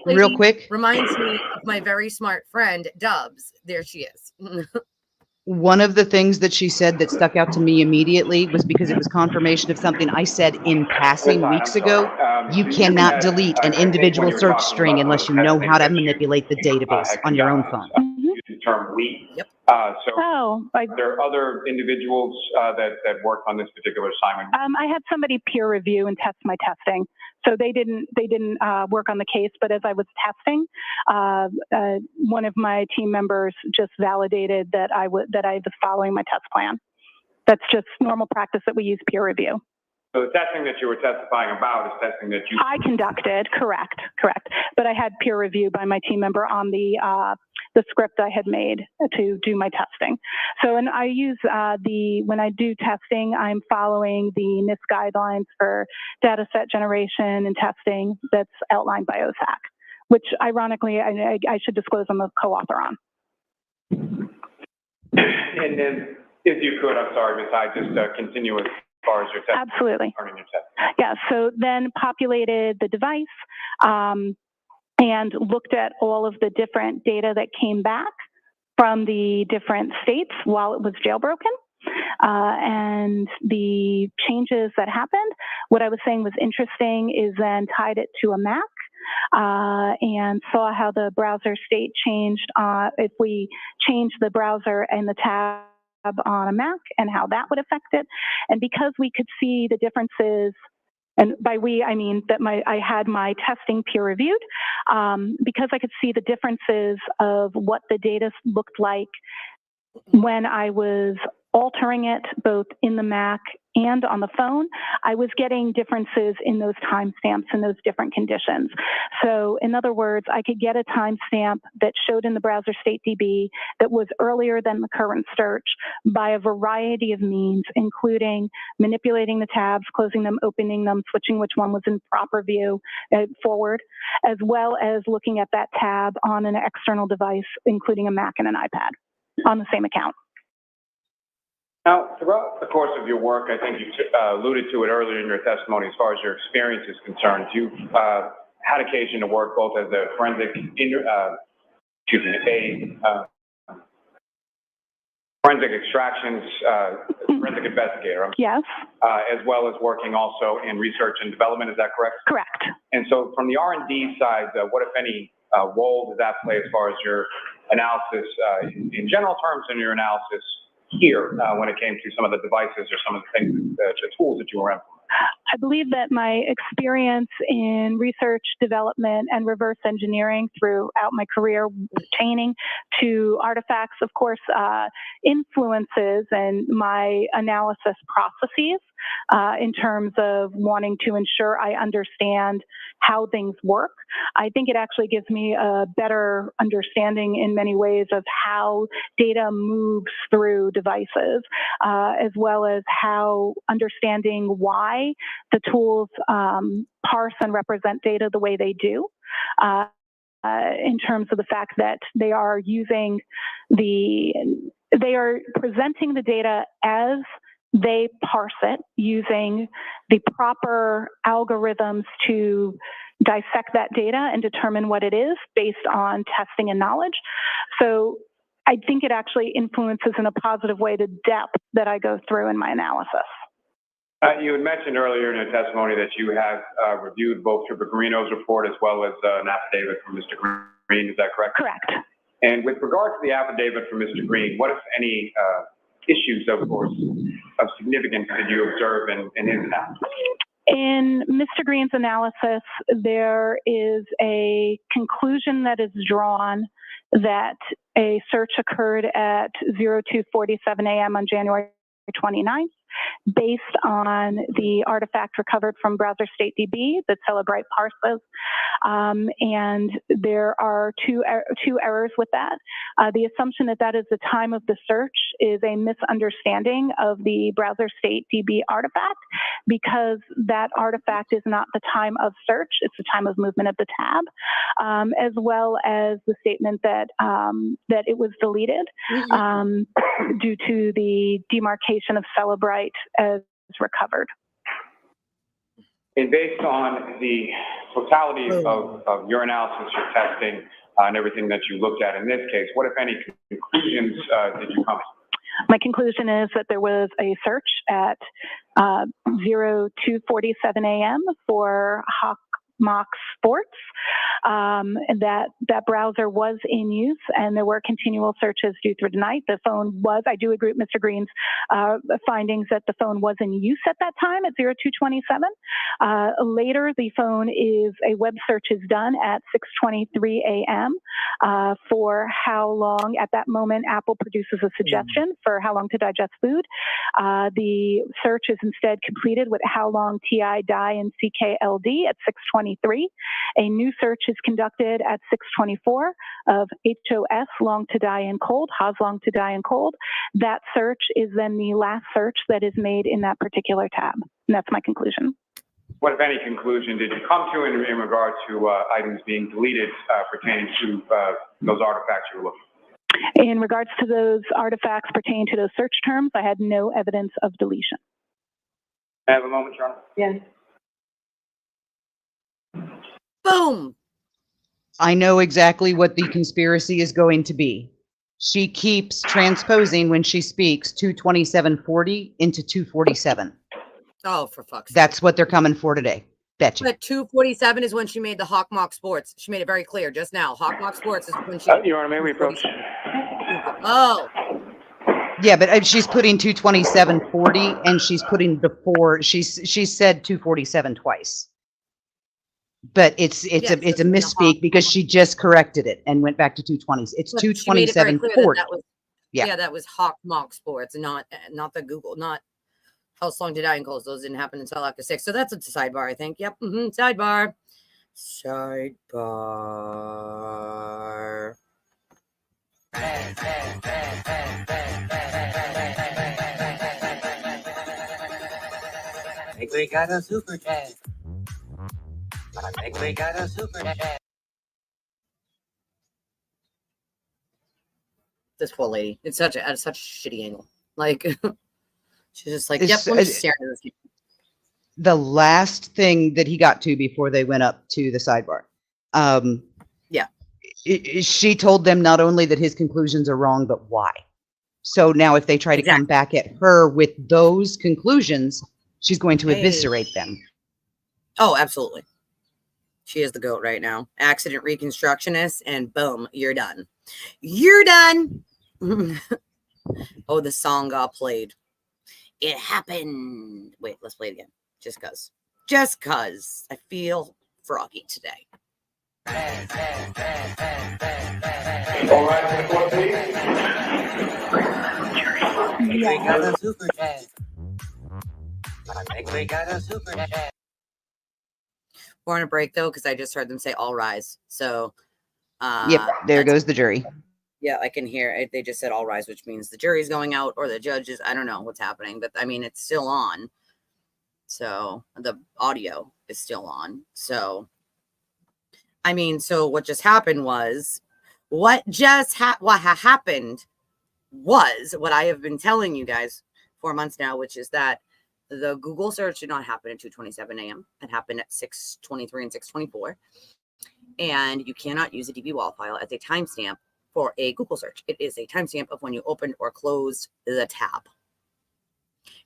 real quick. Reminds me of my very smart friend, Dubs. There she is. One of the things that she said that stuck out to me immediately was because it was confirmation of something I said in passing weeks ago. You cannot delete an individual search string unless you know how to manipulate the database on your own phone. Use the term we. Yep. There are other individuals that worked on this particular assignment. I had somebody peer review and test my testing, so they didn't work on the case. But as I was testing, one of my team members just validated that I was following my test plan. That's just normal practice that we use peer review. So the testing that you were testifying about is testing that I conducted, correct. But I had peer review by my team member on the script I had made to do my testing. So, and I use when I do testing, I'm following the NIST guidelines for data set generation and testing that's outlined by OSAC, which ironically, I should disclose I'm a co-author on. And then, if you could, I'm sorry, Ms. I just continue as far as your testing. Absolutely. Yeah, so then populated the device, and looked at all of the different data that came back from the different states while it was jailbroken. And the changes that happened, what I was saying was interesting is then tied it to a Mac and saw how the browser state changed if we change the browser and the tab on a Mac and how that would affect it. And because we could see the differences, and by we, I mean that I had my testing peer reviewed, because I could see the differences of what the data looked like when I was altering it both in the Mac and on the phone, I was getting differences in those timestamps in those different conditions. So in other words, I could get a timestamp that showed in the browser state DB that was earlier than the current search by a variety of means, including manipulating the tabs, closing them, opening them, switching which one was in proper view forward, as well as looking at that tab on an external device, including a Mac and an iPad on the same account. Now, throughout the course of your work, I think you alluded to it earlier in your testimony as far as your experience is concerned. You've had occasion to work both as a forensic, forensic extractions, forensic investigator. Yes. As well as working also in research and development, is that correct? Correct. And so from the R&D side, what, if any, role does that play as far as your analysis in general terms and your analysis here when it came to some of the devices or some of the things, the tools that you were implementing? I believe that my experience in research, development, and reverse engineering throughout my career pertaining to artifacts, of course, influences and my analysis processes in terms of wanting to ensure I understand how things work. I think it actually gives me a better understanding in many ways of how data moves through devices, as well as how understanding why the tools parse and represent data the way they do. In terms of the fact that they are presenting the data as they parse it using the proper algorithms to dissect that data and determine what it is based on testing and knowledge. So I think it actually influences in a positive way the depth that I go through in my analysis. You had mentioned earlier in your testimony that you have reviewed both Trooper Garino's report as well as an affidavit from Mr. Green. Is that correct? Correct. And with regard to the affidavit from Mr. Green, what, if any, issues, of course, of significance did you observe in his analysis? In Mr. Green's analysis, there is a conclusion that is drawn that a search occurred at 02:47 a.m. on January 29th, based on the artifact recovered from browser state DB that Celebrite parses. And there are two errors with that. The assumption that that is the time of the search is a misunderstanding of the browser state DB artifact, because that artifact is not the time of search, it's the time of movement of the tab, as well as the statement that that it was deleted due to the demarcation of Celebrite as recovered. And based on the totality of your analysis, your testing, and everything that you looked at in this case, what, if any, conclusions did you come to? My conclusion is that there was a search at 02:47 a.m. for Hawk Mock Sports, and that browser was in use, and there were continual searches due through the night. The phone was, I do agree with Mr. Green's findings that the phone was in use at that time at 02:27. Later, the phone a web search is done at 6:23 a.m. For how long, at that moment, Apple produces a suggestion for how long to digest food. The search is instead completed with how long TI, die, and CKLD at 6:23. A new search is conducted at 6:24 of HOS, long to die and cold, Haas long to die and cold. That search is then the last search that is made in that particular tab. And that's my conclusion. What, if any, conclusion did you come to in regard to items being deleted pertaining to those artifacts you were looking for? In regards to those artifacts pertaining to those search terms, I had no evidence of deletion. I have a moment, Charlotte? Yes. Boom. I know exactly what the conspiracy is going to be. She keeps transposing when she speaks 22740 into 247. Oh, for fuck's sake. That's what they're coming for today. Betcha. But 247 is when she made the Hawk Mock Sports. She made it very clear just now. Hawk Mock Sports is when she. Your Honor, may we approach? Oh. Yeah, but she's putting 22740 and she's putting the 4. She said 247 twice. But it's Yeah, a misspeak because she just corrected it and went back to 220s. It's But she made it very clear 22740. that was, Yeah. that was Hawk Mock Sports, not the Google, not How Long Did I and Calls. Those didn't happen until after 6. So that's a sidebar, I think. Yep. Sidebar. Sidebar. I think we got a super chat. I think we got a super chat. This poor lady. It's such a shitty angle. Like she's just like, It's- yep, let me just stare at this. The last thing that he got to before they went up to the sidebar. Yeah. She told them not only that his conclusions are wrong, but why. So now if they try to come back at her with those conclusions, she's going to eviscerate them. Oh, absolutely. She is the GOAT right now. Accident reconstructionist, and boom, you're done. You're done. Oh, the song got played. It happened. Wait, let's play it again. Just cause. Just cause. I feel froggy today. All right, to the court, please. I think we got a super chat. I think we got a super chat. We're on a break though, because I just heard them say all rise. So Yep, there goes the jury. yeah, I can hear it. They just said all rise, which means the jury's going out or the judges. I don't know what's happening, but I mean it's still on. So the audio is still on. So I mean, so what just happened was what happened was what I have been telling you guys for months now, which is that the Google search did not happen at 2:27 a.m. It happened at 6:23 and 6:24. And you cannot use a DB wall file as a timestamp for a Google search. It is a timestamp of when you opened or closed the tab.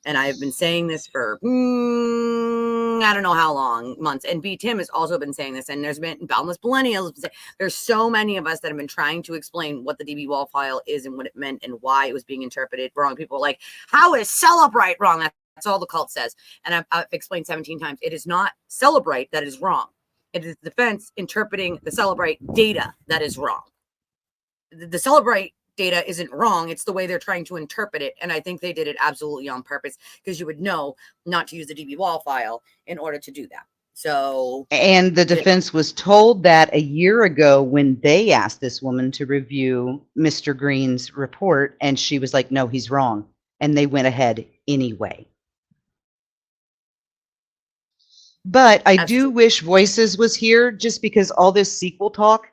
And I've been saying this for I don't know how long, months. And B. Tim has also been saying this. And there's been Boundless Millennials. There's so many of us that have been trying to explain what the DB wall file is and what it meant and why it was being interpreted wrong. People are like, how is Celebrate wrong? That's all the cult says. And I've explained 17 times. It is not Celebrate that is wrong. It is the defense interpreting the Celebrate data that is wrong. The Celebrate data isn't wrong. It's the way they're trying to interpret it. And I think they did it absolutely on purpose because you would know not to use the DB wall file in order to do that. So, and the defense was told that a year ago when they asked this woman to review Mr. Green's report, and she was like, no, he's wrong. And they went ahead anyway. But I do wish Voices was here just because all this sequel talk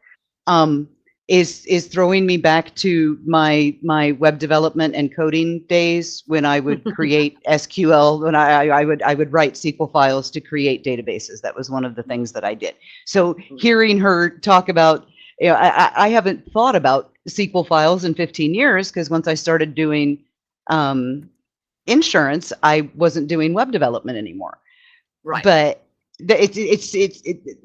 is throwing me back to my web development and coding days when I would create SQL, when I would write SQL files to create databases. That was one of the things that I did. So hearing her talk about, you know, I haven't thought about SQL files in 15 years because once I started doing insurance, I wasn't doing web development anymore. Right. But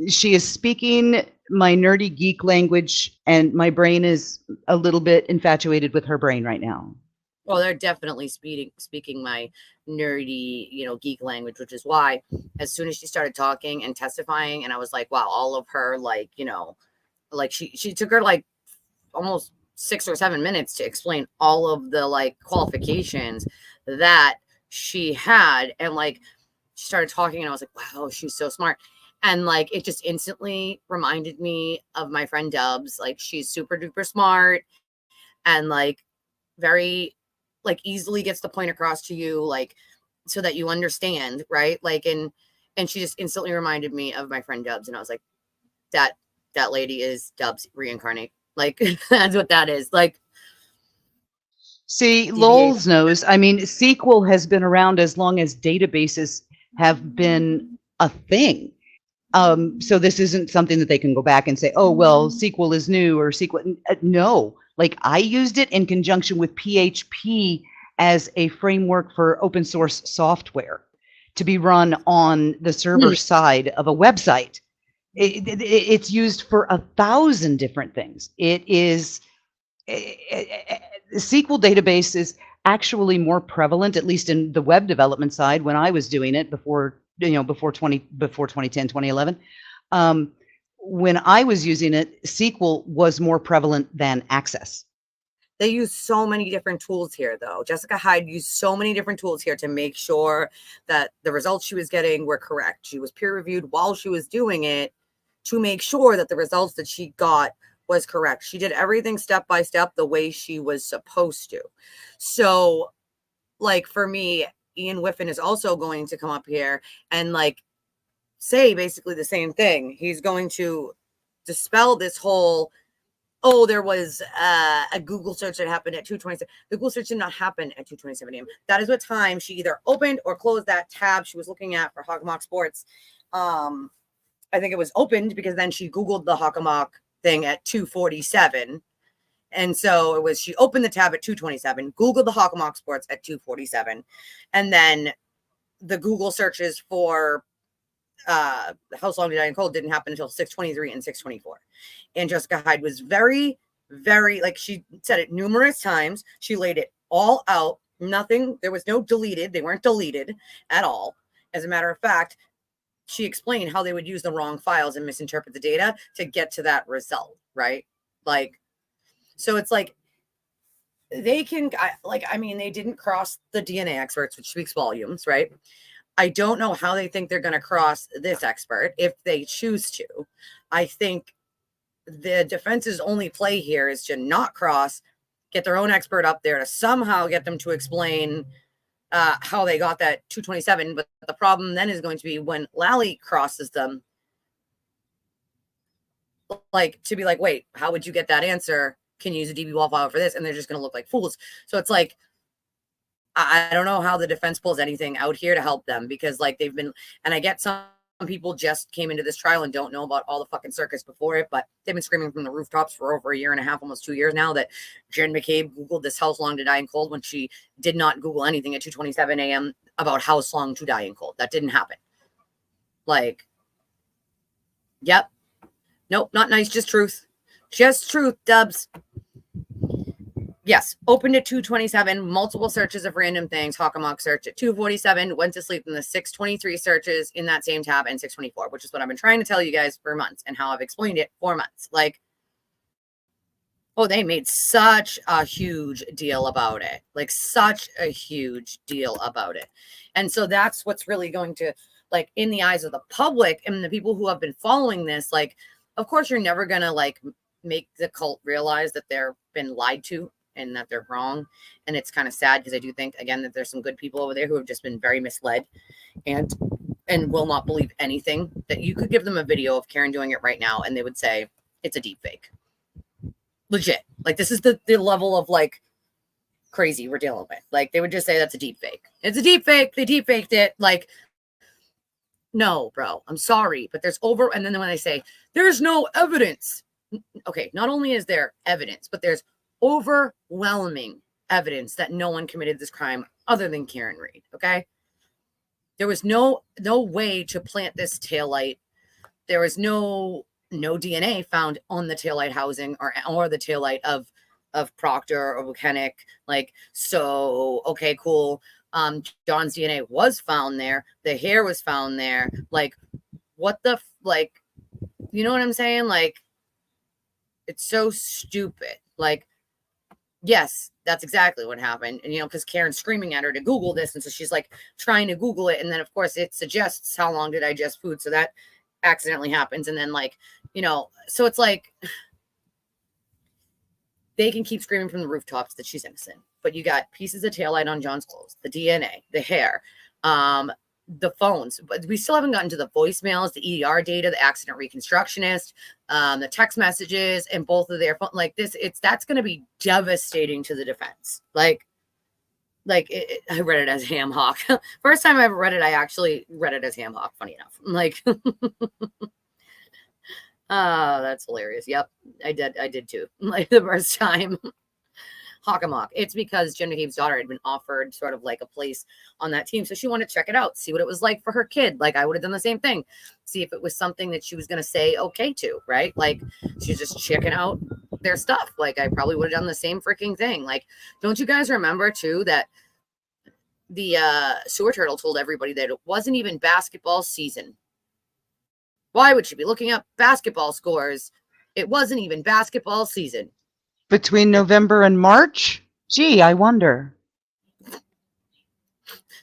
she is speaking my nerdy geek language, and my brain is a little bit infatuated with her brain right now. Well, they're definitely speaking my nerdy, geek language, which is why as soon as she started talking and testifying, and I was like, wow, all of her, she took her like almost 6 or 7 minutes to explain all of the qualifications that she had. And she started talking and I was like, wow, she's so smart. And it just instantly reminded me of my friend Dubs. She's super duper smart and very easily gets the point across to you, so that you understand, right? And she just instantly reminded me of my friend Dubs. And I was like, that lady is Dubs reincarnate. That's what that is. See, Lowell's knows. I mean, SQL has been around as long as databases have been a thing. So this isn't something that they can go back and say, oh, well, SQL is new or SQL. No, like I used it in conjunction with PHP as a framework for open source software to be run on the server side of a website. It's used for 1,000 different things. It is the SQL database is actually more prevalent, at least in the web development side, when I was doing it before 2010, 2011. When I was using it, SQL was more prevalent than Access. They use so many different tools here, though. Jessica Hyde used so many different tools here to make sure that the results she was getting were correct. She was peer reviewed while she was doing it to make sure that the results that she got was correct. She did everything step by step the way she was supposed to. So, like, for me, Ian Whiffen is also going to come up here and like say basically the same thing. He's going to dispel this whole, oh, there was a Google search that happened at 2:27. The Google search did not happen at 2:27 a.m. That is what time she either opened or closed that tab she was looking at for Hockamock Sports. I think it was opened because then she Googled the Hockamock thing at 2:47. And so it was, she opened the tab at 2:27, Googled the Hockamock Sports at 2:47. And then the Google searches for How Long Did I Get Cold didn't happen until 6:23 and 6:24. And Jessica Hyde was very, very, like she said it numerous times. She laid it all out. Nothing, there was no deleted. They weren't deleted at all. As a matter of fact, she explained how they would use the wrong files and misinterpret the data to get to that result, right? Like, so it's like they can, I mean, they didn't cross the DNA experts, which speaks volumes, right? I don't know how they think they're going to cross this expert if they choose to. I think the defense's only play here is to not cross, get their own expert up there to somehow get them to explain how they got that 2:27. But the problem then is going to be when Lally crosses them, like to be like, wait, how would you get that answer? Can you use a DB wall file for this? And they're just going to look like fools. So it's like, I don't know how the defense pulls anything out here to help them, because like they've been, and I get some people just came into this trial and don't know about all the fucking circus before it, but they've been screaming from the rooftops for over a year and a half, almost 2 years now, that Jen McCabe Googled this How Long to Die in Cold when she did not Google anything at 2:27 a.m. about how long to die in cold. That didn't happen. Like, yep. Nope, not nice, just truth. Just truth, Dubs. Yes, opened at 2:27, multiple searches of random things, Hockamock search at 2:47, went to sleep in the 6:23 searches in that same tab, and 6:24, which is what I've been trying to tell you guys for months and how I've explained it for months. Like, oh, they made such a huge deal about it. Like, such a huge deal about it. And so that's what's really going to, like, in the eyes of the public and the people who have been following this, like, of course, you're never going to, like, make the cult realize that they're been lied to and that they're wrong. And it's kind of sad because I do think, again, that there's some good people over there who have just been very misled and will not believe anything. That you could give them a video of Karen doing it right now and they would say it's a deep fake. Legit. Like, this is the level of like crazy we're dealing with. Like, they would just say that's a deep fake. It's a deep fake. They deep faked it. Like, no, bro, I'm sorry, but there's and then when they say there's no evidence. Okay, not only is there evidence, but there's overwhelming evidence that no one committed this crime other than Karen Reed. Okay, there was no way to plant this taillight. There was no DNA found on the taillight housing or the taillight of Proctor or Buchanan. Like, so okay, cool. John's DNA was found there. The hair was found there. Like, what the like, you know what I'm saying? Like, it's so stupid. Like, yes, that's exactly what happened. And, you know, because Karen's screaming at her to Google this. And so she's like trying to Google it. And then, of course, it suggests how long did I digest food. So that accidentally happens. And then, like, you know, so it's like they can keep screaming from the rooftops that she's innocent. But you got pieces of taillight on John's clothes, the DNA, the hair, the phones. But we still haven't gotten to the voicemails, the EDR data, the accident reconstructionist, the text messages, and both of their phone. Like, that's going to be devastating to the defense. Like, Like I read it as ham hock. First time I ever read it, I actually read it as ham hock. Funny enough, like, that's hilarious. Yep, I did too. Like the first time. Hockamock. It's because Jim McCabe's daughter had been offered sort of like a place on that team. So she wanted to check it out, see what it was like for her kid. Like I would have done the same thing. See if it was something that she was going to say okay to, right? Like she's just checking out their stuff. Like I probably would have done the same freaking thing. Like, don't you guys remember too that the sewer turtle told everybody that it wasn't even basketball season? Why would she be looking up basketball scores? It wasn't even basketball season. Between November and March? Gee, I wonder.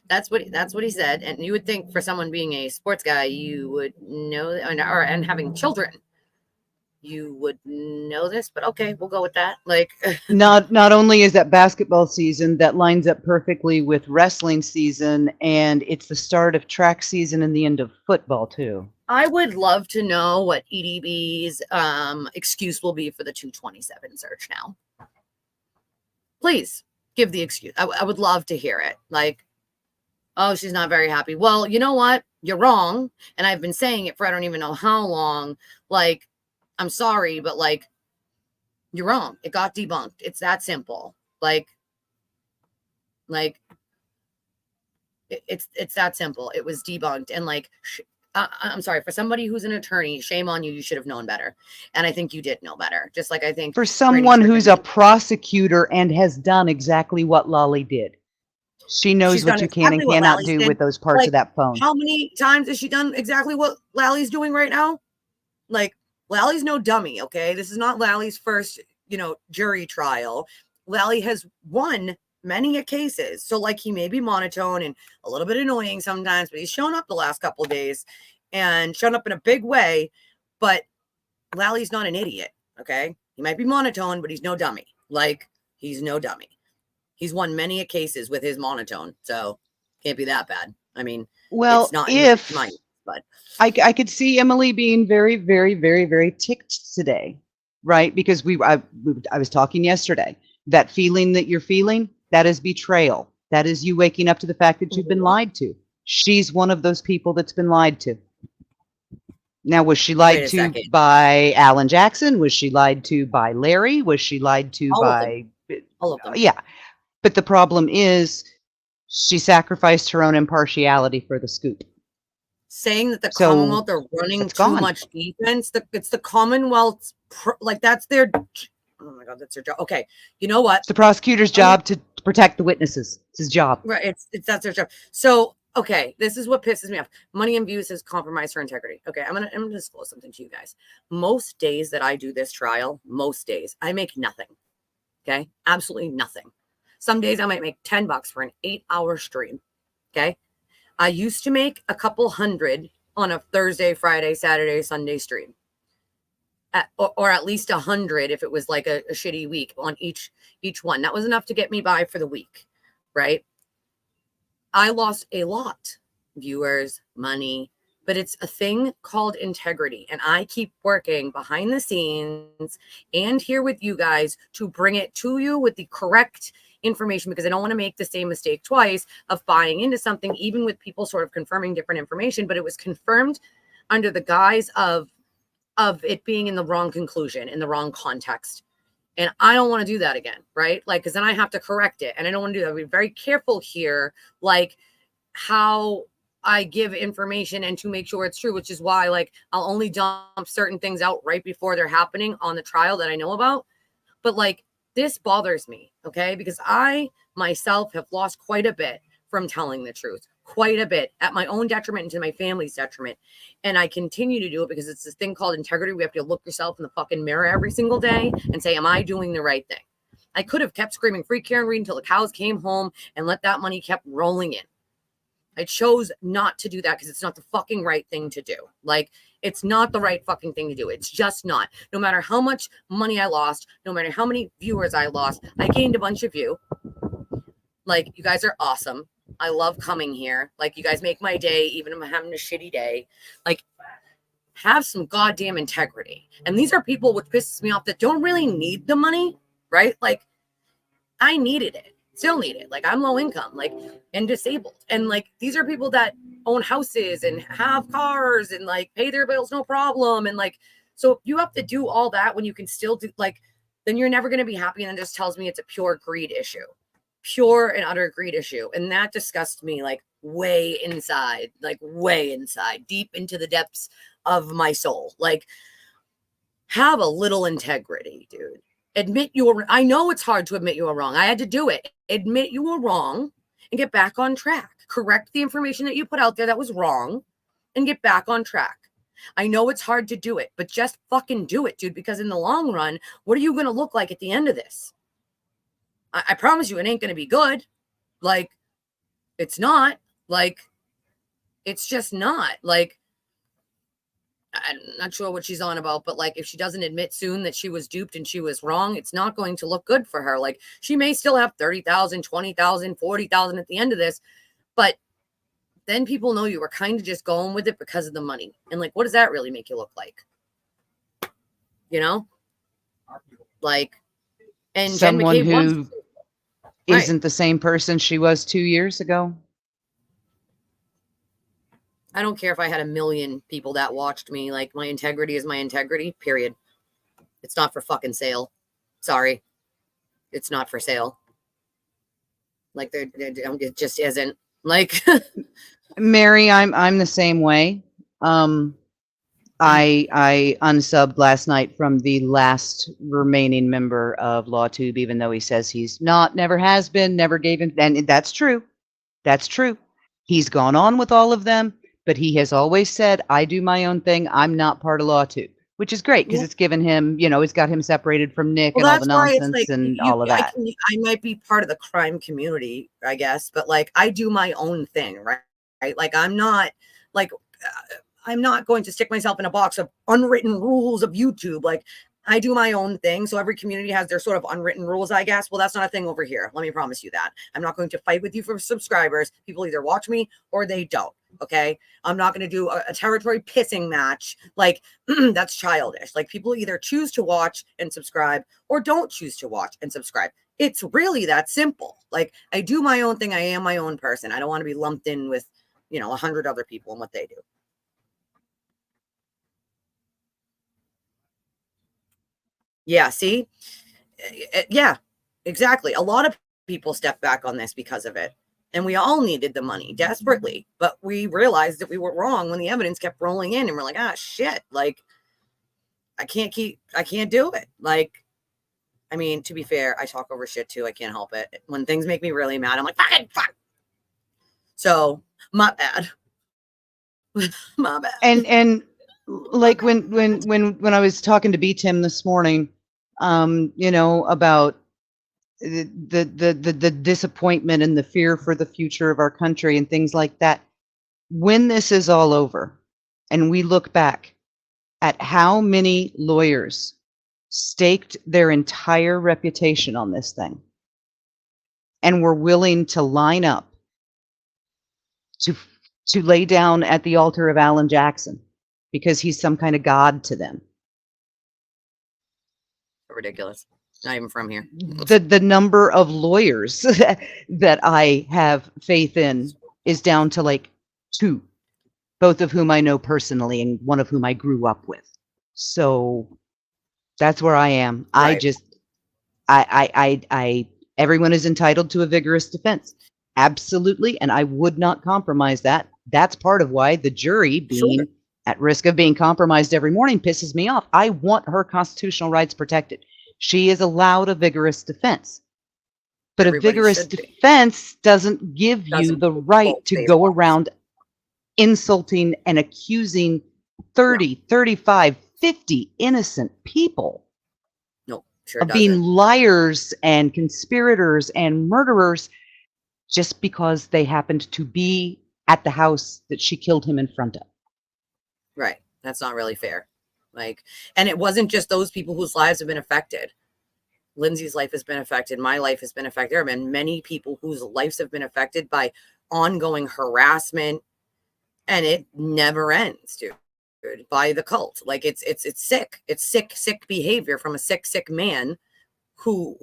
That's what he said. And you would think for someone being a sports guy, you would know, and having children, you would know this, but okay, we'll go with that. Like not only is that basketball season, that lines up perfectly with wrestling season, and it's the start of track season and the end of football too. I would love to know what EDB's excuse will be for the 227 search now. Please give the excuse. I would love to hear it. Like, oh, she's not very happy. Well, you know what? You're wrong. And I've been saying it for I don't even know how long. Like, I'm sorry, but like, you're wrong. It got debunked. It's that simple. Like it's that simple. It was debunked. And like, I'm sorry, for somebody who's an attorney, shame on you. You should have known better. And I think you did know better. Just like I think for someone who's a prosecutor and has done exactly what Lolly did. She knows what you can and cannot do with those parts of that phone. How many times has she done exactly what Lally's doing right now? Like, Lally's no dummy, okay? This is not Lally's first, jury trial. Lally has won many cases. So, like, he may be monotone and a little bit annoying sometimes, but he's shown up the last couple of days and shown up in a big way. But Lally's not an idiot, okay? He might be monotone, but he's no dummy. Like, he's no dummy. He's won many cases with his monotone, so can't be that bad. I mean, well, it's not if mine, but I could see Emily being very, very, very, very ticked today, right? Because I was talking yesterday. That feeling that you're feeling, that is betrayal. That is you waking up to the fact that you've been lied to. She's one of those people that's been lied to. Now, was she lied to by Alan Jackson? Was she lied to by Larry? Was she lied to by all of them? Yeah. But the problem is she sacrificed her own impartiality for the scoop. Saying that the Commonwealth are running too much defense. It's the Commonwealth's, that's their, oh my God, that's their job. Okay, you know what? It's the prosecutor's job to protect the witnesses. It's his job. Right, that's their job. So, okay, this is what pisses me off. Money and views has compromised her integrity. Okay, I'm gonna disclose something to you guys. Most days that I do this trial, most days, I make nothing. Okay, absolutely nothing. Some days I might make $10 for an 8-hour stream. Okay. I used to make a couple hundred on a Thursday, Friday, Saturday, Sunday stream. Or at least 100 if it was like a shitty week on each one. That was enough to get me by for the week. Right. I lost a lot. Viewers, money, but it's a thing called integrity. And I keep working behind the scenes and here with you guys to bring it to you with the correct information, because I don't want to make the same mistake twice of buying into something, even with people sort of confirming different information, but it was confirmed under the guise of it being in the wrong conclusion, in the wrong context. And I don't want to do that again, right? Like, because then I have to correct it. And I don't want to do that. I'll be very careful here, like how I give information and to make sure it's true, which is why, like, I'll only dump certain things out right before they're happening on the trial that I know about. But like, this bothers me, okay? Because I myself have lost quite a bit from telling the truth, quite a bit at my own detriment and to my family's detriment. And I continue to do it because it's this thing called integrity. We have to look yourself in the fucking mirror every single day and say, am I doing the right thing? I could have kept screaming free Karen Reed until the cows came home and let that money kept rolling in. I chose not to do that because it's not the fucking right thing to do. Like, it's not the right fucking thing to do. It's just not. No matter how much money I lost, no matter how many viewers I lost, I gained a bunch of you. Like, you guys are awesome. I love coming here. Like, you guys make my day, even if I'm having a shitty day. Like, have some goddamn integrity. And these are people, which pisses me off, that don't really need the money, right? Like, I needed it. Still need it. Like, I'm low income, like, and disabled. And like, these are people that own houses and have cars and like pay their bills, no problem. And like, so you have to do all that when you can still do, like, then you're never going to be happy. And it just tells me it's a pure greed issue, pure and utter greed issue. And that disgusts me, like, way inside, deep into the depths of my soul. Like, have a little integrity, dude. Admit I know it's hard to admit you were wrong. I had to do it. Admit you were wrong and get back on track. Correct the information that you put out there that was wrong and get back on track. I know it's hard to do it, but just fucking do it, dude, because in the long run, what are you going to look like at the end of this? I promise you it ain't going to be good. Like, it's not. Like, it's just not. Like, I'm not sure what she's on about, but like, if she doesn't admit soon that she was duped and she was wrong, it's not going to look good for her. Like, she may still have 30,000, 20,000, 40,000 at the end of this, but then people know you were kind of just going with it because of the money. And like, what does that really make you look like? You know? Like, and someone Jen McCabe who isn't the same person she was 2 years ago. I don't care if I had 1 million people that watched me. Like, my integrity is my integrity, period. It's not for fucking sale. Sorry. It's not for sale. Like, it just isn't. Like, Mary, I'm the same way. I unsubbed last night from the last remaining member of LawTube, even though he says he's not, never has been, never gave him, and that's true. That's true. He's gone on with all of them, but he has always said, I do my own thing. I'm not part of LawTube, which is great because it's given him, it's got him separated from Nick and all the nonsense and all of that. I might be part of the crime community, I guess, but like, I do my own thing, right? Like, I'm not going to stick myself in a box of unwritten rules of YouTube. Like, I do my own thing. So every community has their sort of unwritten rules, I guess. Well, that's not a thing over here. Let me promise you that. I'm not going to fight with you for subscribers. People either watch me or they don't. Okay. I'm not going to do a territory pissing match. Like, that's childish. Like, people either choose to watch and subscribe or don't choose to watch and subscribe. It's really that simple. Like, I do my own thing. I am my own person. I don't want to be lumped in with, 100 other people and what they do. Yeah, see? Yeah, exactly. A lot of people stepped back on this because of it. And we all needed the money desperately. But we realized that we were wrong when the evidence kept rolling in. And we're like, shit. Like, I can't do it. Like, I mean, to be fair, I talk over shit too. I can't help it. When things make me really mad, I'm like, fuck. So, my bad. My bad. And like when I was talking to B Tim this morning, about the disappointment and the fear for the future of our country and things like that. When this is all over and we look back at how many lawyers staked their entire reputation on this thing and were willing to line up to lay down at the altar of Alan Jackson because he's some kind of god to them. Ridiculous. Not even from here. The number of lawyers that I have faith in is down to like 2, both of whom I know personally and one of whom I grew up with. So that's where I am. Right. I everyone is entitled to a vigorous defense. Absolutely. And I would not compromise that. That's part of why the jury being at risk of being compromised every morning pisses me off. I want her constitutional rights protected. She is allowed a vigorous defense. But a vigorous defense doesn't give you the right to go around insulting and accusing 30, 35, 50 innocent people of being liars and conspirators and murderers just because they happened to be at the house that she killed him in front of. Right. That's not really fair. Like, and it wasn't just those people whose lives have been affected. Lindsay's life has been affected. My life has been affected. There have been many people whose lives have been affected by ongoing harassment, and it never ends, dude. By the cult. Like, it's sick. It's sick behavior from a sick man who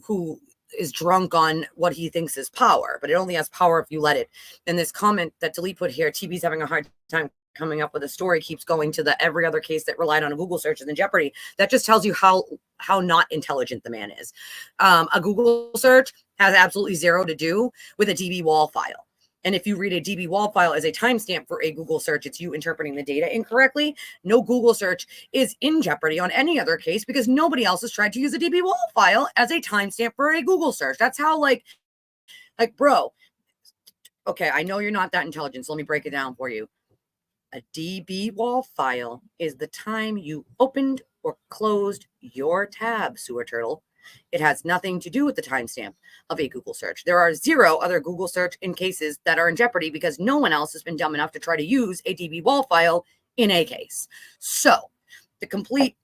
is drunk on what he thinks is power, but it only has power if you let it. And this comment that Delete put here, TB's having a hard time coming up with a story, keeps going to the every other case that relied on a Google search is in jeopardy. That just tells you how not intelligent the man is. A Google search has absolutely zero to do with a DB wall file. And if you read a DB wall file as a timestamp for a Google search, it's you interpreting the data incorrectly. No Google search is in jeopardy on any other case because nobody else has tried to use a DB wall file as a timestamp for a Google search. That's how like, bro, okay, I know you're not that intelligent, so let me break it down for you. A DB wall file is the time you opened or closed your tab, sewer turtle. It has nothing to do with the timestamp of a Google search. There are zero other Google search in cases that are in jeopardy because no one else has been dumb enough to try to use a DB wall file in a case. So the complete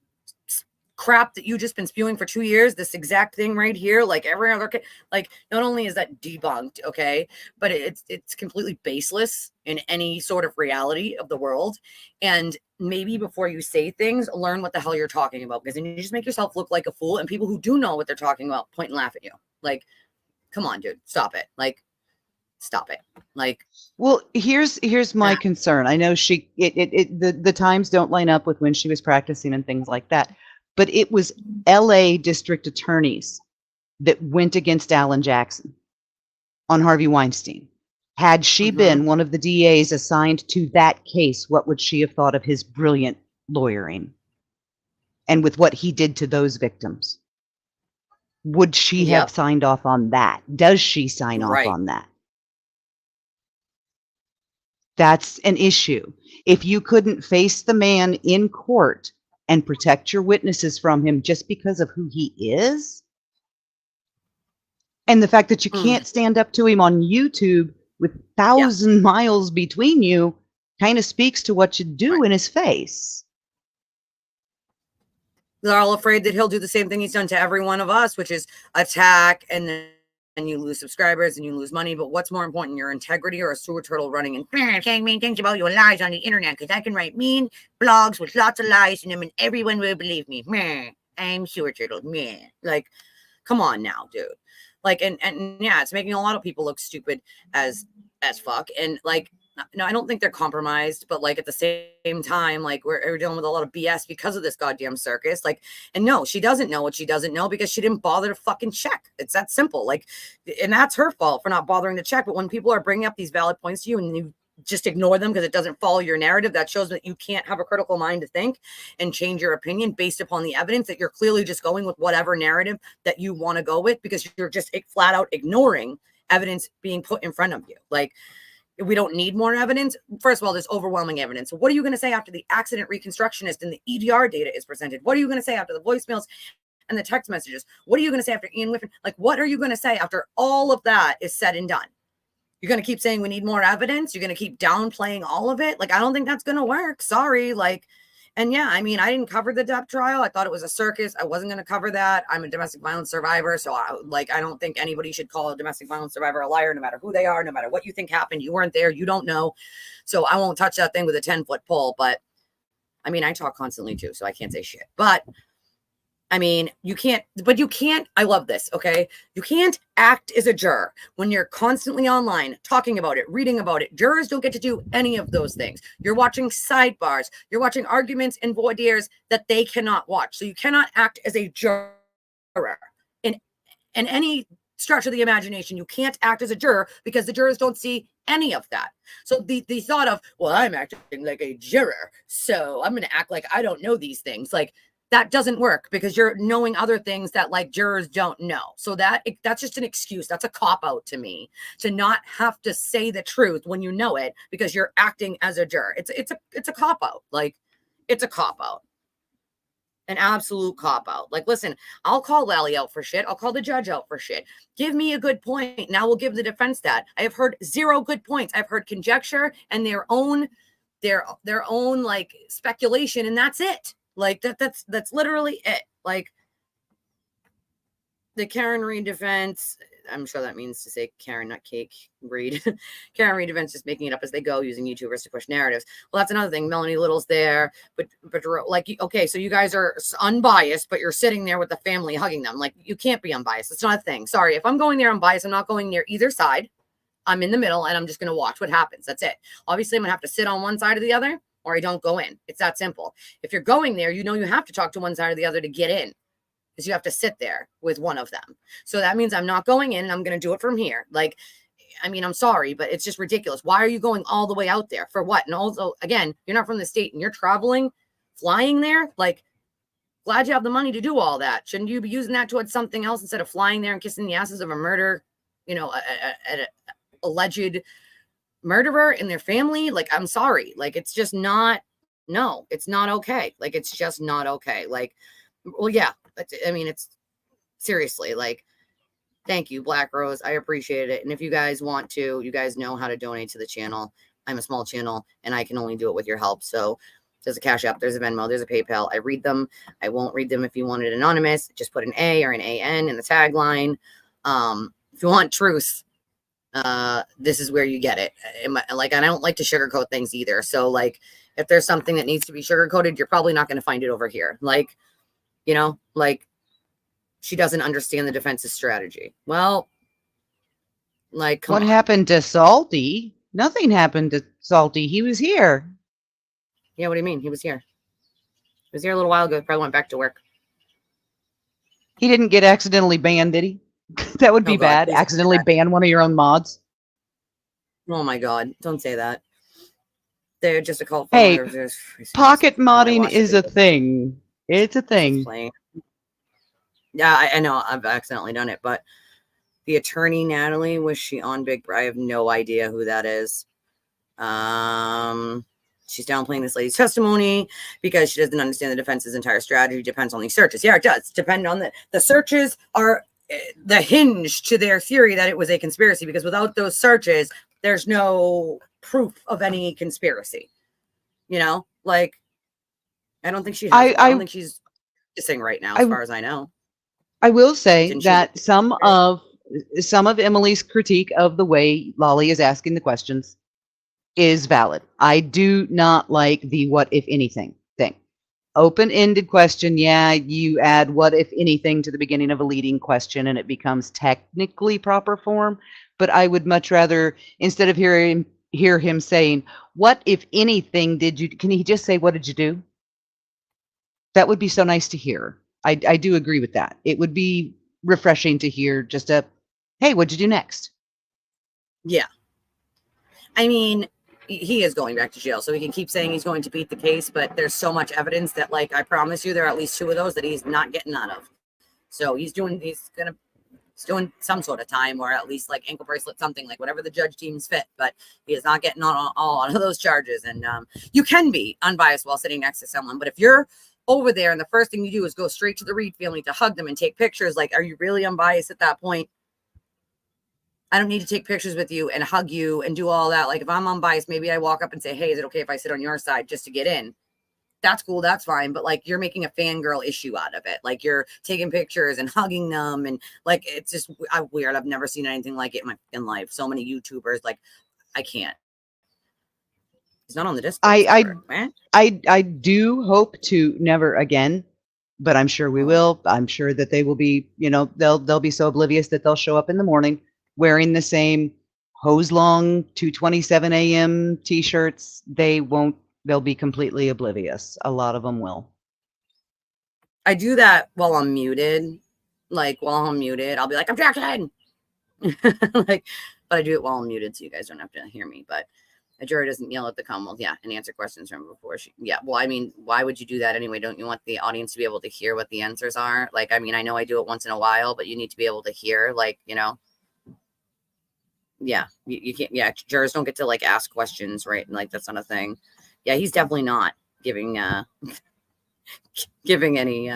crap that you just been spewing for 2 years, this exact thing right here, like every other case, like not only is that debunked, okay, but it's completely baseless in any sort of reality of the world. And maybe before you say things, learn what the hell you're talking about, because then you just make yourself look like a fool, and people who do know what they're talking about point and laugh at you. Like, come on, dude, stop it. Like, stop it. Like, well, here's my concern. I know the times don't line up with when she was practicing and things like that, but it was LA district attorneys that went against Alan Jackson on Harvey Weinstein. Had she been one of the DAs assigned to that case, what would she have thought of his brilliant lawyering and with what he did to those victims? Would she have signed off on that? Does she sign off on that? That's an issue. If you couldn't face the man in court and protect your witnesses from him just because of who he is, and the fact that you can't stand up to him on YouTube with 1,000 miles between you, kind of speaks to what you do in his face. They're all afraid that he'll do the same thing he's done to every one of us, which is attack, and then you lose subscribers and you lose money. But what's more important, your integrity or a sewer turtle running and saying mean things about you and lies on the internet? Because I can write mean blogs with lots of lies in them and everyone will believe me. I'm sewer turtle. Like, come on now, dude. Like, and yeah, it's making a lot of people look stupid as fuck. And like, no, I don't think they're compromised, but like at the same time, like we're dealing with a lot of BS because of this goddamn circus. Like, and no, she doesn't know what she doesn't know because she didn't bother to fucking check. It's that simple. Like, and that's her fault for not bothering to check. But when people are bringing up these valid points to you and you just ignore them because it doesn't follow your narrative, that shows that you can't have a critical mind to think and change your opinion based upon the evidence, that you're clearly just going with whatever narrative that you want to go with because you're just flat out ignoring evidence being put in front of you. Like, we don't need more evidence. First of all, there's overwhelming evidence. So what are you going to say after the accident reconstructionist and the EDR data is presented? What are you going to say after the voicemails and the text messages? What are you going to say after Ian Whiffen? Like, what are you going to say after all of that is said and done? You're going to keep saying we need more evidence? You're going to keep downplaying all of it? Like, I don't think that's going to work. Sorry. Like, and yeah, I mean, I didn't cover the Depp trial. I thought it was a circus. I wasn't going to cover that. I'm a domestic violence survivor. So I don't think anybody should call a domestic violence survivor a liar, no matter who they are, no matter what you think happened. You weren't there. You don't know. So I won't touch that thing with a 10-foot pole. But I mean, I talk constantly too, so I can't say shit. But I mean, you can't, I love this, okay? You can't act as a juror when you're constantly online talking about it, reading about it. Jurors don't get to do any of those things. You're watching sidebars. You're watching arguments and voir dires that they cannot watch. So you cannot act as a juror in any stretch of the imagination. You can't act as a juror because the jurors don't see any of that. So the thought of, well, I'm acting like a juror, so I'm going to act like I don't know these things. Like, that doesn't work because you're knowing other things that like jurors don't know. So that's just an excuse. That's a cop-out to me, to not have to say the truth when you know it because you're acting as a juror. It's a cop-out. Like, it's a cop-out. An absolute cop-out. Like, listen, I'll call Lally out for shit. I'll call the judge out for shit. Give me a good point. Now we'll give the defense that. I have heard zero good points. I've heard conjecture and their own like speculation, and that's it. Like, that's literally it. Like, the Karen Reed defense, I'm sure that means to say Karen, not Cake Reed. Karen Reed events just making it up as they go, using YouTubers to push narratives. Well, that's another thing. Melanie Little's there, but like, okay, so you guys are unbiased, but you're sitting there with the family hugging them. Like, you can't be unbiased. It's not a thing. Sorry, if I'm going there unbiased, I'm not going near either side. I'm in the middle, and I'm just going to watch what happens. That's it. Obviously, I'm going to have to sit on one side or the other, or I don't go in. It's that simple. If you're going there, you know you have to talk to one side or the other to get in, because you have to sit there with one of them. So that means I'm not going in, and I'm going to do it from here. Like, I mean, I'm sorry, but it's just ridiculous. Why are you going all the way out there? For what? And also, again, you're not from the state and you're traveling, flying there. Like, glad you have the money to do all that. Shouldn't you be using that towards something else instead of flying there and kissing the asses of a murder, you know, a alleged murderer and their family? Like, I'm sorry. Like, it's just not, no, it's not okay. Like, it's just not okay. Like, well, yeah, I mean, it's seriously, like, thank you, Black Rose. I appreciate it. And if you guys want to, you guys know how to donate to the channel. I'm a small channel and I can only do it with your help. So there's a Cash App, there's a Venmo, there's a PayPal. I read them. I won't read them if you want it anonymous. Just put an A or an AN in the tagline. If you want truth, this is where you get it. Like, I don't like to sugarcoat things either. So, like, if there's something that needs to be sugarcoated, you're probably not going to find it over here. Like, you know, like, she doesn't understand the defense's strategy. Well, like, come What on. happened to Salty? Nothing happened to Salty. He was here. Yeah, what do you mean? He was here. He was here a little while ago. Probably went back to work. He didn't get accidentally banned, did he? That would be bad. please. Accidentally ban one of your own mods. Oh my God. Don't say that. They're just a cult Hey, followers. pocket modding is a thing. It's a thing. Yeah, I know I've accidentally done it, but the attorney, Natalie, was she on Big Brother? I have no idea who that is. She's downplaying this lady's testimony because she doesn't understand the defense's entire strategy depends on these searches. Yeah, it does depend on the searches are the hinge to their theory that it was a conspiracy, because without those searches, there's no proof of any conspiracy. You know, like, I don't think she has, I don't think she's kissing right now, as far as I know. I will say that some of Emily's critique of the way Lolly is asking the questions is valid. I do not like the what if anything thing. Open-ended question, yeah, you add what if anything to the beginning of a leading question and it becomes technically proper form, but I would much rather, instead of hear him saying, what if anything did you, can he just say, what did you do? That would be so nice to hear. I do agree with that. It would be refreshing to hear just a, hey, what'd you do next? Yeah. I mean, he is going back to jail, so he can keep saying he's going to beat the case, but there's so much evidence that, like, I promise you, there are at least 2 of those that he's not getting out of. So he's doing some sort of time, or at least like ankle bracelet, something, like whatever the judge deems fit, but he is not getting on all of those charges. And you can be unbiased while sitting next to someone, but if you're over there and the first thing you do is go straight to the Reed family to hug them and take pictures, like, are you really unbiased at that point? I don't need to take pictures with you and hug you and do all that. Like, if I'm unbiased, maybe I walk up and say, hey, is it okay if I sit on your side just to get in? That's cool. That's fine. But, like, you're making a fangirl issue out of it. Like, you're taking pictures and hugging them. And, like, it's just weird. I've never seen anything like it in life. So many YouTubers, like, I can't. He's not on the Discord. I do hope to never again, but I'm sure we will. I'm sure that they will be, you know, they'll be so oblivious that they'll show up in the morning wearing the same hose long 2:27 a.m. t-shirts. They'll be completely oblivious. A lot of them will. I do that while I'm muted. Like, while I'm muted, I'll be like, objection. Like, but I do it while I'm muted, so you guys don't have to hear me. But a jury doesn't yell at the Commonwealth, yeah, and answer questions from before she, yeah. Well, I mean, why would you do that anyway? Don't you want the audience to be able to hear what the answers are? Like, I mean, I know I do it once in a while, but you need to be able to hear, like, you know. Yeah, you can't. Yeah, jurors don't get to, like, ask questions, right? And, like, that's not a thing. Yeah, he's definitely not giving giving any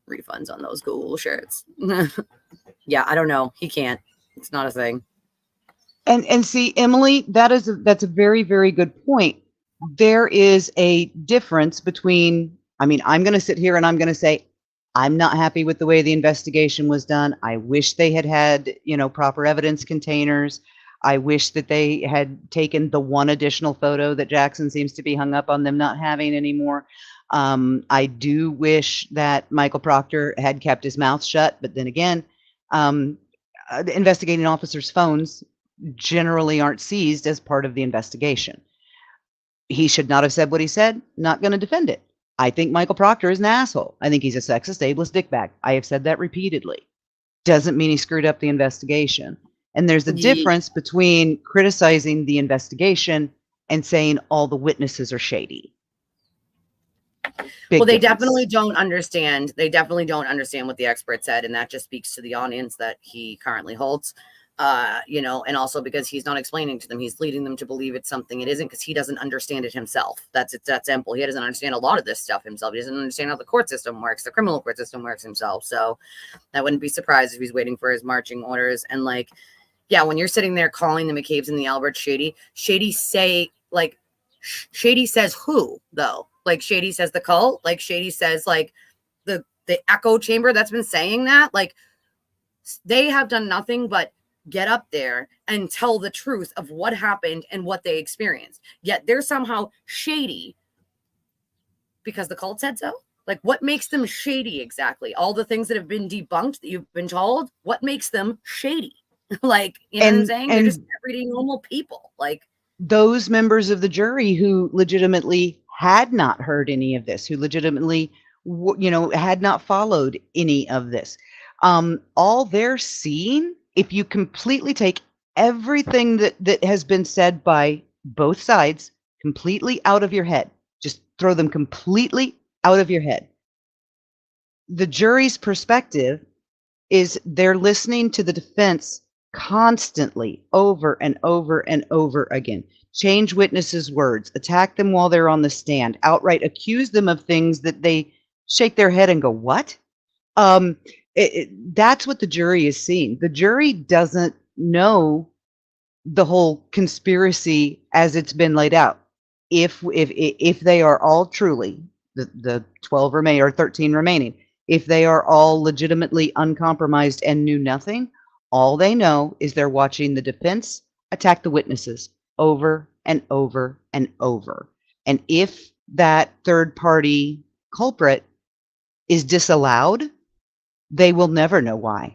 refunds on those cool shirts. Yeah, I don't know. He can't. It's not a thing. And see, Emily, that's a very, very good point. There is a difference between, I mean, I'm going to sit here and I'm going to say, I'm not happy with the way the investigation was done. I wish they had, proper evidence containers. I wish that they had taken the one additional photo that Jackson seems to be hung up on them not having anymore. I do wish that Michael Proctor had kept his mouth shut, but then again, the investigating officers' phones generally aren't seized as part of the investigation. He should not have said what he said. Not going to defend it. I think Michael Proctor is an asshole. I think he's a sexist, ableist dickbag. I have said that repeatedly. Doesn't mean he screwed up the investigation. And there's a difference between criticizing the investigation and saying all the witnesses are shady. Well, they definitely don't understand. They definitely don't understand what the expert said. And that just speaks to the audience that he currently holds. And also because he's not explaining to them, he's leading them to believe it's something it isn't, because he doesn't understand it himself. It's that simple. He doesn't understand a lot of this stuff himself. He doesn't understand how the court system works, the criminal court system works himself. So I wouldn't be surprised if he's waiting for his marching orders. And when you're sitting there calling the McCabe's and the Alberts shady, Shady says who though? Shady says the cult, Shady says the echo chamber that's been saying that. They have done nothing but get up there and tell the truth of what happened and what they experienced. Yet they're somehow shady because the cult said so. What makes them shady exactly? All the things that have been debunked that you've been told, what makes them shady? You know what I'm saying? They're just everyday normal people. Those members of the jury who legitimately had not heard any of this, who legitimately, had not followed any of this. All they're seeing, if you completely take everything that has been said by both sides completely out of your head, just throw them completely out of your head. The jury's perspective is they're listening to the defense constantly over and over and over again. Change witnesses' words, attack them while they're on the stand, outright accuse them of things that they shake their head and go, what? That's what the jury is seeing. The jury doesn't know the whole conspiracy as it's been laid out. If they are all truly the 12 remain or 13 remaining, if they are all legitimately uncompromised and knew nothing, all they know is they're watching the defense attack the witnesses over and over and over. And if that third party culprit is disallowed, they will never know why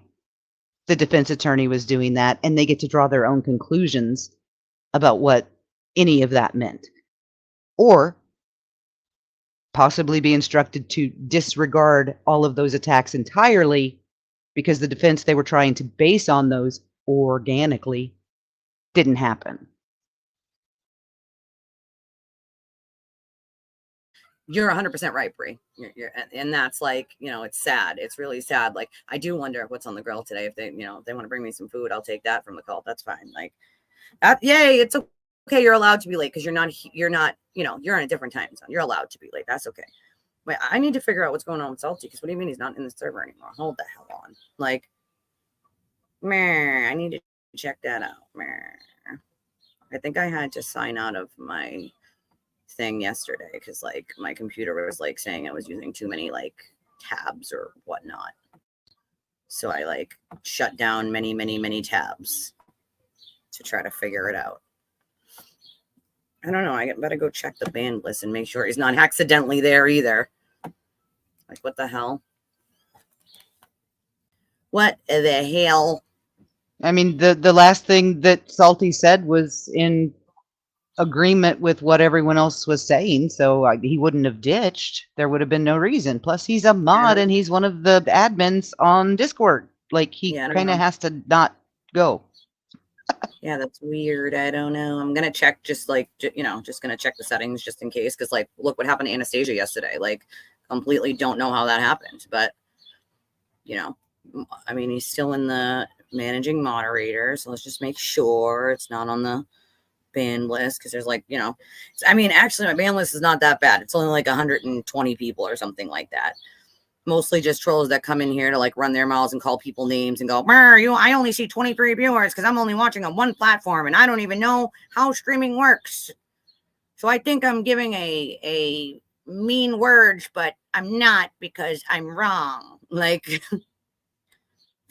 the defense attorney was doing that, and they get to draw their own conclusions about what any of that meant. Or possibly be instructed to disregard all of those attacks entirely because the defense they were trying to base on those organically didn't happen. You're 100% right, Bree. And that's it's sad. It's really sad. I do wonder what's on the grill today. If they want to bring me some food, I'll take that from the cult. That's fine. That. Yay. It's okay. You're allowed to be late because you're not, you're in a different time zone. You're allowed to be late. That's okay. Wait, I need to figure out what's going on with Salty, because what do you mean he's not in the server anymore? Hold the hell on. I need to check that out. I think I had to sign out of my thing yesterday because my computer was saying I was using too many tabs or whatnot. So I shut down many tabs to try to figure it out. I don't know. I better go check the band list and make sure he's not accidentally there either. What the hell? What the hell? I mean, the last thing that Salty said was in agreement with what everyone else was saying, so he wouldn't have ditched. There would have been no reason. Plus, he's a mod and he's one of the admins on Discord. He kind of has to not go. Yeah, that's weird. I don't know. I'm gonna check just gonna check the settings just in case, because look what happened to Anastasia yesterday. Completely don't know how that happened, but he's still in the managing moderator, so let's just make sure it's not on the ban list, because there's actually my ban list is not that bad. It's only 120 people or something like that. Mostly just trolls that come in here to run their mouths and call people names and go, I only see 23 viewers because I'm only watching on one platform and I don't even know how streaming works. So I think I'm giving a mean words, but I'm not because I'm wrong. Like, if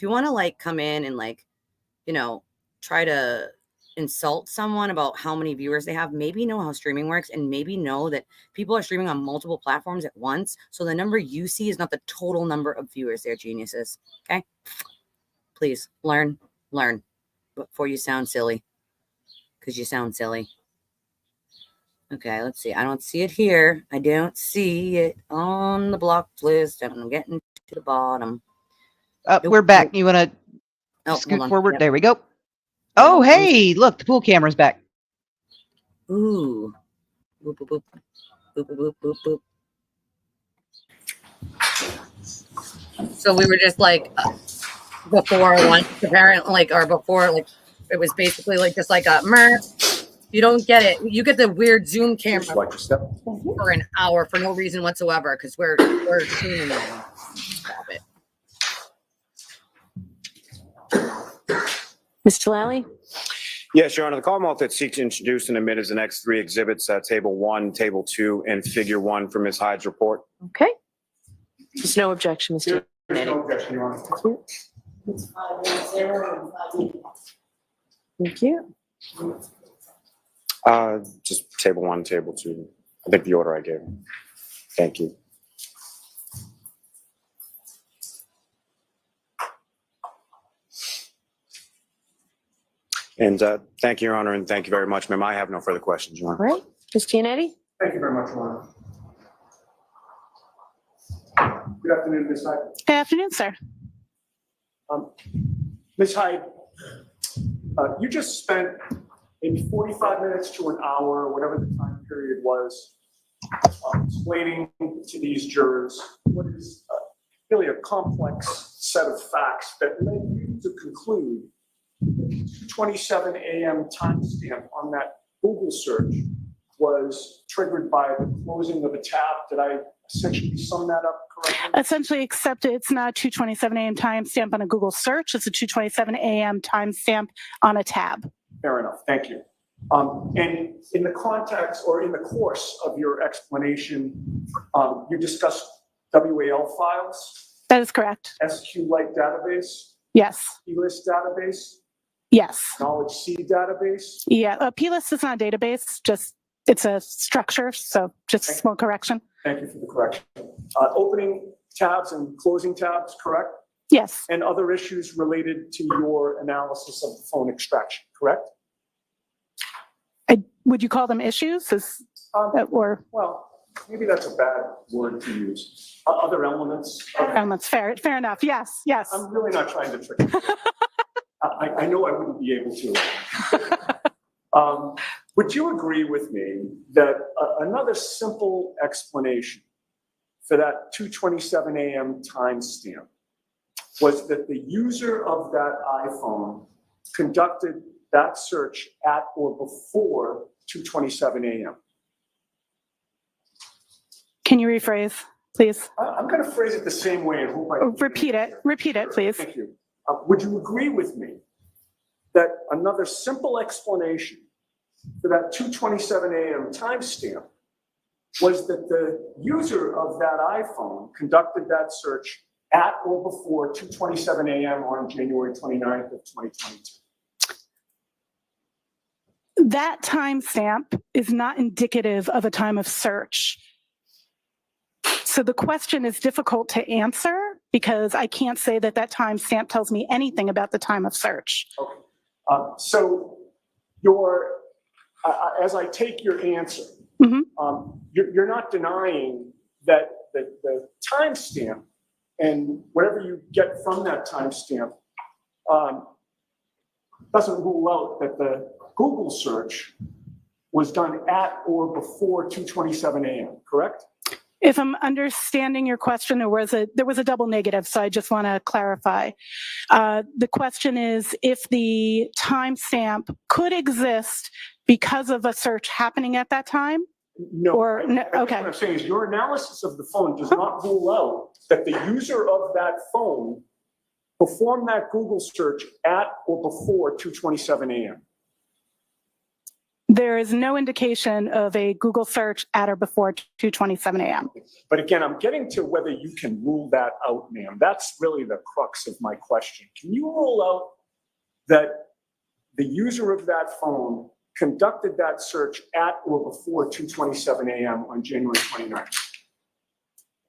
you want to like come in and like, you know, try to insult someone about how many viewers they have, maybe know how streaming works and maybe know that people are streaming on multiple platforms at once. So the number you see is not the total number of viewers. They're geniuses. Okay. Please learn before you sound silly, because you sound silly. Okay, let's see. I don't see it here. I don't see it on the blocked list. I'm getting to the bottom. We're back. You want to scoot forward? Yep. There we go. Oh, hey, look, the pool camera's back. Ooh. Boop, boop, boop. Boop, boop, boop, boop, boop. So we were just like before once, apparently, like, or before, like, it was basically like just like a mer. You don't get it. You get the weird Zoom camera for an hour for no reason whatsoever because we're tuning in. Stop it. Mr. Lally? Yes, Your Honor. The Commonwealth that seeks to introduce and admit as the next three exhibits, Table 1, Table 2, and Figure 1 for Ms. Hyde's report. Okay. There's no objection, Mr. There's no objection, Your Honor. Thank you. Just Table 1, Table 2. I think the order I gave. Thank you. And thank you, Your Honor, and thank you very much, ma'am. I have no further questions, Your Honor. All right. Ms. Giannetti? Thank you very much, Your Honor. Good afternoon, Ms. Hyde. Good afternoon, sir. Ms. Hyde, you just spent maybe 45 minutes to an hour, whatever the time period was, explaining to these jurors what is really a complex set of facts that led you to conclude that the 2:27 a.m. timestamp on that Google search was triggered by the closing of a tab. Did I essentially sum that up correctly? Essentially, except it's not a 2:27 a.m. timestamp on a Google search. It's a 2:27 a.m. timestamp on a tab. Fair enough. Thank you. And in the context or in the course of your explanation, you discussed WAL files. That is correct. SQLite database. Yes. plist database. Yes. Knowledge C database. Yeah. plist is not a database. Just it's a structure. So just a small correction. Thank you for the correction. Opening tabs and closing tabs, correct? Yes. And other issues related to your analysis of the phone extraction, correct? Would you call them issues? Or well, maybe that's a bad word to use. Other elements. Elements. Fair enough. Yes. Yes. I'm really not trying to trick you. I know I wouldn't be able to. Would you agree with me that another simple explanation for that 2:27 a.m. timestamp was that the user of that iPhone conducted that search at or before 2:27 a.m.? Can you rephrase, please? I'm going to phrase it the same way and hope I can repeat it. Repeat it, please. Thank you. Would you agree with me that another simple explanation for that 2:27 a.m. timestamp was that the user of that iPhone conducted that search at or before 2:27 a.m. on January 29th of 2022? That timestamp is not indicative of a time of search. So the question is difficult to answer because I can't say that that timestamp tells me anything about the time of search. Okay. So as I take your answer, you're not denying that the timestamp and whatever you get from that timestamp doesn't rule out that the Google search was done at or before 2:27 a.m., correct? If I'm understanding your question, there was a double negative, so I just want to clarify. The question is if the timestamp could exist because of a search happening at that time? No. Okay. What I'm saying is your analysis of the phone does not rule out that the user of that phone performed that Google search at or before 2:27 a.m. There is no indication of a Google search at or before 2:27 a.m. But again, I'm getting to whether you can rule that out, ma'am. That's really the crux of my question. Can you rule out that the user of that phone conducted that search at or before 2:27 a.m. on January 29th?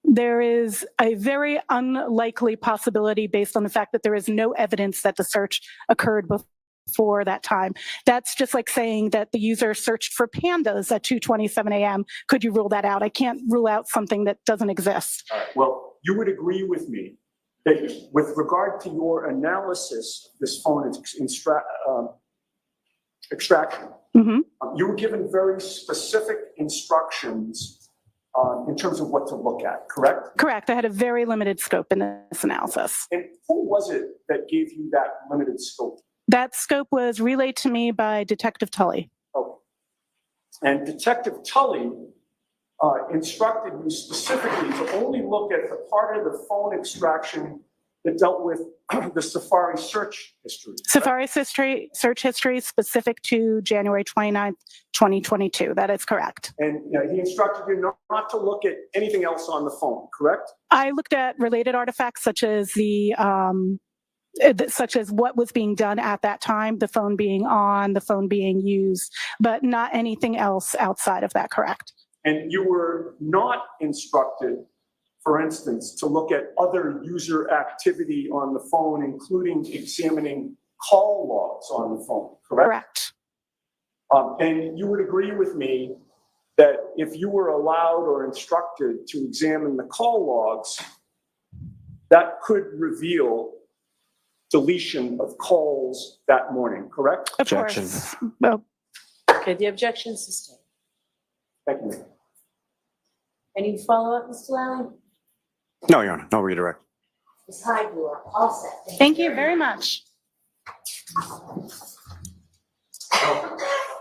There is a very unlikely possibility based on the fact that there is no evidence that the search occurred before that time. That's just like saying that the user searched for pandas at 2:27 a.m. Could you rule that out? I can't rule out something that doesn't exist. All right. Well, you would agree with me that with regard to your analysis of this phone extraction, you were given very specific instructions in terms of what to look at, correct? Correct. I had a very limited scope in this analysis. And who was it that gave you that limited scope? That scope was relayed to me by Detective Tully. Okay. And Detective Tully instructed you specifically to only look at the part of the phone extraction that dealt with the Safari search history. Safari search history specific to January 29th, 2022. That is correct. And he instructed you not to look at anything else on the phone, correct? I looked at related artifacts such as such as what was being done at that time, the phone being on, the phone being used, but not anything else outside of that, correct? And you were not instructed, for instance, to look at other user activity on the phone, including examining call logs on the phone, correct? Correct. And you would agree with me that if you were allowed or instructed to examine the call logs, that could reveal deletion of calls that morning, correct? Of course. Well, Okay, the objection is sustained. Thank you. Any follow-up, Mr. Lally? No, Your Honor, no redirect. Ms. Hyde, you are all set. thank you very much.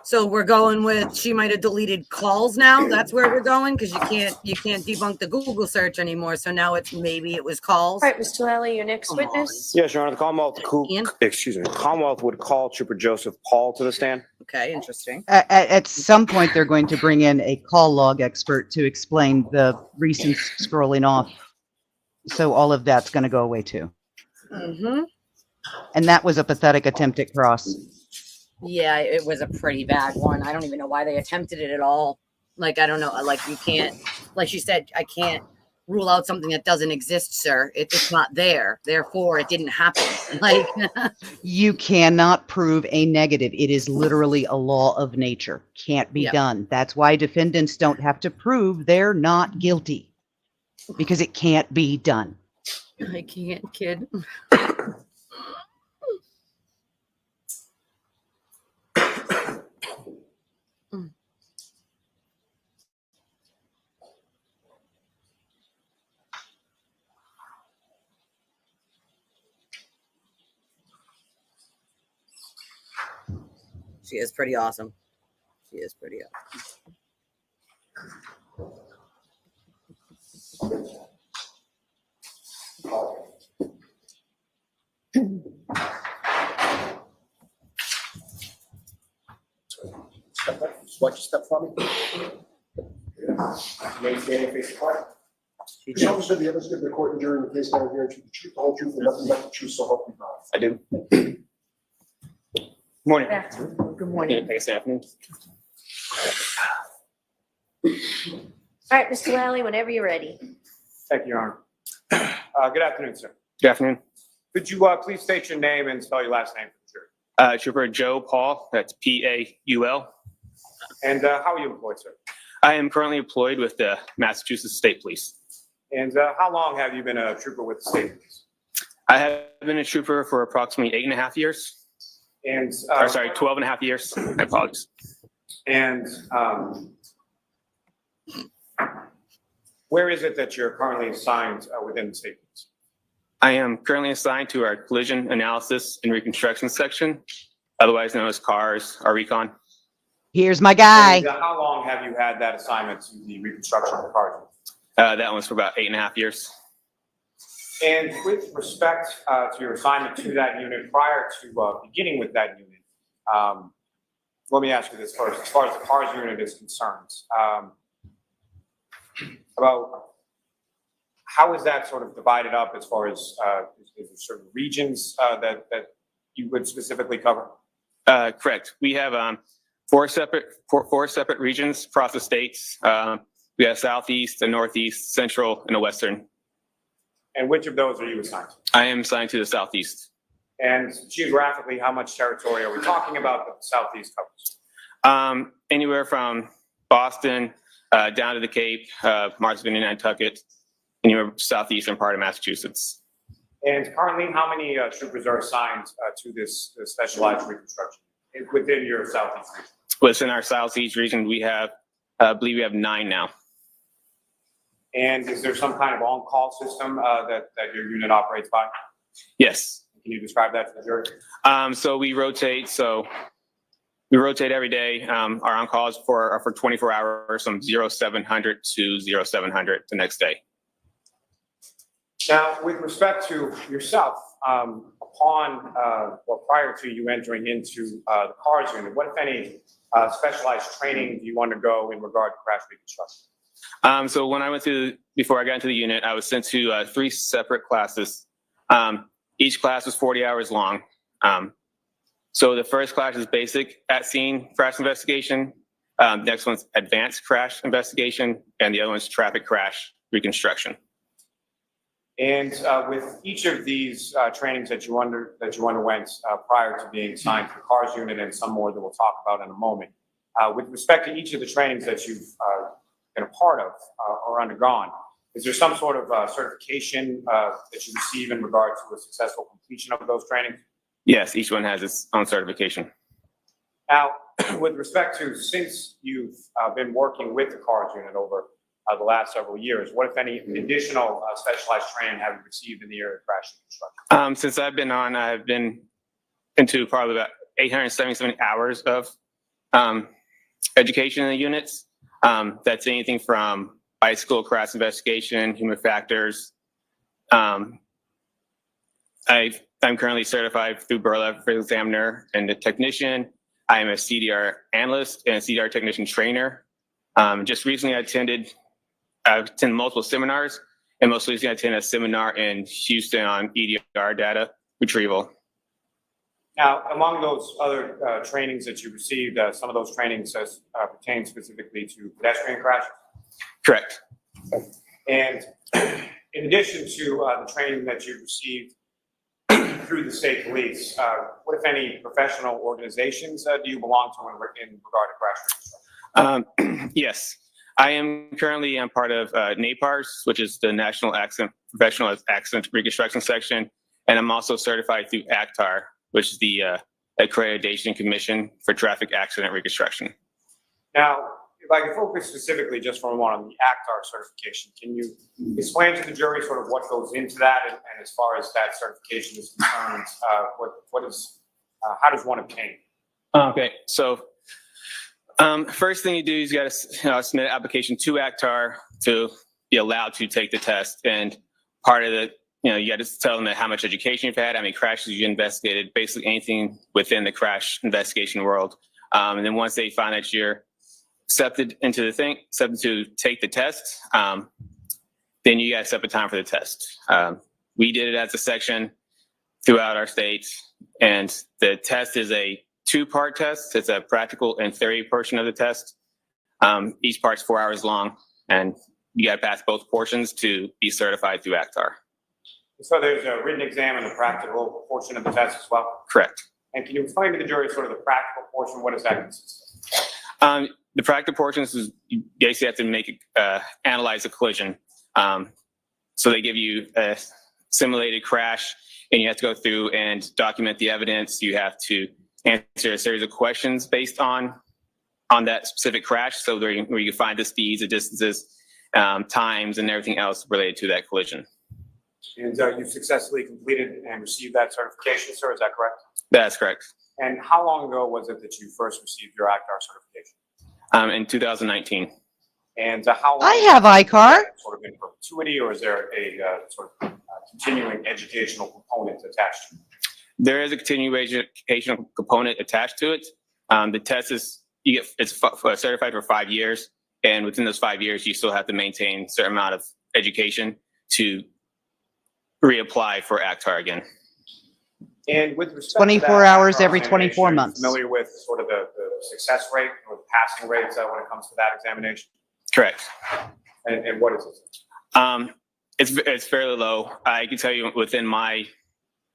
So we're going with she might have deleted calls now. That's where we're going because you can't debunk the Google search anymore. So now it's maybe it was calls. All right, Mr. Lally, your next witness. Yes, Your Honor, the Commonwealth would call Trooper Joseph Paul to the stand. Okay, interesting. At some point, they're going to bring in a call log expert to explain the recent scrolling off. So all of that's going to go away too. Mm-hmm. And that was a pathetic attempt at cross. Yeah, it was a pretty bad one. I don't even know why they attempted it at all. Like, I don't know. Like, you can't, like she said, I can't rule out something that doesn't exist, sir. It's not there. Therefore, it didn't happen. Like, you cannot prove a negative. It is literally a law of nature. Can't be done. That's why defendants don't have to prove they're not guilty because it can't be done. I can't, kid. She is pretty awesome. She is pretty awesome. Watch your step for me. Maintain face apart. The officer of the evidence give the court and jury in the case now here to the truth, the whole truth, and nothing but the truth, so help me God. I do. Morning. Good morning. Thanks, afternoon. All right, Mr. Lally, whenever you're ready. Thank you, Your Honor. Good afternoon, sir. Good afternoon. Could you please state your name and spell your last name for the jury? Trooper Joe Paul. That's Paul. And how are you employed, sir? I am currently employed with the Massachusetts State Police. And how long have you been a trooper with the State Police? I have been a trooper for approximately 8.5 years. And 12.5 years. I apologize. And where is it that you're currently assigned within the State Police? I am currently assigned to our collision analysis and reconstruction section, otherwise known as CARS, our recon. Here's my guy. And, how long have you had that assignment to the reconstruction of the CARS? That was for about 8.5 years. And with respect to your assignment to that unit, prior to beginning with that unit, let me ask you this first. As far as the cars unit is concerned, about how is that sort of divided up as far as is there certain regions that you would specifically cover? Correct. We have four separate regions across the states. We have Southeast, the Northeast, Central, and the Western. And which of those are you assigned to? I am assigned to the Southeast. And geographically, how much territory are we talking about that the Southeast covers? Anywhere from Boston down to the Cape, Martha's-Vineyard, Nantucket, anywhere southeastern part of Massachusetts. And currently, how many troopers are assigned to this specialized reconstruction within your Southeast region? Within our Southeast region, we have, I believe we have 9 now. And is there some kind of on-call system that your unit operates by? Yes. Can you describe that to the jury? So we rotate. We rotate every day. Our on-calls are for 24 hours, from 0700 to 0700 the next day. Now, with respect to yourself, prior to you entering into the cars unit, what, if any, specialized training do you undergo in regard to crash reconstruction? So when I before I got into the unit, I was sent to 3 separate classes. Each class was 40 hours long. So the first class is basic at-scene crash investigation. Next one's advanced crash investigation, and the other one's traffic crash reconstruction. And with each of these trainings that you underwent prior to being assigned to the cars unit, and some more that we'll talk about in a moment, with respect to each of the trainings that you've been a part of or undergone, is there some sort of certification that you receive in regard to a successful completion of those trainings? Yes, each one has its own certification. Now, with respect to, since you've been working with the cars unit over the last several years, what, if any, additional specialized training have you received in the area of crash reconstruction? Since I've been on, I've been into probably about 877 hours of education in the units. That's anything from bicycle crash investigation, human factors. I'm currently certified through Berla for examiner and a technician. I am a CDR analyst and a CDR technician trainer. Just recently I've attended multiple seminars, and most recently I attended a seminar in Houston on EDR data retrieval. Now, among those other trainings that you received, some of those trainings pertain specifically to pedestrian crashes? Correct. And in addition to the training that you received through the state police, what, if any, professional organizations do you belong to in regard to crash reconstruction? Yes, I am currently part of NAPARS, which is the National Professional Accident Reconstruction Section, and I'm also certified through ACTAR, which is the Accreditation Commission for Traffic Accident Reconstruction. Now, if I can focus specifically just for a moment on the ACTAR certification, can you explain to the jury sort of what goes into that, and as far as that certification is concerned, how does one obtain? Okay, so first thing you do is you got to submit an application to ACTAR to be allowed to take the test, and part of the you got to tell them how much education you've had, how many crashes you investigated, basically anything within the crash investigation world. And then once they find that you're accepted to take the test, then you got to set up a time for the test. We did it as a section throughout our state, and the test is a 2-part test. It's a practical and theory portion of the test. Each part's 4 hours long, and you got to pass both portions to be certified through ACTAR. So there's a written exam and a practical portion of the test as well? Correct. And can you explain to the jury sort of the practical portion? What does that consist of? The practical portions is you basically have to analyze a collision. So they give you a simulated crash, and you have to go through and document the evidence. You have to answer a series of questions based on that specific crash. So where you can find the speeds, the distances, times, and everything else related to that collision. And you've successfully completed and received that certification, sir, is that correct? That's correct. And how long ago was it that you first received your ACTAR certification? In 2019. And how long? I have ICAR. Sort of in perpetuity, or is there a sort of continuing educational component attached to it? There is a continuing educational component attached to it. The test is it's certified for 5 years, and within those 5 years, you still have to maintain a certain amount of education to reapply for ACTAR again. And with respect 24 to that hours ACTAR every examination, 24 are you months. familiar with sort of the success rate or the passing rates when it comes to that examination? Correct. And what is it? It's fairly low. I can tell you within my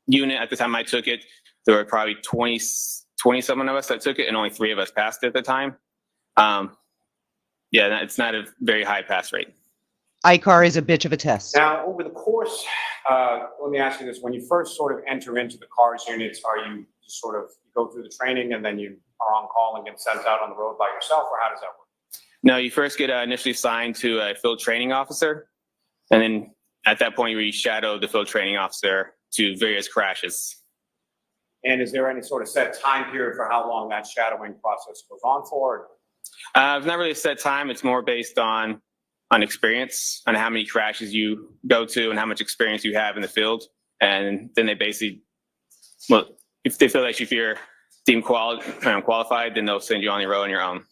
unit at the time I took it, there were probably 20 something of us that took it, and only 3 of us passed it at the time. Yeah, it's not a very high pass rate. ICAR is a bitch of a test. Now, over the course, let me ask you this: when you first sort of enter into the CARS units, are you just sort of go through the training and then you are on call and get sent out on the road by yourself, or how does that work? No, you first get initially assigned to a field training officer, and then at that point you shadow the field training officer to various crashes. And is there any sort of set time period for how long that shadowing process goes on for? It's not really a set time. It's more based on experience, on how many crashes you go to and how much experience you have in the field. And then they basically, well, if they feel like if you're deemed qualified, then they'll send you on your road on your own.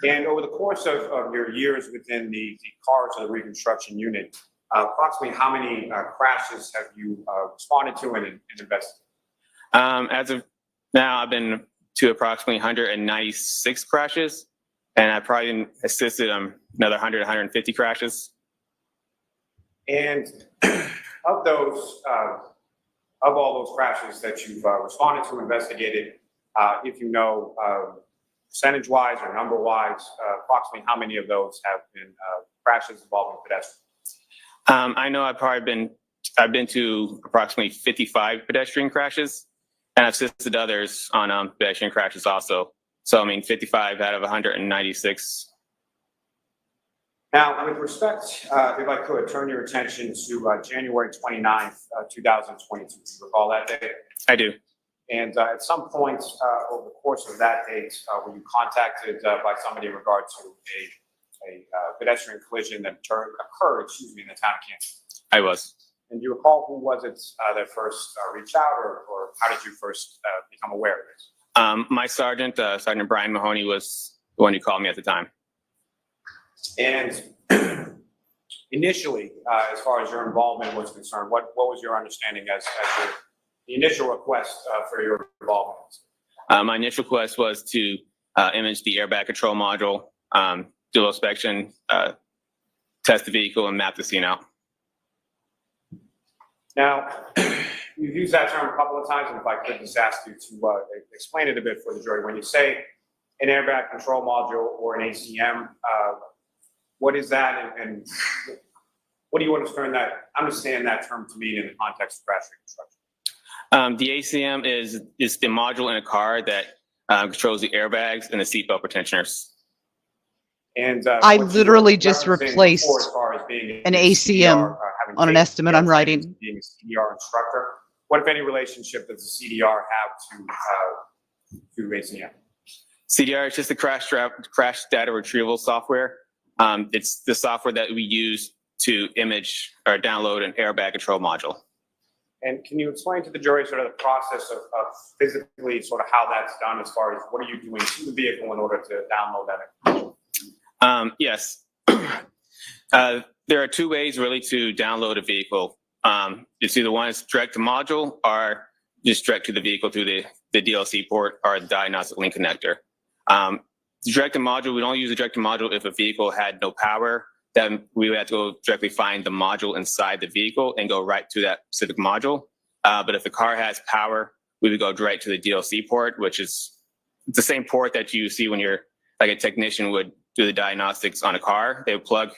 And over the course of your years within the CARS or the reconstruction unit, approximately how many crashes have you responded to and investigated? As of now, I've been to approximately 196 crashes, and I probably assisted another 100, 150 crashes. And of those, of all those crashes that you've responded to, investigated, if you know, percentage-wise or number-wise, approximately how many of those have been crashes involving pedestrians? I know I've been to approximately 55 pedestrian crashes, and I've assisted others on pedestrian crashes also. So, I mean, 55 out of 196. Now, with respect, if I could, turn your attention to January 29th, 2022. Do you recall that date? I do. And at some point over the course of that date, were you contacted by somebody in regard to a pedestrian collision that occurred, in the town of Canton? I was. And do you recall who was it that first reached out, or how did you first become aware of this? My sergeant, Sergeant Brian Mahoney, was the one who called me at the time. And initially, as far as your involvement was concerned, what was your understanding as the initial request for your involvement? My initial request was to image the airbag control module, do a inspection, test the vehicle, and map the scene out. Now, you've used that term a couple of times, and if I could just ask you to explain it a bit for the jury. When you say an airbag control module or an ACM, what is that, and what do you understand that term to mean in the context of crash reconstruction? The ACM is the module in a car that controls the airbags and the seatbelt pretensioners. And I literally just replaced an ACM on an estimate I'm writing. Being a CDR instructor, what, if any, relationship does the CDR have to ACM? CDR is just the crash data retrieval software. It's the software that we use to image or download an airbag control module. And can you explain to the jury sort of the process of physically sort of how that's done, as far as what are you doing to the vehicle in order to download that information? Yes. There are 2 ways really to download a vehicle. It's either one is direct to module, or just direct to the vehicle through the DLC port or the diagnostic link connector. Direct to module, we don't use a direct to module if a vehicle had no power. Then we would have to go directly find the module inside the vehicle and go right to that specific module. But if the car has power, we would go direct to the DLC port, which is the same port that you see when you're like a technician would do the diagnostics on a car. They would plug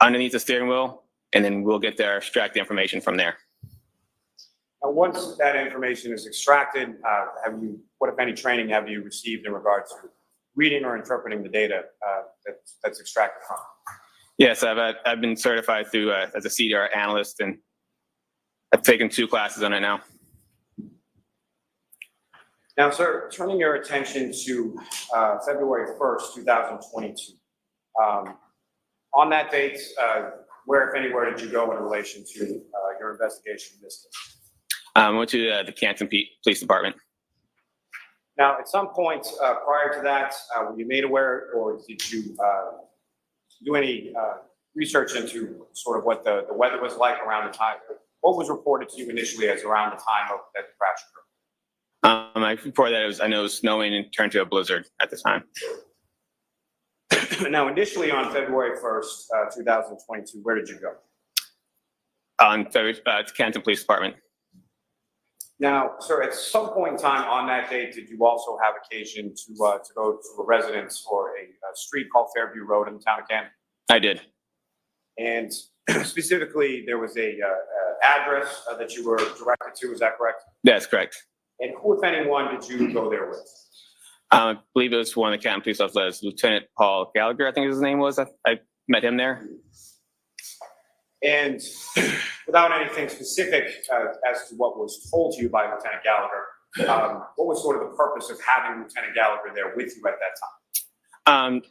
underneath the steering wheel, and then we'll get there, extract the information from there. Now, once that information is extracted, what, if any, training have you received in regards to reading or interpreting the data that's extracted from? Yes, I've been certified through as a CDR analyst, and I've taken 2 classes on it now. Now, sir, turning your attention to February 1st, 2022. On that date, where, if anywhere, did you go in relation to your investigation of this case? I went to the Canton Police Department. Now, at some point prior to that, were you made aware, or did you do any research into sort of what the weather was like around the time? What was reported to you initially as around the time of that the crash occurred? Before that, I know it was snowing and turned to a blizzard at the time. Now, initially on February 1st, 2022, where did you go? To Canton Police Department. Now, sir, at some point in time on that date, did you also have occasion to go to a residence or a street called Fairview Road in the town of Canton? I did. And specifically, there was a address that you were directed to, is that correct? That's correct. And who, if anyone, did you go there with? I believe it was one of the Canton police officers, Lieutenant Paul Gallagher, I think his name was. I met him there. And without anything specific as to what was told to you by Lieutenant Gallagher, what was sort of the purpose of having Lieutenant Gallagher there with you at that time?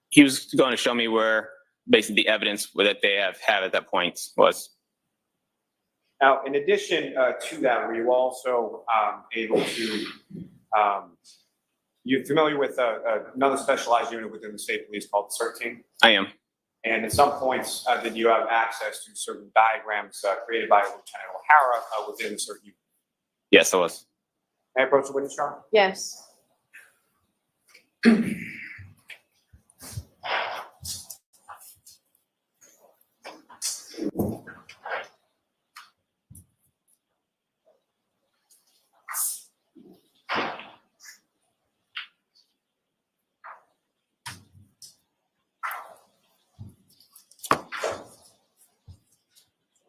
He was going to show me where basically the evidence that they have at that point was. Now, in addition to that, were you also able to, you're familiar with another specialized unit within the state police called the CERT team? I am. And at some points, did you have access to certain diagrams created by Lieutenant O'Hara within the CERT unit? Yes, I was. May I approach the witness, Charlie? Yes.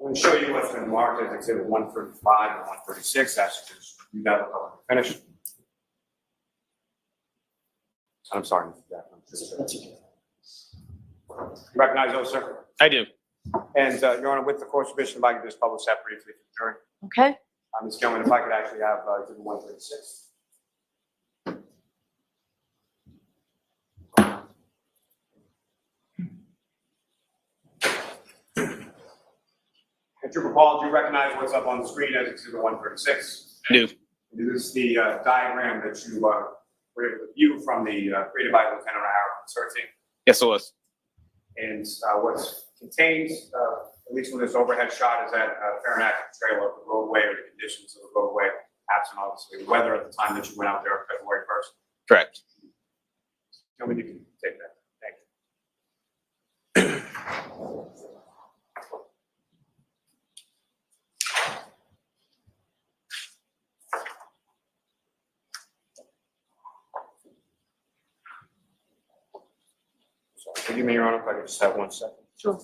I'm going to show you what's been marked as Exhibit 135 and 136. That's just you got to finish. I'm sorry. You recognize those, sir? I do. And Your Honor, with the court's permission, if I could just publish that briefly to the jury. Okay. Ms. Gilman, if I could actually have Exhibit 136. And Trooper Paul, do you recognize what's up on the screen as Exhibit 136? I do. This is the diagram that you were able to view from the created by Lieutenant O'Hara from the CERT team. Yes, it was. And what's contained, at least with this overhead shot, is that fair and accurate trail of the roadway or the conditions of the roadway, absent obviously the weather at the time that you went out there on February 1st. Correct. Tell me you can take that. Thank you. Forgive me, Your Honor, if I could just have 1 second. Sure.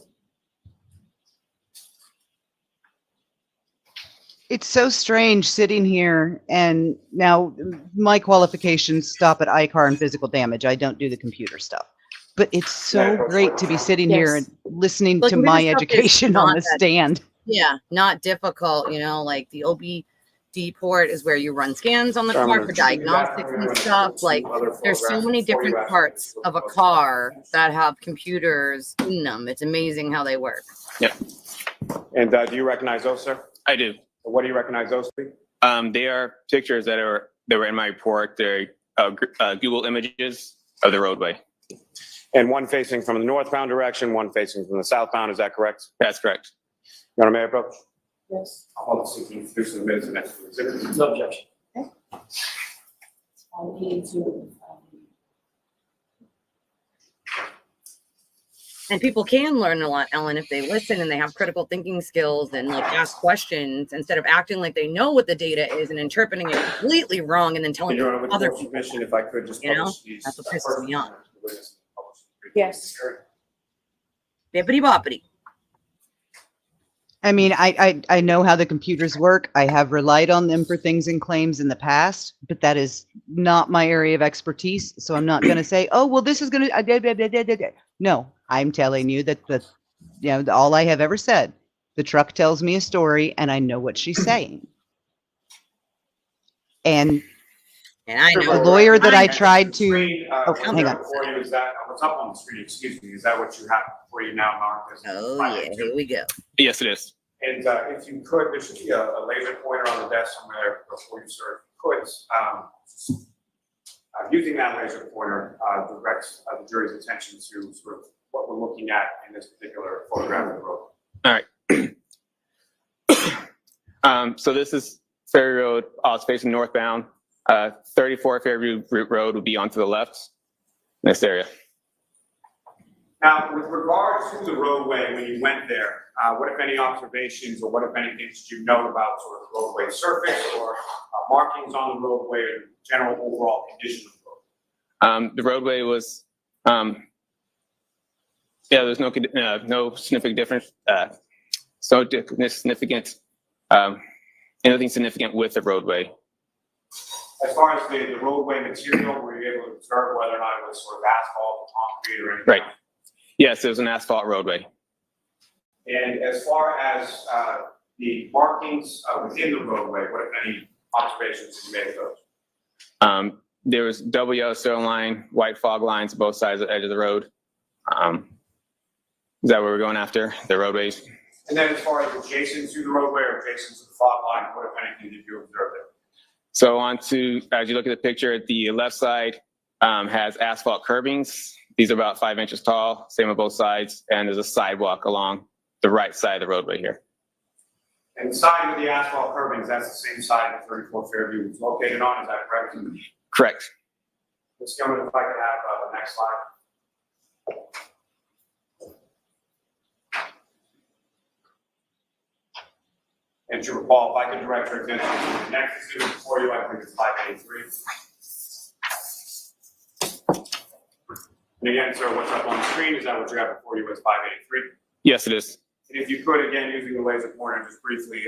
It's so strange sitting here, and now my qualifications stop at ICAR and physical damage. I don't do the computer stuff. But it's so great to be sitting here and listening to my education on the stand. Yeah, not difficult, you know, like the OBD port is where you run scans on the car for diagnostics and stuff. Like there's so many different parts of a car that have computers in them. It's amazing how they work. Yeah. And do you recognize those, sir? I do. What do you recognize those to be? They are pictures that were in my report. They're Google images of the roadway. And one facing from the northbound direction, one facing from the southbound, is that correct? That's correct. Your Honor, may I approach? Yes. I'll seek through some minutes and next exhibit. No objection. Okay. I need to. And people can learn a lot, Ellen, if they listen and they have critical thinking skills and like ask questions instead of acting like they know what the data is and interpreting it completely wrong and then telling Your Honor, with other your people. permission, if I could just You know, publish these. that's what pisses me off. Yes. Bippity boppity. I mean, I know how the computers work. I have relied on them for things and claims in the past, but that is not my area of expertise. So I'm not going to say, oh, well, this is going to. No, I'm telling you that all I have ever said, the truck tells me a story and I know what she's saying. And I know the lawyer that I tried to. Screen, hang on. for you, is that what's up on the screen? Excuse me. Is that what you have for you now, Mark? Oh yeah, here we go. Yes, it is. And if you could, there should be a laser pointer on the desk somewhere before you, sir. If you could, using that laser pointer directs the jury's attention to sort of what we're looking at in this particular photograph of the road. All right. So this is Ferry Road. It's facing northbound. 34 Fairview Road would be onto the left in this area. Now, with regard to the roadway, when you went there, what if any observations or what if anything did you note about sort of the roadway surface or markings on the roadway or general overall condition of the road? The roadway was, there's no significant difference, anything significant with the roadway. As far as the roadway material, were you able to observe whether or not it was sort of asphalt, concrete, or anything? Right. Yes, it was an asphalt roadway. And as far as the markings within the roadway, what if any observations did you make of those? There was double yellow stone line, white fog lines on both sides of the edge of the road. Is that what we're going after, the roadways? And then as far as adjacent to the roadway or adjacent to the fog line, what if anything did you observe there? So as you look at the picture, the left side has asphalt curbings. These are about 5 inches tall, same on both sides, and there's a sidewalk along the right side of the roadway here. And the side with the asphalt curbings, that's the same side that 34 Fairview is located on, is that correct? Correct. Ms. Gilman, if I could have the next slide. And to recall, if I could direct your attention to the next exhibit before you, I think it's 583. And again, sir, what's up on the screen, is that what you have before you as 583? Yes, it is. And if you could, again, using the laser pointer, just briefly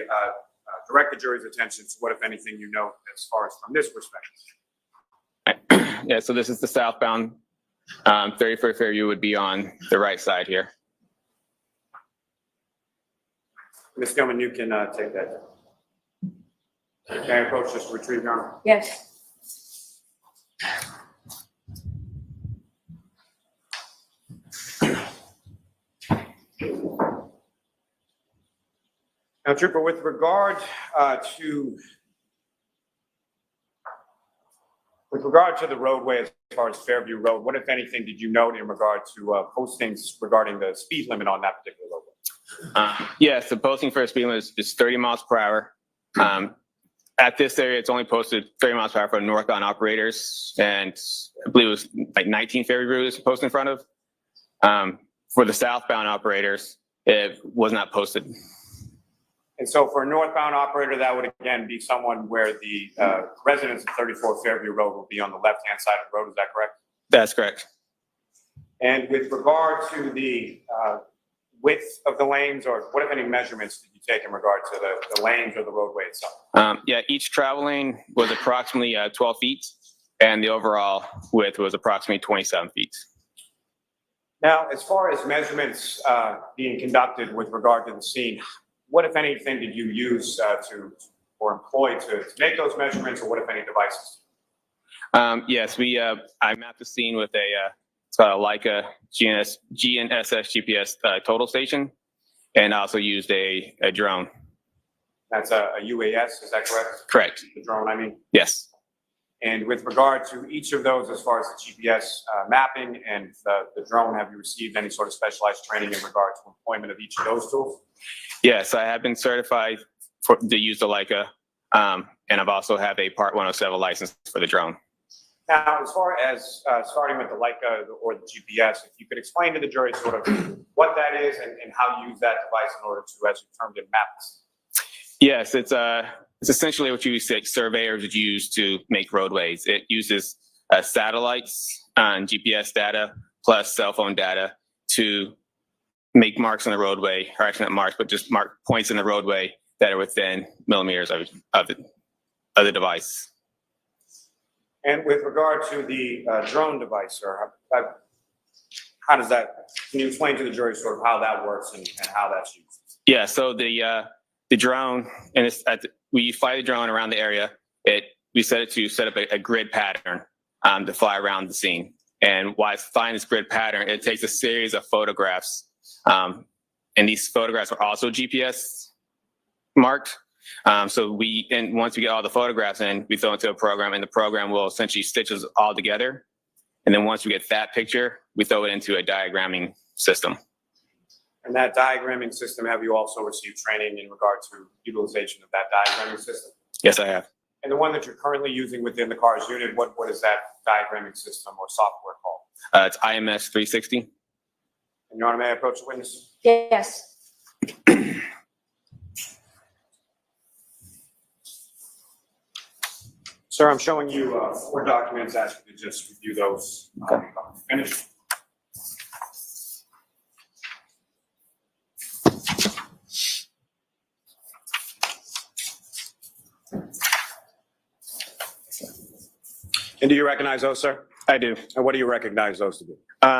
direct the jury's attention to what, if anything, you know as far as from this perspective. Yeah, so this is the southbound. 34 Fairview would be on the right side here. Ms. Gilman, you can take that. Can I approach this to retrieve your arm? Yes. Now, Trooper, with regard to the roadway as far as Fairview Road, what, if anything, did you note in regard to postings regarding the speed limit on that particular roadway? Yes, the posting for a speed limit is 30 miles per hour. At this area, it's only posted 30 miles per hour for northbound operators, and I believe it was like 19 Fairview Road is posted in front of. For the southbound operators, it was not posted. And so for a northbound operator, that would again be someone where the residents of 34 Fairview Road will be on the left-hand side of the road, is that correct? That's correct. And with regard to the width of the lanes, or what, if any, measurements did you take in regard to the lanes or the roadway itself? Yeah, each travel lane was approximately 12 feet, and the overall width was approximately 27 feet. Now, as far as measurements being conducted with regard to the scene, what, if anything, did you use or employ to make those measurements, or what, if any, devices? Yes, I mapped the scene with it's called a Leica GNSS GPS total station, and I also used a drone. That's a UAS, is that correct? Correct. The drone, I mean? Yes. And with regard to each of those, as far as the GPS mapping and the drone, have you received any sort of specialized training in regard to employment of each of those tools? Yes, I have been certified to use the Leica, and I've also have a Part 107 license for the drone. Now, as far as starting with the Leica or the GPS, if you could explain to the jury sort of what that is and how you use that device in order to, as you termed it, map this. Yes, it's essentially what surveyors would use to make roadways. It uses satellites and GPS data plus cell phone data to make marks on the roadway, or actually not marks, but just mark points in the roadway that are within millimeters of the device. And with regard to the drone device, sir, how does that, can you explain to the jury sort of how that works and how that's used? Yeah, so the drone, and we fly the drone around the area. We set it to set up a grid pattern to fly around the scene. And while it's flying this grid pattern, it takes a series of photographs. And these photographs are also GPS marked. So once we get all the photographs in, we throw it into a program, and the program will essentially stitch us all together. And then once we get that picture, we throw it into a diagramming system. And that diagramming system, have you also received training in regard to utilization of that diagramming system? Yes, I have. And the one that you're currently using within the CARS unit, what is that diagramming system or software called? It's IMS 360. And Your Honor, may I approach the witness? Yes. Sir, I'm showing you 4 documents. Ask you to just review those. Finish. And do you recognize those, sir? I do. And what do you recognize those to be?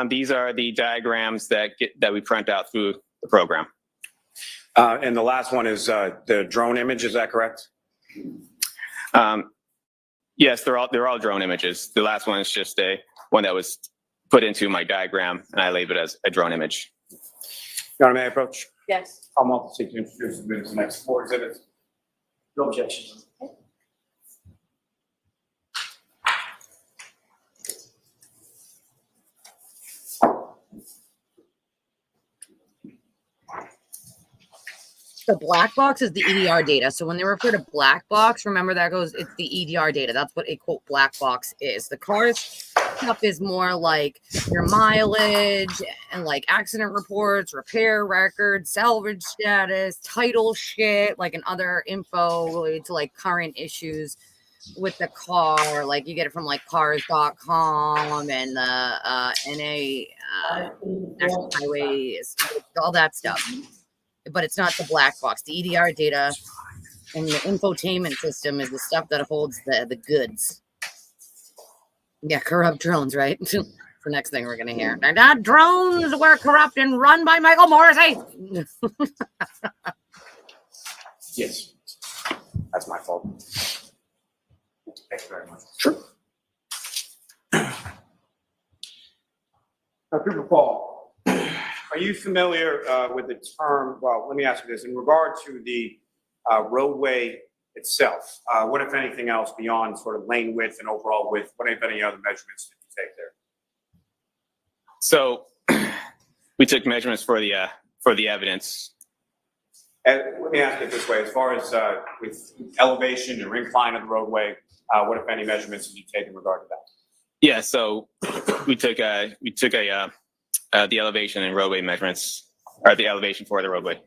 These are the diagrams that we print out through the program. And the last one is the drone image. Is that correct? Yes, they're all drone images. The last one is just one that was put into my diagram, and I labeled it as a drone image. Your Honor, may I approach? Yes. I'll multi-seek to introduce the next 4 exhibits. No objection. The black box is the EDR data. So when they refer to black box, remember it's the EDR data. That's what a quote black box is. The CARS stuff is more like your mileage and like accident reports, repair records, salvage status, title shit, like and other info related to like current issues with the car. Like you get it from like cars.com and the NA National Highways, all that stuff. But it's not the black box. The EDR data and the infotainment system is the stuff that holds the goods. Yeah, corrupt drones, right? It's the next thing we're going to hear. That drones were corrupt and run by Michael Morrissey. Yes. That's my fault. Thank you very much. Sure. Now, Cooper Paul, are you familiar with the term, well, let me ask you this, in regard to the roadway itself, what, if anything else, beyond sort of lane width and overall width, what, if any, other measurements did you take there? So we took measurements for the evidence. And let me ask it this way, as far as with elevation and incline of the roadway, what, if any, measurements did you take in regard to that? Yeah, so we took the elevation and roadway measurements, or the elevation for the roadway.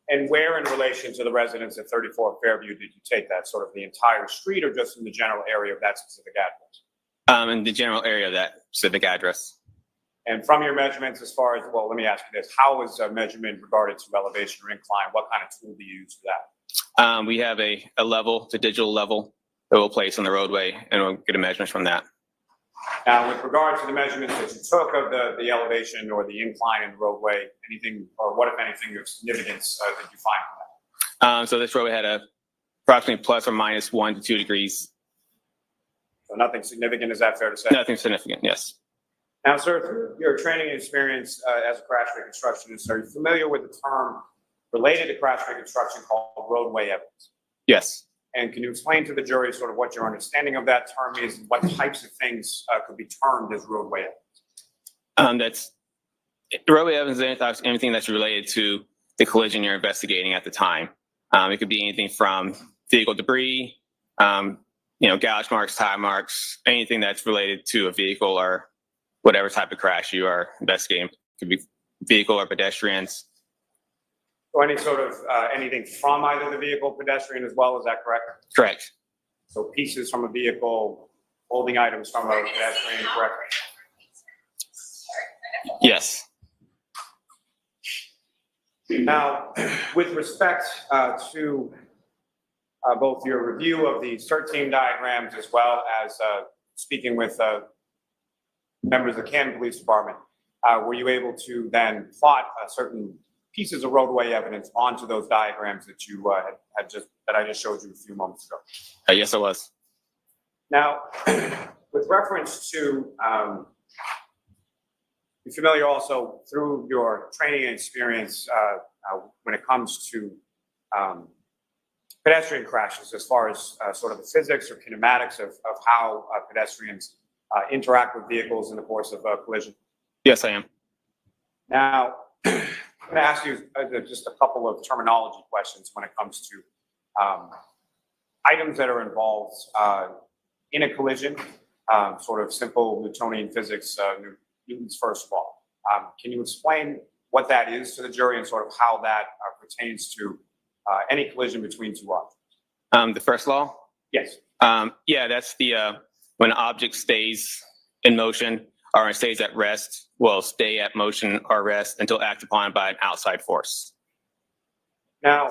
And where in relation to the residents at 34 Fairview did you take that? Sort of the entire street or just in the general area of that specific address? In the general area of that specific address. And from your measurements as far as, well, let me ask you this, how was measurement regarded to elevation or incline? What kind of tool do you use for that? We have a level, it's a digital level that we'll place on the roadway, and we'll get a measurement from that. Now, with regard to the measurements that you took of the elevation or the incline in the roadway, anything, or what, if anything, of significance did you find from that? So this roadway had approximately plus or minus 1 to 2 degrees. So nothing significant, is that fair to say? Nothing significant, yes. Now, sir, through your training and experience as a crash reconstructionist, are you familiar with the term related to crash reconstruction called roadway evidence? Yes. And can you explain to the jury sort of what your understanding of that term is and what types of things could be termed as roadway evidence? Roadway evidence is anything that's related to the collision you're investigating at the time. It could be anything from vehicle debris, gouge marks, tire marks, anything that's related to a vehicle or whatever type of crash you are investigating. It could be vehicle or pedestrians. So any sort of anything from either the vehicle, pedestrian as well, is that correct? Correct. So pieces from a vehicle, holding items from a pedestrian, correct? Yes. Now, with respect to both your review of the CERT team diagrams as well as speaking with members of the Canton Police Department, were you able to then plot certain pieces of roadway evidence onto those diagrams that you that I just showed you a few moments ago? Yes, I was. Now, with reference to, you're familiar also through your training and experience when it comes to pedestrian crashes as far as sort of the physics or kinematics of how pedestrians interact with vehicles in the course of a collision? Yes, I am. Now, I'm going to ask you just a couple of terminology questions when it comes to items that are involved in a collision, sort of simple Newtonian physics, Newton's first law. Can you explain what that is to the jury and sort of how that pertains to any collision between two objects? The first law? Yes. Yeah, that's the when an object stays in motion or stays at rest, will stay at motion or rest until acted upon by an outside force. Now,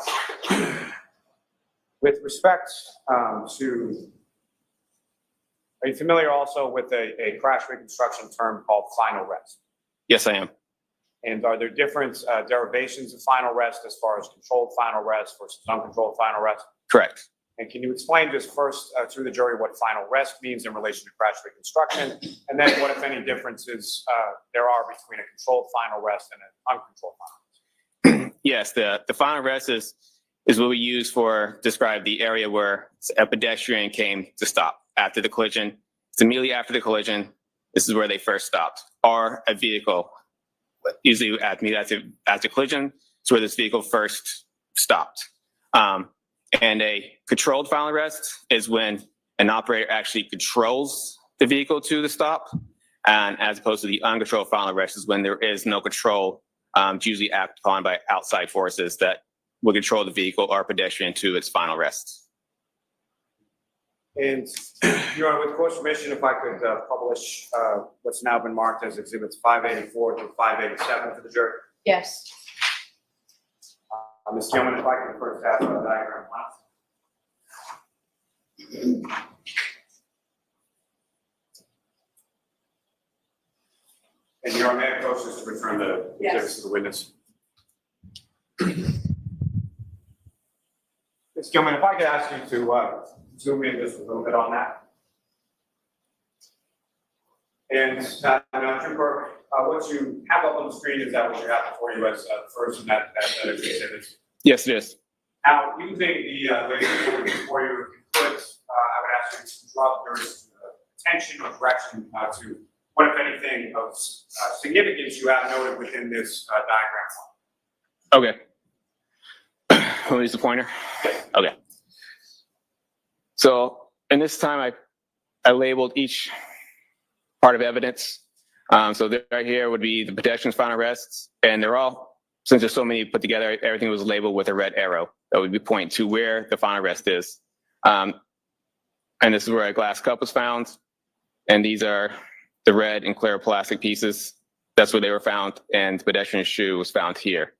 with respect to, are you familiar also with a crash reconstruction term called final rest? Yes, I am. And are there different derivations of final rest as far as controlled final rest versus uncontrolled final rest? Correct. And can you explain just first to the jury what final rest means in relation to crash reconstruction, and then what, if any, differences there are between a controlled final rest and an uncontrolled final rest? Yes, the final rest is what we use for describe the area where a pedestrian came to stop after the collision. It's immediately after the collision. This is where they first stopped, or a vehicle. Usually at the collision, it's where this vehicle first stopped. And a controlled final rest is when an operator actually controls the vehicle to the stop, and as opposed to the uncontrolled final rest is when there is no control, usually acted upon by outside forces that will control the vehicle or pedestrian to its final rest. And, Your Honor, with court's permission, if I could publish what's now been marked as exhibits 584 through 587 for the jury. Yes. Ms. Gilman, if I could first have a diagram, please. And Your Honor, may I approach this to return the exhibits to the witness? Ms. Gilman, if I could ask you to zoom in just a little bit on that. And now, Trooper, what you have up on the screen, is that what you have before you as the first in that exhibit? Yes, it is. Now, using the laser before you could, I would ask you to draw the jury's attention or direction to what, if anything, of significance you have noted within this diagram. Okay. Who is the pointer? Okay. So in this time, I labeled each part of evidence. So right here would be the pedestrian's final arrests, and they're all, since there's so many put together, everything was labeled with a red arrow that would be pointing to where the final arrest is. And this is where a glass cup was found, and these are the red and clear plastic pieces. That's where they were found, and the pedestrian's shoe was found here.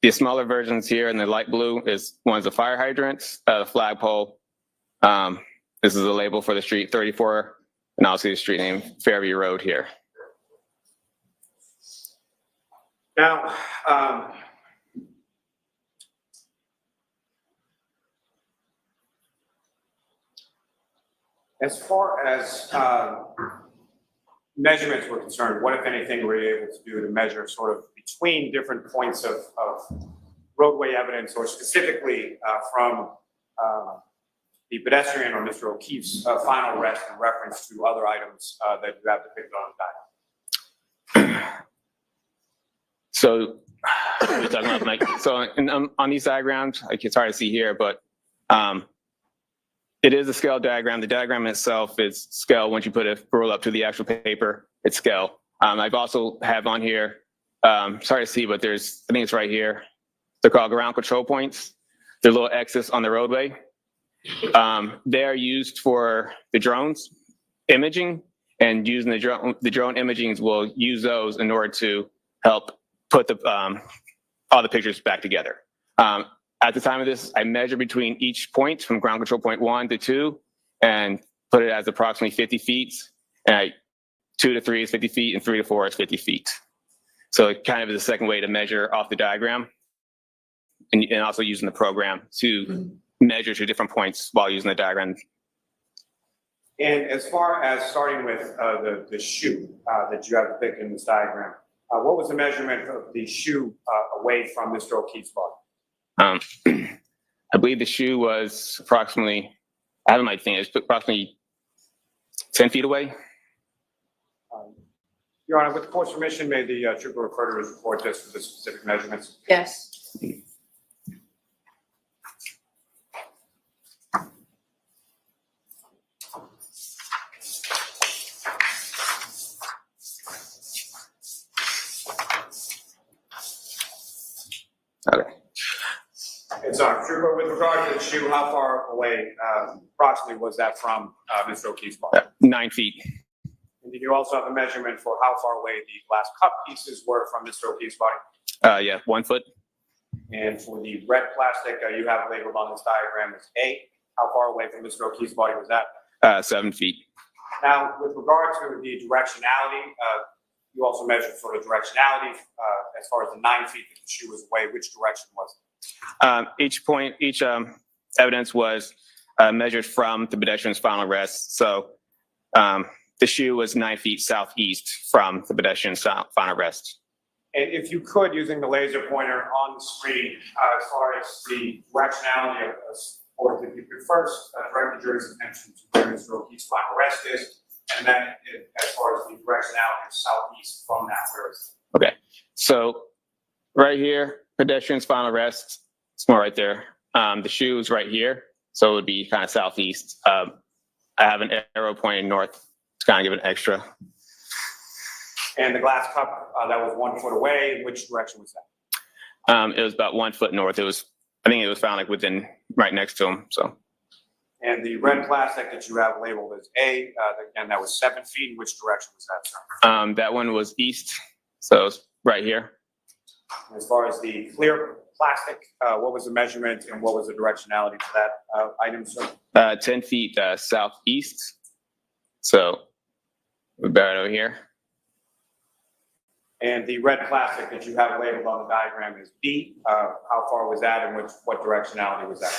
The smaller versions here in the light blue is one's the fire hydrants, the flagpole. This is a label for the street 34, and obviously the street name Fairview Road here. Now, as far as measurements were concerned, what, if anything, were you able to do to measure sort of between different points of roadway evidence, or specifically from the pedestrian or Mr. O'Keefe's final arrest in reference to other items that you have depicted on the diagram? So, we're talking about like, so on these diagrams, like it's hard to see here, but it is a scale diagram. The diagram itself is scale. Once you put a roll up to the actual paper, it's scale. I've also have on here, sorry to see, but I think it's right here. They're called ground control points. They're little X's on the roadway. They are used for the drones imaging, and using the drone imagings will use those in order to help put all the pictures back together. At the time of this, I measured between each point from ground control point 1 to 2 and put it as approximately 50 feet. And 2 to 3 is 50 feet and 3 to 4 is 50 feet. So it kind of is a second way to measure off the diagram, and also using the program to measure to different points while using the diagram. And as far as starting with the shoe that you have depicted in this diagram, what was the measurement of the shoe away from Mr. O'Keefe's body? I believe the shoe was approximately, I have my thing, it's approximately 10 feet away. Your Honor, with the court's permission, may the trooper refer to his report just for the specific measurements? Yes. Okay. And sorry, trooper, with regard to the shoe, how far away approximately was that from Mr. O'Keefe's body? 9 feet. And did you also have a measurement for how far away the glass cup pieces were from Mr. O'Keefe's body? Yeah, 1 foot. And for the red plastic, you have labeled on this diagram as A. How far away from Mr. O'Keefe's body was that? 7 feet. Now, with regard to the directionality, you also measured sort of directionality as far as the 9 feet that the shoe was away. Which direction was it? Each evidence was measured from the pedestrian's final rest. So the shoe was 9 feet southeast from the pedestrian's final rest. And if you could, using the laser pointer on the screen, as far as the directionality of this, or if you could first direct the jury's attention to where Mr. O'Keefe's final rest is, and then as far as the directionality of southeast from that, where is it? Okay, so right here, pedestrian's final rest, it's more right there. The shoe is right here, so it would be kind of southeast. I have an arrow pointing north to kind of give it extra. And the glass cup that was 1 foot away, which direction was that? It was about 1 foot north. I think it was found like within, right next to him, so. And the red plastic that you have labeled as A, again, that was 7 feet. Which direction was that, sir? That one was east, so it's right here. As far as the clear plastic, what was the measurement and what was the directionality to that item, sir? 10 feet southeast, so we're about over here. And the red plastic that you have labeled on the diagram is B. How far was that, and what directionality was that?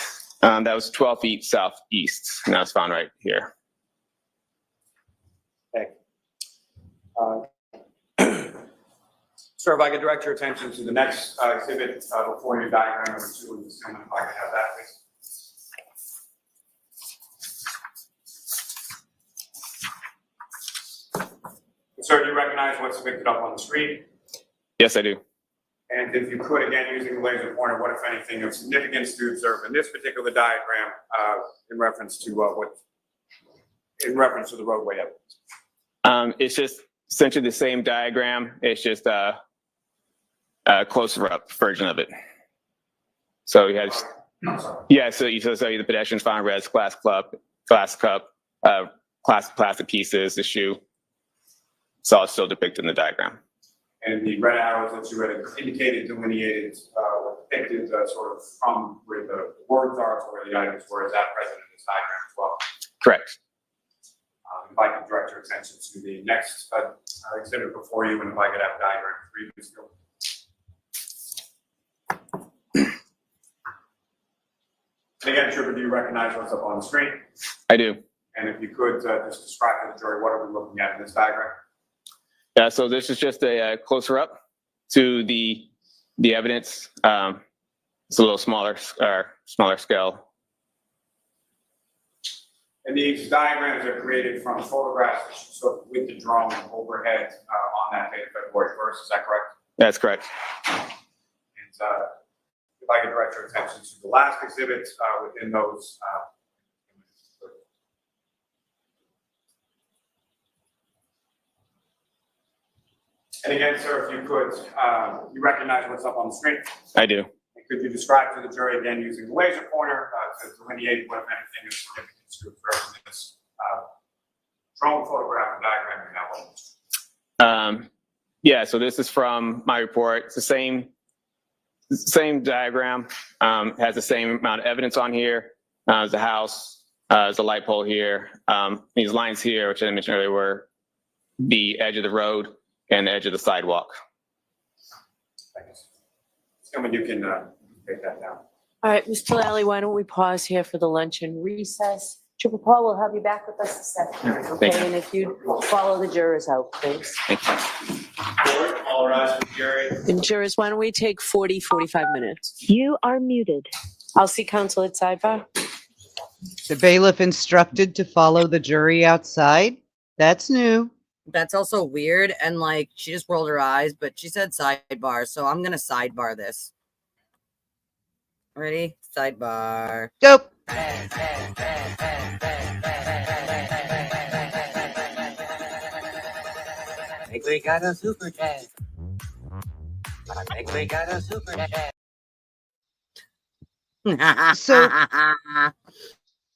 That was 12 feet southeast, and that was found right here. Okay. Sir, if I could direct your attention to the next exhibit before you, diagram number 2 in the statement, if I could have that, please. Sir, do you recognize what's depicted up on the screen? Yes, I do. And if you could, again, using the laser pointer, what, if anything, of significance to observe in this particular diagram in reference to the roadway evidence? It's just essentially the same diagram. It's just a closer up version of it. So you had, yeah. So you saw the pedestrian's final rest, glass cup, plastic pieces, the shoe. It's all still depicted in the diagram. And the red arrows that you had indicated, delineated, were depicted sort of from where the words are to where the items were. Is that present in this diagram as well? Correct. If I could direct your attention to the next exhibit before you, and if I could have diagram 3, please go. And again, Trooper, do you recognize what's up on the screen? I do. And if you could just describe to the jury, what are we looking at in this diagram? Yeah, so this is just a closer up to the evidence. It's a little smaller scale. And these diagrams are created from photographs so with the drone overhead on that date, February 1st. Is that correct? That's correct. And if I could direct your attention to the last exhibit within those. And again, sir, if you could, you recognize what's up on the screen? I do. And could you describe to the jury again using the laser pointer to delineate what, if anything, is significant to observe in this drone photograph and diagram you have on? Yeah, so this is from my report. It's the same diagram. Has the same amount of evidence on here. There's a house, there's a light pole here. These lines here, which I mentioned earlier, were the edge of the road and the edge of the sidewalk. Someone you can take that down. All right, Mr. Lally, why don't we pause here for the lunch and recess? Trooper Paul will have you back with us this afternoon, okay? And if you follow the jurors out, please. Thank you. All rise for the jury. And jurors, why don't we take 45 minutes? You are muted. I'll see counsel at sidebar. The bailiff instructed to follow the jury outside. That's new. That's also weird. And like, she just rolled her eyes, but she said sidebar. So I'm going to sidebar this. Ready? Sidebar. Go. I think we got a super chat. I think we got a super chat. So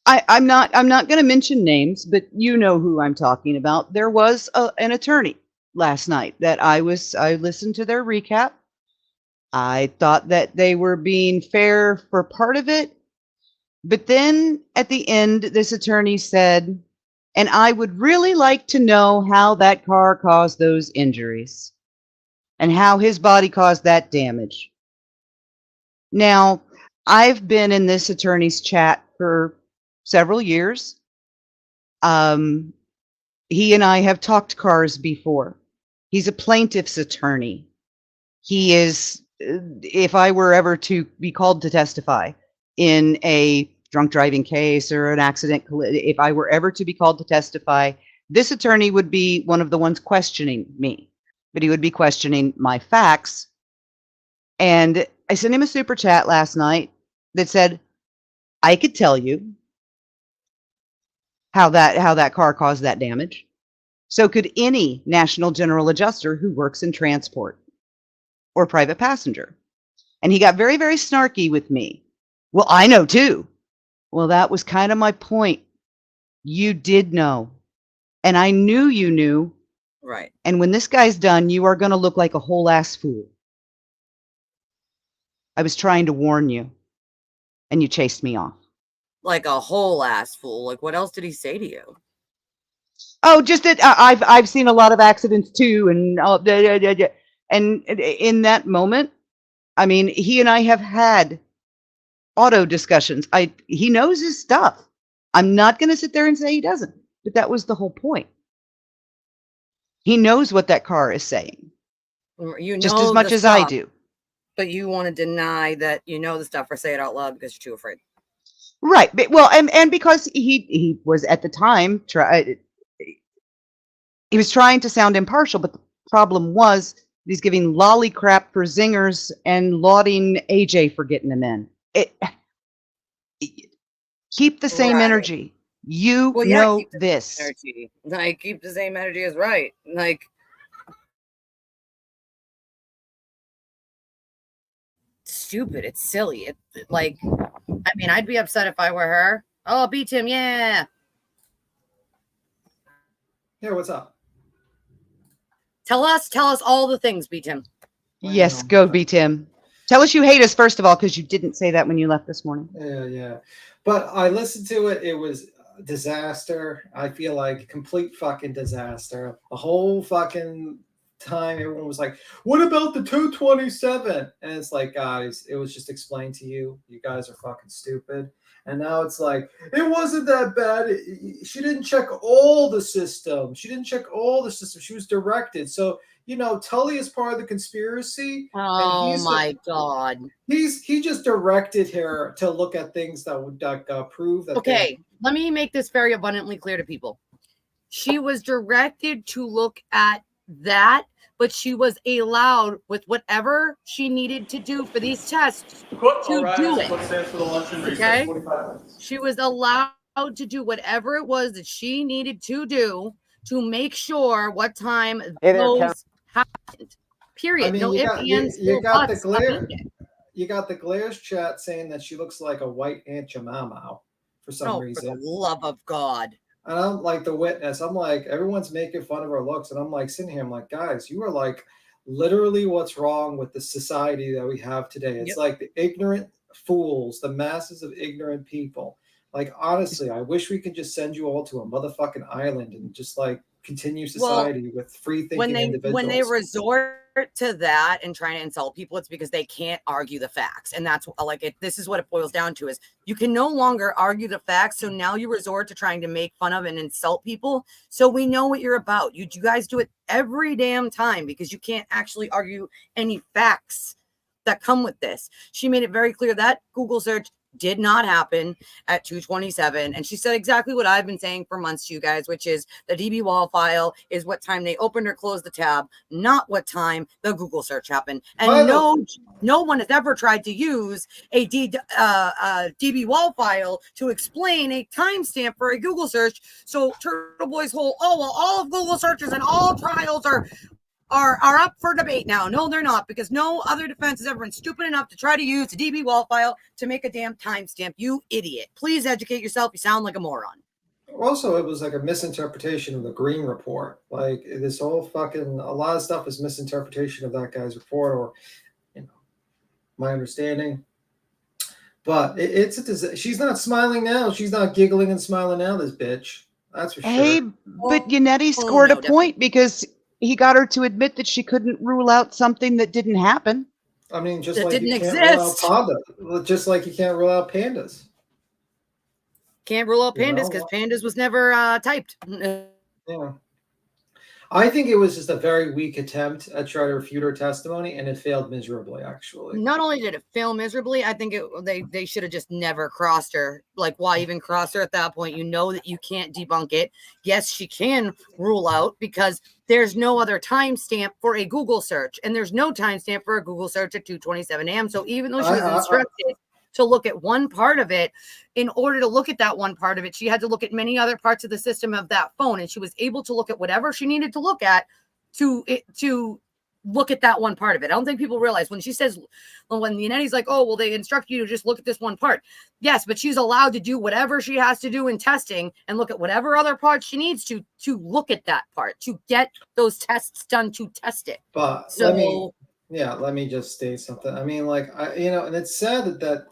I'm not going to mention names, but you know who I'm talking about. There was an attorney last night that I listened to their recap. I thought that they were being fair for part of it, but then at the end, this attorney said, and I would really like to know how that car caused those injuries and how his body caused that damage. Now, I've been in this attorney's chat for several years. He and I have talked cars before. He's a plaintiff's attorney. He is, if I were ever to be called to testify in a drunk driving case or an accident, if I were ever to be called to testify, this attorney would be one of the ones questioning me, but he would be questioning my facts. And I sent him a super chat last night that said, I could tell you how that car caused that damage. So could any national general adjuster who works in transport or private passenger. And he got very, very snarky with me. Well, I know too. Well, that was kind of my point. You did know. And I knew you knew. Right. And when this guy's done, you are going to look like a whole ass fool. I was trying to warn you. And you chased me off. Like a whole ass fool. Like, what else did he say to you? Oh, just that I've seen a lot of accidents too, and and in that moment, I mean, he and I have had auto discussions. He knows his stuff. I'm not going to sit there and say he doesn't, but that was the whole point. He knows what that car is saying, You know just as much the as I stuff, do. But you want to deny that you know the stuff or say it out loud because you're too afraid. Right. But, well, and because he was at the time he was trying to sound impartial, but the problem was he's giving lolly crap for zingers and lauding AJ for getting them in. Keep the same energy. You know keep the this. same energy. Like, keep the same energy is right. Like, stupid. It's silly. Like, I mean, I'd be upset if I were her. Oh, beat him. Yeah. Yeah, what's up? Tell us all the things, beat him. Yes, go beat him. Tell us you hate us, first of all, because you didn't say that when you left this morning. Yeah. But I listened to it. It was a disaster. I feel like complete fucking disaster. The whole fucking time, everyone was like, what about the 227? And it's like, guys, it was just explained to you. You guys are fucking stupid. And now it's like, it wasn't that bad. She didn't check all the system. She was directed. So, you know, Tully is part of the conspiracy. Oh my God. He just directed her to look at things that would prove that. Okay, let me make this very abundantly clear to people. She was directed to look at that, but she was allowed with whatever she needed to do for these tests to do it. Okay? She was allowed to do whatever it was that she needed to do to make sure what time those happened. Period. I mean, No you ifs, got, ands, you or got the buts glare. about it. You got the Glares chat saying that she looks like a white Aunt Jemima for some reason. For the love of God. And I'm like the witness. I'm like, everyone's making fun of her looks. And I'm like sitting here, I'm like, guys, you are like literally what's wrong with the society that we have today. It's like the ignorant fools, the masses of ignorant people. Like, honestly, I wish we could just send you all to a motherfucking island and just like continue society with free thinking individuals. When they resort to that and trying to insult people, it's because they can't argue the facts. And that's like, this is what it boils down to, is you can no longer argue the facts. So now you resort to trying to make fun of and insult people. So we know what you're about. You guys do it every damn time because you can't actually argue any facts that come with this. She made it very clear that Google search did not happen at 2:27. And she said exactly what I've been saying for months to you guys, which is the DB wall file is what time they opened or closed the tab, not what time the Google search happened. And no one has ever tried to use a DB wall file to explain a timestamp for a Google search. So Turtle Boy's whole, oh, well, all of Google searches and all trials are up for debate now. No, they're not, because no other defense has ever been stupid enough to try to use a DB wall file to make a damn timestamp. You idiot. Please educate yourself. You sound like a moron. Also, it was like a misinterpretation of the Green report. Like this whole fucking, a lot of stuff is misinterpretation of that guy's report, or, you know, my understanding. But she's not smiling now. She's not giggling and smiling now, this bitch. That's for sure. Hey, but Yannetti scored a point because he got her to admit that she couldn't rule out something that didn't happen. I mean, just That like you didn't can't exist. rule out panda, just like you can't rule out pandas. Can't rule out You pandas know? because pandas was never typed. Yeah. I think it was just a very weak attempt at trying to refute her testimony, and it failed miserably, actually. Not only did it fail miserably, I think they should have just never crossed her. Like, why even cross her at that point? You know that you can't debunk it. Yes, she can rule out because there's no other timestamp for a Google search, and there's no timestamp for a Google search at 2:27 a.m. So even though she was instructed to look at one part of it, in order to look at that one part of it, she had to look at many other parts of the system of that phone, and she was able to look at whatever she needed to look at to look at that one part of it. I don't think people realize when she says, when the Yanetti's like, oh, well, they instruct you to just look at this one part. Yes, but she's allowed to do whatever she has to do in testing and look at whatever other parts she needs to look at that part, to get those tests done to test it. But So let me just state something. I mean, like, and it's sad that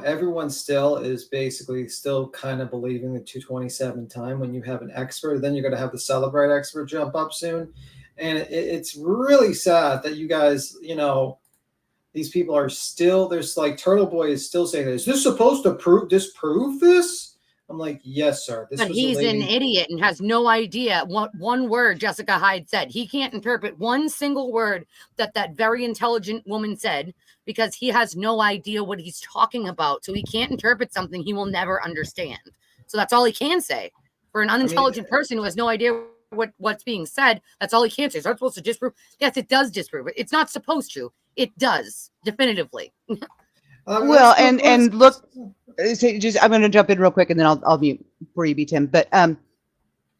everyone still is basically still kind of believing the 2:27 time when you have an expert. Then you're going to have the Celebrate expert jump up soon. And it's really sad that you guys, these people are still, there's like Turtle Boy is still saying, is this supposed to disprove this? I'm like, yes, sir. But he's an idiot and has no idea what one word Jessica Hyde said. He can't interpret one single word that very intelligent woman said because he has no idea what he's talking about. So he can't interpret something he will never understand. So that's all he can say. For an unintelligent person who has no idea what's being said, that's all he can say. It's not supposed to disprove. Yes, it does disprove it. It's not supposed to. It does, definitively. Well, and look, I'm going to jump in real quick, and then I'll mute before you be Tim. But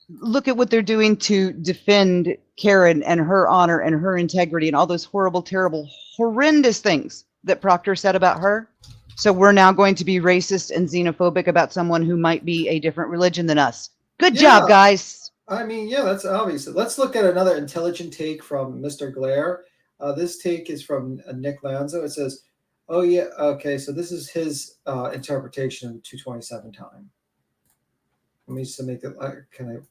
look at what they're doing to defend Karen and her honor and her integrity and all those horrible, terrible, horrendous things that Proctor said about her. So we're now going to be racist and xenophobic about someone who might be a different religion than us. Good job, guys. I mean, yeah, that's obvious. Let's look at another intelligent take from Mr. Glare. This take is from Nick Lanzo. It says, oh, yeah, okay, so this is his interpretation of the 2:27 time. Let me just make it, can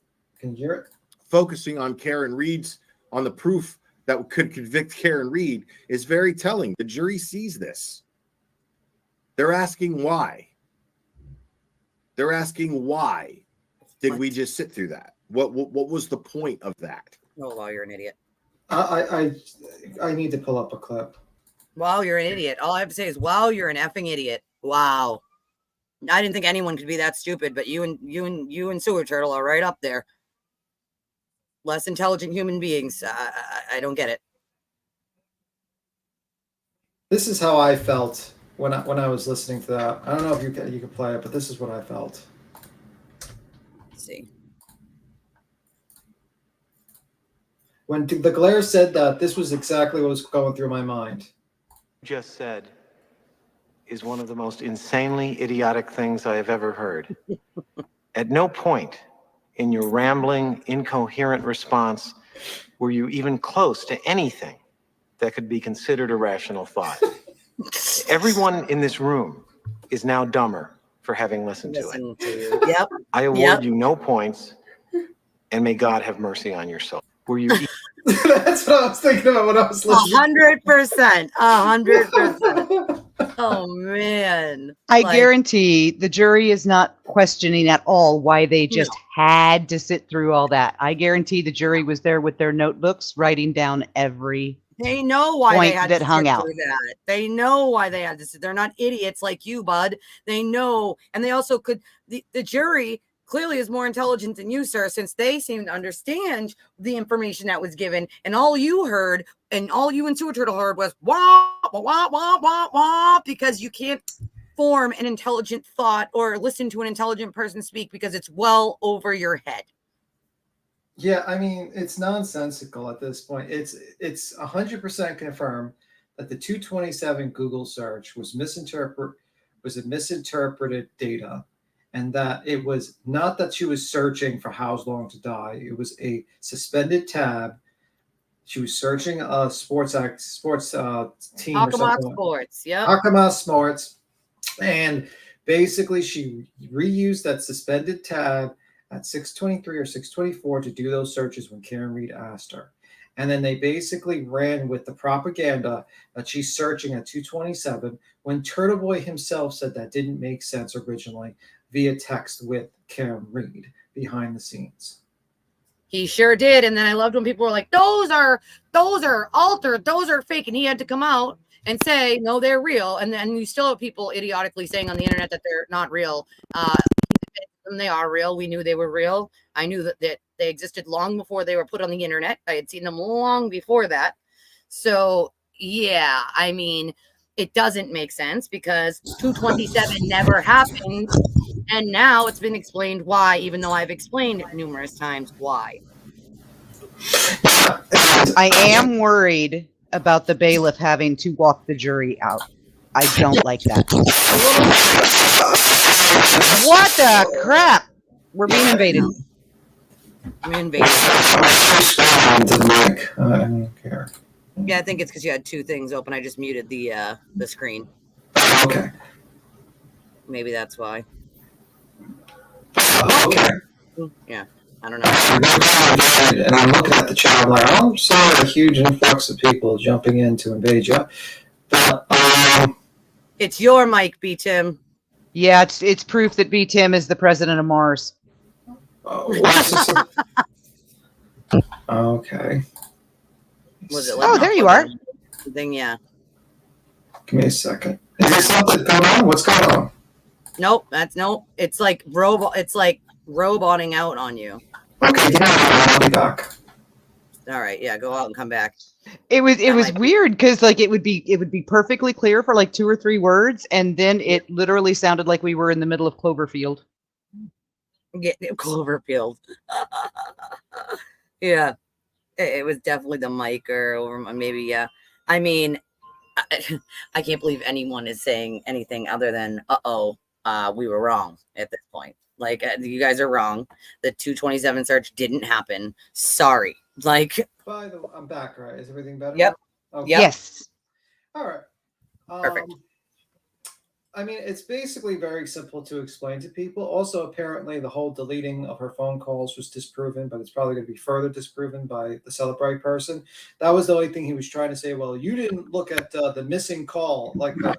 you hear it? Focusing on Karen Reed's, on the proof that could convict Karen Reed is very telling. The jury sees this. They're asking why. They're asking why did we just sit through that? What was the point of that? Oh, well, you're an idiot. I need to pull up a clip. Wow, you're an idiot. All I have to say is, wow, you're an effing idiot. Wow. I didn't think anyone could be that stupid, but you and Sewer Turtle are right up there. Less intelligent human beings. I don't get it. This is how I felt when I was listening to that. I don't know if you can play it, but this is what I felt. Let's see. When the Glare said that, this was exactly what was going through my mind. Just said is one of the most insanely idiotic things I have ever heard. At no point in your rambling, incoherent response were you even close to anything that could be considered a rational thought. Everyone in this room is now dumber for having listened to it. Yep. I award you no points, and may God have mercy on your soul. Were you? That's what I was thinking about when I was listening. 100%. 100%. Oh man. I guarantee the jury is not questioning at all why they just had to sit through all that. I guarantee the jury was there with their notebooks writing down every They know why they point had that to hung sit out. through that. They know why they had to sit. They're not idiots like you, bud. They know, and they also could. The jury clearly is more intelligent than you, sir, since they seem to understand the information that was given, and all you heard, and all you and Sewer Turtle heard was wah wah wah wah wah wah, because you can't form an intelligent thought or listen to an intelligent person speak because it's well over your head. Yeah, I mean, it's nonsensical at this point. It's 100% confirmed that the 227 Google search was a misinterpreted data, and that it was not that she was searching for how long to die. It was a suspended tab. She was searching a sports team or Alchemist something. Sports, yep. Alchemist Sports, and basically she reused that suspended tab at 6:23 or 6:24 to do those searches when Karen Reed asked her. And then they basically ran with the propaganda that she's searching at 2:27 when Turtle Boy himself said that didn't make sense originally via text with Karen Reed behind the scenes. He sure did. And then I loved when people were like, those are altered, those are fake. And he had to come out and say, no, they're real. And then you still have people idiotically saying on the internet that they're not real. They are real. We knew they were real. I knew that they existed long before they were put on the internet. I had seen them long before that. So yeah, I mean, it doesn't make sense because 227 never happened. And now it's been explained why, even though I've explained numerous times why. I am worried about the bailiff having to walk the jury out. I don't like that. What the crap? We're being invaded. I'm invaded. I don't care. Yeah, I think it's because you had two things open. I just muted the screen. Okay. Maybe that's why. Okay. Yeah, I don't know. And I'm looking at the chat. I'm like, I'm sorry, a huge influx of people jumping in to invade you. But, it's your mic, B. Tim. Yeah, it's proof that B. Tim is the president of Mars. Okay. Was it Oh, there you are. Thing, yeah. Give me a second. Is there something going on? What's going on? Nope, nope. It's like It's like roboting out on you. Okay, I'll be back. All right, yeah, go out and come back. It was weird because like it would be perfectly clear for like 2 or 3 words, and then it literally sounded like we were in the middle of Cloverfield. Yeah, Cloverfield. Yeah, it was definitely the mic or maybe yeah. I mean, I can't believe anyone is saying anything other than we were wrong at this point. Like you guys are wrong. The 227 search didn't happen. Sorry. Like. By the way, I'm back, right? Is everything better? Yep. Okay. Yes. All right. Perfect. I mean, it's basically very simple to explain to people. Also, apparently, the whole deleting of her phone calls was disproven, but it's probably going to be further disproven by the Celebrate person. That was the only thing he was trying to say. Well, you didn't look at the missing call, like the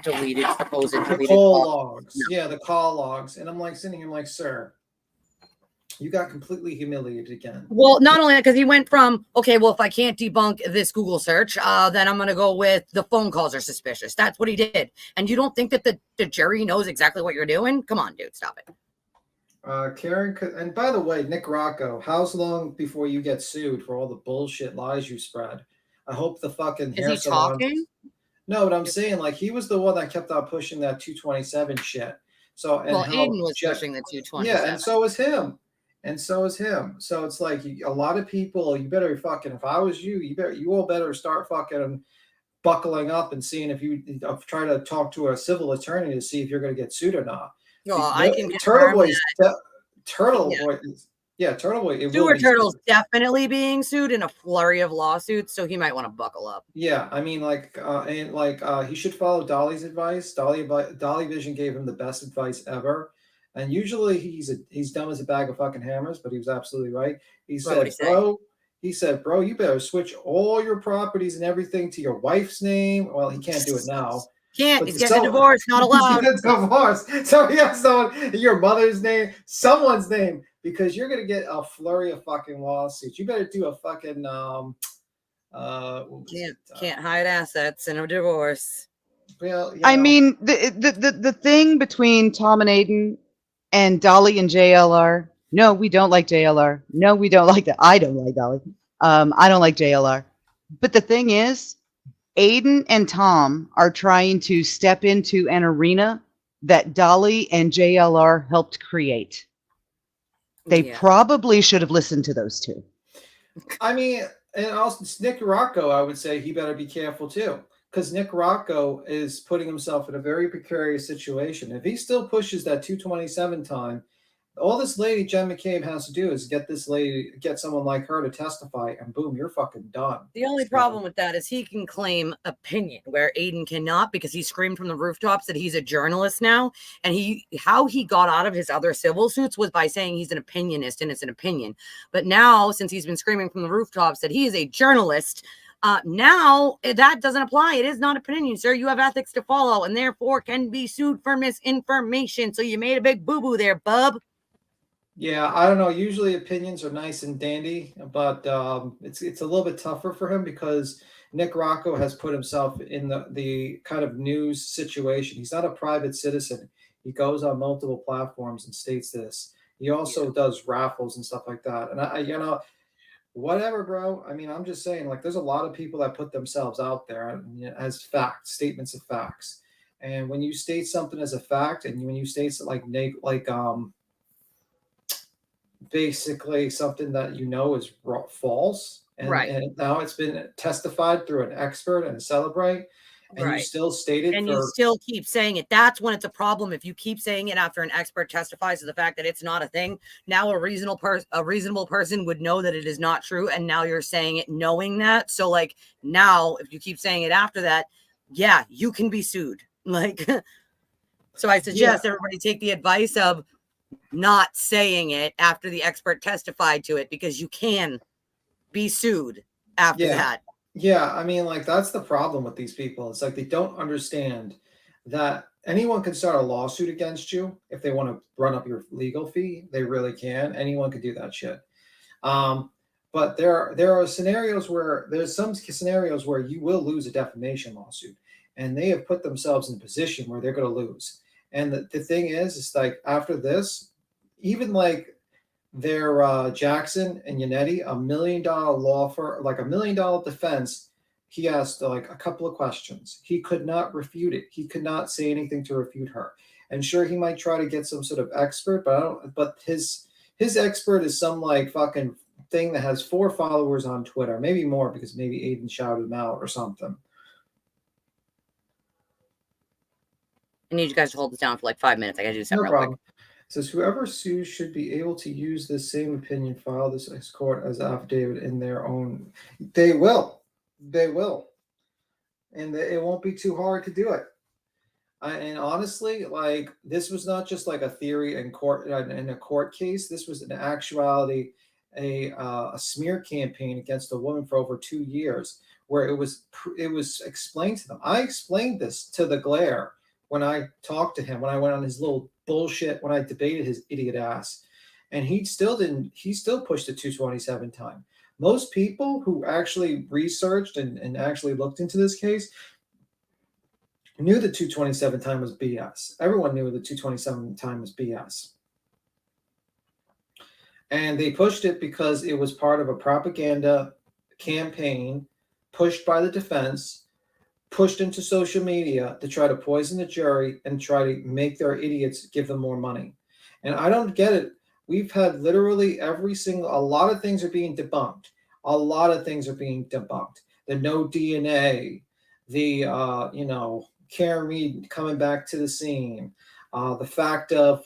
supposed deleted call logs. No. Yeah, the call logs. And I'm like sitting here, I'm like, sir, you got completely humiliated again. Well, not only that, because he went from, okay, well, if I can't debunk this Google search, then I'm going to go with the phone calls are suspicious. That's what he did. And you don't think that the jury knows exactly what you're doing? Come on, dude, stop it. Karen, and by the way, Nick Rocco, how's long before you get sued for all the bullshit lies you spread? I hope the fucking hair salon. Talking? No, but I'm saying, like, he was the one that kept on pushing that 227 shit. So, and well, Aiden was pushing the 227. Yeah, and so was him. And so is him. So it's like a lot of people, you better fucking, if I was you, you all better start fucking buckling up and seeing if you try to talk to a civil attorney to see if you're going to get sued or not. Well, I can Turtle Boy. Turtle Boy. Sewer Turtle's definitely being sued in a flurry of lawsuits, so he might want to buckle up. Yeah, I mean, he should follow Dolly's advice. Dolly Vision gave him the best advice ever. And usually he's dumb as a bag of fucking hammers, but he was absolutely right. He said, bro, you better switch all your properties and everything to your wife's name. Well, he can't do it now. He's getting a divorce, not allowed. He's getting a divorce. So he has your mother's name, someone's name, because you're going to get a flurry of fucking lawsuits. You better do a fucking, Can't hide assets in a divorce. Well, I mean, the thing between Tom and Aiden and Dolly and JLR. No, we don't like JLR. No, we don't like that. I don't like Dolly. I don't like JLR. But the thing is, Aiden and Tom are trying to step into an arena that Dolly and JLR helped create. They probably should have listened to those two. I mean, and also Nick Rocco, I would say he better be careful too, because Nick Rocco is putting himself in a very precarious situation. If he still pushes that 227 time, all this lady Jen McCabe has to do is get someone like her to testify, and boom, you're fucking done. The only problem with that is he can claim opinion where Aiden cannot, because he screamed from the rooftops that he's a journalist now. And how he got out of his other civil suits was by saying he's an opinionist and it's an opinion. But now, since he's been screaming from the rooftops that he is a journalist, now that doesn't apply. It is not opinion, sir. You have ethics to follow and therefore can be sued for misinformation. So you made a big boo-boo there, bub. Yeah, I don't know. Usually opinions are nice and dandy, but it's a little bit tougher for him because Nick Rocco has put himself in the kind of news situation. He's not a private citizen. He goes on multiple platforms and states this. He also does raffles and stuff like that. And whatever, bro. I mean, I'm just saying, like, there's a lot of people that put themselves out there as facts, statements of facts. And when you state something as a fact, and when you state basically something that is false, and now it's been testified through an expert and a celebrate, and you still state it, and you still keep saying it. That's when it's a problem. If you keep saying it after an expert testifies to the fact that it's not a thing, now a reasonable person would know that it is not true, and now you're saying it knowing that. So like now, if you keep saying it after that, yeah, you can be sued. Like, so I suggest everybody take the advice of not saying it after the expert testified to it, because you can be sued after that. Yeah, I mean, like, that's the problem with these people. It's like they don't understand that anyone can start a lawsuit against you if they want to run up your legal fee. They really can. Anyone could do that shit. But there are scenarios where you will lose a defamation lawsuit, and they have put themselves in a position where they're going to lose. And the thing is, it's like after this, even like their Jackson and Yannetti, $1 million law for like $1 million defense. He asked like a couple of questions. He could not refute it. He could not say anything to refute her. And sure, he might try to get some sort of expert, but his expert is some like fucking thing that has 4 followers on Twitter, maybe more, because maybe Aiden shouted him out or something. I need you guys to hold this down for like 5 minutes. I gotta do something real quick. It says whoever sues should be able to use this same opinion, file this as court as affidavit in their own. They will, and it won't be too hard to do it. And honestly, like, this was not just like a theory in court in a court case. This was in actuality a smear campaign against a woman for over 2 years, where it was explained to them. I explained this to the Glare when I talked to him, when I went on his little bullshit, when I debated his idiot ass, and he still pushed the 227 time. Most people who actually researched and actually looked into this case knew the 227 time was BS. Everyone knew the 227 time was BS. And they pushed it because it was part of a propaganda campaign pushed by the defense, pushed into social media to try to poison the jury and try to make their idiots give them more money. And I don't get it. We've had literally a lot of things are being debunked. A lot of things are being debunked. The no DNA, the, Karen Reed coming back to the scene, the fact of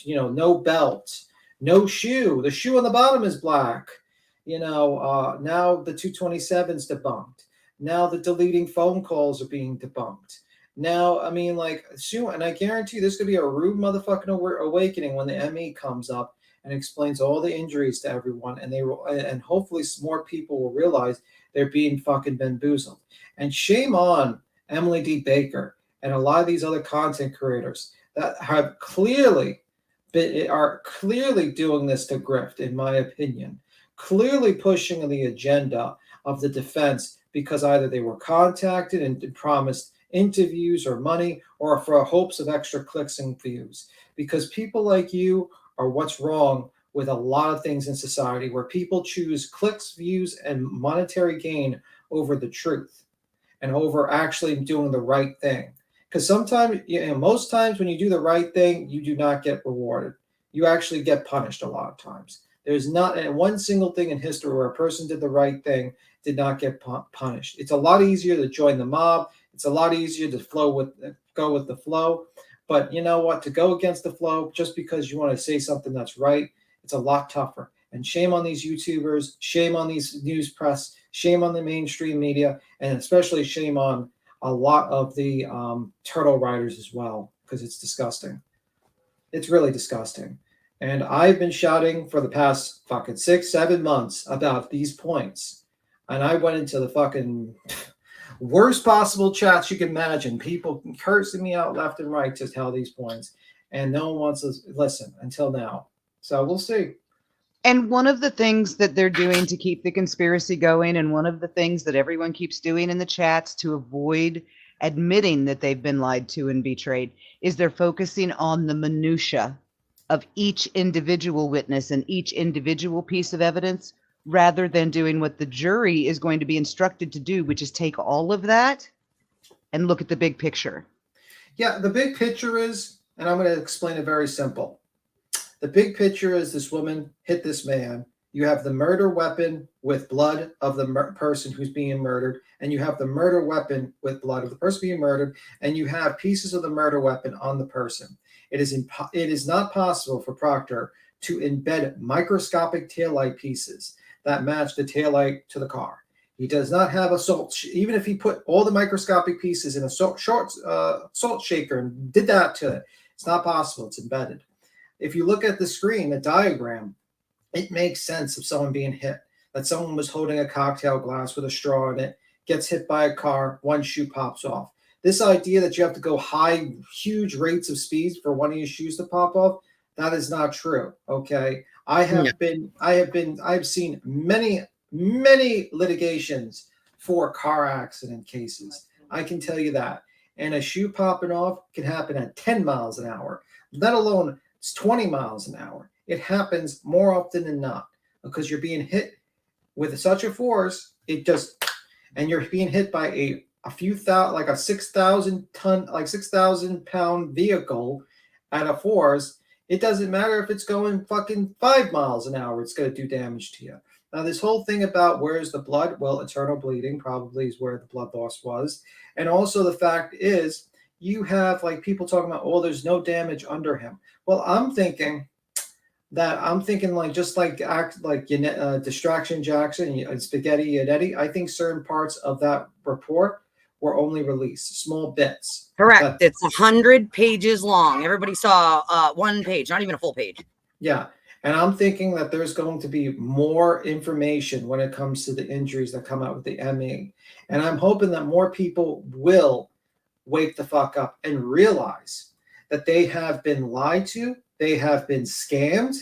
no belt, no shoe. The shoe on the bottom is black. Now the 227's debunked. Now the deleting phone calls are being debunked. Now, I mean, like, soon, and I guarantee there's going to be a rude motherfucking awakening when the ME comes up and explains all the injuries to everyone, and hopefully some more people will realize they're being fucking bamboozled. And shame on Emily D. Baker and a lot of these other content creators that are clearly doing this to grift, in my opinion. clearly pushing the agenda of the defense because either they were contacted and promised interviews or money or for hopes of extra clicks and views. Because people like you are what's wrong with a lot of things in society where people choose clicks, views, and monetary gain over the truth and over actually doing the right thing. Because sometimes, most times when you do the right thing, you do not get rewarded. You actually get punished a lot of times. There's not one single thing in history where a person did the right thing, did not get punished. It's a lot easier to join the mob. It's a lot easier to go with the flow. But you know what? To go against the flow just because you want to say something that's right, it's a lot tougher. And shame on these YouTubers, shame on these news press, shame on the mainstream media, and especially shame on a lot of the turtle riders as well, because it's disgusting. It's really disgusting. And I've been shouting for the past fucking 6-7 months about these points. And I went into the fucking worst possible chats you can imagine. People cursing me out left and right to tell these points. And no one wants to listen until now. So we'll see. And one of the things that they're doing to keep the conspiracy going, and one of the things that everyone keeps doing in the chats to avoid admitting that they've been lied to and betrayed, is they're focusing on the minutia of each individual witness and each individual piece of evidence, rather than doing what the jury is going to be instructed to do, which is take all of that and look at the big picture. Yeah, the big picture is, and I'm going to explain it very simple. The big picture is this woman hit this man. You have the murder weapon with blood of the person who's being murdered, and you have the murder weapon with blood of the person being murdered, and you have pieces of the murder weapon on the person. It is not possible for Proctor to embed microscopic taillight pieces that match the taillight to the car. He does not have a salt, even if he put all the microscopic pieces in a salt shaker and did that to it, it's not possible. It's embedded. If you look at the screen, the diagram, it makes sense of someone being hit, that someone was holding a cocktail glass with a straw in it, gets hit by a car, one shoe pops off. This idea that you have to go high, huge rates of speed for one of your shoes to pop off, that is not true. Okay. I've seen many litigations for car accident cases. I can tell you that. And a shoe popping off can happen at 10 miles an hour, let alone it's 20 miles an hour. It happens more often than not because you're being hit with such a force. And you're being hit by a few thousand, like a 6,000 pound vehicle at a force. It doesn't matter if it's going fucking 5 miles an hour. It's going to do damage to you. Now, this whole thing about where's the blood? Well, internal bleeding probably is where the blood loss was. And also the fact is, you have like people talking about, oh, there's no damage under him. Well, I'm thinking like just like Distraction Jackson and Spaghetti and Eddie. I think certain parts of that report were only released, small bits. Correct. It's 100 pages long. Everybody saw one page, not even a full page. Yeah. And I'm thinking that there's going to be more information when it comes to the injuries that come out with the ME. And I'm hoping that more people will wake the fuck up and realize that they have been lied to, they have been scammed,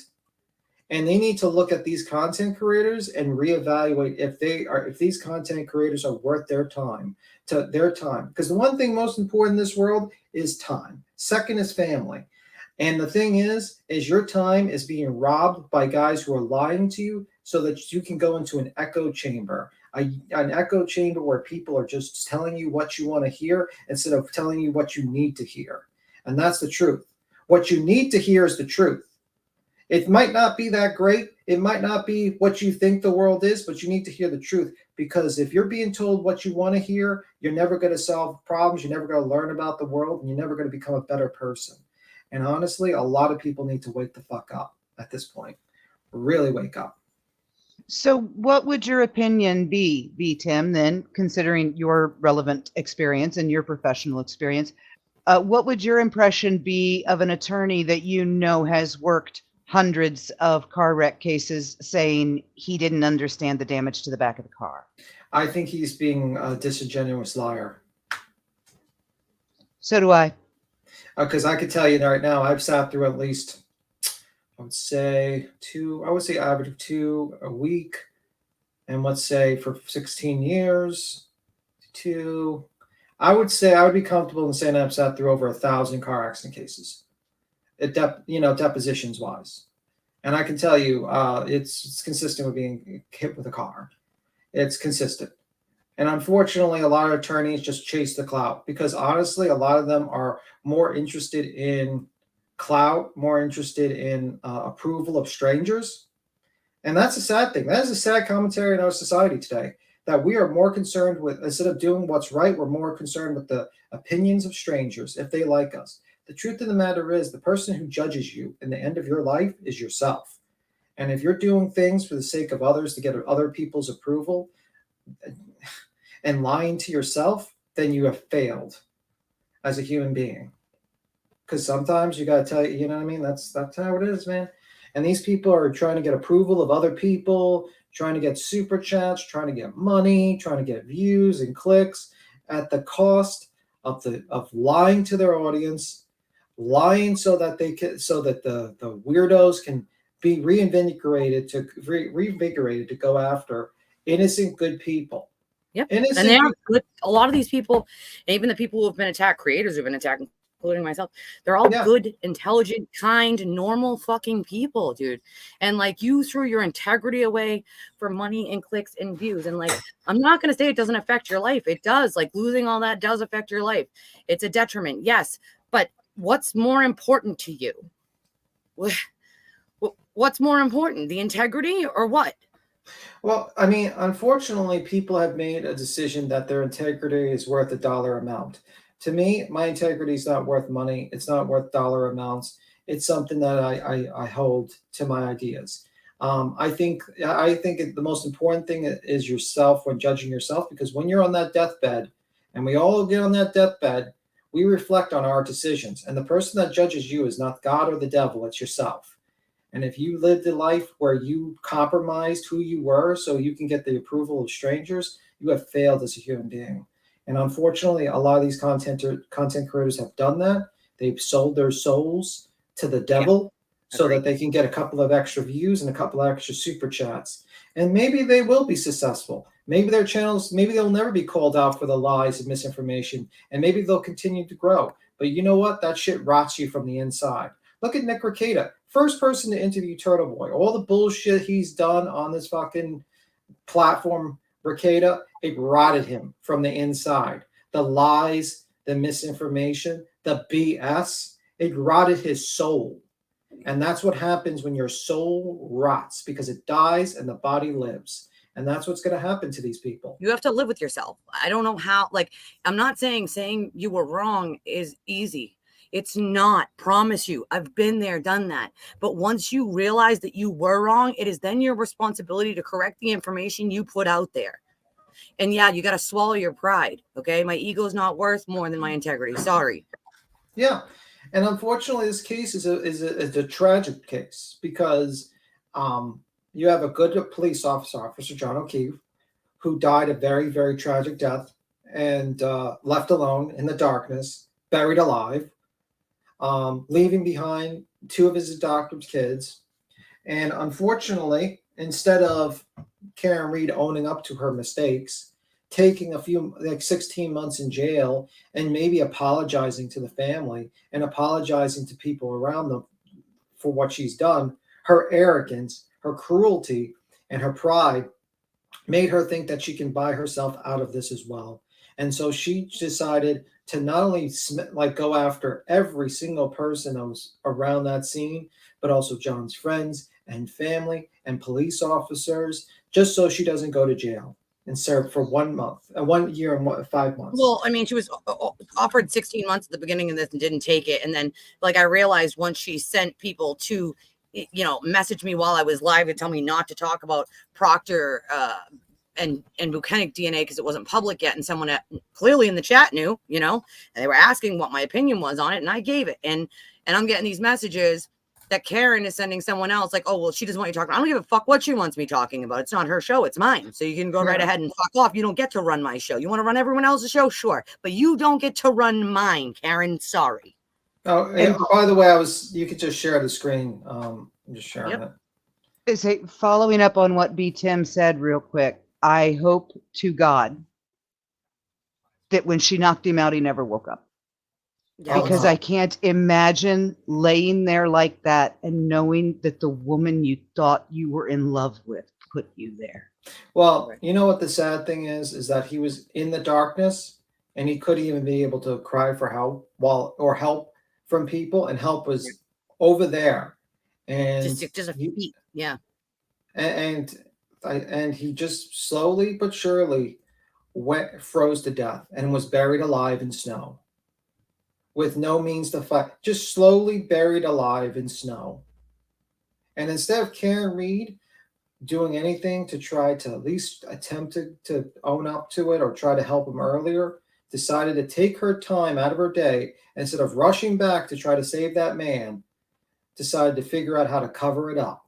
and they need to look at these content creators and reevaluate if these content creators are worth their time. Because the one thing most important in this world is time. Second is family. And the thing is your time is being robbed by guys who are lying to you so that you can go into an echo chamber. An echo chamber where people are just telling you what you want to hear instead of telling you what you need to hear. And that's the truth. What you need to hear is the truth. It might not be that great. It might not be what you think the world is, but you need to hear the truth. Because if you're being told what you want to hear, you're never going to solve problems. You're never going to learn about the world, and you're never going to become a better person. And honestly, a lot of people need to wake the fuck up at this point. Really wake up. So what would your opinion be, Tim, then, considering your relevant experience and your professional experience? What would your impression be of an attorney that you know has worked hundreds of car wreck cases saying he didn't understand the damage to the back of the car? I think he's being a disingenuous liar. So do I. Because I could tell you right now, I've sat through at least I would say average of 2 a week. And let's say for 16 years, 2. I would say I would be comfortable in saying I've sat through over 1,000 car accident cases, depositions wise. And I can tell you, it's consistent with being hit with a car. It's consistent. And unfortunately, a lot of attorneys just chase the clout because honestly, a lot of them are more interested in clout, more interested in approval of strangers. And that's a sad thing. That is a sad commentary in our society today, that we are more concerned with, instead of doing what's right, we're more concerned with the opinions of strangers, if they like us. The truth of the matter is the person who judges you in the end of your life is yourself. And if you're doing things for the sake of others to get other people's approval and lying to yourself, then you have failed as a human being. Because sometimes you got to tell you, you know what I mean? That's how it is, man. And these people are trying to get approval of other people, trying to get super chats, trying to get money, trying to get views and clicks at the cost of lying to their audience, lying so that the weirdos can be reinvigorated to go after innocent, good people. Yep. And they are good. A lot of these people, even the people who have been attacked, creators who have been attacked, including myself, they're all good, intelligent, kind, normal fucking people, dude. And like, you threw your integrity away for money and clicks and views. And like, I'm not going to say it doesn't affect your life. It does. Like, losing all that does affect your life. It's a detriment. Yes. But what's more important to you? What's more important, the integrity or what? Well, I mean, unfortunately, people have made a decision that their integrity is worth a dollar amount. To me, my integrity is not worth money. It's not worth dollar amounts. It's something that I hold to my ideas. I think the most important thing is yourself when judging yourself, because when you're on that deathbed, and we all get on that deathbed, we reflect on our decisions. And the person that judges you is not God or the devil, it's yourself. And if you lived a life where you compromised who you were so you can get the approval of strangers, you have failed as a human being. And unfortunately, a lot of these content creators have done that. They've sold their souls to the devil so that they can get a couple of extra views and a couple of extra super chats. And maybe they will be successful. Maybe their channels, maybe they'll never be called out for the lies and misinformation. And maybe they'll continue to grow. But you know what? That shit rots you from the inside. Look at Nick Rekieta, first person to interview Turtle Boy. All the bullshit he's done on this fucking platform, Rekieta, it rotted him from the inside. The lies, the misinformation, the BS, it rotted his soul. And that's what happens when your soul rots, because it dies and the body lives. And that's what's going to happen to these people. You have to live with yourself. I don't know how, like, I'm not saying you were wrong is easy. It's not, promise you. I've been there, done that. But once you realize that you were wrong, it is then your responsibility to correct the information you put out there. And yeah, you got to swallow your pride. Okay. My ego is not worth more than my integrity. Sorry. Yeah. And unfortunately, this case is a tragic case because you have a good police officer, Officer John O'Keefe, who died a very, very tragic death and left alone in the darkness, buried alive. Leaving behind 2 of his adopted kids. And unfortunately, instead of Karen Reed owning up to her mistakes, taking 16 months in jail and maybe apologizing to the family and apologizing to people around them for what she's done, her arrogance, her cruelty, and her pride made her think that she can buy herself out of this as well. And so she decided to not only go after every single person that was around that scene, but also John's friends and family and police officers, just so she doesn't go to jail and serve for 1 month, 1 year and 5 months. Well, I mean, she was offered 16 months at the beginning of this and didn't take it. And then, like, I realized once she sent people to, message me while I was live and tell me not to talk about Proctor and Buchanan DNA because it wasn't public yet, and someone clearly in the chat knew, and they were asking what my opinion was on it, and I gave it. And I'm getting these messages that Karen is sending someone else like, oh, well, she doesn't want you talking. I don't give a fuck what she wants me talking about. It's not her show. It's mine. So you can go right ahead and fuck off. You don't get to run my show. You want to run everyone else's show? Sure. But you don't get to run mine, Karen. Sorry. Oh, and by the way, you could just share the screen. I'm just sharing it. Following up on what B. Tim said real quick, I hope to God that when she knocked him out, he never woke up. Yeah, Because I can't imagine laying there like that and knowing that the woman you thought you were in love with put you there. Well, you know what the sad thing is that he was in the darkness and he couldn't even be able to cry for help or help from people, and help was over there. And just a feet. Yeah. And he just slowly but surely froze to death and was buried alive in snow with no means to fight, just slowly buried alive in snow. And instead of Karen Reed doing anything to try to at least attempt to own up to it or try to help him earlier, decided to take her time out of her day, instead of rushing back to try to save that man, decided to figure out how to cover it up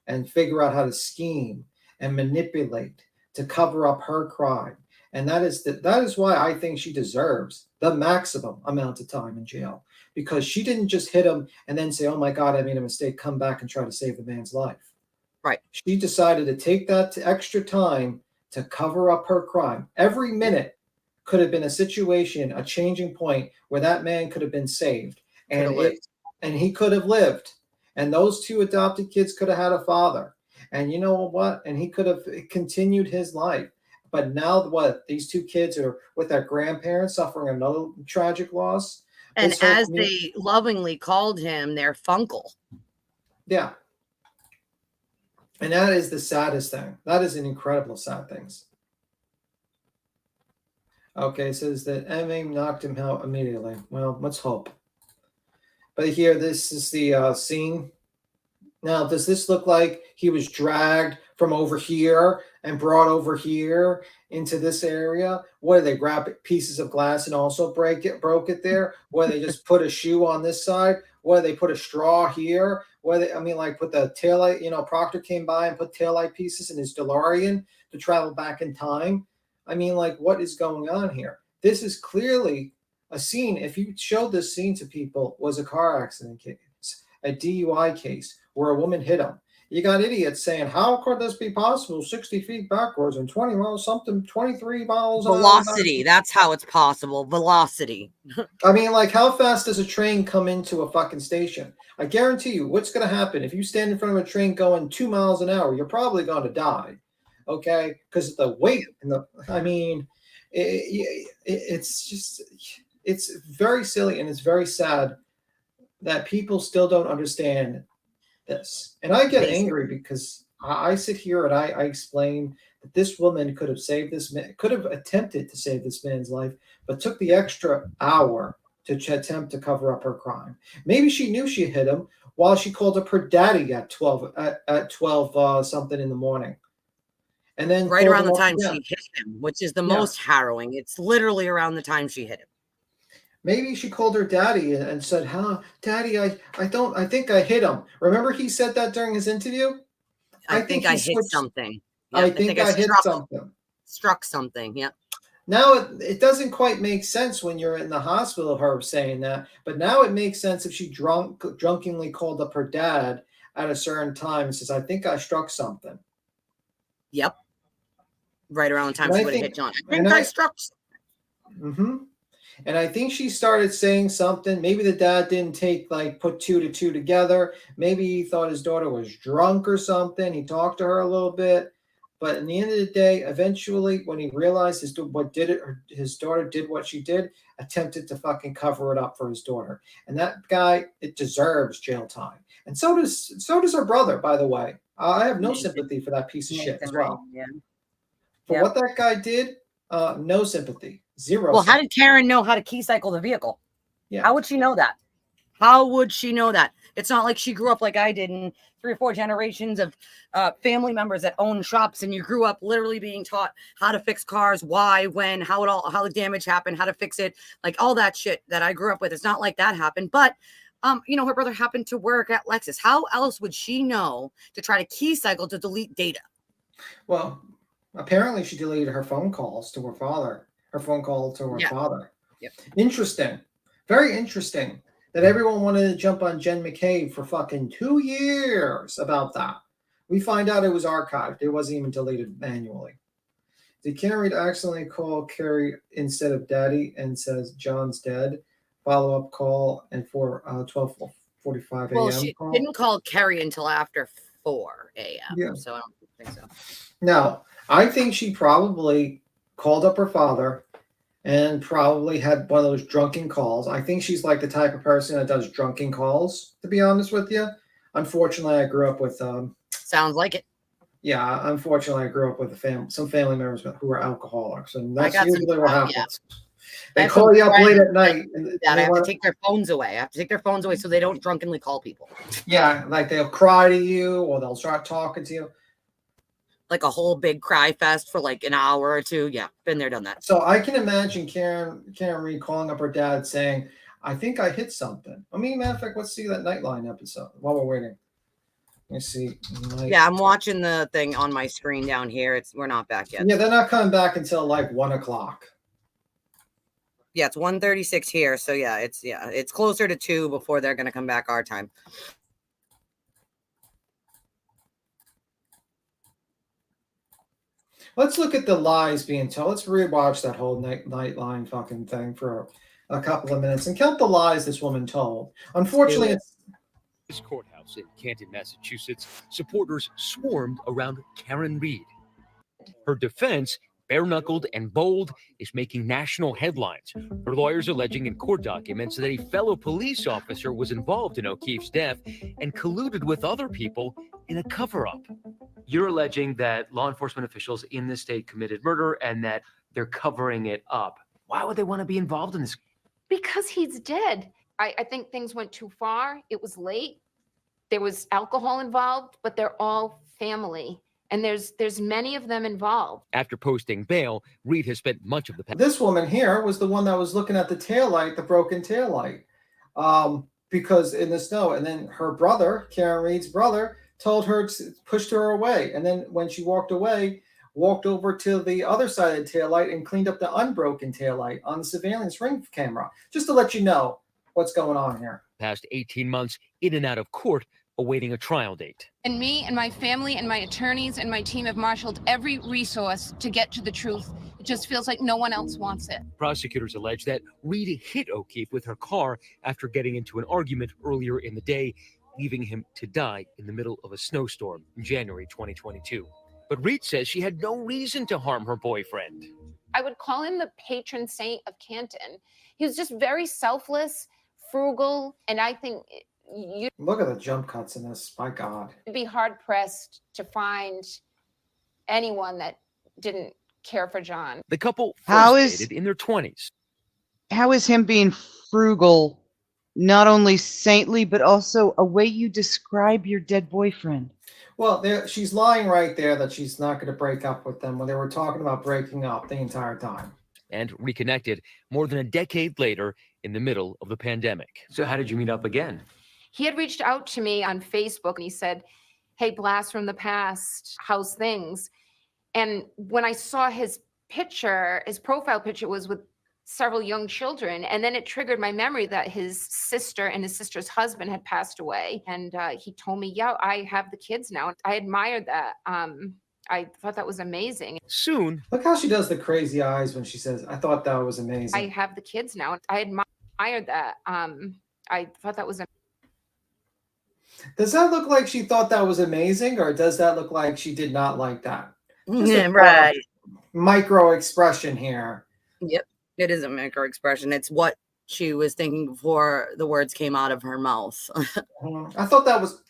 and figure out how to scheme and manipulate to cover up her crime. And that is why I think she deserves the maximum amount of time in jail, because she didn't just hit him and then say, oh my God, I made a mistake, come back and try to save the man's life. Right. She decided to take that extra time to cover up her crime. Every minute could have been a situation, a changing point where that man could have been saved. And he could have lived. And those two adopted kids could have had a father. And you know what? And he could have continued his life. But now these two kids are with their grandparents suffering another tragic loss. And as they lovingly called him, their funkle. Yeah. And that is the saddest thing. That is an incredible sad thing. Okay, it says that MA knocked him out immediately. Well, let's hope. But here, this is the scene. Now, does this look like he was dragged from over here and brought over here into this area? What, did they grab pieces of glass and also broke it there? Or they just put a shoe on this side? Or they put a straw here? Or put the taillight, Proctor came by and put taillight pieces in his DeLorean to travel back in time. What is going on here? This is clearly a scene. If you showed this scene to people, was a car accident case, a DUI case where a woman hit him. You got idiots saying, how could this be possible? 60 feet backwards and 20 miles, 23 miles. Velocity. That's how it's possible. Velocity. How fast does a train come into a fucking station? I guarantee you what's going to happen. If you stand in front of a train going 2 miles an hour, you're probably going to die. Okay. Because the weight and it's very silly, and it's very sad that people still don't understand this. And I get angry because I sit here and I explain that this woman could have saved this man, could have attempted to save this man's life, but took the extra hour to attempt to cover up her crime. Maybe she knew she hit him while she called up her daddy at 12 something in the morning. And then right around the time she hit him, which is the most harrowing. It's literally around the time she hit him. Maybe she called her daddy and said, Daddy, I think I hit him. Remember he said that during his interview? I think I hit something. Yep. I think I hit something. Struck something, yeah. Now it doesn't quite make sense when you're in the hospital, her saying that, but now it makes sense if she drunkenly called up her dad at a certain time and says, I think I struck something. Yep. Right around the time she would have hit John. I think I struck something. Mm-hmm. And I think she started saying something. Maybe the dad didn't put 2 to 2 together. Maybe he thought his daughter was drunk or something. He talked to her a little bit. But in the end of the day, eventually, when he realized his daughter did what she did, attempted to fucking cover it up for his daughter. And that guy, it deserves jail time. And so does her brother, by the way. I have no sympathy for that piece of shit as well. Yeah. For what that guy did, no sympathy. Zero. Well, how did Karen know how to key cycle the vehicle? Yeah. How would she know that? How would she know that? It's not like she grew up like I did in 3 or 4 generations of family members that own shops, and you grew up literally being taught how to fix cars, why, when, how the damage happened, how to fix it, like all that shit that I grew up with. It's not like that happened, but her brother happened to work at Lexus. How else would she know to try to key cycle to delete data? Well, apparently she deleted her phone calls to her father. Her phone call to her father. Yep. Interesting. Very interesting that everyone wanted to jump on Jen McCabe for fucking 2 years about that. We find out it was archived. It wasn't even deleted manually. Did Karen Reed accidentally call Carrie instead of Daddy and says John's dead? Follow-up call and for 12:45 a.m. Well, she call? didn't call Kerry until after 4 a.m. Yeah. So I don't think so. No, I think she probably called up her father and probably had one of those drunken calls. I think she's like the type of person that does drunken calls, to be honest with you. Unfortunately, I grew up with sounds like it. Yeah, unfortunately, I grew up with some family members who were alcoholics, and that's got some usually what friends, happens. I They have call some you up late friends at night, and that they I have to wanna- take their phones away. I have to take their phones away so they don't drunkenly call people. yeah, like they'll cry to you, or they'll start talking to you. Like a whole big cry fest for like an hour or two. Yeah, been there, done that. So I can imagine Karen Reed calling up her dad saying, "I think I hit something." I mean, matter of fact, let's see that Nightline episode while we're waiting. Let's see. Yeah, I'm watching the thing on my screen down here. We're not back yet. Yeah, they're not coming back until like 1 o'clock. Yeah, it's 1:36 here. So it's closer to 2 before they're gonna come back our time. Let's look at the lies being told. Let's rewatch that whole Nightline fucking thing for a couple of minutes and count the lies this woman told. Unfortunately, it's This courthouse in Canton, Massachusetts, supporters swarmed around Karen Reed. Her defense, bare-knuckled and bold, is making national headlines. Her lawyers alleging in court documents that a fellow police officer was involved in O'Keefe's death and colluded with other people in a cover-up. You're alleging that law enforcement officials in this state committed murder and that they're covering it up. Why would they want to be involved in this? Because he's dead. I think things went too far. It was late. There was alcohol involved, but they're all family. And there's many of them involved. After posting bail, Reed has spent much of the past. this woman here was the one that was looking at the taillight, the broken taillight, because in the snow. And then her brother, Karen Reed's brother, told her to pushed her away. And then when she walked away, walked over to the other side of the taillight and cleaned up the unbroken taillight on the surveillance ring camera, just to let you know what's going on here. Past 18 months in and out of court, awaiting a trial date. And me and my family and my attorneys and my team have marshaled every resource to get to the truth. It just feels like no one else wants it. Prosecutors allege that Reed hit O'Keefe with her car after getting into an argument earlier in the day, leaving him to die in the middle of a snowstorm in January 2022. But Reed says she had no reason to harm her boyfriend. I would call him the patron saint of Canton. He was just very selfless, frugal, and I think you'd Look at the jump cuts in this. My God. be hard pressed to find anyone that didn't care for John. The couple How first is- dated in their 20s. How is him being frugal not only saintly, but also a way you describe your dead boyfriend? Well, she's lying right there that she's not going to break up with them when they were talking about breaking up the entire time. And reconnected more than a decade later in the middle of the pandemic. So how did you meet up again? He had reached out to me on Facebook and he said, "Hey, blast from the past, how's things?" And when I saw his picture, his profile picture was with several young children. And then it triggered my memory that his sister and his sister's husband had passed away. And he told me, yeah, I have the kids now. I admired that. I thought that was amazing. Soon. Look how she does the crazy eyes when she says, "I thought that was amazing." I have the kids now. I admired that. I thought that was Does that look like she thought that was amazing, or does that look like she did not like that? Just Yeah, a right. micro expression here. Yep. It is a micro expression. It's what she was thinking before the words came out of her mouth. I thought that was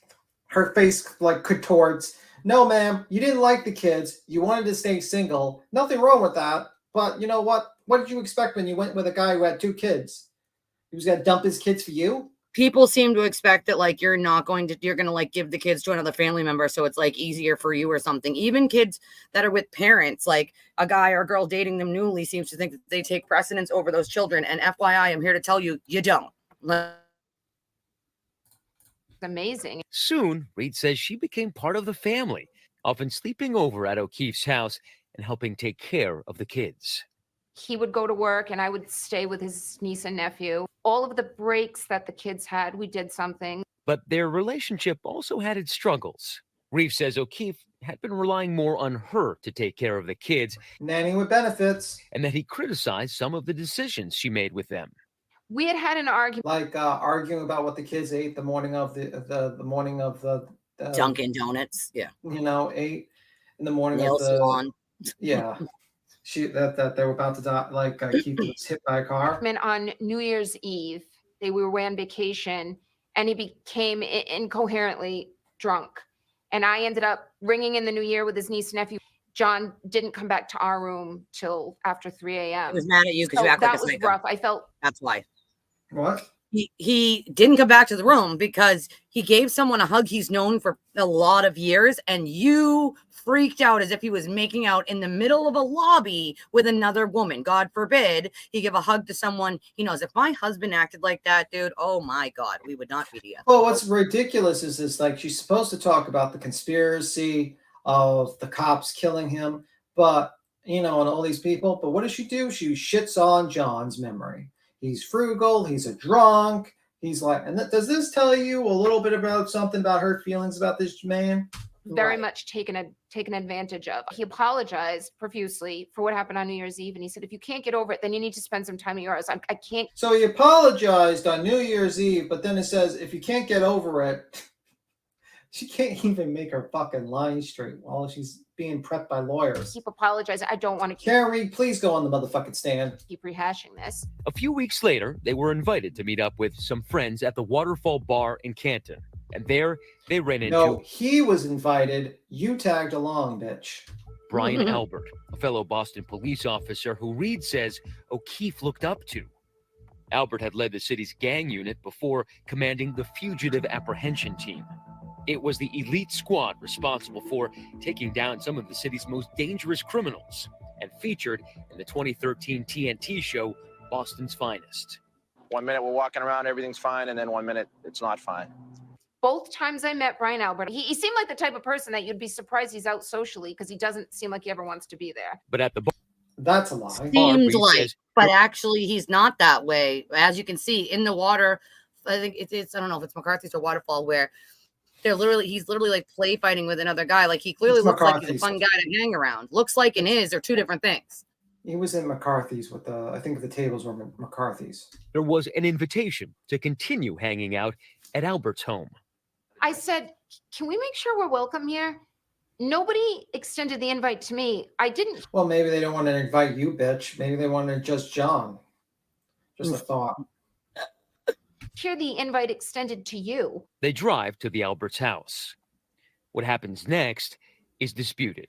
her face like contorts. No, ma'am, you didn't like the kids. You wanted to stay single. Nothing wrong with that. But you know what? What did you expect when you went with a guy who had 2 kids? He was going to dump his kids for you? People seem to expect that like you're going to like give the kids to another family member, so it's like easier for you or something. Even kids that are with parents, like a guy or a girl dating them newly, seems to think that they take precedence over those children. And FYI, I'm here to tell you, you don't. amazing. Soon, Reed says she became part of the family, often sleeping over at O'Keefe's house and helping take care of the kids. He would go to work and I would stay with his niece and nephew. All of the breaks that the kids had, we did something. But their relationship also had its struggles. Reeve says O'Keefe had been relying more on her to take care of the kids. Nanny with benefits. And that he criticized some of the decisions she made with them. We had an argument. Like arguing about what the kids ate the morning of the morning of the Dunkin' Donuts. Yeah. You know, ate in the morning Nail of the salon. Yeah. that they were about to die, like Keith was hit by a car. On New Year's Eve, we were away on vacation, and he became incoherently drunk. And I ended up ringing in the new year with his niece and nephew. John didn't come back to our room till after 3 a.m. He was mad at you because So you act like that a was psycho. rough. I felt That's why. What? He didn't come back to the room because he gave someone a hug he's known for a lot of years, and you freaked out as if he was making out in the middle of a lobby with another woman. God forbid he give a hug to someone he knows. If my husband acted like that, dude, oh my God, we would not be together. Well, what's ridiculous is this, like, she's supposed to talk about the conspiracy of the cops killing him, but, you know, and all these people, but what does she do? She shits on John's memory. He's frugal, he's a drunk, he's like, and does this tell you a little bit about something about her feelings about this man? very much taken advantage of. He apologized profusely for what happened on New Year's Eve, and he said, if you can't get over it, then you need to spend some time at yours. I can't. So he apologized on New Year's Eve, but then it says, if you can't get over it, she can't even make her fucking line straight while she's being prepped by lawyers. Keep apologizing. I don't want to keep. Carrie, please go on the motherfucking stand. Keep rehashing this. A few weeks later, they were invited to meet up with some friends at the Waterfall Bar in Canton. And there, they ran into... No, he was invited. You tagged along, bitch. Brian Albert, a fellow Boston police officer who Reed says O'Keefe looked up to. Albert had led the city's gang unit before commanding the Fugitive Apprehension Team. It was the elite squad responsible for taking down some of the city's most dangerous criminals and featured in the 2013 TNT show, Boston's Finest. 1 minute we're walking around, everything's fine, and then 1 minute it's not fine. Both times I met Brian Albert, he seemed like the type of person that you'd be surprised he's out socially because he doesn't seem like he ever wants to be there. But at the bar... That's a lie. Seems like, but actually he's not that way. As you can see in the water, I think it's I don't know if it's McCarthy's or Waterfall, where he's literally like play fighting with another guy. Like he clearly looks like he's a fun guy to hang around. Looks like and is are two different things. He was in McCarthy's with I think the tables were McCarthy's. There was an invitation to continue hanging out at Albert's home. I said, can we make sure we're welcome here? Nobody extended the invite to me. I didn't. Well, maybe they don't want to invite you, bitch. Maybe they wanted just John. Just a thought. Hear the invite extended to you. They drive to the Alberts' house. What happens next is disputed.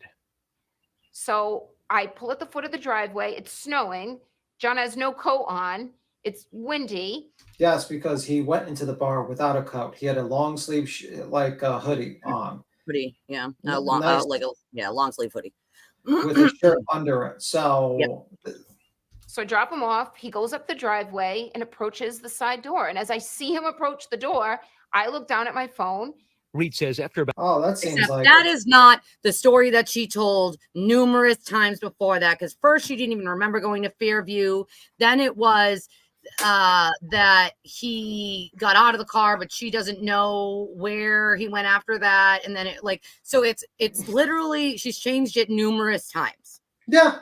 So I pull at the foot of the driveway. It's snowing. John has no coat on. It's windy. Yes, because he went into the bar without a coat. He had a long sleeve, hoodie on. Hoodie, yeah, Nice. Long sleeve hoodie with a shirt under it. So, So I drop him off. He goes up the driveway and approaches the side door. And as I see him approach the door, I look down at my phone. Reed says after about... Oh, that seems Except like... that is not the story that she told numerous times before that. Because first she didn't even remember going to Fairview. Then it was that he got out of the car, but she doesn't know where he went after that. And then it's literally, she's changed it numerous times. Yeah.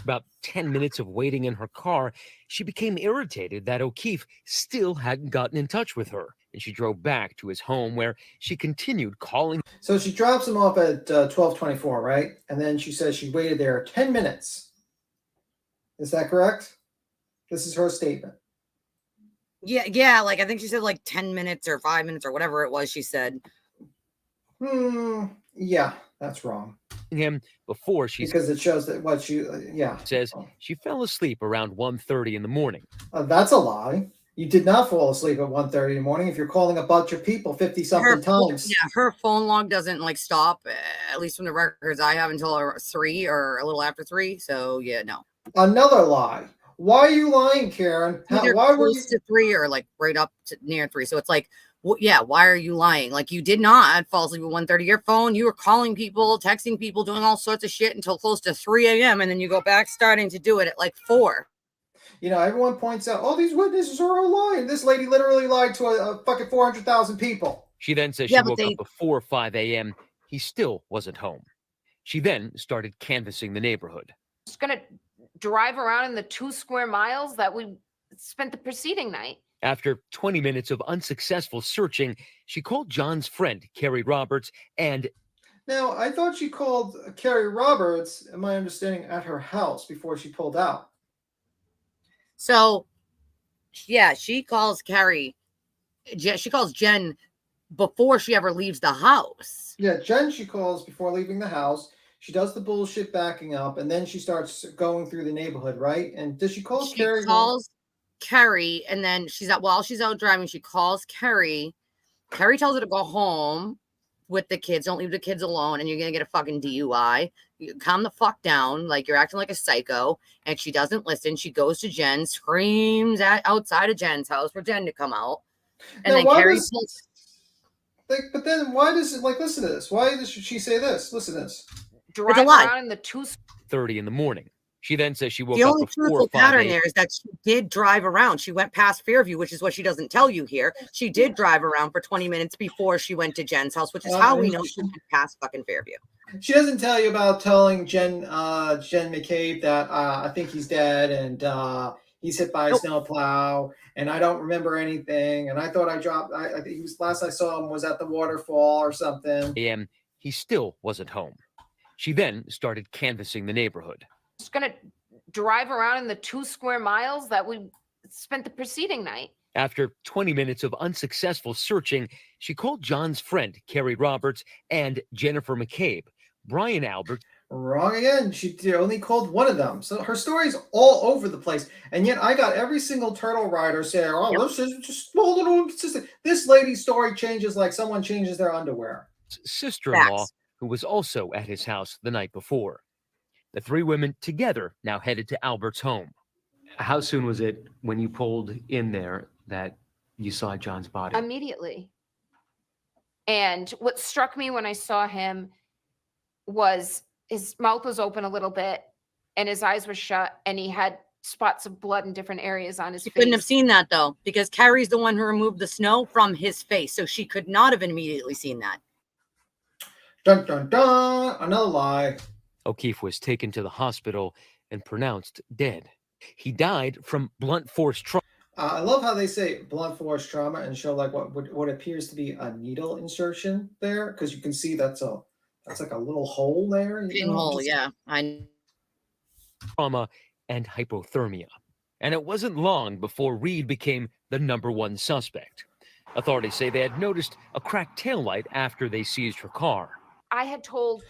About 10 minutes of waiting in her car, she became irritated that O'Keefe still hadn't gotten in touch with her. And she drove back to his home where she continued calling. So she drops him off at 12:24, right? And then she says she waited there 10 minutes. Is that correct? This is her statement. Yeah. Like I think she said like 10 minutes or 5 minutes or whatever it was. She said. Yeah, that's wrong. Him before she because it shows that what she says she fell asleep around 1:30 in the morning. That's a lie. You did not fall asleep at 1:30 in the morning if you're calling a bunch of people 50-something times. Yeah, her phone log doesn't like stop, at least from the records I have, until 3 or a little after 3. So yeah, no. Another lie. Why are you lying, Karen? Either Why were close to 3 or like right up to near 3. So it's like Well, yeah, why are you lying? Like, you did not fall asleep at 1:30. Your phone, you were calling people, texting people, doing all sorts of shit until close to 3 a.m. And then you go back starting to do it at like 4. You know, everyone points out, oh, these witnesses are all lying. This lady literally lied to a fucking 400,000 people. She then says Yeah, she but woke they- up before 5 a.m. He still wasn't home. She then started canvassing the neighborhood. Just gonna drive around in the 2 square miles that we spent the preceding night. After 20 minutes of unsuccessful searching, she called John's friend, Carrie Roberts, and Now, I thought she called Carrie Roberts, in my understanding, at her house before she pulled out. So, yeah, she calls Carrie. She calls Jen before she ever leaves the house. Yeah, Jen she calls before leaving the house. She does the bullshit backing up, and then she starts going through the neighborhood, right? And does she call She Carrie? calls Carrie, and then while she's out driving, she calls Carrie. Carrie tells her to go home with the kids. Don't leave the kids alone, and you're gonna get a fucking DUI. You calm the fuck down, like you're acting like a psycho. And she doesn't listen. She goes to Jen, screams outside of Jen's house for Jen to come out, and Now, then why Carrie does- pulls. Like, but then why does it, like, listen to this? Why does she say this? Listen to this. Drive lie. around in the 2 30 in the morning. She then says she woke The up only before truthful 5 pattern a.m. there is that she did drive around. She went past Fairview, which is what she doesn't tell you here. She did drive around for 20 minutes before she went to Jen's house, which is how we know she went past fucking Fairview. She doesn't tell you about telling Jen McCabe that I think he's dead and he's hit by a snowplow and I don't remember anything and I thought I dropped. I think he was last I saw him was at the waterfall or something. a.m. He still wasn't home. She then started canvassing the neighborhood. Just gonna drive around in the 2 square miles that we spent the preceding night. After 20 minutes of unsuccessful searching, she called John's friend, Carrie Roberts, and Jennifer McCabe. Brian Albert. Wrong again. She only called one of them. So her story's all over the place. And yet I got every single turtle rider saying, oh, this is just a little inconsistent. This lady's story changes like someone changes their underwear. Sister-in-law, who was also at his house the night before. The 3 women together now headed to Albert's home. How soon was it when you pulled in there that you saw John's body? Immediately. And what struck me when I saw him was his mouth was open a little bit and his eyes were shut and he had spots of blood in different areas on his She face. couldn't have seen that though, because Carrie's the one who removed the snow from his face. So she could not have immediately seen that. Dun, dun, dun. Another lie. O'Keefe was taken to the hospital and pronounced dead. He died from blunt force trauma. I love how they say blunt force trauma and show like what appears to be a needle insertion there because you can see that's like a little hole there. Pinhole, yeah. Trauma and hypothermia. And it wasn't long before Reed became the #1 suspect. Authorities say they had noticed a cracked taillight after they seized her car. I had told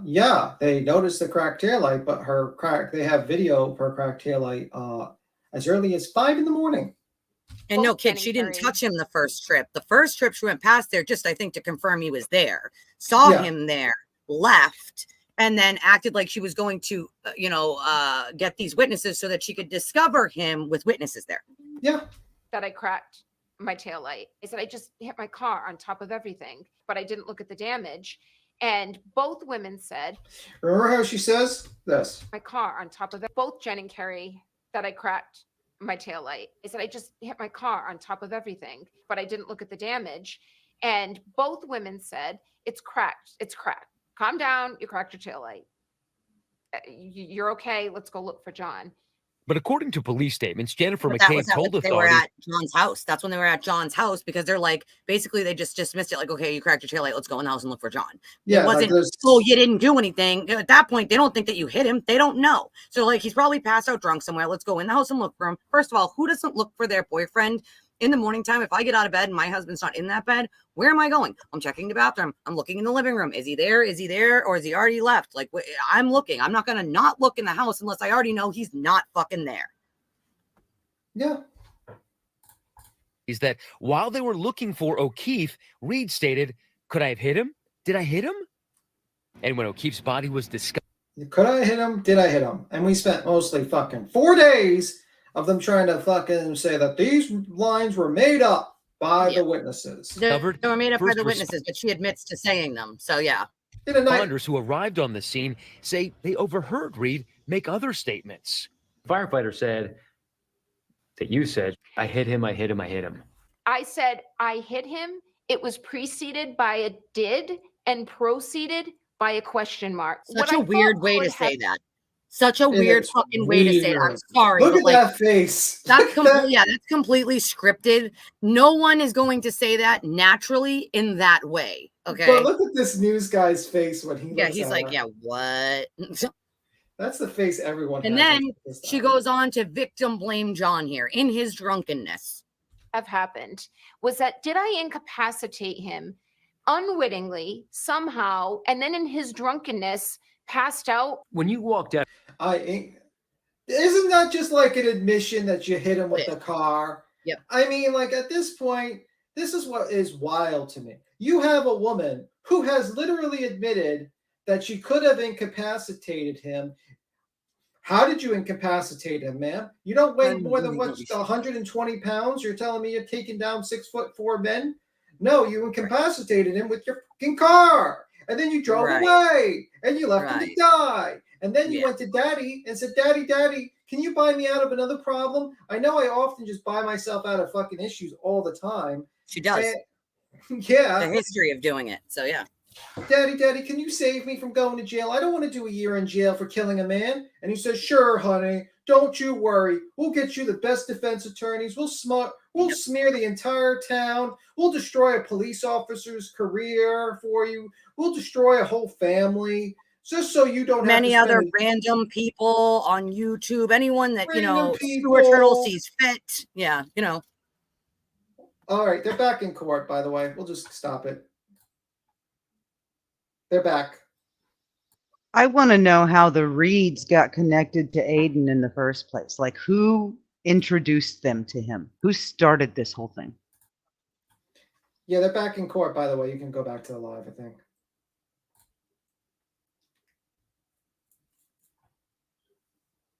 Yeah, they noticed the cracked taillight, but they have video of her cracked taillight as early as 5 in the morning. And no, kid, she didn't touch him the first trip. The first trip she went past there just, I think, to confirm he was there. Saw him there, left, and then acted like she was going to, get these witnesses so that she could discover him with witnesses there. Yeah. that I cracked my taillight. I said, I just hit my car on top of everything, but I didn't look at the damage. And both women said, Remember how she says this? my car on top of it. Both Jen and Carrie that I cracked my taillight. I said, I just hit my car on top of everything, but I didn't look at the damage. And both women said, it's cracked. It's cracked. Calm down. You cracked your taillight. You're okay. Let's go look for John. But according to police statements, Jennifer But that McCabe was told they were authorities at John's house. That's when they were at John's house because they're like, basically they just dismissed it like, okay, you cracked your taillight. Let's go in the house and look for John. Yeah, It wasn't, like oh, you didn't do anything. At that point, they don't think that you hit him. They don't know. So like, he's probably passed out drunk somewhere. Let's go in the house and look for him. First of all, who doesn't look for their boyfriend in the morning time? If I get out of bed and my husband's not in that bed, where am I going? I'm checking the bathroom. I'm looking in the living room. Is he there? Is he there? Or is he already left? Like, I'm looking. I'm not going to not look in the house unless I already know he's not fucking there. Yeah. is that while they were looking for O'Keefe, Reed stated, could I have hit him? Did I hit him? And when O'Keefe's body was discovered, Could I hit him? Did I hit him? And we spent mostly fucking 4 days of them trying to fucking say that these lines were made up. by the witnesses. They were made up by First the witnesses, but she admits to saying them. So yeah. Responders who arrived on the scene say they overheard Reed make other statements. Firefighter said that you said, I hit him, I hit him, I hit him. I said I hit him. It was preceded by a did and proceeded by a question mark. Such a weird way to say that. Such a weird fucking way to say it. I'm sorry. Look but at like, that face. That's that's completely scripted. No one is going to say that naturally in that way. Okay. But look at this news guy's face when he looks he's at like, her. yeah, what? That's the face everyone And has then at this she time. goes on to victim blame John here in his drunkenness. Have happened was that did I incapacitate him unwittingly somehow, and then in his drunkenness passed out? When you walked out, Isn't that just like an admission that you hit him with the car? Yep. I mean, like at this point, this is what is wild to me. You have a woman who has literally admitted that she could have incapacitated him. How did you incapacitate him, ma'am? You don't weigh more than 120 pounds? You're telling me you're taking down 6'4" men? No, you incapacitated him with your fucking car. And then you drove away and you left him to die. And then you went to daddy and said, Daddy, can you buy me out of another problem? I know I often just buy myself out of fucking issues all the time. She does. Yeah. The history of doing it. So yeah. Daddy, can you save me from going to jail? I don't want to do a year in jail for killing a man. And he says, sure, honey, don't you worry. We'll get you the best defense attorneys. We'll smear the entire town. We'll destroy a police officer's career for you. We'll destroy a whole family. Just so you don't Many have to other spend random people on YouTube, anyone that, Random Stuart Turtle people. sees fit. Yeah, All right, they're back in court, by the way. We'll just stop it. They're back. I want to know how the Reeds got connected to Aiden in the first place. Like, who introduced them to him? Who started this whole thing? Yeah, they're back in court, by the way. You can go back to the live, I think.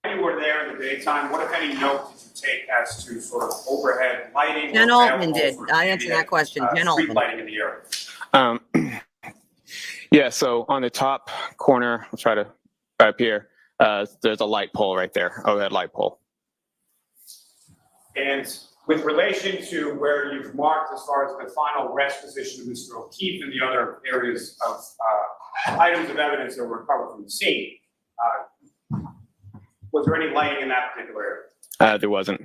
When you were there in the daytime, what, if any, note did you take as to sort of overhead lighting? Jen or Altman did. I answered that question. Jen street Altman. lighting in the area? Yeah, so on the top corner, I'll try to right up here, there's a light pole right there, overhead light pole. And with relation to where you've marked as far as the final rest position of Mr. O'Keefe and the other areas of items of evidence that were recovered from the scene, was there any lighting in that particular area? There wasn't.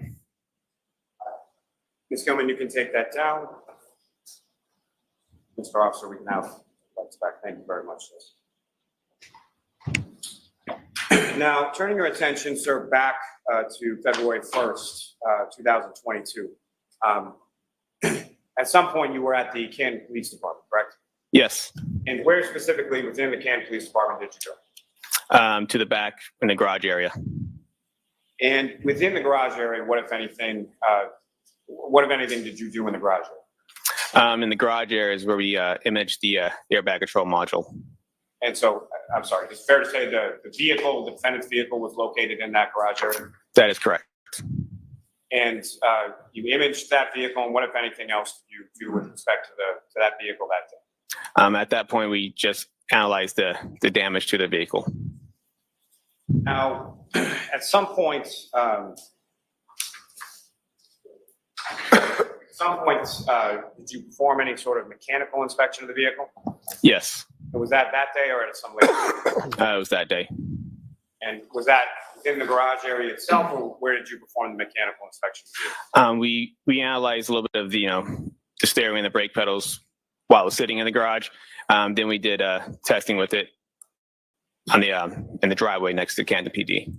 Ms. Gilman, you can take that down. Mr. Officer, we can have lights back. Thank you very much. Now, turning your attention, sir, back to February 1st, 2022. At some point, you were at the Canton Police Department, correct? Yes, And where specifically within the Canton Police Department did you go? to the back in the garage area. And within the garage area, what if anything did you do in the garage area? In the garage area is where we imaged the airbag control module. And so, I'm sorry, it's fair to say the vehicle, the defendant's vehicle was located in that garage area? That is correct. And you imaged that vehicle, and what, if anything else, did you do with respect to that vehicle that day? At that point, we just analyzed the damage to the vehicle. Now, at some point, did you perform any sort of mechanical inspection of the vehicle? Yes, Was that day or at some later? it was that day. And was that within the garage area itself, or where did you perform the mechanical inspection of the vehicle? We analyzed a little bit of the steering and the brake pedals while it was sitting in the garage. Then we did testing with it on the in the driveway next to Canton PD.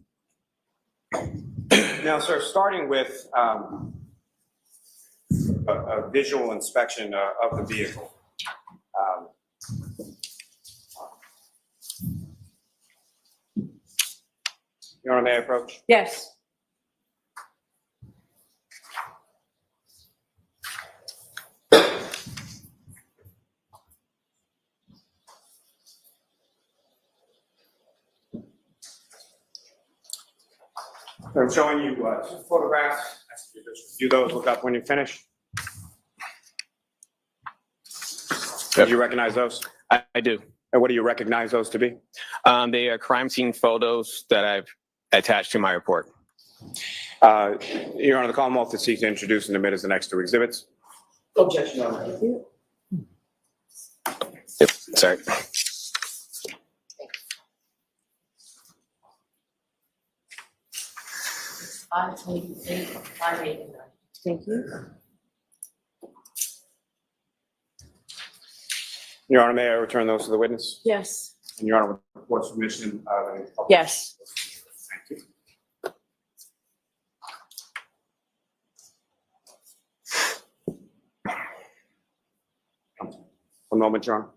Now, sir, starting with a visual inspection of the vehicle. Your Honor, may I approach? Yes. I'm showing you two photographs. Ask you to just review those, look up when you finish. Do you recognize those? I do. And what do you recognize those to be? They are crime scene photos that I've attached to my report. Your Honor, the Commonwealth is seeking to introduce and admit as the next two exhibits. Objection, Your Honor. Yep, sorry. Thank you. Your Honor, may I return those to the witness? Yes. And Your Honor, with the court's permission. Yes. Thank you. One moment, Your Honor.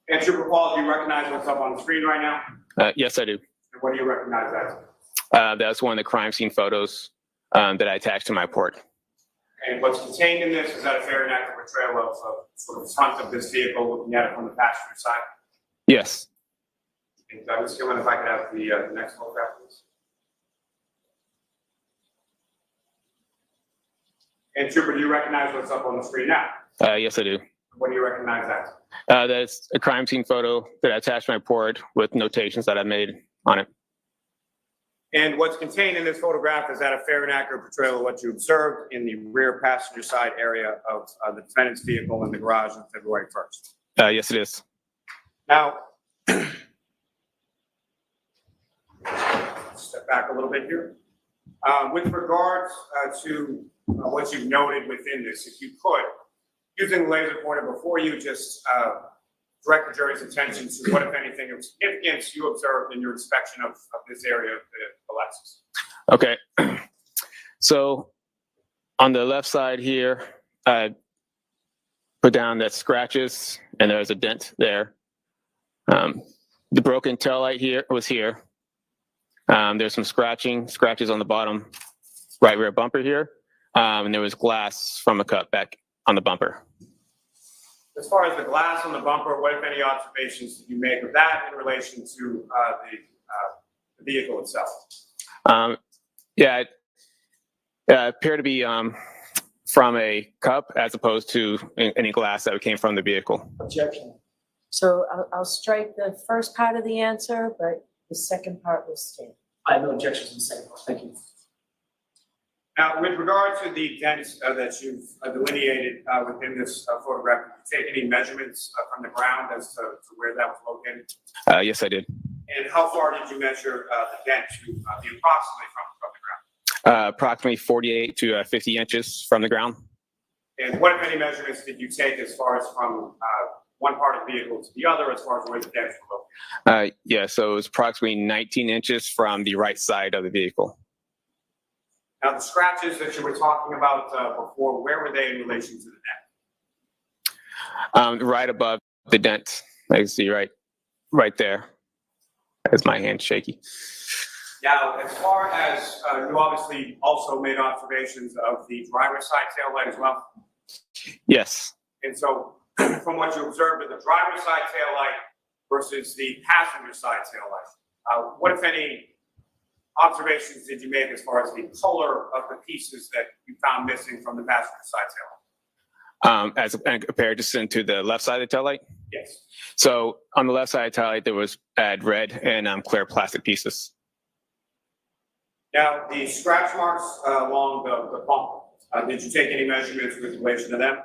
And Trooper Paul, do you recognize what's up on the screen right now? Yes, I do. And what do you recognize as? That's one of the crime scene photos that I attached to my report. And what's contained in this, is that a fair and accurate portrayal of sort of the front of this vehicle, looking at it from the passenger side? Yes. And Ms. Gilman, if I could have the next photograph, please. And Trooper, do you recognize what's up on the screen now? Yes, I do. What do you recognize as? That's a crime scene photo that I attached to my report with notations that I made on it. And what's contained in this photograph, is that a fair and accurate portrayal of what you observed in the rear passenger side area of the defendant's vehicle in the garage on February 1st? Yes, it is. Now, step back a little bit here. With regards to what you've noted within this, if you could, using the laser pointer before you, just direct the jury's attention to what, if anything, of significance you observed in your inspection of this area of the Lexus. Okay. So on the left side here, I put down that scratches and there's a dent there. The broken taillight here was here. There's some scratches on the bottom right rear bumper here. And there was glass from a cut back on the bumper. As far as the glass on the bumper, what, if any, observations did you make of that in relation to the vehicle itself? Yeah, it appeared to be from a cup as opposed to any glass that came from the vehicle. Objection. So I'll strike the first part of the answer, but the second part will stand. I have no objections to the second part. Thank you. Now, with regard to the dents that you've delineated within this photograph, did you take any measurements from the ground as to where that was located? Yes, I did. And how far did you measure the dent to be approximately from the ground? Approximately 48 to 50 inches from the ground. And what, if any, measurements did you take as far as from one part of the vehicle to the other, as far as where the dents were located? Yeah, so it was approximately 19 inches from the right side of the vehicle. Now, the scratches that you were talking about before, where were they in relation to the dent? Right above the dent. I can see right there. As my hand shaky. Now, as far as you obviously also made observations of the driver's side taillight as well. Yes. And so, from what you observed in the driver's side taillight versus the passenger side taillight, what, if any, observations did you make as far as the color of the pieces that you found missing from the passenger side taillight? As compared to the left side of the taillight? Yes. So on the left side of the taillight, there was red and clear plastic pieces. Now, the scratch marks along the bumper, did you take any measurements with relation to them?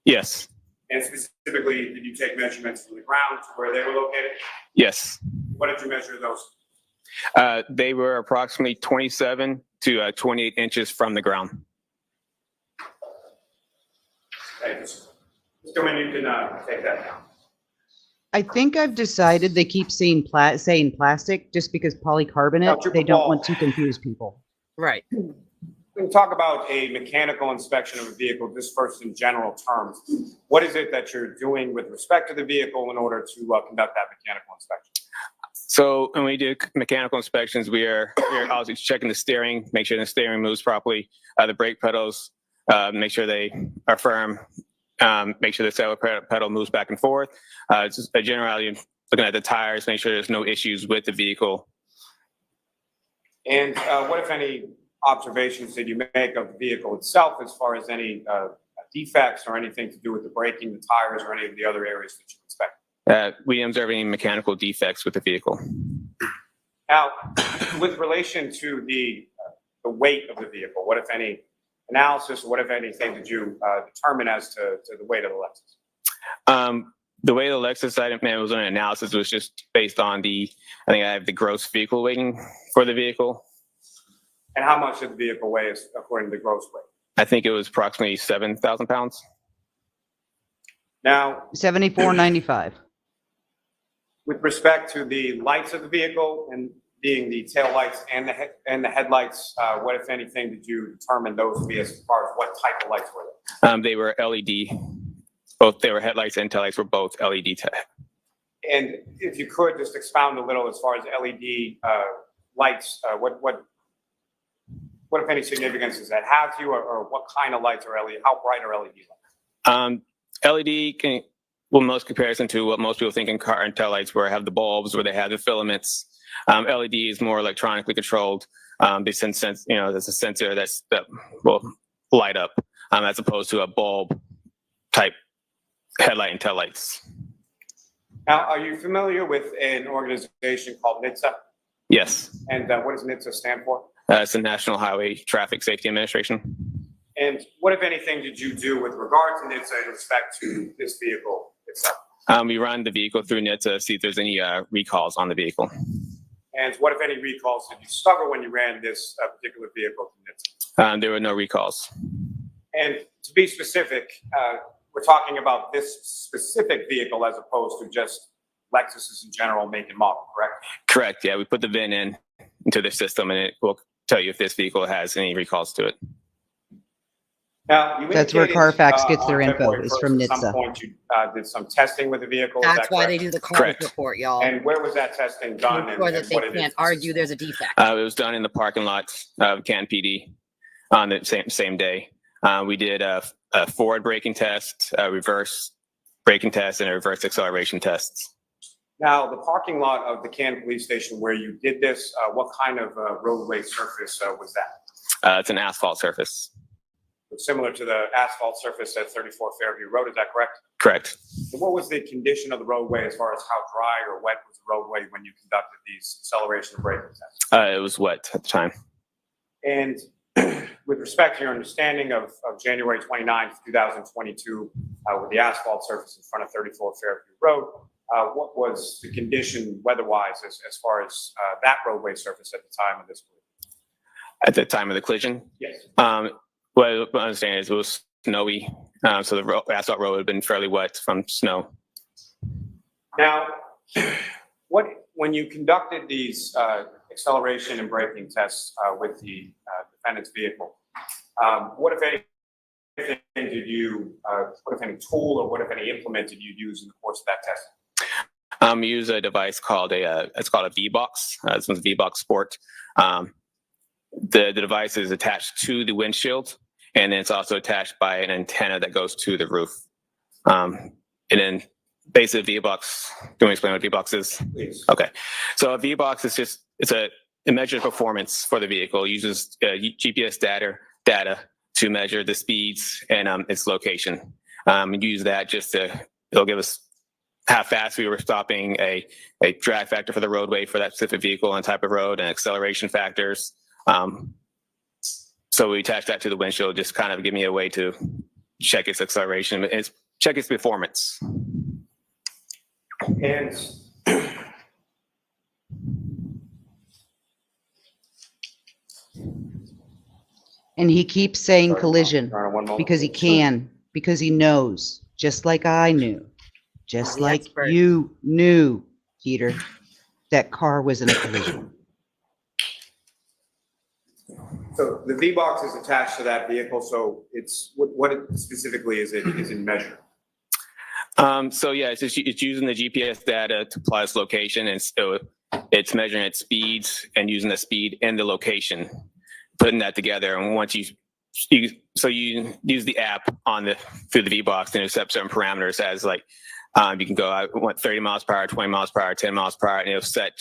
Yes. And specifically, did you take measurements from the ground to where they were located? Yes. What did you measure those? They were approximately 27 to 28 inches from the ground. Okay, just come in, you can take that down. I think I've decided they keep saying plastic just because polycarbonate, they don't want to confuse people. Right. When we talk about a mechanical inspection of a vehicle, just first in general terms, what is it that you're doing with respect to the vehicle in order to conduct that mechanical inspection? So when we do mechanical inspections, we're obviously checking the steering, make sure the steering moves properly, the brake pedals, make sure they are firm, make sure the accelerator pedal moves back and forth. Just generally looking at the tires, make sure there's no issues with the vehicle. And what, if any, observations did you make of the vehicle itself as far as any defects or anything to do with the braking, the tires, or any of the other areas that you expect? We didn't observe any mechanical defects with the vehicle. Now, with relation to the weight of the vehicle, what, if any, analysis, or what, if anything, did you determine as to the weight of the Lexus? The way the Lexus item man was on an analysis was just based on I think I have the gross vehicle weighting for the vehicle. And how much did the vehicle weigh according to the gross weight? I think it was approximately 7,000 pounds. Now, 74.95. with respect to the lights of the vehicle and being the tail lights and the headlights, what, if anything, did you determine those to be as far as what type of lights were they? They were LED. Both they were headlights and tail lights were both LED. And if you could just expound a little as far as LED lights, what if any significance does that have to you, or what kind of lights are LED? How bright are LED lights? LED will most comparison to what most people think in car and tail lights, where I have the bulbs, where they have the filaments. LED is more electronically controlled. There's a sensor that will light up, as opposed to a bulb type headlight and tail lights. Now, are you familiar with an organization called NHTSA? Yes. And what does NHTSA stand for? It's the National Highway Traffic Safety Administration. And what, if anything, did you do with regard to NHTSA in respect to this vehicle itself? We run the vehicle through NHTSA to see if there's any recalls on the vehicle. And what, if any, recalls did you discover when you ran this particular vehicle through NHTSA? There were no recalls. And to be specific, we're talking about this specific vehicle as opposed to just Lexuses in general, make and model, correct? Correct. Yeah, we put the VIN into the system, and it will tell you if this vehicle has any recalls to it. Now, That's where Carfax gets their info, is from At some NHTSA. point, you did some testing with the vehicle. Is That's that why correct? they do the cause report, y'all. And where was that testing done? Make sure that and what they it can't is? argue there's a defect. It was done in the parking lot of Canton PD on the same day. We did a forward braking test, a reverse braking test, and a reverse acceleration test. Now, the parking lot of the Canton Police Station where you did this, what kind of roadway surface was that? It's an asphalt surface. Similar to the asphalt surface at 34 Fairview Road, is that correct? Correct. And what was the condition of the roadway as far as how dry or wet was the roadway when you conducted these acceleration and braking tests? It was wet at the time. And with respect to your understanding of January 29th, 2022, with the asphalt surface in front of 34 Fairview Road, what was the condition weather-wise as far as that roadway surface at the time of this collision? At the time of the collision? Yes. What I understand is it was snowy, so the asphalt road had been fairly wet from snow. Now, when you conducted these acceleration and braking tests with the defendant's vehicle, what, if anything, did you, what, if any, tool or what, if any, implement did you use in the course of that testing? We use a device called it's called a V-Box. This one's V-Box Sport. The device is attached to the windshield, and then it's also attached by an antenna that goes to the roof. And then basically V-Box, do you want to explain what V-Box is? Please. Okay. So a V-Box is it measures performance for the vehicle. It uses GPS data to measure the speeds and its location. And use that it'll give us how fast we were stopping, a drag factor for the roadway for that specific vehicle and type of road, and acceleration factors. So we attach that to the windshield, just kind of give me a way to check its acceleration, check its performance. And And he keeps saying collision because he can, because he knows, just like I knew, just like you knew, Peter, that car was in a collision. so the V-Box is attached to that vehicle, so it's what specifically is it measuring? So yeah, it's using the GPS data to apply its location, and so it's measuring its speeds and using the speed and the location, putting that together. And once you so you use the app through the V-Box and set certain parameters as like, you can go, I want 30 miles per hour, 20 miles per hour, 10 miles per hour, and it'll set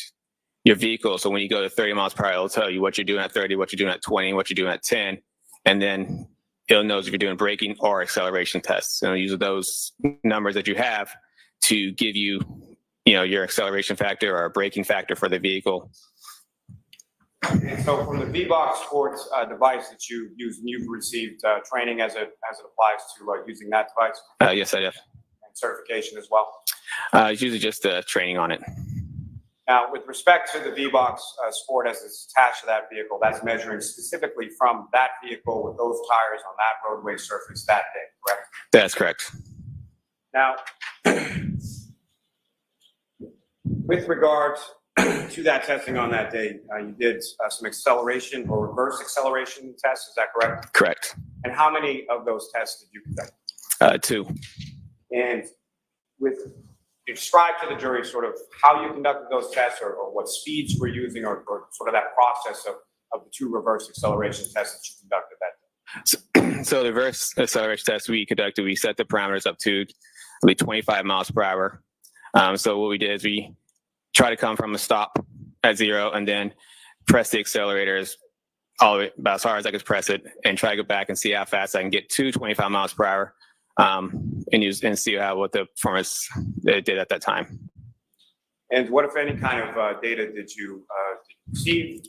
your vehicle. So when you go to 30 miles per hour, it'll tell you what you're doing at 30, what you're doing at 20, what you're doing at 10. And then it'll know if you're doing braking or acceleration tests. So use those numbers that you have to give you, your acceleration factor or braking factor for the vehicle. And so from the V-Box Sports device that you use, and you've received training as it applies to using that device? Yes, I have. And certification as well? It's usually just training on it. Now, with respect to the V-Box Sport as it's attached to that vehicle, that's measuring specifically from that vehicle with those tires on that roadway surface that day, correct? That's correct. Now, with regard to that testing on that day, you did some acceleration or reverse acceleration tests, is that correct? Correct. And how many of those tests did you conduct? 2. And describe to the jury sort of how you conducted those tests or what speeds you were using or sort of that process of the 2 reverse acceleration tests that you conducted that day. So the reverse acceleration test we conducted, we set the parameters up to 25 miles per hour. So what we did is we try to come from a stop at 0 and then press the accelerators all the way about as hard as I could press it and try to go back and see how fast I can get to 25 miles per hour and see what the performance it did at that time. And what, if any, kind of data did you receive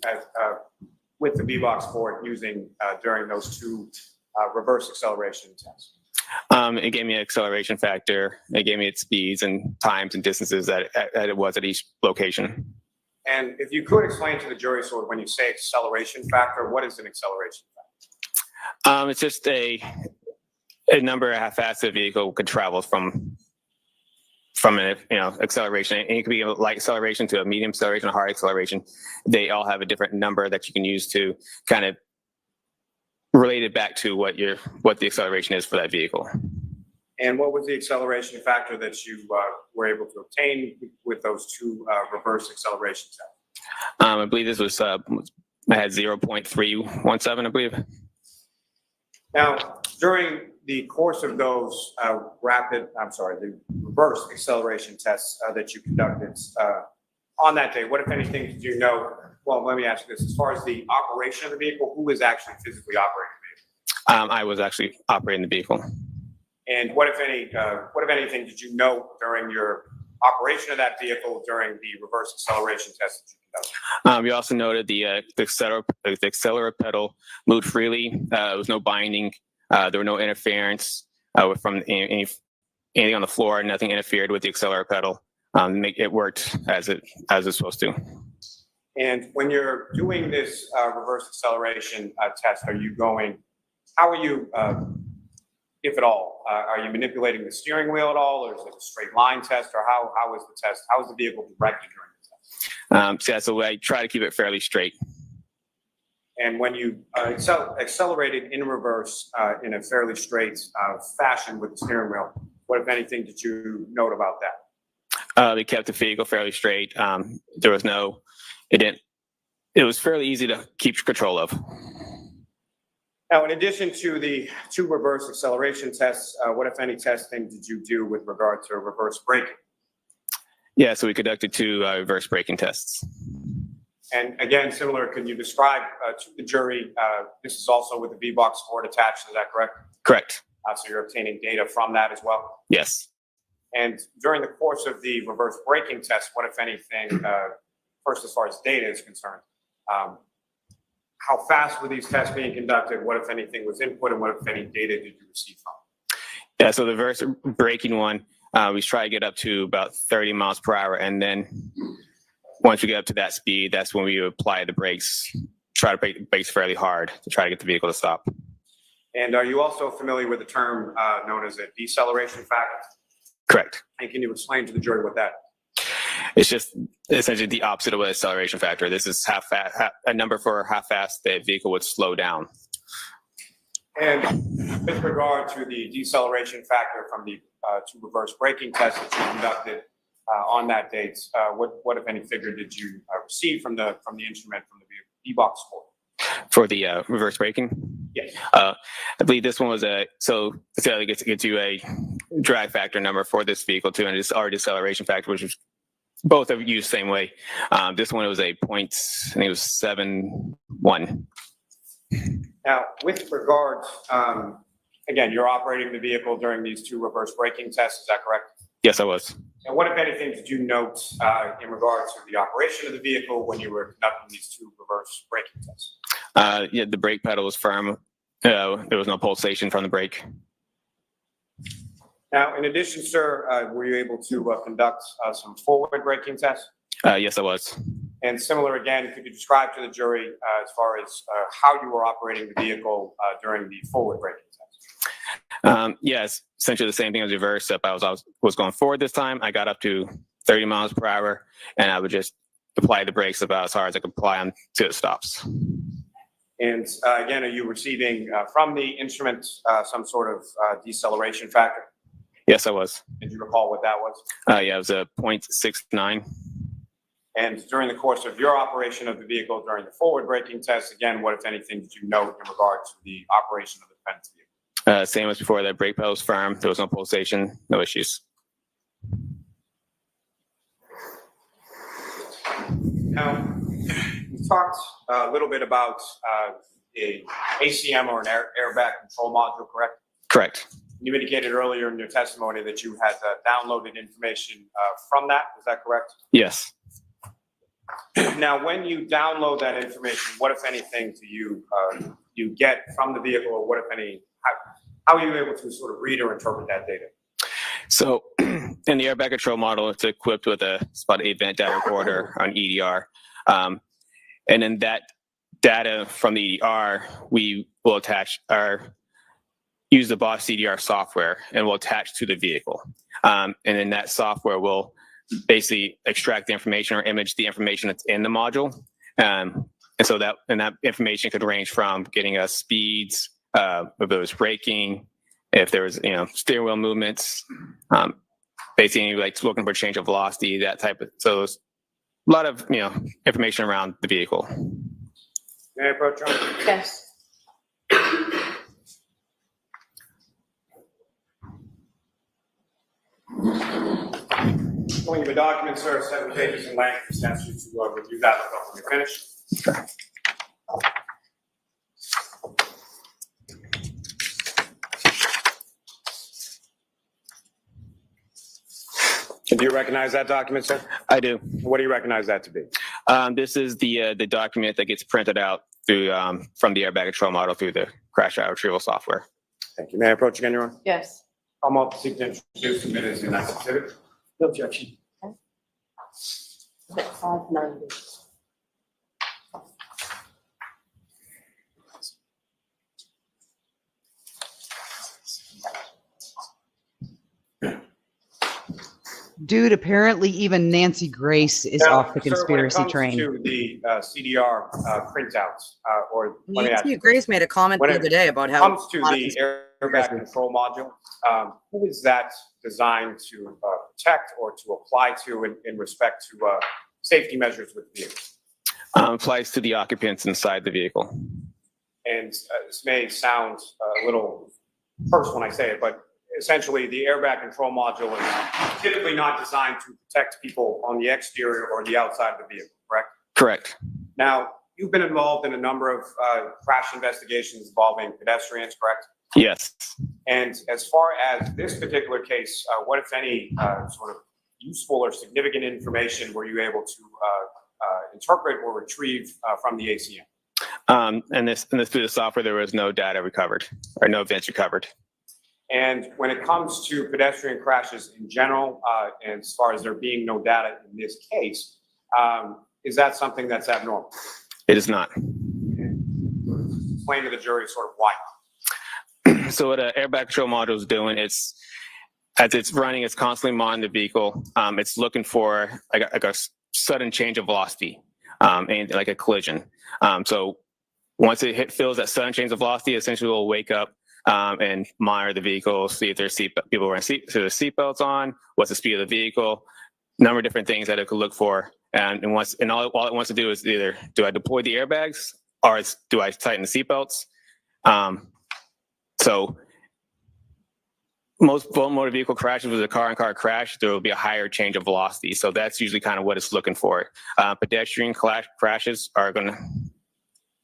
with the V-Box Sport using during those 2 reverse acceleration tests? It gave me an acceleration factor. It gave me its speeds and times and distances that it was at each location. And if you could explain to the jury, sort of when you say acceleration factor, what is an acceleration factor? It's just a number of how fast the vehicle could travel from an acceleration. And it could be a light acceleration to a medium acceleration, a hard acceleration. They all have a different number that you can use to kind of relate it back to what the acceleration is for that vehicle. And what was the acceleration factor that you were able to obtain with those 2 reverse acceleration tests? I believe this was I had 0.317, I believe. Now, during the course of those the reverse acceleration tests that you conducted on that day, what, if anything, did you know? Well, let me ask you this. As far as the operation of the vehicle, who was actually physically operating the vehicle? I was actually operating the vehicle. And what, if anything, did you know during your operation of that vehicle during the reverse acceleration test that you conducted? We also noted the accelerator pedal moved freely. There was no binding. There were no interference from anything on the floor. Nothing interfered with the accelerator pedal. It worked as it's supposed to. And when you're doing this reverse acceleration test, how are you, if at all, are you manipulating the steering wheel at all, or is it a straight line test, or how is the test? How is the vehicle directed during the test? So I try to keep it fairly straight. And when you accelerated in reverse in a fairly straight fashion with the steering wheel, what, if anything, did you note about that? They kept the vehicle fairly straight. It was fairly easy to keep control of. Now, in addition to the 2 reverse acceleration tests, what, if any, testing did you do with regard to reverse braking? Yeah, so we conducted 2 reverse braking tests. And again, similar, can you describe to the jury, this is also with the V-Box Sport attached, is that correct? Correct. So you're obtaining data from that as well? Yes. And during the course of the reverse braking test, what, if anything, first as far as data is concerned, how fast were these tests being conducted? What, if anything, was input, and what, if any, data did you receive from? Yeah, so the reverse braking one, we try to get up to about 30 miles per hour. And then once we get up to that speed, that's when we apply the brakes, try to brake the brakes fairly hard to try to get the vehicle to stop. And are you also familiar with the term known as a deceleration factor? Correct. And can you explain to the jury what that is? It's just essentially the opposite of an acceleration factor. This is a number for how fast the vehicle would slow down. And with regard to the deceleration factor from the 2 reverse braking tests that you conducted on that date, what, if any, figure did you receive from the instrument from the V-Box Sport? For the reverse braking? Yes. I believe this one was so let's say get to a drag factor number for this vehicle too, and our deceleration factor, which was both are used same way. This one was a point, I think it was 7.1. Now, with regards, again, you're operating the vehicle during these 2 reverse braking tests, is that correct? Yes, I was. And what, if anything, did you note in regards to the operation of the vehicle when you were conducting these 2 reverse braking tests? Yeah, the brake pedal was firm. There was no pulsation from the brake. Now, in addition, sir, were you able to conduct some forward braking tests? Yes, I was. And similar again, could you describe to the jury as far as how you were operating the vehicle during the forward braking test? Yes, essentially the same thing as reverse. If I was going forward this time, I got up to 30 miles per hour, and I would just apply the brakes about as hard as I could apply them to the stops. And again, are you receiving from the instrument some sort of deceleration factor? Yes, I was. Did you recall what that was? Yeah, it was a 0.69. And during the course of your operation of the vehicle during the forward braking test, again, what, if anything, did you note in regard to the operation of the defense vehicle? Same as before, that brake pedal was firm. There was no pulsation, no issues. Now, we talked a little bit about a ACM or an airbag control module, correct? Correct. You indicated earlier in your testimony that you had downloaded information from that. Is that correct? Yes. Now, when you download that information, what, if anything, do you get from the vehicle, or what, if any, how are you able to sort of read or interpret that data? So in the airbag control model, it's equipped with a spot event data recorder on EDR. And then that data from the EDR, we will use the BOSS CDR software and will attach to the vehicle. And then that software will basically extract the information or image the information that's in the module. And so that information could range from getting us speeds, if it was braking, if there was, steering wheel movements, basically like looking for change of velocity, that type of, so there's a lot of, information around the vehicle. May I approach you? Yes. Going to the document, sir, 7 pages in length. Just ask you to review that when we finish. Do you recognize that document, sir? I do. What do you recognize that to be? This is the document that gets printed out through from the airbag control model through the crash out retrieval software. Thank you. May I approach again, Your Honor? Yes. I'm up to seek to introduce the minutes in that exhibit. No objection. 590. Dude, apparently even Nancy Grace is Now, off the sir, conspiracy when it train. comes to the CDR printouts, or let me ask Nancy you, Grace made a comment when the it other day about how comes to the airbag control module, who is that designed to protect or to apply to in respect to safety measures with the vehicle? Applies to the occupants inside the vehicle. And this may sound a little first when I say it, but essentially the airbag control module is typically not designed to protect people on the exterior or the outside of the vehicle, correct? Correct. Now, you've been involved in a number of crash investigations involving pedestrians, correct? Yes. And as far as this particular case, what, if any, sort of useful or significant information were you able to interpret or retrieve from the ACM? And this through the software, there was no data recovered or no events recovered. And when it comes to pedestrian crashes in general, and as far as there being no data in this case, is that something that's abnormal? It is not. Explain to the jury sort of why. So what an airbag control module is doing, as it's running, it's constantly monitoring the vehicle. It's looking for like a sudden change of velocity, and like a collision. So once it feels that sudden change of velocity, essentially will wake up and monitor the vehicle, see if there's people wearing seatbelts on, what's the speed of the vehicle, number of different things that it could look for. And all it wants to do is either do I deploy the airbags or do I tighten the seatbelts? So most motor vehicle crashes with a car-on-car crash, there will be a higher change of velocity. So that's usually kind of what it's looking for. Pedestrian crashes are going to,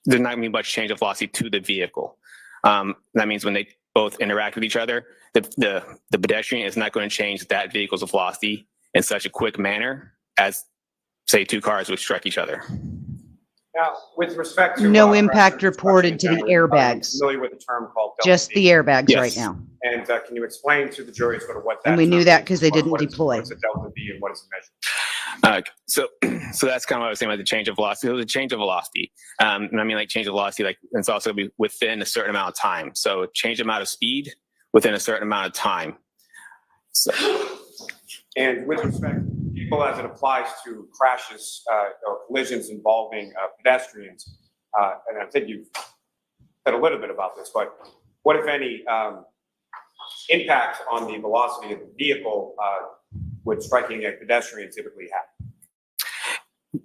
there's not going to be much change of velocity to the vehicle. That means when they both interact with each other, the pedestrian is not going to change that vehicle's velocity in such a quick manner as, say, two cars would strike each other. Now, with respect to No crash impact reported to the reconstruction, I'm airbags. familiar with the term called Just the airbags Yes. right now. And can you explain to the jury sort of what that And we knew term that is? because they didn't What is- deploy. What's a delta V and what is it measured? So that's kind of what I was saying about the change of velocity. It was a change of velocity. And I mean, like change of velocity, like it's also going to be within a certain amount of time. So change amount of speed within a certain amount of time. So. And with respect to people as it applies to crashes or collisions involving pedestrians, and I think you've said a little bit about this, but what, if any, impact on the velocity of the vehicle would striking a pedestrian typically have?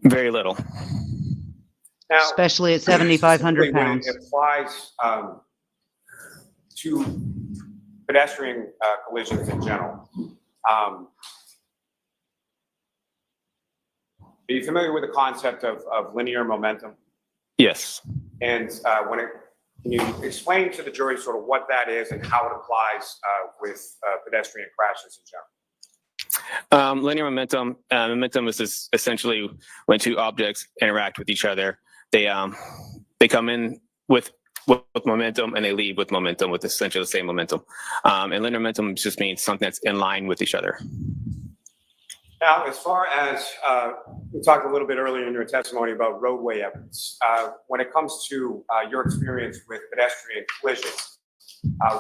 Very little. Now, Especially at 7,500 specifically pounds. when it applies to pedestrian collisions in general. Are you familiar with the concept of linear momentum? Yes. And can you explain to the jury sort of what that is and how it applies with pedestrian crashes in general? Linear momentum. Momentum is essentially when two objects interact with each other. They come in with momentum and they leave with momentum, with essentially the same momentum. And linear momentum just means something that's in line with each other. Now, as far as we talked a little bit earlier in your testimony about roadway evidence, when it comes to your experience with pedestrian collisions,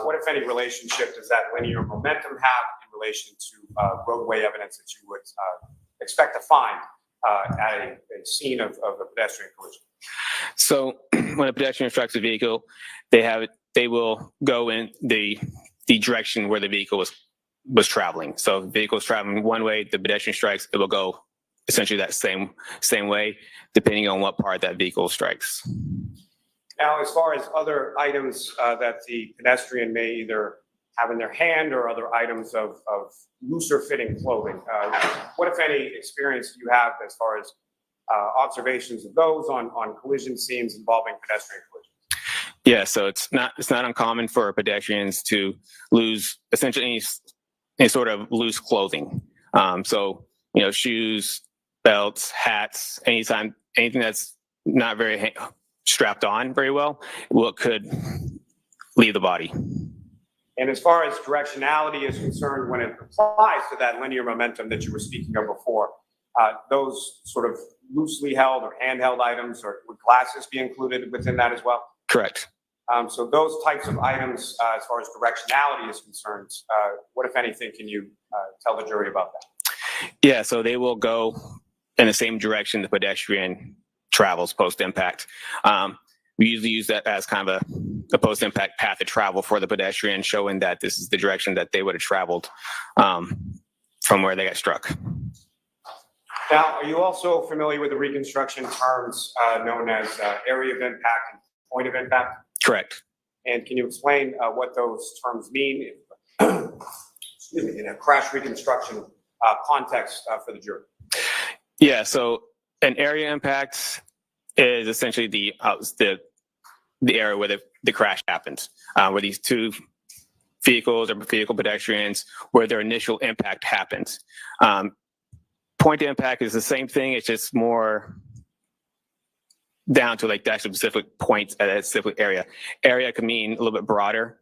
what, if any, relationship does that linear momentum have in relation to roadway evidence that you would expect to find at a scene of a pedestrian collision? So when a pedestrian strikes a vehicle, they will go in the direction where the vehicle was traveling. So if the vehicle is traveling one way, the pedestrian strikes, it will go essentially that same way, depending on what part that vehicle strikes. Now, as far as other items that the pedestrian may either have in their hand or other items of looser fitting clothing, what, if any, experience do you have as far as observations of those on collision scenes involving pedestrian collisions? Yeah, so it's not uncommon for pedestrians to lose essentially any sort of loose clothing. So, shoes, belts, hats, anything that's not very strapped on very well, could leave the body. And as far as directionality is concerned, when it applies to that linear momentum that you were speaking of before, those sort of loosely held or handheld items, or would glasses be included within that as well? Correct. So those types of items, as far as directionality is concerned, what, if anything, can you tell the jury about that? Yeah, so they will go in the same direction the pedestrian travels post-impact. We usually use that as kind of a post-impact path of travel for the pedestrian, showing that this is the direction that they would have traveled from where they got struck. Now, are you also familiar with the reconstruction terms known as area of impact and point of impact? Correct. And can you explain what those terms mean in a crash reconstruction context for the jury? Yeah, so an area impact is essentially the area where the crash happens, where these two vehicles or vehicle pedestrians, where their initial impact happens. Point of impact is the same thing, it's just more down to like the actual specific point at a specific area. Area can mean a little bit broader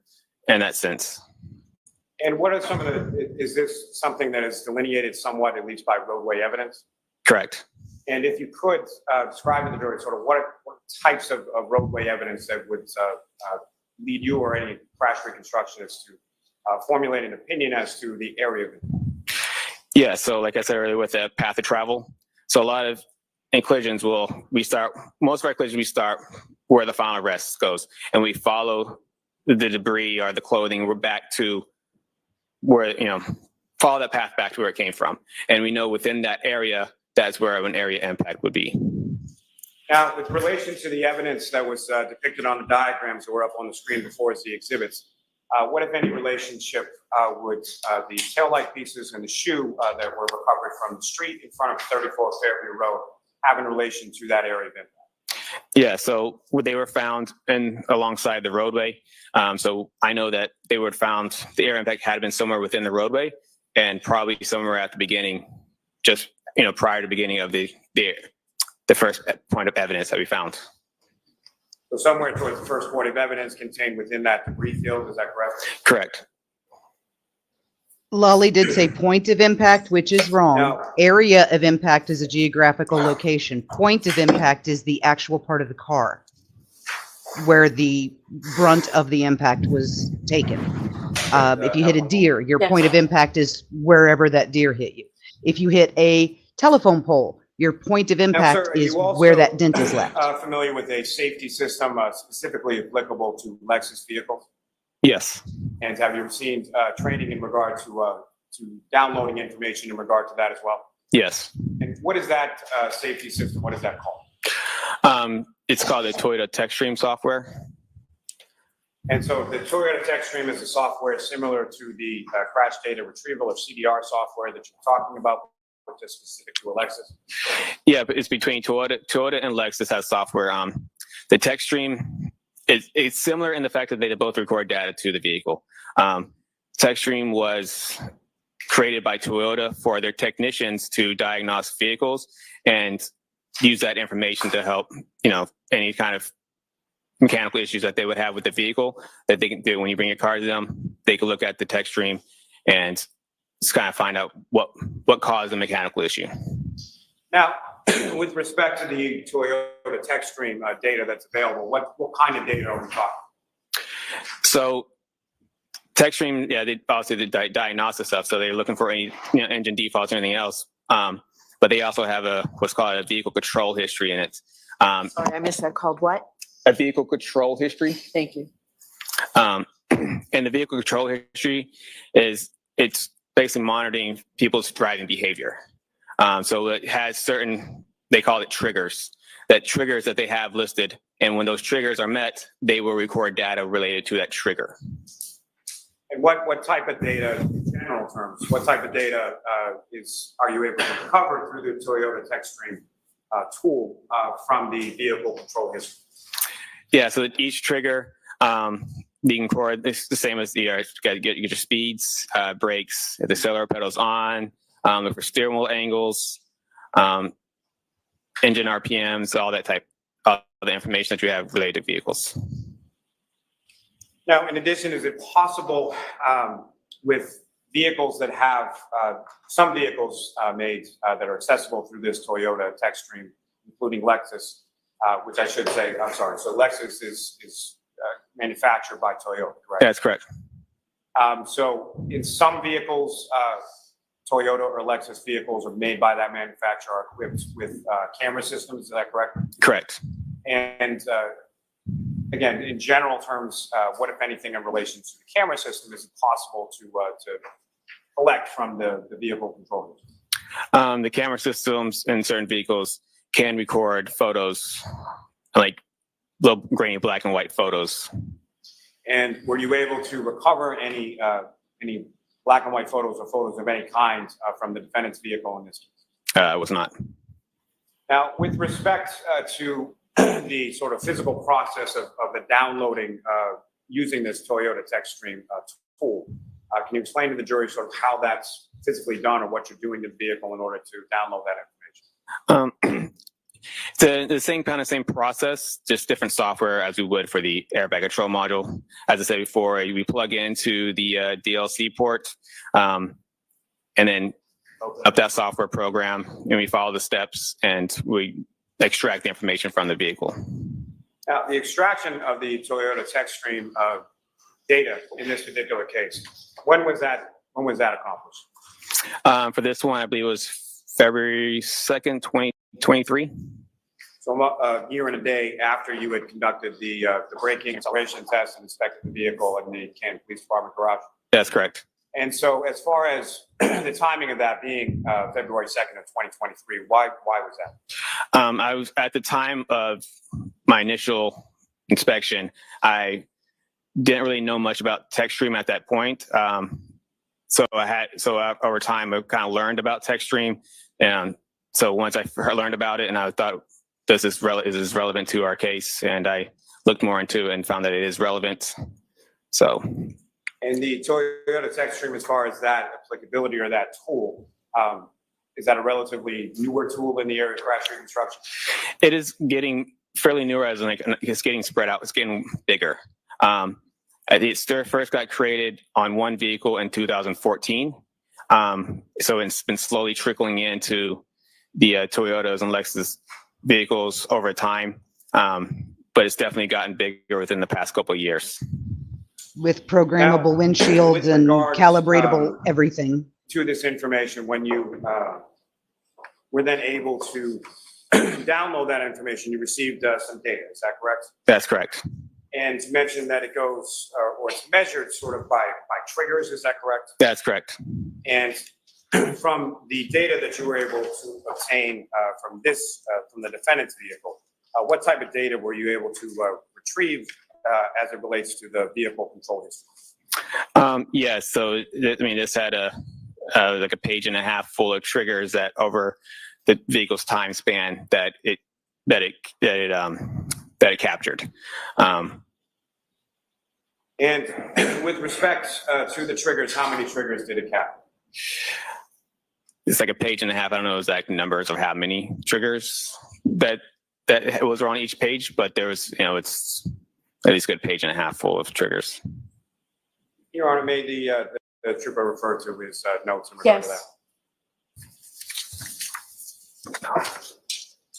in that sense. And what are some of is this something that is delineated somewhat, at least by roadway evidence? Correct. And if you could describe to the jury sort of what types of roadway evidence that would lead you or any crash reconstructionists to formulate an opinion as to the area of it. Yeah, so like I said earlier with the path of travel. So a lot of collisions most of our collisions we start where the final rest goes, and we follow the debris or the clothing, we're back to where, follow that path back to where it came from. And we know within that area, that's where an area impact would be. Now, with relation to the evidence that was depicted on the diagrams that were up on the screen before as the exhibits, what, if any, relationship would the taillight pieces and the shoe that were recovered from the street in front of 34 Fairview Road have in relation to that area of impact? Yeah, so they were found alongside the roadway. So I know that they were found, the air impact had been somewhere within the roadway and probably somewhere at the beginning, just, prior to the beginning of the first point of evidence that we found. So somewhere towards the first point of evidence contained within that debris field, is that correct? Correct. Lolly did say point of impact, which is wrong. No. Area of impact is a geographical location. Point of impact is the actual part of the car where the brunt of the impact was taken. If you hit a deer, your Yes. point of impact is wherever that deer hit you. If you hit a telephone pole, your point of Now, impact sir, are is you also, where that dent is left. Familiar with a safety system specifically applicable to Lexus vehicles? Yes. And have you received training in regard to downloading information in regard to that as well? Yes. And what is that safety system? What is that called? It's called the Toyota TechStream software. And so the Toyota TechStream is a software similar to the crash data retrieval or CDR software that you're talking about, which is specific to a Lexus. Yeah, but it's between Toyota and Lexus has software. The TechStream it's similar in the fact that they both record data to the vehicle. TechStream was created by Toyota for their technicians to diagnose vehicles and use that information to help, any kind of mechanical issues that they would have with the vehicle that they can do when you bring your car to them. They can look at the TechStream and just kind of find out what caused the mechanical issue. Now, with respect to the Toyota TechStream data that's available, what kind of data are we talking? So TechStream, yeah, they obviously the diagnostic stuff. So they're looking for any engine defaults or anything else. But they also have what's called a vehicle control history in it. Sorry, I missed that. Called what? A vehicle control history. Thank you. And the vehicle control history it's basically monitoring people's driving behavior. So it has certain, they call it triggers that they have listed. And when those triggers are met, they will record data related to that trigger. And what type of data, in general terms, what type of data are you able to recover through the Toyota TechStream tool from the vehicle control history? Yeah, so each trigger, you can record, it's the same as you get your speeds, brakes, the accelerator pedals on, look for steering wheel angles, engine RPMs, all that type of the information that you have related to vehicles. Now, in addition, is it possible with vehicles that have, some vehicles made that are accessible through this Toyota TechStream, including Lexus, which I should say, I'm sorry, so Lexus is manufactured by Toyota, correct? That's correct. So in some vehicles, Toyota or Lexus vehicles are made by that manufacturer, are equipped with camera systems, is that correct? Correct. And again, in general terms, what, if anything, in relation to the camera system is it possible to collect from the vehicle controllers? The camera systems in certain vehicles can record photos, like little grainy black and white photos. And were you able to recover any black and white photos or photos of any kind from the defendant's vehicle in this case? I was not. Now, with respect to the sort of physical process of the downloading using this Toyota TechStream tool, can you explain to the jury sort of how that's physically done or what you're doing to the vehicle in order to download that information? It's the same process, just different software as we would for the airbag control module. As I said before, we plug into the DLC port and then up that software program, and we follow the steps and we extract the information from the vehicle. Now, the extraction of the Toyota TechStream data in this particular case, when was that accomplished? For this one, I believe it was February 2nd, 2023. So a year and a day after you had conducted the braking acceleration test and inspected the vehicle in the Canton Police Department garage? That's correct. And so as far as the timing of that being February 2nd of 2023, why was that? I was at the time of my initial inspection, I didn't really know much about TechStream at that point. So over time, I kind of learned about TechStream. And so once I learned about it and I thought, is this relevant to our case? And I looked more into it and found that it is relevant. So. And the Toyota TechStream, as far as that applicability or that tool, is that a relatively newer tool in the area of crash reconstruction? It is getting fairly newer, as like it's getting spread out. It's getting bigger. It first got created on one vehicle in 2014. So it's been slowly trickling into the Toyotas and Lexus vehicles over time. But it's definitely gotten bigger within the past couple of years. With programmable windshields and calibratable everything. To this information, when you were then able to download that information, you received some data, is that correct? That's correct. And you mentioned that it goes, or it's measured sort of by triggers, is that correct? That's correct. And from the data that you were able to obtain from the defendant's vehicle, what type of data were you able to retrieve as it relates to the vehicle control history? Yeah, so I mean, this had like a page and a half full of triggers that over the vehicle's time span that it captured. And with respect to the triggers, how many triggers did it capture? It's like a page and a half. I don't know exact numbers of how many triggers that was on each page, but there was, it's at least a good page and a half full of triggers. Your Honor, may the trooper refer to his notes in regard to that?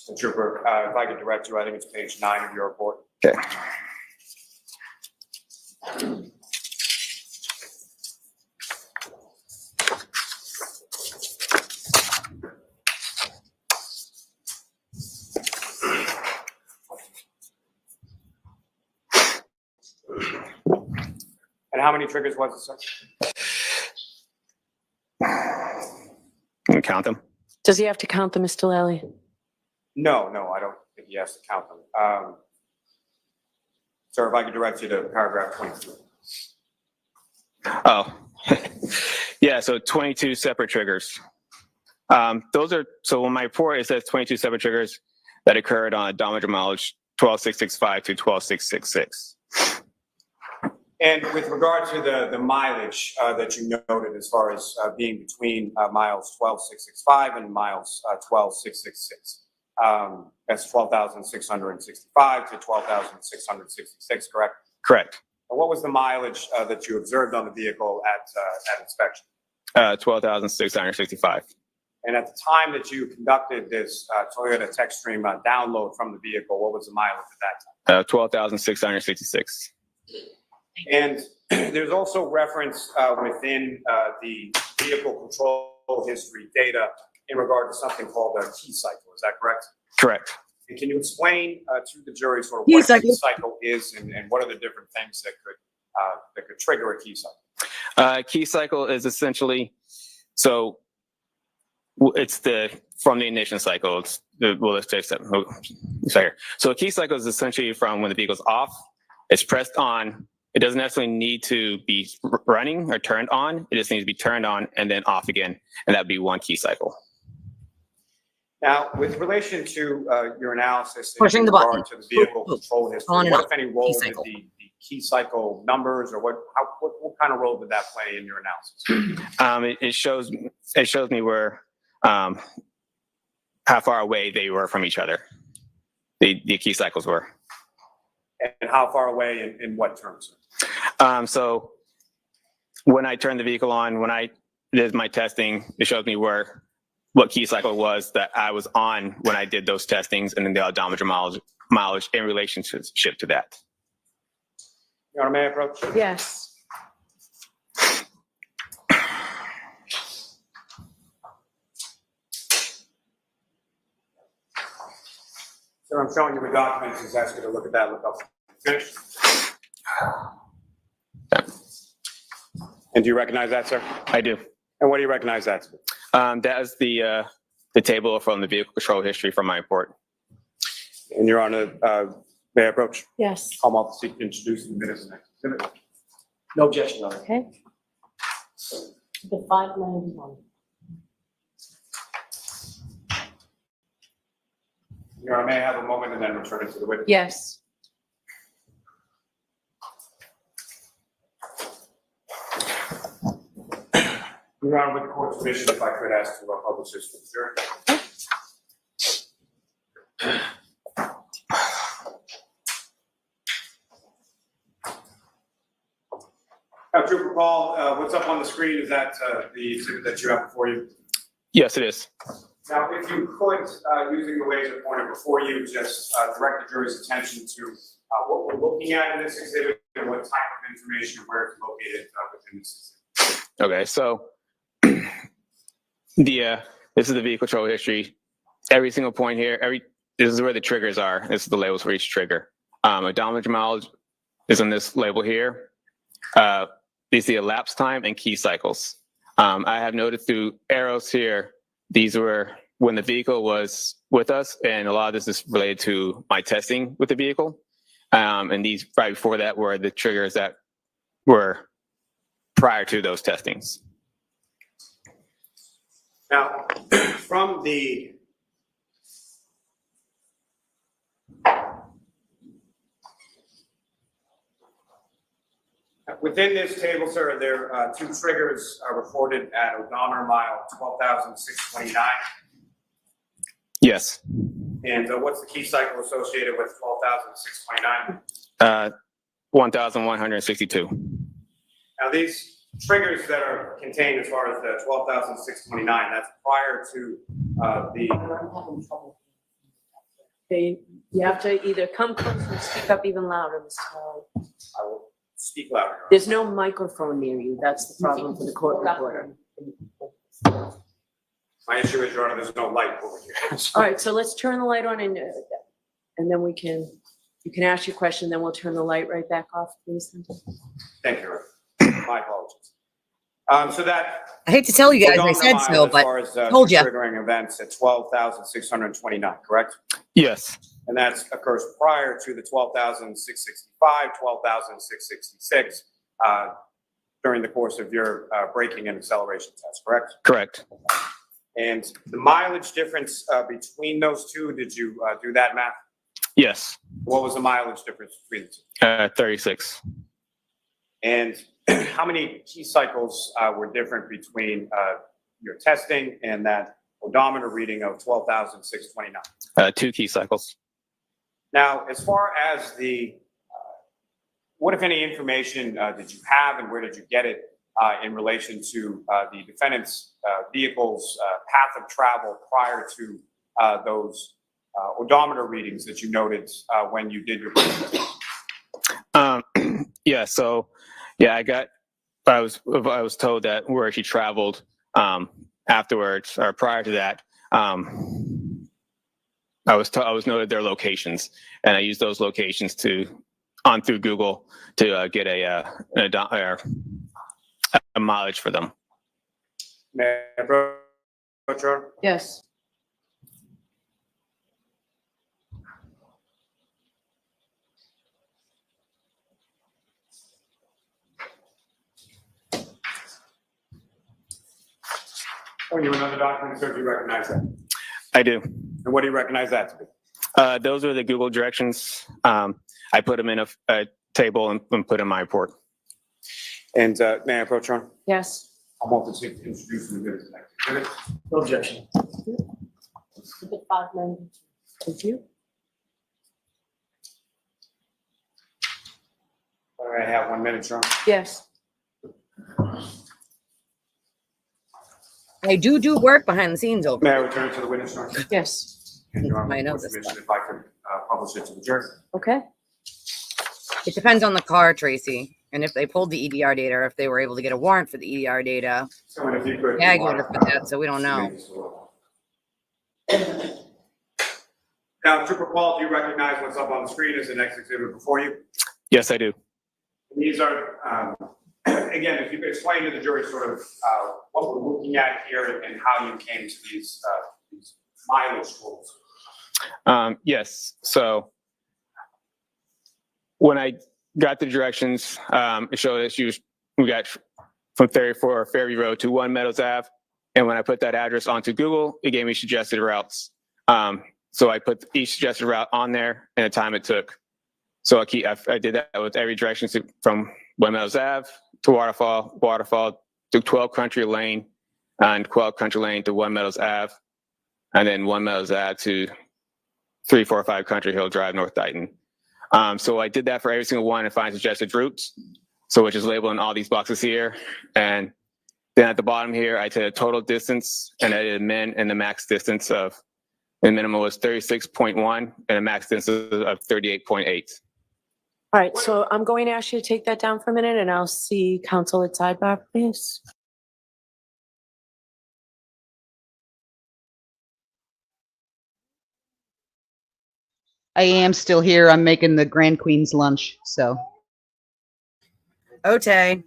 The trooper, if I could direct you, I think it's page 9 of your report. Okay. And how many triggers was it, sir? Can we count them? Does he have to count them, Mr. Lally? No, I don't think he has to count them. Sir, if I could direct you to paragraph 22. Oh, yeah, so 22 separate triggers. So in my report, it says 22 separate triggers that occurred on odometer mileage 12665 to 12666. And with regard to the mileage that you noted as far as being between miles 12665 and miles 12666, that's 12,665 to 12,666, correct? Correct. And what was the mileage that you observed on the vehicle at inspection? 12,665. And at the time that you conducted this Toyota TechStream download from the vehicle, what was the mileage at that time? 12,666. And there's also reference within the vehicle control history data in regard to something called a key cycle. Is that correct? Correct. And can you explain to the jury sort of what a key cycle is and what are the different things that could trigger a key cycle? Key cycle is essentially, so it's from the ignition cycle. Let's fix that. So a key cycle is essentially from when the vehicle's off, it's pressed on. It doesn't necessarily need to be running or turned on. It just needs to be turned on and then off again. And that'd be one key cycle. Now, with relation to your analysis Pushing in the regard button. to the vehicle control history, On and what, off. if any, role Key did cycle. the key cycle numbers or what kind of role did that play in your analysis? It shows me where, how far away they were from each other. The key cycles were. And how far away in what terms? So when I turned the vehicle on, when I did my testing, it shows me what key cycle was that I was on when I did those testings and then the odometer mileage in relationship to that. Your Honor, may I approach? Yes. So I'm showing you the documents. Just ask you to look at that, look up. Finish. And do you recognize that, sir? I do. And what do you recognize that to be? That is the table from the vehicle control history from my report. And Your Honor, may I approach? Yes. I'm off to seek to introduce the minutes and next exhibit. No objection, Your Honor. Okay. The 591. Your Honor, may I have a moment and then return it to the witness? Yes. Your Honor, with the court's permission, if I could ask to publish this for the jury. Trooper Paul, what's up on the screen? Is that the exhibit that you have before you? Yes, it is. Now, if you could, using the laser pointer before you, just direct the jury's attention to what we're looking at in this exhibit and what type of information, where it's located within this exhibit. Okay, so this is the vehicle control history. Every single point here, this is where the triggers are. This is the labels for each trigger. Odometer mileage is on this label here. These are the elapsed time and key cycles. I have noted through arrows here, these were when the vehicle was with us, and a lot of this is related to my testing with the vehicle. And these right before that were the triggers that were prior to those testings. Now, from the within this table, sir, there are two triggers reported at odometer mile 12,629. Yes. And what's the key cycle associated with 12,629? 1,162. Now, these triggers that are contained as far as the 12,629, that's prior to You have to either come close or speak up even louder, Mr. Howard. I will speak louder. There's no microphone near you. That's the problem for the court reporter. My issue is, Your Honor, there's no light over here. All right, so let's turn the light on and then you can ask your question, then we'll turn the light right back off, please. Thank you, Your Honor. My apologies. So that I hate to tell you guys, I odometer said mile so, as but far as, told ya. triggering events at 12,629, correct? Yes. And that occurs prior to the 12,665, 12,666 during the course of your braking and acceleration test, correct? Correct. And the mileage difference between those two, did you do that math? Yes. What was the mileage difference between the two? 36. And how many key cycles were different between your testing and that odometer reading of 12,629? 2 key cycles. Now, as far as the, what if any information did you have and where did you get it in relation to the defendant's vehicle's path of travel prior to those odometer readings that you noted when you did your Yeah, so yeah, I was told that where she traveled afterwards or prior to that, I was noted their locations, and I used those locations through Google to get a mileage for them. May I approach her? Yes. Are you another document, sir? Do you recognize that? I do. And what do you recognize that to be? Those are the Google directions. I put them in a table and put in my report. And may I approach her? Yes. I'm going to introduce the witness next exhibit. No objection. Exhibit 592. Thank you. All right, I have 1 minute, Sean. Yes. I do work behind the scenes over May I there. return to the witness, Sean? Yes. And Your Honor, I know with this permission, stuff. if I could publish it to the jury. Okay. It depends on the car, Tracy. And if they pulled the EDR data, or if they were able to get a warrant for the EDR data. Someone, if you could. Gag order for that, so we don't know. Now, Trooper Paul, do you recognize what's up on the screen as the next exhibit before you? Yes, I do. And these are again, if you could explain to the jury sort of what we're looking at here and how you came to these mileage rules. Yes. So when I got the directions, it showed that we got from 34 Fairview Road to 1 Meadows Ave. And when I put that address onto Google, it gave me suggested routes. So I put each suggested route on there and the time it took. So I did that with every direction from 1 Meadows Ave to Waterfall to 12 Country Lane, and 12 Country Lane to 1 Meadows Ave, and then 1 Meadows Ave to 345 Country Hill Drive, North Dayton. So I did that for every single one and find suggested routes. So which is labeled in all these boxes here. And then at the bottom here, I did a total distance and I did a min and the max distance of, the minimum was 36.1 and a max distance of 38.8. All right, so I'm going to ask you to take that down for a minute and I'll see counsel at sidebar, please. I am still here. I'm making the Grand Queen's lunch, so. Okay.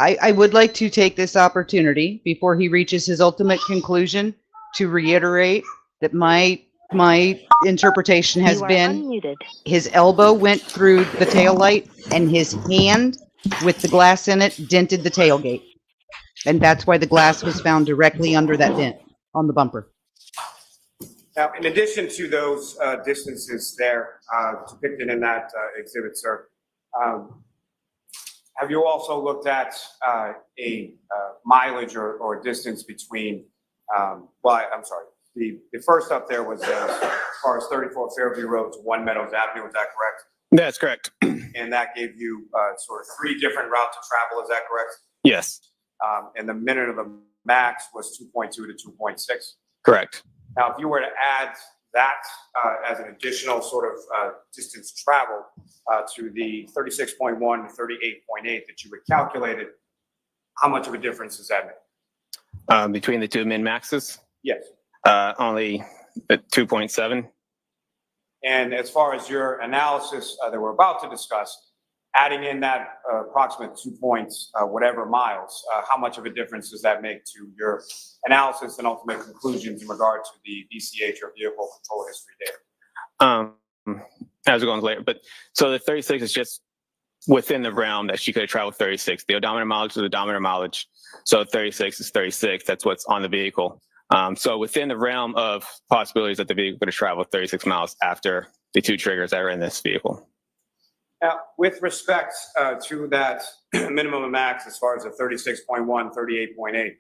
I would like to take this opportunity before he reaches his ultimate conclusion to reiterate that my interpretation has been his elbow went through the tail light and his hand with the glass in it dented the tailgate. And that's why the glass was found directly under that dent on the bumper. Now, in addition to those distances there depicted in that exhibit, sir, have you also looked at a mileage or distance between, well, I'm sorry, the first up there was as far as 34 Fairview Road to 1 Meadows Avenue, is that correct? That's correct. And that gave you sort of 3 different routes of travel, is that correct? Yes. And the minute of the max was 2.2 to 2.6. Correct. Now, if you were to add that as an additional sort of distance travel to the 36.1 to 38.8 that you had calculated, how much of a difference does that make? Between the two min maxes? Yes. Only 2.7. And as far as your analysis that we're about to discuss, adding in that approximate 2 points, whatever miles, how much of a difference does that make to your analysis and ultimate conclusions in regard to the VCH or vehicle control history data? As we're going later, but so the 36 is just within the realm that she could have traveled 36. The odometer mileage is the odometer mileage. So 36 is 36. That's what's on the vehicle. So within the realm of possibilities that the vehicle could have traveled 36 miles after the 2 triggers that are in this vehicle. Now, with respect to that minimum and max, as far as the 36.1, 38.8,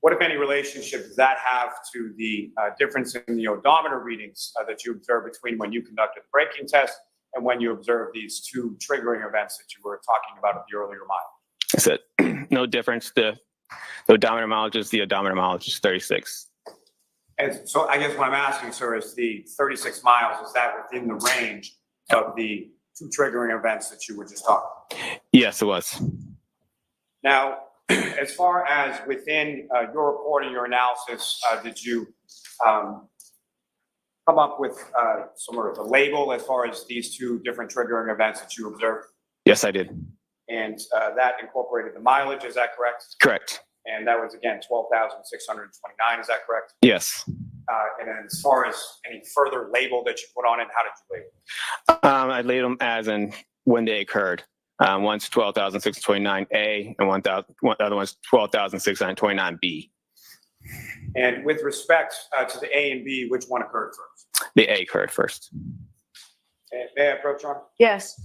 what, if any, relationship does that have to the difference in the odometer readings that you observed between when you conducted the braking test and when you observed these 2 triggering events that you were talking about at the earlier mile? That's it. No difference. The odometer mileage is the odometer mileage is 36. And so I guess what I'm asking, sir, is the 36 miles, is that within the range of the 2 triggering events that you were just talking about? Yes, it was. Now, as far as within your report and your analysis, did you come up with sort of a label as far as these 2 different triggering events that you observed? Yes, I did. And that incorporated the mileage, is that correct? Correct. And that was, again, 12,629, is that correct? Yes. And then as far as any further label that you put on it, how did you label it? I labeled them as in when they occurred. One's 12,629A and one other one's 12,629B. And with respect to the A and B, which one occurred first? The A occurred first. And may I approach, Your Honor? Yes.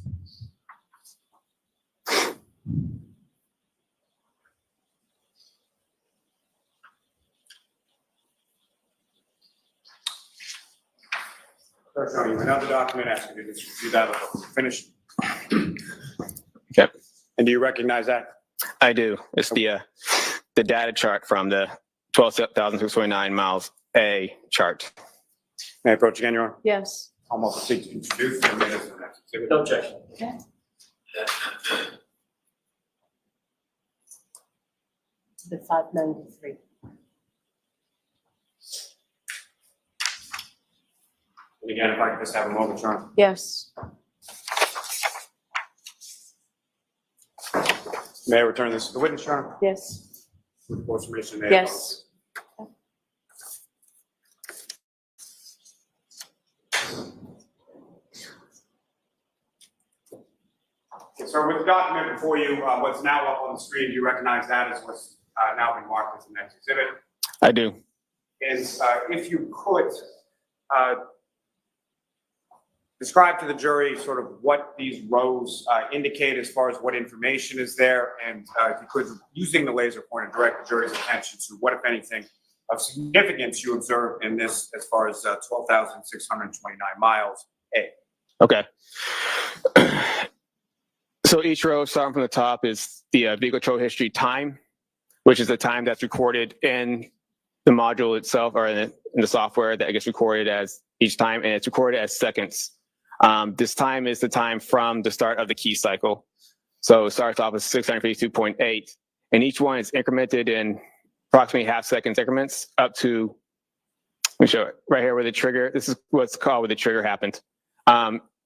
First, Your Honor, you have another document asking you to review that. Finish. Okay. And do you recognize that? I do. It's the data chart from the 12,629 miles A chart. May I approach again, Your Honor? Yes. Almost a seat to introduce. No objection. Okay. The 593. And again, if I could just have a moment, Your Honor. Yes. May I return this to the witness, Your Honor? Yes. With more information, may I? Yes. Okay, so with the document before you, what's now up on the screen, do you recognize that as what's now been marked as the next exhibit? I do. And if you could describe to the jury sort of what these rows indicate as far as what information is there, and if you could, using the laser pointer, direct the jury's attention to what, if anything, of significance you observed in this as far as 12,629 miles A. Okay. So each row starting from the top is the vehicle control history time, which is the time that's recorded in the module itself or in the software that gets recorded as each time, and it's recorded as seconds. This time is the time from the start of the key cycle. So it starts off with 652.8, and each one is incremented in approximately half-second increments up to, let me show it, right here where the trigger, this is what's called where the trigger happened.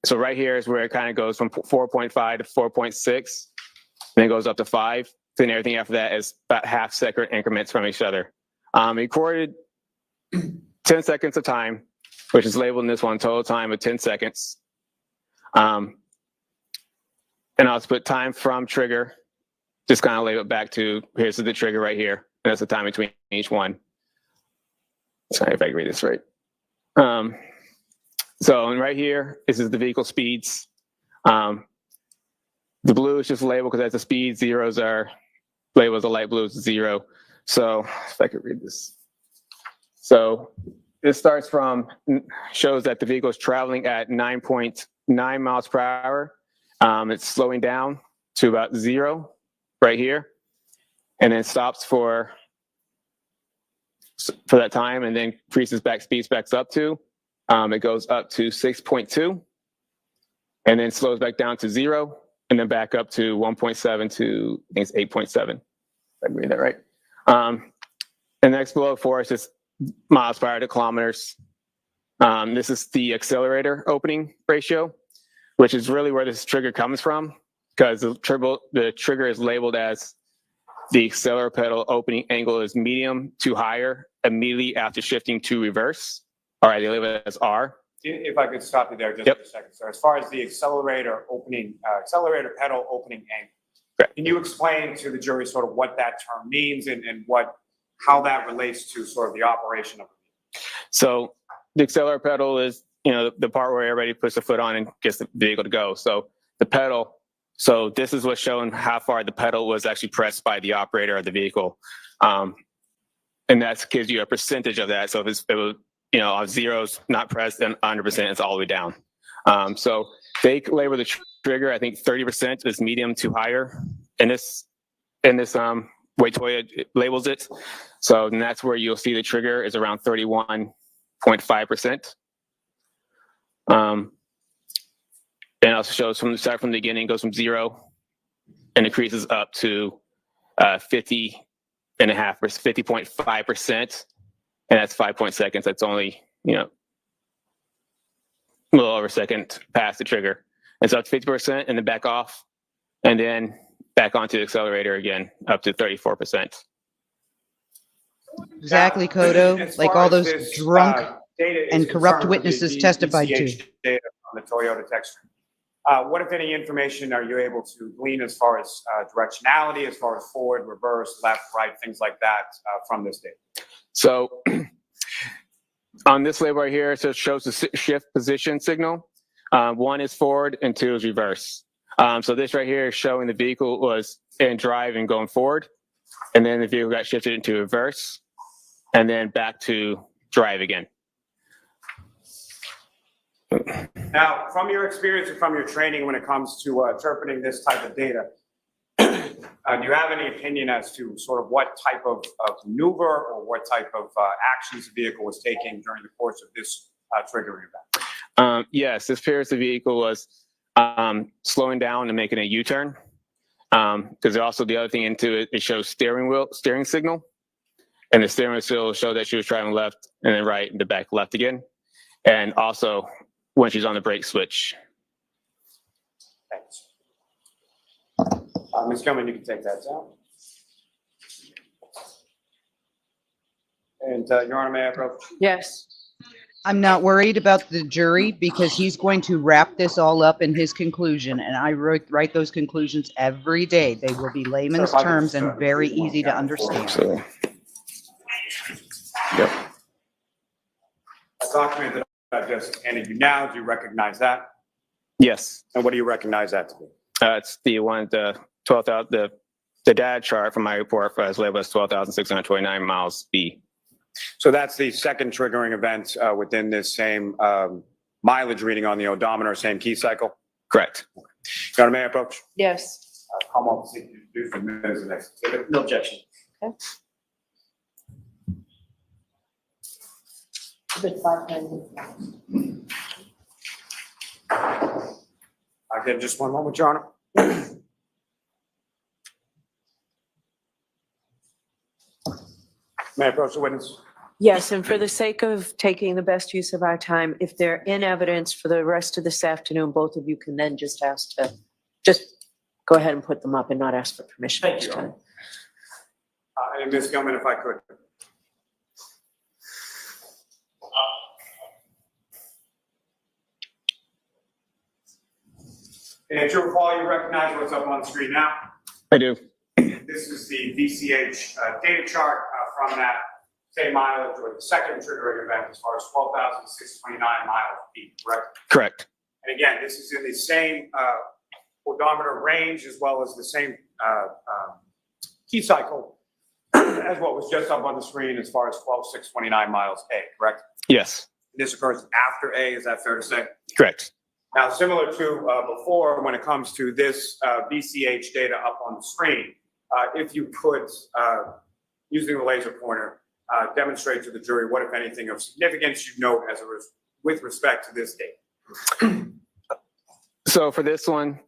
So right here is where it kind of goes from 4.5 to 4.6, and then goes up to 5. Then everything after that is about half-second increments from each other. Recorded 10 seconds of time, which is labeled in this one, total time of 10 seconds. And I'll just put time from trigger, just kind of label it back to, here's the trigger right here. And that's the time between each one. Sorry if I can read this right. So right here, this is the vehicle speeds. The blue is just labeled because that's the speed. Zeros are labeled as a light blue is 0. So if I could read this. So this starts from, shows that the vehicle is traveling at 9.9 miles per hour. It's slowing down to about 0 right here, and then stops for that time, and then increases back, speeds backs up to. It goes up to 6.2, and then slows back down to 0, and then back up to 1.7 to, I think it's 8.7. If I can read that right. And next below for us is miles per hour to kilometers. This is the accelerator opening ratio, which is really where this trigger comes from, because the trigger is labeled as the accelerator pedal opening angle is medium to higher immediately after shifting to reverse. All right, they label it as R. If I could stop you there just for a second, sir. As far as the accelerator pedal opening angle, can you explain to the jury sort of what that term means and how that relates to sort of the operation of it? So the accelerator pedal is, the part where everybody puts their foot on and gets the vehicle to go. So the pedal, so this is what's showing how far the pedal was actually pressed by the operator of the vehicle. And that gives you a percentage of that. So if it was, on zeros not pressed, and 100% it's all the way down. So they label the trigger, I think 30% is medium to higher in this way Toyota labels it. So then that's where you'll see the trigger is around 31.5%. And also shows from the beginning, goes from 0 and increases up to 50.5%, and that's 5 seconds. That's only, a little over a second past the trigger. And so up to 50% and then back off, and then back onto the accelerator again, up to 34%. Exactly, Kodo, like all those drunk and corrupt witnesses testified to. Data on the Toyota tech stream. What, if any, information are you able to glean as far as directionality, as far as forward, reverse, left, right, things like that from this data? So on this label right here, it shows the shift position signal. 1 is forward and 2 is reverse. So this right here is showing the vehicle was in drive and going forward, and then the vehicle got shifted into reverse, and then back to drive again. Now, from your experience and from your training when it comes to interpreting this type of data, do you have any opinion as to sort of what type of maneuver or what type of actions the vehicle was taking during the course of this triggering event? Yes, this appears the vehicle was slowing down and making a U-turn. Because also the other thing into it, it shows steering signal. And the steering wheel showed that she was driving left and then right and the back left again. And also when she's on the brake switch. Thanks. Ms. Gilman, you can take that down. And Your Honor, may I approach? Yes. I'm not worried about the jury because he's going to wrap this all up in his conclusion, and I write those conclusions every day. They will be layman's terms and very easy to understand. So, yep. A document that I've just handed you now, do you recognize that? Yes. And what do you recognize that to be? It's the one, the 12,000, the data chart from my report as labeled as 12,629 miles B. So that's the second triggering event within this same mileage reading on the odometer, same key cycle? Correct. Your Honor, may I approach? Yes. Come on, seek to do for minutes and next. No objection. Okay. Good 5 minutes. Again, just one moment, Your Honor. May I approach the witness? Yes, and for the sake of taking the best use of our time, if they're in evidence for the rest of this afternoon, both of you can then just ask to, just go ahead and put them up and not ask for permission Thank each you. time. And Ms. Gilman, if I could. And if you recall, you recognize what's up on the screen now? I do. This is the VCH data chart from that same mileage or the second triggering event as far as 12,629 miles peak, correct? Correct. And again, this is in the same odometer range as well as the same key cycle as what was just up on the screen as far as 12,629 miles A, correct? Yes. This occurs after A, is that fair to say? Correct. Now, similar to before, when it comes to this VCH data up on the screen, if you could, using the laser pointer, demonstrate to the jury what, if anything, of significance you note as with respect to this date. So for this one,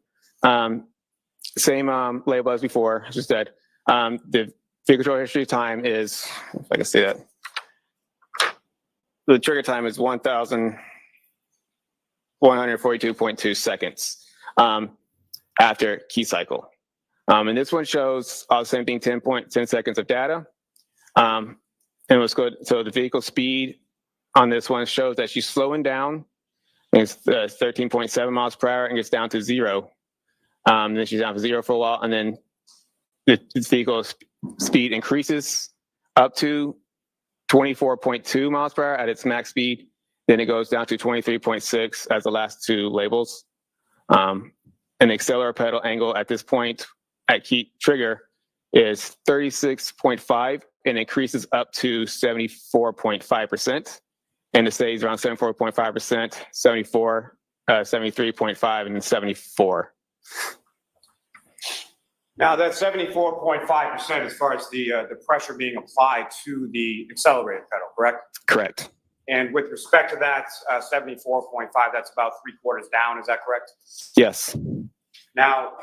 same label as before, as you said. The vehicle control history time is, if I can say that, the trigger time is 1,142.2 seconds after key cycle. And this one shows all the same thing, 10 seconds of data. And let's go, so the vehicle speed on this one shows that she's slowing down. It's 13.7 miles per hour and gets down to 0. Then she's down to 0 for a while, and then the vehicle speed increases up to 24.2 miles per hour at its max speed. Then it goes down to 23.6 as the last two labels. An accelerator pedal angle at this point at key trigger is 36.5 and increases up to 74.5%. And it stays around 74.5%, 74, 73.5, and 74. Now, that's 74.5% as far as the pressure being applied to the accelerated pedal, correct? Correct. And with respect to that 74.5, that's about 3/4 down, is that correct? Yes. Now,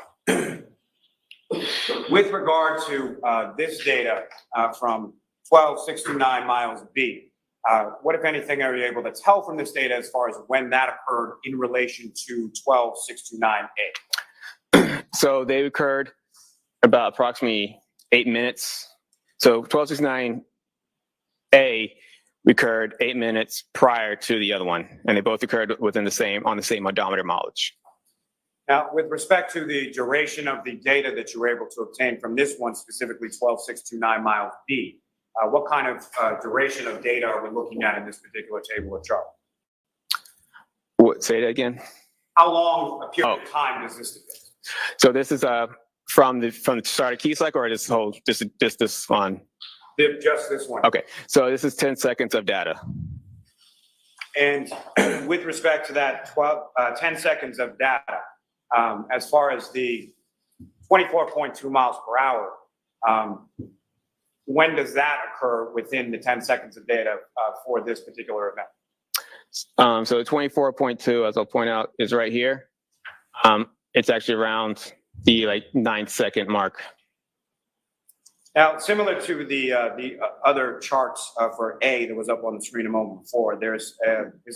with regard to this data from 12,629 miles B, what, if anything, are you able to tell from this data as far as when that occurred in relation to 12,629A? So they occurred about approximately 8 minutes. So 1269A occurred 8 minutes prior to the other one, and they both occurred within the same odometer mileage. Now, with respect to the duration of the data that you were able to obtain from this one, specifically 12,629 miles B, What kind of duration of data are we looking at in this particular table of chart? What, say that again? How long a period of time does this depict? So this is from the start of key cycle, or this whole this one? Just this one. Okay, so this is 10 seconds of data. And with respect to that 10 seconds of data, as far as the 24.2 miles per hour, when does that occur within the 10 seconds of data for this particular event? So the 24.2, as I'll point out, is right here. It's actually around the 9-second mark. Now, similar to the other charts for A that was up on the screen a moment before, is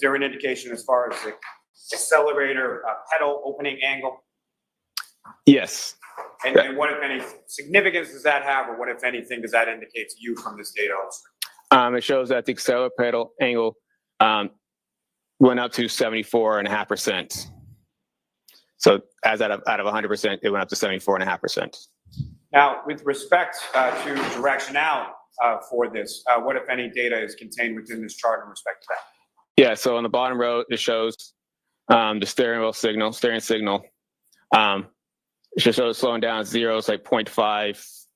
there an indication as far as the accelerator pedal opening angle? Yes. And what, if any, significance does that have, or what, if anything, does that indicate to you from this data on screen? It shows that the accelerator pedal angle went up to 74.5%. So as out of 100%, it went up to 74.5%. Now, with respect to directionality for this, what, if any, data is contained within this chart in respect to that? Yeah, so on the bottom row, it shows the steering signal. It just shows slowing down zeros like 0.5,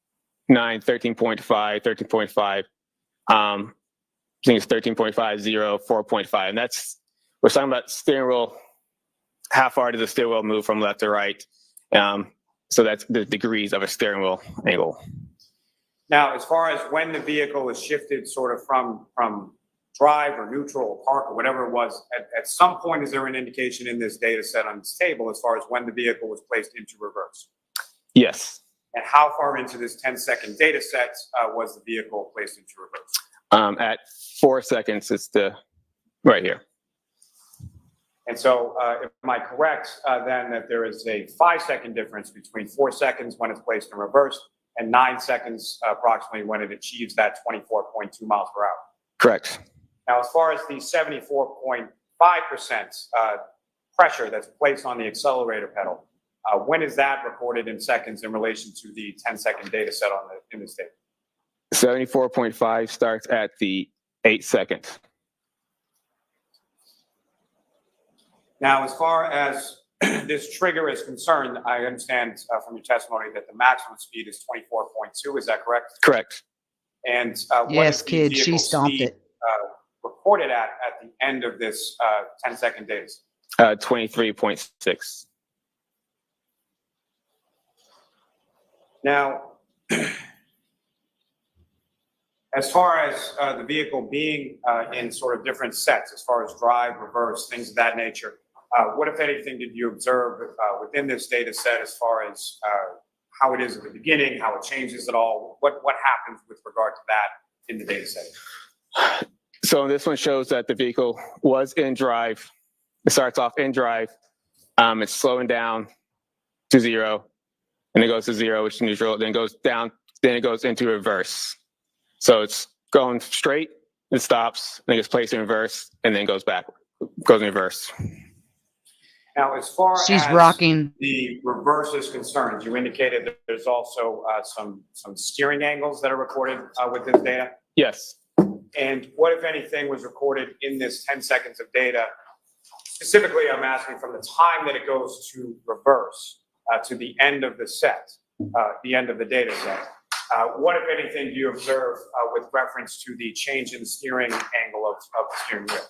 9, 13.5, 13.5. I think it's 13.5, 0, 4.5. And we're talking about steering wheel, how far does the steering wheel move from left to right? So that's the degrees of a steering wheel angle. Now, as far as when the vehicle is shifted sort of from drive or neutral or park or whatever it was, at some point, is there an indication in this data set on this table as far as when the vehicle was placed into reverse? Yes. And how far into this 10-second data set was the vehicle placed into reverse? At 4 seconds, it's right here. And so am I correct then that there is a 5-second difference between 4 seconds when it's placed in reverse and 9 seconds approximately when it achieves that 24.2 miles per hour? Correct. Now, as far as the 74.5% pressure that's placed on the accelerator pedal, when is that recorded in seconds in relation to the 10-second data set in this table? 74.5 starts at the 8 seconds. Now, as far as this trigger is concerned, I understand from your testimony that the maximum speed is 24.2. Is that correct? Correct. And yes, kid, she stomped it. Reported at the end of this 10-second data set? 23.6. Now, as far as the vehicle being in sort of different sets, as far as drive, reverse, things of that nature, what, if anything, did you observe within this data set as far as how it is at the beginning, how it changes at all? What happens with regard to that in the data set? So this one shows that the vehicle was in drive. It starts off in drive. It's slowing down to 0, and it goes to 0, which is neutral, then goes down, then it goes into reverse. So it's going straight, it stops, then it gets placed in reverse, and then goes back, goes in reverse. Now, as far She's as rocking. the reverse is concerned, you indicated that there's also some steering angles that are recorded with this data. Yes. And what, if anything, was recorded in this 10 seconds of data? Specifically, I'm asking from the time that it goes to reverse to the end of the set, the end of the data set. What, if anything, do you observe with reference to the change in the steering angle of the steering wheel?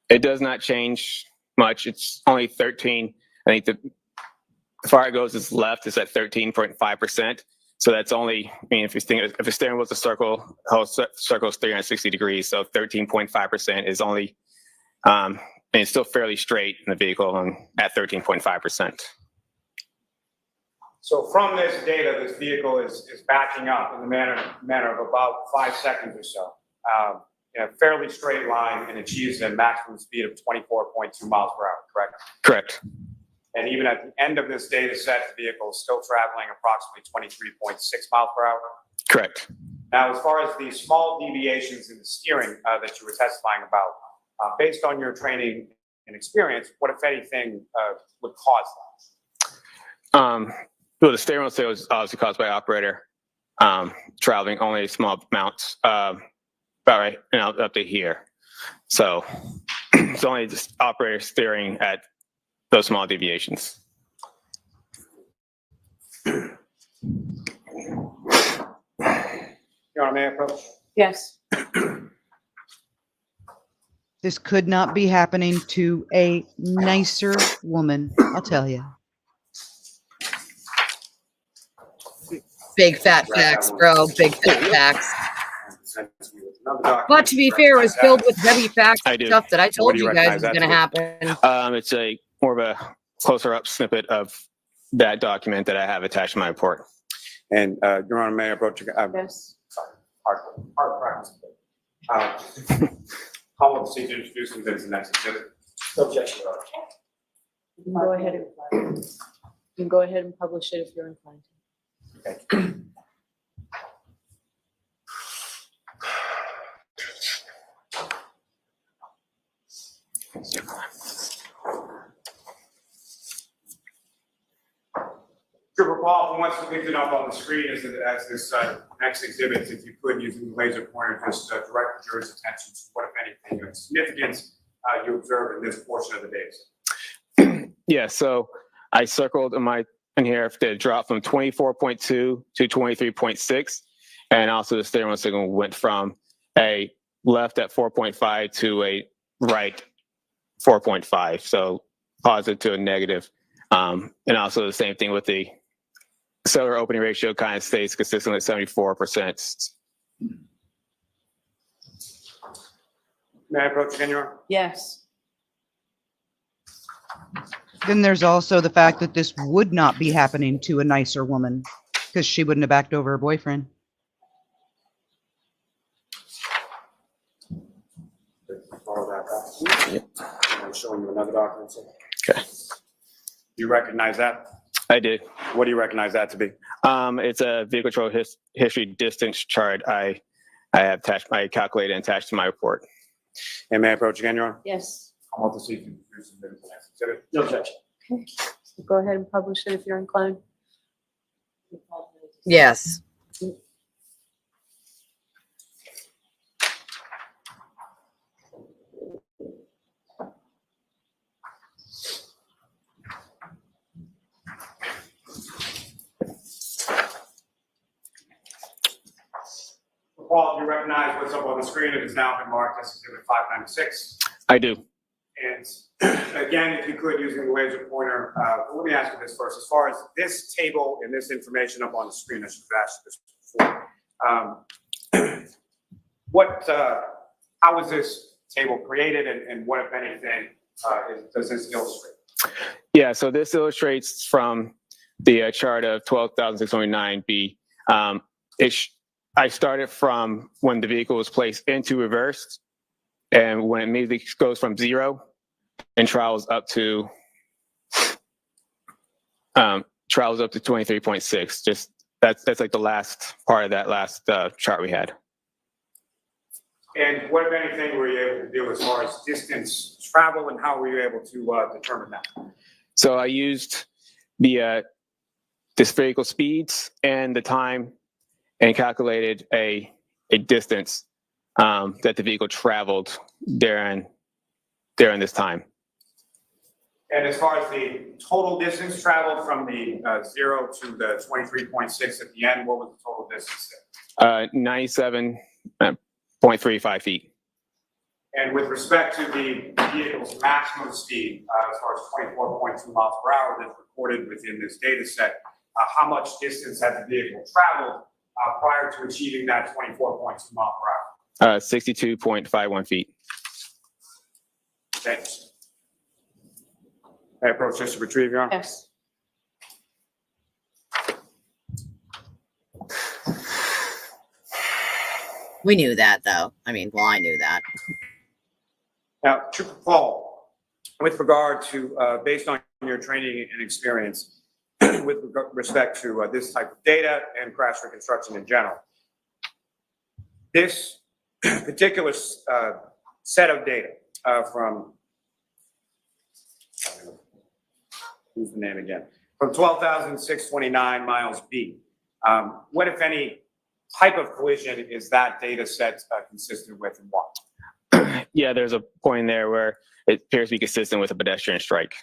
It does not change much. It's only 13. I think the far it goes is left is at 13.5%. So that's only, I mean, if a steering wheel's a circle, the whole circle is 360 degrees. So 13.5% is only, and it's still fairly straight in the vehicle at 13.5%. So from this data, this vehicle is backing up in the manner of about 5 seconds or so, in a fairly straight line, and achieves a maximum speed of 24.2 miles per hour, correct? Correct. And even at the end of this data set, the vehicle is still traveling approximately 23.6 miles per hour. Correct. Now, as far as the small deviations in the steering that you were testifying about, based on your training and experience, what, if anything, would cause that? Well, the steering wheel was obviously caused by operator. traveling only small amounts, about right, and up to here. So it's only just operators steering at those small deviations. Your Honor, may I approach? Yes. This could not be happening to a nicer woman, I'll tell you. Big fat facts, bro. Big fat facts. But to be fair, it was filled with heavy facts I do. stuff that I What told do you you guys recognize was that going to to be? happen. It's a more of a closer up snippet of that document that I have attached to my report. And Your Honor, may I approach? Yes. Hard practice. Call on the seat to introduce and the next exhibit. No objection, Your Honor. You can go ahead and, you can go ahead and publish it if you're inclined to. Okay. Trooper Paul, from what's depicted up on the screen as this next exhibit, if you could, using the laser pointer, just direct the jury's attention to what, if anything, of significance you observe in this portion of the data. Yeah, so I circled in here the drop from 24.2 to 23.6, and also the steering wheel signal went from a left at 4.5 to a right 4.5, so positive to a negative. And also the same thing with the cellular opening ratio kind of stays consistent at 74%. May I approach again, Your Honor? Yes. Then there's also the fact that this would not be happening to a nicer woman because she wouldn't have backed over her boyfriend. Follow that back. Yep. I'm showing you another document. Okay. Do you recognize that? I do. What do you recognize that to be? It's a vehicle control history distance chart I have attached, I calculated and attached to my report. And may I approach again, Your Honor? Yes. I want to see if you can produce the next exhibit. No objection. Okay. So go ahead and publish it if you're inclined. Yes. Paul, do you recognize what's up on the screen? It has now been marked as exhibit 596. I do. And again, if you could, using the laser pointer, let me ask you this first. As far as this table and this information up on the screen, I should have asked this before. How was this table created, and what, if anything, does this illustrate? Yeah, so this illustrates from the chart of 12,609B. I started from when the vehicle was placed into reverse, and when it immediately goes from 0 and travels up to 23.6. Just that's like the last part of that last chart we had. And what, if anything, were you able to do as far as distance travel, and how were you able to determine that? So I used the spherical speeds and the time, and calculated a distance that the vehicle traveled during this time. And as far as the total distance traveled from the 0 to the 23.6 at the end, what was the total distance there? 97.35 feet. And with respect to the vehicle's maximum speed, as far as 24.2 miles per hour that's recorded within this data set, how much distance had the vehicle traveled prior to achieving that 24.2 mile per hour? 62.51 feet. Thanks. I approach this to retrieve, Your Honor? Yes. We knew that, though. I mean, well, I knew that. Now, Trooper Paul, with regard to, based on your training and experience, with respect to this type of data and crash reconstruction in general, this particular set of data from, who's the name again? From 12,629 miles B, what, if any, type of collision is that data set consistent with, and why? Yeah, there's a point there where it appears to be consistent with a pedestrian strike.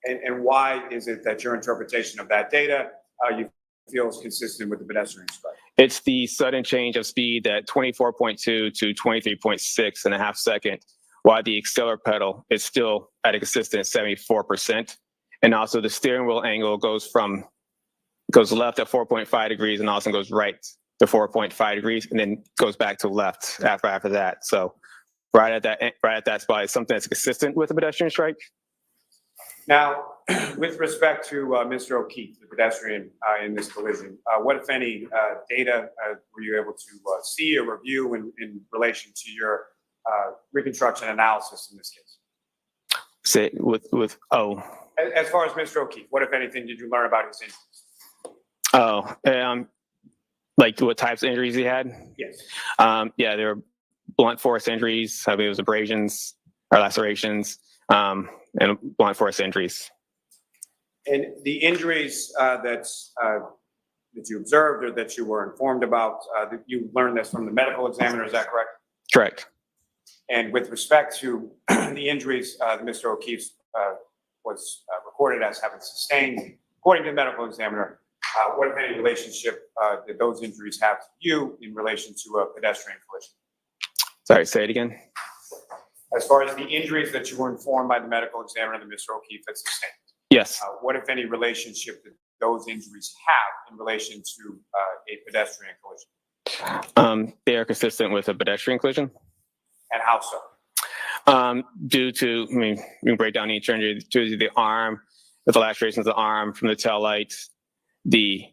And why is it that your interpretation of that data you feel is consistent with the pedestrian strike? It's the sudden change of speed at 24.2 to 23.6 and a half second, while the accelerator pedal is still at a consistent 74%. And also the steering wheel angle goes left at 4.5 degrees and also goes right to 4.5 degrees and then goes back to left after that. So right at that spot is something that's consistent with a pedestrian strike. Now, with respect to Mr. O'Keefe, the pedestrian in this collision, what, if any, data were you able to see or review in relation to your reconstruction analysis in this case? Say As far as Mr. O'Keefe, what, if anything, did you learn about his injuries? Like what types of injuries he had? Yes. Yeah, there were blunt force injuries. I believe it was abrasions or lacerations, and blunt force injuries. And the injuries that you observed or that you were informed about, you learned this from the medical examiner, is that correct? Correct. And with respect to the injuries that Mr. O'Keefe was recorded as having sustained, according to the medical examiner, what, if any, relationship did those injuries have to you in relation to a pedestrian collision? Sorry, say it again. As far as the injuries that you were informed by the medical examiner that Mr. O'Keefe had sustained, yes. What, if any, relationship did those injuries have in relation to a pedestrian collision? They are consistent with a pedestrian collision. And how so? Due to, we can break down each injury, due to the arm, the lacerations of the arm from the tail light, the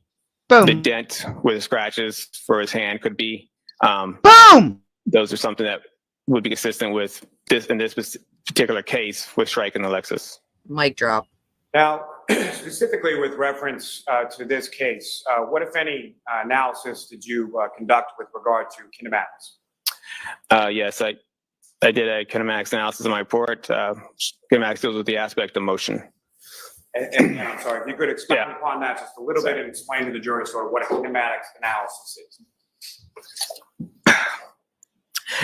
dent where the scratches for his hand could be. Boom! Those are something that would be consistent with this in this particular case with striking the Lexus. Mic drop. Now, specifically with reference to this case, what, if any, analysis did you conduct with regard to kinematics? Yes, I did a kinematics analysis in my report. Kinematics deals with the aspect of motion. And I'm sorry, if you could expand upon that just a little bit and explain to the jury sort of what a kinematics analysis is.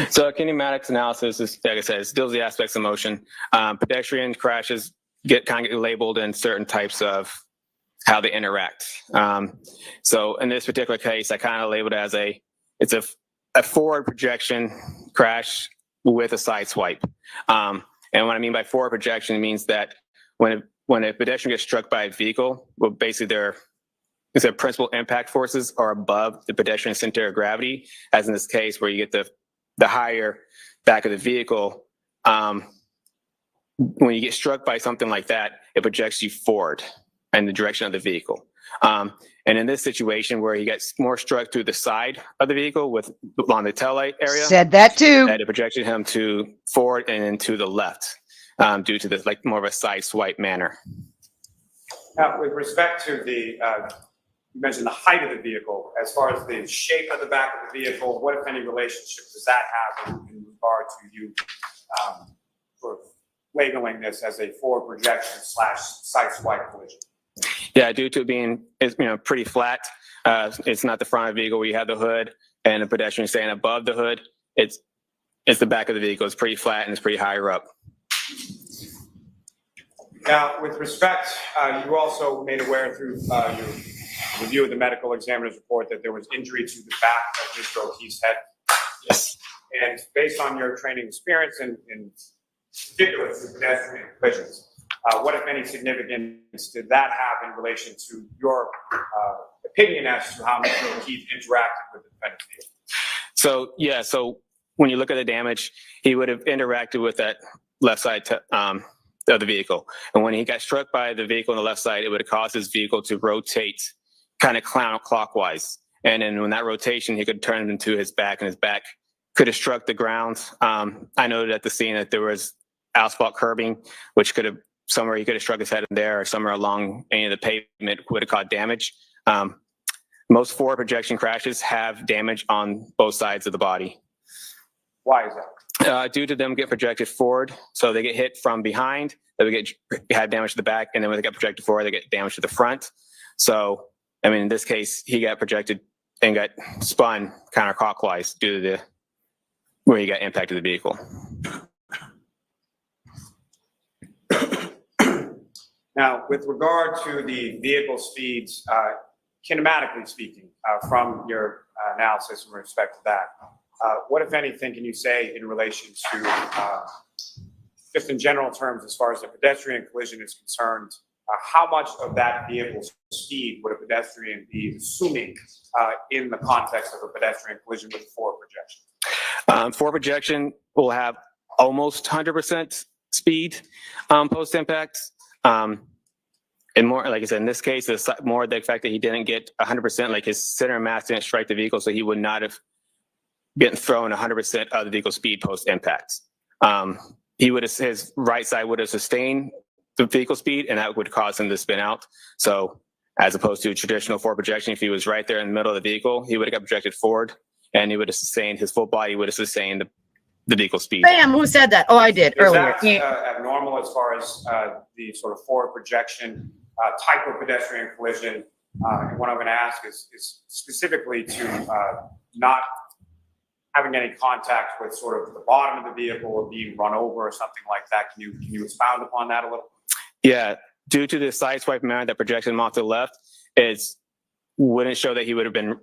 So a kinematics analysis is, like I said, it deals with the aspects of motion. Pedestrian crashes get labeled in certain types of how they interact. So in this particular case, I kind of labeled it as it's a forward projection crash with a side swipe. And what I mean by forward projection, it means that when a pedestrian gets struck by a vehicle, well, basically their principal impact forces are above the pedestrian center of gravity, as in this case where you get the higher back of the vehicle. When you get struck by something like that, it projects you forward in the direction of the vehicle. And in this situation where he gets more struck through the side of the vehicle along the taillight area. Said that too. That it projected him to forward and then to the left due to this more of a side swipe manner. Now, with respect to the, you mentioned the height of the vehicle, as far as the shape of the back of the vehicle, what, if any, relationship does that have in regard to you sort of labeling this as a forward projection / side swipe collision? Yeah, due to it being pretty flat, it's not the front of the vehicle where you have the hood and the pedestrian staying above the hood. It's the back of the vehicle. It's pretty flat and it's pretty higher up. Now, with respect, you also made aware through your review of the medical examiner's report that there was injury to the back of Mr. O'Keefe's head. Yes. And based on your training experience in particular with pedestrian collisions, what, if any, significance did that have in relation to your opinion as to how Mr. O'Keefe interacted with the defendant's vehicle? So when you look at the damage, he would have interacted with that left side of the vehicle. And when he got struck by the vehicle on the left side, it would have caused his vehicle to rotate kind of counterclockwise. And then when that rotation, he could turn it into his back, and his back could have struck the ground. I noted at the scene that there was asphalt curbing, which could have somewhere he could have struck his head in there, or somewhere along any of the pavement would have caused damage. Most forward projection crashes have damage on both sides of the body. Why is that? Due to them get projected forward, so they get hit from behind, they would have damage to the back, and then when they get projected forward, they get damage to the front. So, I mean, in this case, he got projected and got spun counterclockwise due to where he got impacted the vehicle. Now, with regard to the vehicle speeds, kinematically speaking, from your analysis in respect to that, what, if anything, can you say in relation to, just in general terms, as far as the pedestrian collision is concerned, how much of that vehicle's speed would a pedestrian be assuming in the context of a pedestrian collision with forward projection? Forward projection will have almost 100% speed post-impact. And more, like I said, in this case, it's more the fact that he didn't get 100%, like his center of mass didn't strike the vehicle, so he would not have been thrown 100% of the vehicle speed post-impact. He would have, his right side would have sustained the vehicle speed, and that would cause him to spin out. So as opposed to a traditional forward projection, if he was right there in the middle of the vehicle, he would have got projected forward, and he would have sustained, his full body would have sustained the vehicle speed. Bam, who said that? Oh, I did earlier. Is that abnormal as far as the sort of forward projection type of pedestrian collision? And what I'm going to ask is specifically to not having any contact with sort of the bottom of the vehicle or being run over or something like that. Can you expound upon that a little? Yeah, due to the side swipe manner that projected him off to the left, it wouldn't show that he would have been,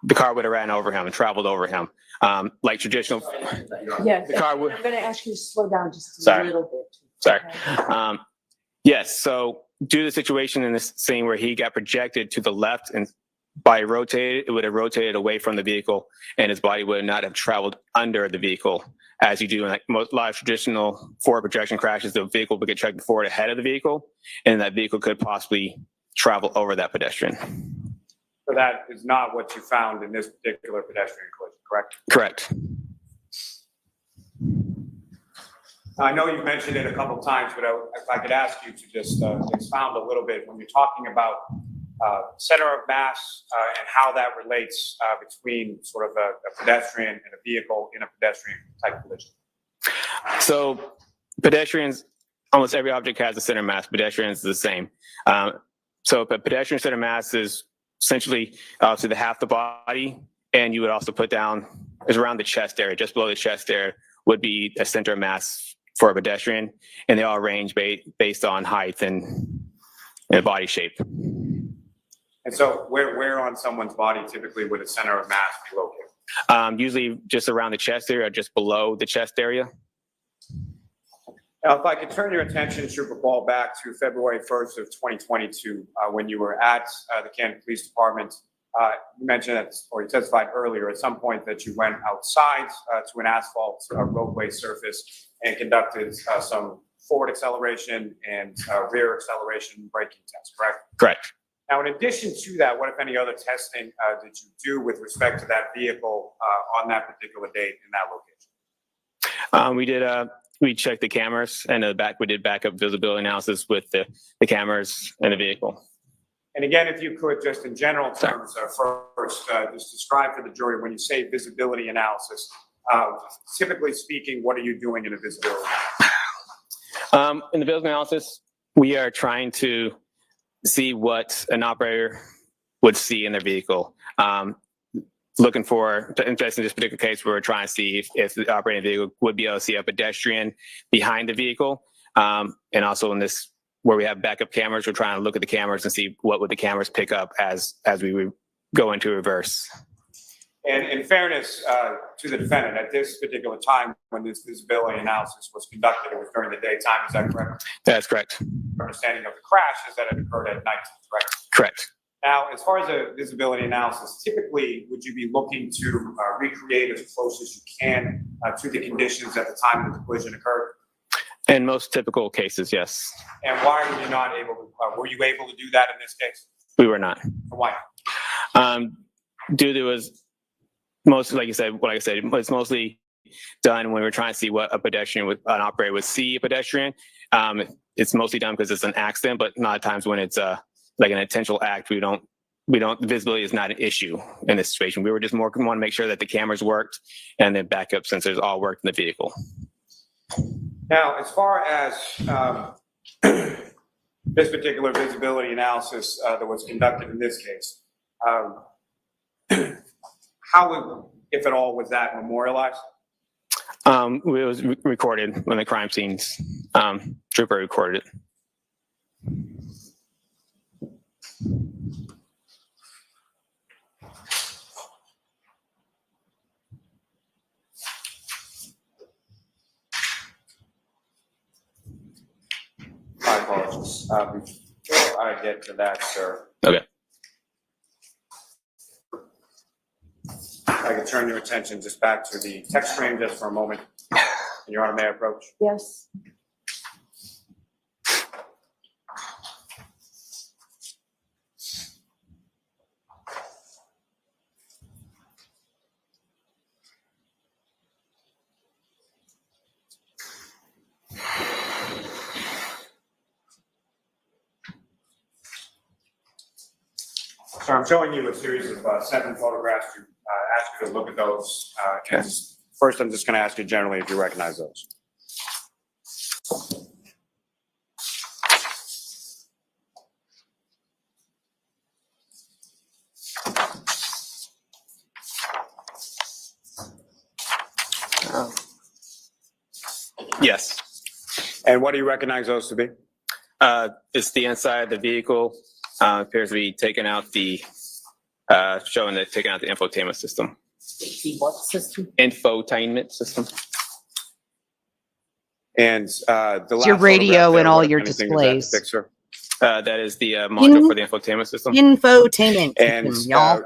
the car would have ran over him and traveled over him. Like traditional. Yes, The car would. I'm going to ask you to slow down just a Sorry. little bit. Sorry. Yes, so due to the situation in this scene where he got projected to the left and by rotated, it would have rotated away from the vehicle and his body would not have traveled under the vehicle. As you do in like a lot of traditional forward projection crashes, the vehicle would get tracked forward ahead of the vehicle and that vehicle could possibly travel over that pedestrian. So that is not what you found in this particular pedestrian collision, correct? Correct. I know you've mentioned it a couple of times, but if I could ask you to just expound a little bit when you're talking about center of mass and how that relates between sort of a pedestrian and a vehicle in a pedestrian type collision. So pedestrians, almost every object has a center mass. Pedestrians is the same. So a pedestrian center mass is essentially to the half the body, and you would also put down is around the chest area, just below the chest area would be a center of mass for a pedestrian, and they all range based on height and body shape. And so where on someone's body typically would a center of mass be located? Usually just around the chest area or just below the chest area. Now, if I could turn your attention, Trooper Paul, back to February 1st of 2022, when you were at the Canton Police Department. You mentioned that, or you testified earlier at some point that you went outside to an asphalt roadway surface and conducted some forward acceleration and rear acceleration braking tests, correct? Correct. Now, in addition to that, what, if any, other testing did you do with respect to that vehicle on that particular date in that location? We checked the cameras and we did backup visibility analysis with the cameras and the vehicle. And again, if you could, just in general terms, first, just describe for the jury when you say visibility analysis, typically speaking, what are you doing in a visibility analysis? In the visibility analysis, we are trying to see what an operator would see in their vehicle. Looking for, in this particular case, we're trying to see if the operating vehicle would be able to see a pedestrian behind the vehicle. And also in this, where we have backup cameras, we're trying to look at the cameras and see what would the cameras pick up as we go into reverse. And in fairness to the defendant, at this particular time when this visibility analysis was conducted, it was during the daytime, is that correct? That's correct. Understanding of the crash is that it occurred at night, correct? Correct. Now, as far as a visibility analysis, typically, would you be looking to recreate as close as you can to the conditions at the time that the collision occurred? In most typical cases, yes. And why were you not able to, were you able to do that in this case? We were not. Why? Due to was most, like I said, it's mostly done when we're trying to see what an operator would see a pedestrian. It's mostly done because it's an accident, but not at times when it's like an intentional act, visibility is not an issue in this situation. We were just want to make sure that the cameras worked and the backup sensors all worked in the vehicle. Now, as far as this particular visibility analysis that was conducted in this case, How, if at all, was that memorialized? It was recorded when the crime scenes trooper recorded it. My apologies. Before I get to that, sir. Okay. I could turn your attention just back to the text stream just for a moment. And Your Honor, may I approach? Yes. So I'm showing you a series of 7 photographs to ask you to look at those. First, I'm just going to ask you generally if you recognize those. Yes. And what do you recognize those to be? It's the inside of the vehicle. Appears to be taking out the, showing that taking out the infotainment system. The what system? Infotainment system. And the It's your radio and all your displays. That is the module for the infotainment system. Infotainment And system, y'all.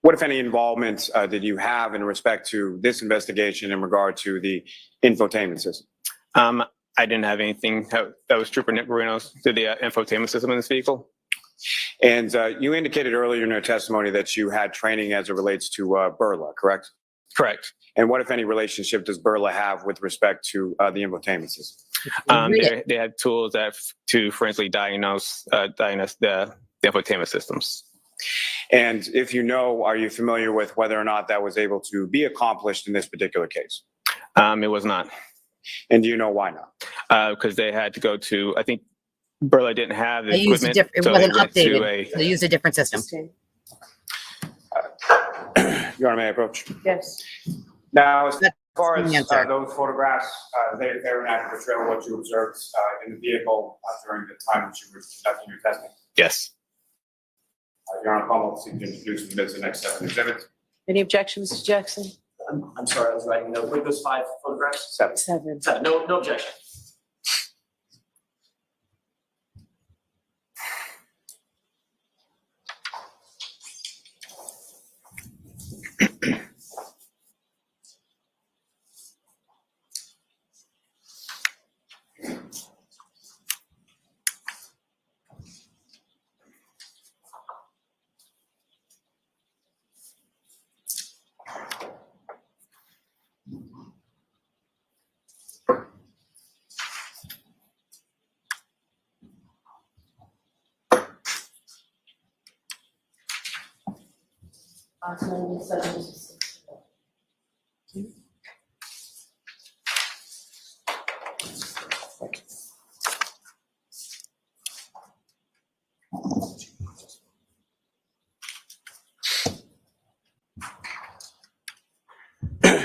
what, if any, involvement did you have in respect to this investigation in regard to the infotainment system? I didn't have anything. That was Trooper Nick Marino's to the infotainment system in this vehicle. And you indicated earlier in your testimony that you had training as it relates to Burla, correct? Correct. And what, if any, relationship does Burla have with respect to the infotainment system? They had tools that to forensically diagnose the infotainment systems. And if you know, are you familiar with whether or not that was able to be accomplished in this particular case? It was not. And do you know why not? Because they had to go to, I think Burla didn't have the They used equipment. it so wasn't they went to updated. They used a different system. Your Honor, may I approach? Yes. Now, as far as the answer. those photographs, they were an accurate portrayal of what you observed in the vehicle during the time that you were conducting your testing. Yes. Your Honor, I'll seek to introduce the next 7 exhibits. Any objections, Mr. Jackson? I'm sorry, I was writing note. With those 5 photographs? 7. 7. No objection.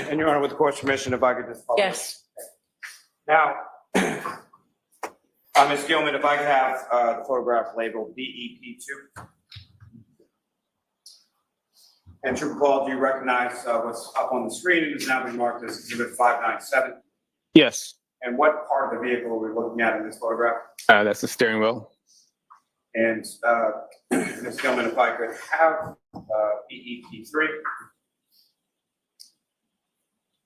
And Your Honor, with the court's permission, if I could just follow. Yes. Now, Ms. Gilman, if I could have the photograph labeled BEP2. And Trooper Paul, do you recognize what's up on the screen? It is now been marked as Exhibit 597. Yes. And what part of the vehicle are we looking at in this photograph? That's the steering wheel. And Ms. Gilman, if I could have BEP3.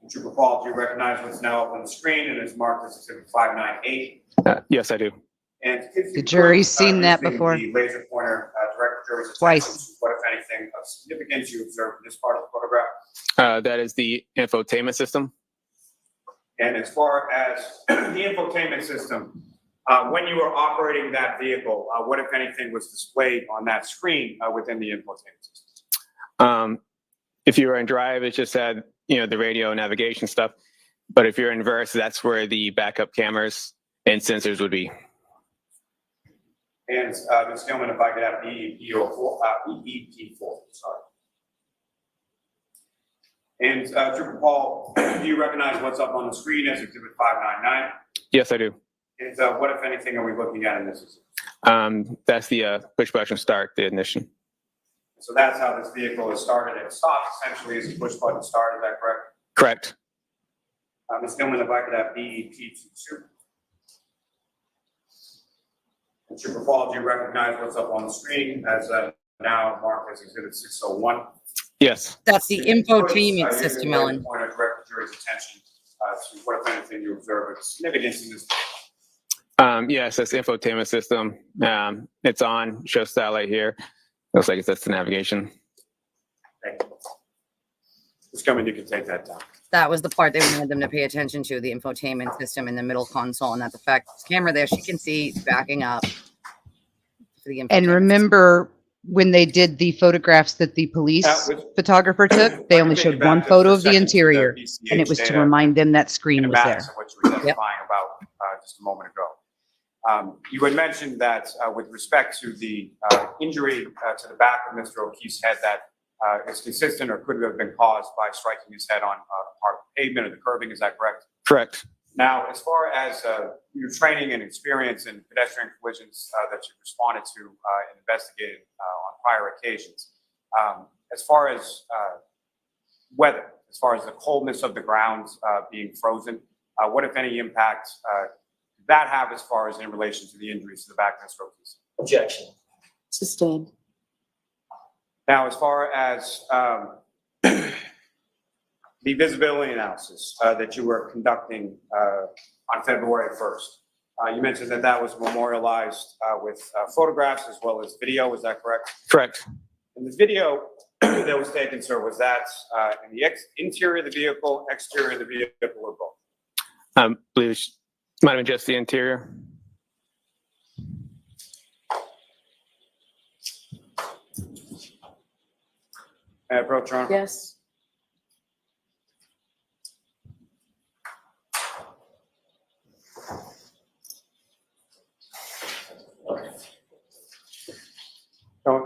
And Trooper Paul, do you recognize what's now up on the screen and is marked as Exhibit 598? Yes, I do. And if The jury's seen that using before. The laser pointer direct the jury's Twice. attention to what, if anything, of significance you observed in this part of the photograph. That is the infotainment system. And as far as the infotainment system, when you were operating that vehicle, what, if anything, was displayed on that screen within the infotainment system? If you were in drive, it just had, the radio navigation stuff. But if you're in reverse, that's where the backup cameras and sensors would be. And Ms. Gilman, if I could have EEP4, sorry. And Trooper Paul, do you recognize what's up on the screen as Exhibit 599? Yes, I do. And what, if anything, are we looking at in this? That's the push button start, the ignition. So that's how this vehicle is started and stopped, essentially, is a push button start, is that correct? Correct. Ms. Gilman, if I could have BEP22. And Trooper Paul, do you recognize what's up on the screen as now marked as Exhibit 601? Yes. That's the infotainment system, Ellen. I want to direct the jury's attention to what, if anything, you observe of significance in this. Yes, that's the infotainment system. It's on, shows satellite here. Looks like it's the navigation. Thank you. Ms. Gilman, you can take that down. That was the part they wanted them to pay attention to, the infotainment system in the middle console, and that the fact camera there, she can see backing up. For the And remember when they did the photographs that the police photographer took, they only showed one photo of the interior, and it was to remind them that screen was there. What you were testifying about just a moment ago. You had mentioned that with respect to the injury to the back of Mr. O'Keefe's head that is consistent or could have been caused by striking his head on part of the pavement or the curbing, is that correct? Correct. Now, as far as your training and experience in pedestrian collisions that you've responded to and investigated on prior occasions, as far as weather, as far as the coldness of the ground being frozen, what, if any, impact did that have as far as in relation to the injuries to the back of Mr. O'Keefe's? Objection. Sustained. Now, as far as the visibility analysis that you were conducting on February 1st, you mentioned that that was memorialized with photographs as well as video. Is that correct? Correct. And the video that was taken, sir, was that in the interior of the vehicle, exterior of the vehicle, or both? I believe it might have been just the interior. Approach, Your Honor. Yes.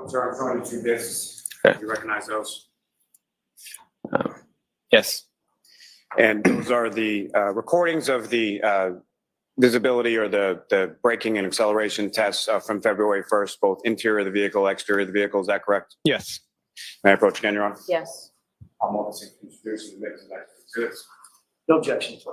Sir, I'm showing you two discs. Okay. You recognize those? Yes. And those are the recordings of the visibility or the braking and acceleration tests from February 1st, both interior of the vehicle, exterior of the vehicle. Is that correct? Yes. May I approach again, Your Honor? Yes. I'm obviously introducing the mix of exhibits. No objection, sir.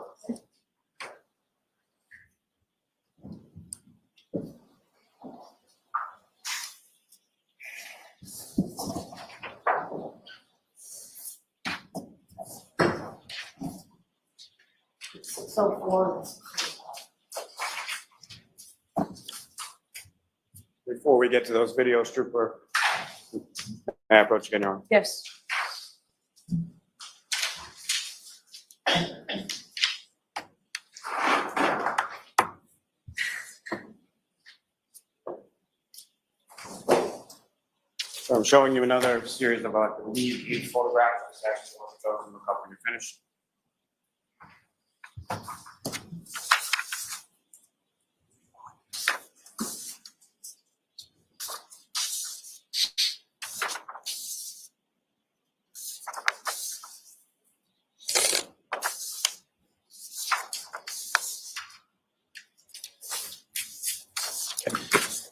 So formal. Before we get to those videos, Trooper, may I approach again, Your Honor? Yes. So I'm showing you another series of lead 8 photographs. Actually, I'll show them when you're finished.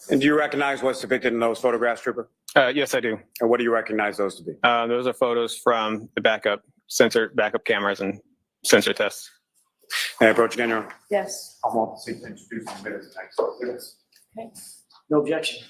And do you recognize what's depicted in those photographs, Trooper? Yes, I do. And what do you recognize those to be? Those are photos from the backup cameras and sensor tests. May I approach again, Your Honor? Yes. I want to introduce the minutes next. Okay. No objection.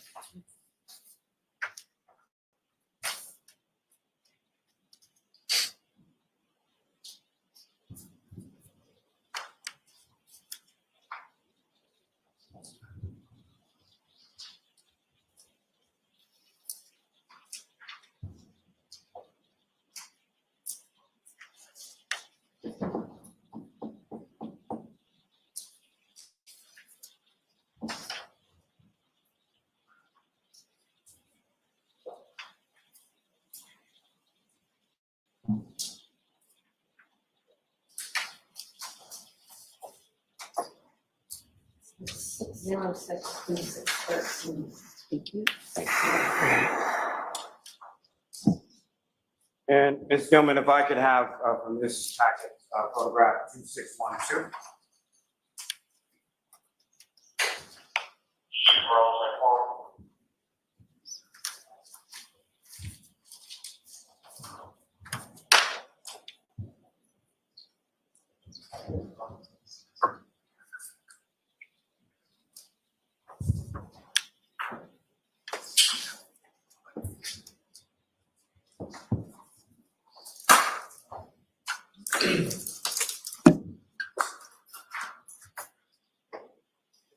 Thank you. And Ms. Gilman, if I could have from this packet, photograph 2612.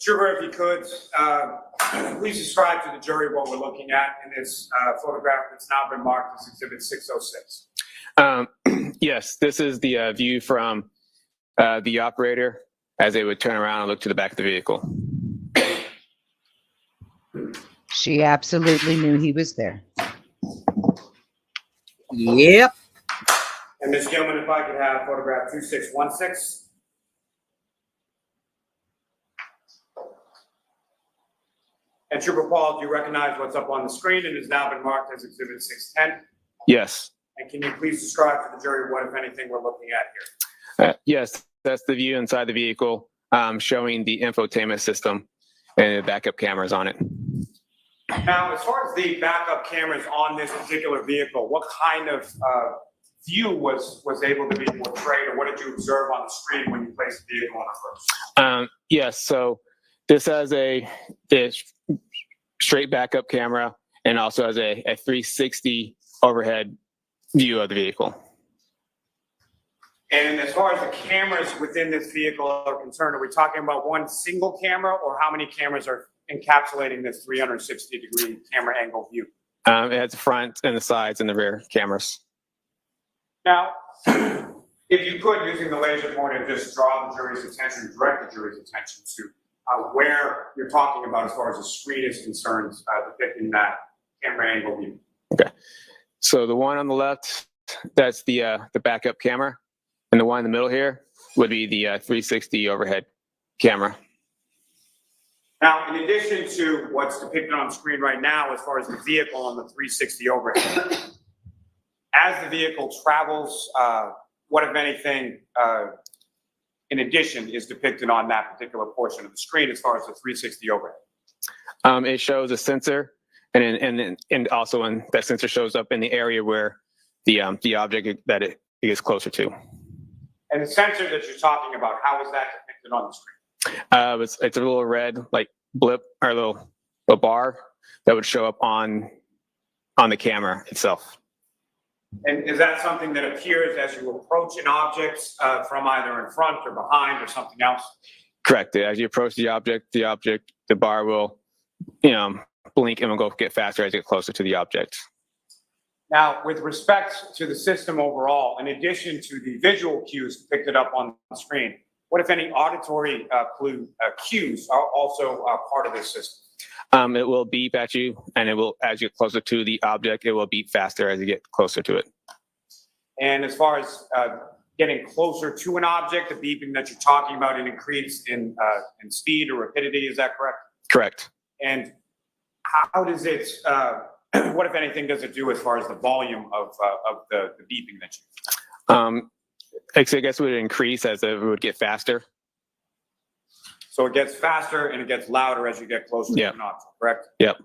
Trooper, if you could, please describe to the jury what we're looking at in this photograph that's now been marked as Exhibit 606. Yes, this is the view from the operator as they would turn around and look to the back of the vehicle. She absolutely knew he was there. Yep. And Ms. Gilman, if I could have photograph 2616. And Trooper Paul, do you recognize what's up on the screen and has now been marked as Exhibit 610? Yes. And can you please describe to the jury what, if anything, we're looking at here? Yes, that's the view inside the vehicle, showing the infotainment system and the backup cameras on it. Now, as far as the backup cameras on this particular vehicle, what kind of view was able to be portrayed, or what did you observe on the screen when you placed the vehicle on reverse? Yes, so this has this straight backup camera and also has a 360 overhead view of the vehicle. And as far as the cameras within this vehicle are concerned, are we talking about one single camera, or how many cameras are encapsulating this 360-degree camera angle view? It has the front and the sides and the rear cameras. Now, if you could, using the laser pointer, just draw the jury's attention, direct the jury's attention to where you're talking about as far as the screen is concerned, depicting that camera angle view. Okay. So the one on the left, that's the backup camera, and the one in the middle here would be the 360 overhead camera. Now, in addition to what's depicted on the screen right now, as far as the vehicle on the 360 overhead, as the vehicle travels, what, if anything, in addition, is depicted on that particular portion of the screen as far as the 360 overhead? It shows a sensor, and also when that sensor shows up in the area where the object that it gets closer to. And the sensor that you're talking about, how is that depicted on the screen? It's a little red like blip or a little bar that would show up on the camera itself. And is that something that appears as you approach an object from either in front or behind or something else? Correct. As you approach the object, the bar will, blink and will go get faster as you get closer to the object. Now, with respect to the system overall, in addition to the visual cues depicted up on the screen, what, if any, auditory cues are also part of this system? It will beep at you, and it will, as you get closer to the object, it will beep faster as you get closer to it. And as far as getting closer to an object, the beeping that you're talking about, it increased in speed or rapidity, is that correct? Correct. And how does it, what, if anything, does it do as far as the volume of the beeping that you? I guess it would increase as it would get faster. So it gets faster and it gets louder as you get closer to an object, correct? Yep.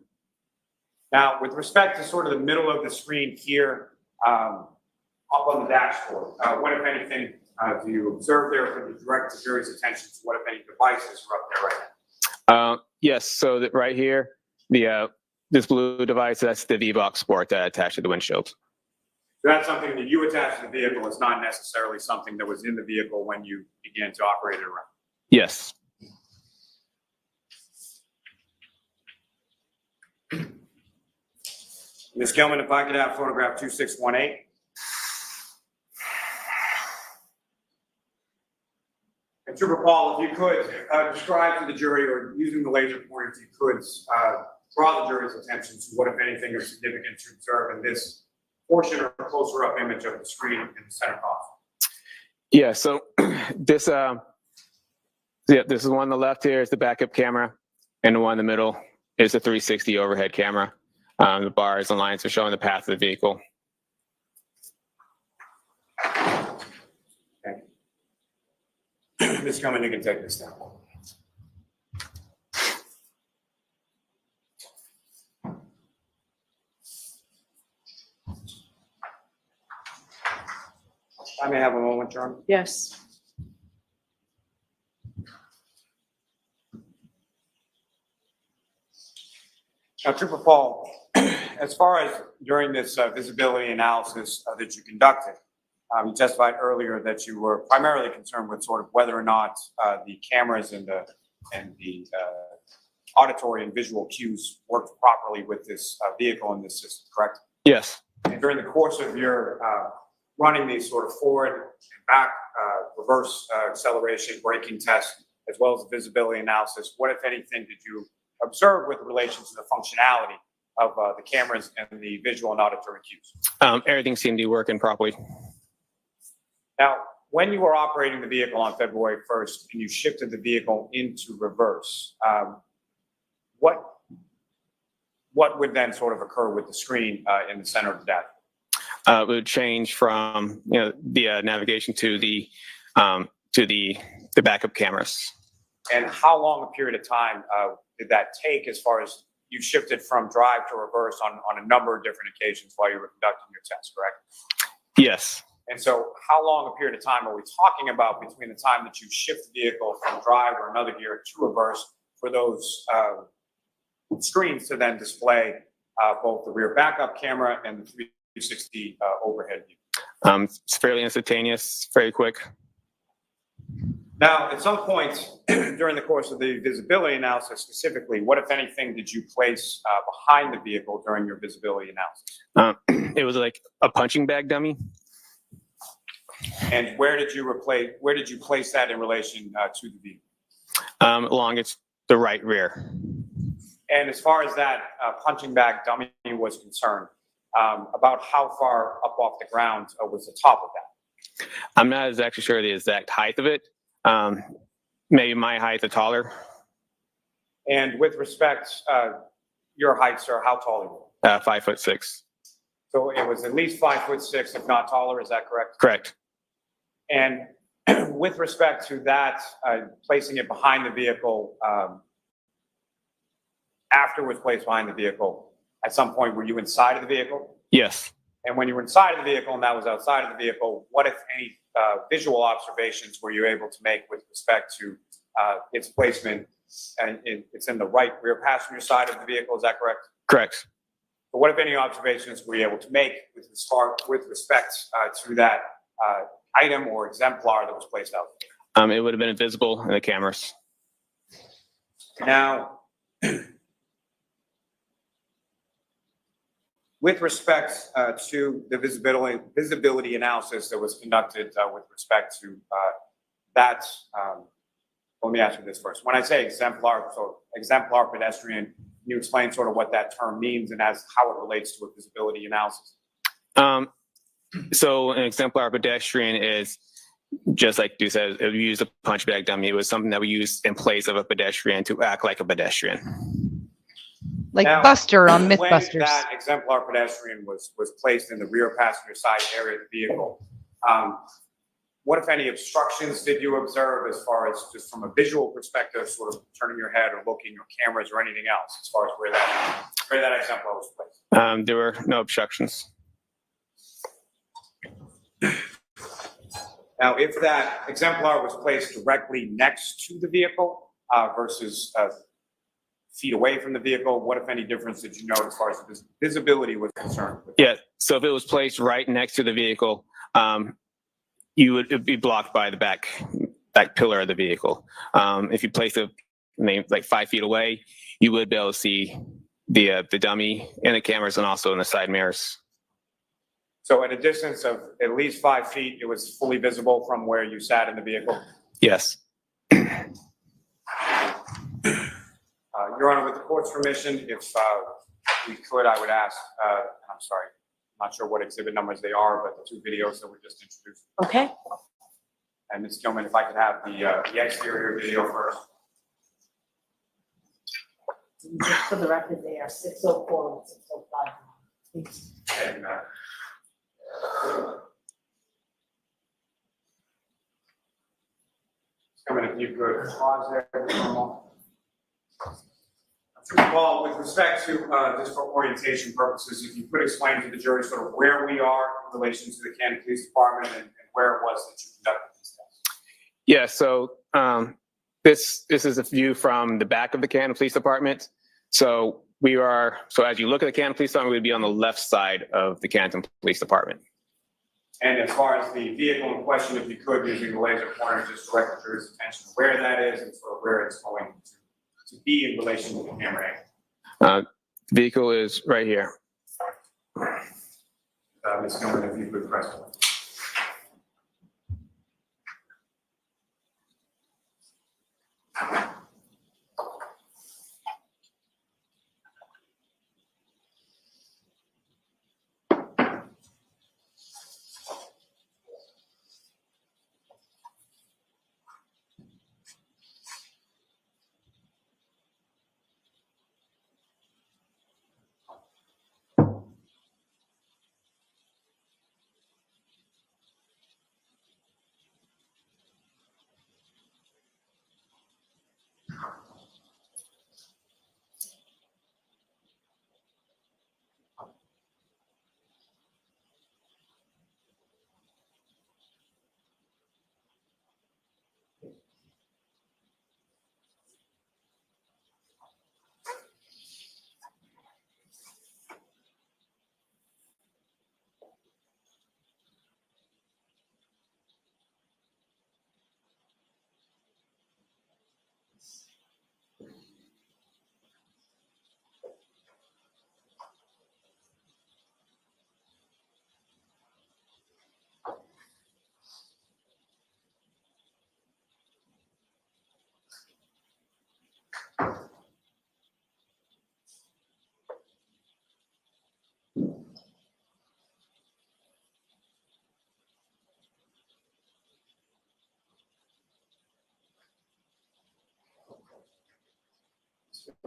Now, with respect to sort of the middle of the screen here, up on the dashboard, what, if anything, do you observe there for the direct the jury's attention to what, if any, devices are up there right now? Yes, so that right here, this blue device, that's the V-Box Sport that attached to the windshield. So that's something that you attach to the vehicle. It's not necessarily something that was in the vehicle when you began to operate it around. Yes. Ms. Gilman, if I could have photograph 2618. And Trooper Paul, if you could describe to the jury, or using the laser pointer, if you could draw the jury's attention to what, if anything, is significant to observe in this portion or closer up image of the screen in the center console. Yeah, so this is one on the left here is the backup camera. and the one in the middle is a 360 overhead camera. The bars and lines are showing the path of the vehicle. Ms. Cummins, you can take this down. I may have a moment, John. Yes. Now, Trooper Paul, as far as during this visibility analysis that you conducted, you testified earlier that you were primarily concerned with sort of whether or not the cameras and the auditory and visual cues worked properly with this vehicle and this system, correct? Yes. And during the course of your running these sort of forward and back reverse acceleration braking tests, as well as the visibility analysis, what, if anything, did you observe with relation to the functionality of the cameras and the visual and auditory cues? Everything seemed to be working properly. Now, when you were operating the vehicle on February 1st and you shifted the vehicle into reverse, what would then sort of occur with the screen in the center of the dashboard? It would change from the navigation to the backup cameras. And how long a period of time did that take as far as you shifted from drive to reverse on a number of different occasions while you were conducting your test, correct? Yes. And so how long a period of time are we talking about between the time that you shift the vehicle from drive or another gear to reverse for those screens to then display both the rear backup camera and the 360 overhead view? It's fairly instantaneous, very quick. Now, at some point during the course of the visibility analysis specifically, what, if anything, did you place behind the vehicle during your visibility analysis? It was like a punching bag dummy. And where did you place that in relation to the vehicle? Along the right rear. And as far as that punching bag dummy was concerned, about how far up off the ground was the top of that? I'm not exactly sure the exact height of it. Maybe my height or taller. And with respect, your height, sir, how tall are you? 5'6". So it was at least 5'6", if not taller, is that correct? Correct. And with respect to that, placing it behind the vehicle, after it was placed behind the vehicle, at some point, were you inside of the vehicle? Yes. And when you were inside of the vehicle and that was outside of the vehicle, what, if any, visual observations were you able to make with respect to its placement? And it's in the right rear passenger side of the vehicle, is that correct? Correct. But what, if any, observations were you able to make with respect to that item or exemplar that was placed out there? It would have been invisible in the cameras. Now, with respect to the visibility analysis that was conducted with respect to that, let me ask you this first. When I say exemplar, so exemplar pedestrian, can you explain sort of what that term means and as how it relates to a visibility analysis? So an exemplar pedestrian is just like you said, we use a punch bag dummy. It was something that we used in place of a pedestrian to act like a pedestrian. Like Now, Buster on when Mythbusters. that exemplar pedestrian was placed in the rear passenger side area of the vehicle, what, if any, obstructions did you observe as far as just from a visual perspective, sort of turning your head or looking or cameras or anything else as far as where that exemplar was placed? There were no obstructions. Now, if that exemplar was placed directly next to the vehicle versus feet away from the vehicle, what, if any, difference did you note as far as the visibility was concerned? Yeah, so if it was placed right next to the vehicle, it'd be blocked by the back pillar of the vehicle. If you place it like 5 feet away, you would be able to see the dummy and the cameras and also in the side mirrors. So at a distance of at least 5 feet, it was fully visible from where you sat in the vehicle? Yes. Your Honor, with the court's permission, if we could, I would ask, I'm sorry, I'm not sure what exhibit numbers they are, but the two videos that were just introduced. Okay. And Ms. Gilman, if I could have the exterior video first. Just for the record, they are 604 and 605. And, come in if you could pause there for a moment. Paul, with respect to, just for orientation purposes, if you could explain to the jury sort of where we are in relation to the Canton Police Department and where it was that you conducted these tests. Yeah, so this is a view from the back of the Canton Police Department. So as you look at the Canton Police Department, we'd be on the left side of the Canton Police Department. And as far as the vehicle in question, if you could, using the laser pointer, just direct the jury's attention to where that is and sort of where it's going to be in relation to the camera angle. Vehicle is right here. Ms. Gilman, if you could press one.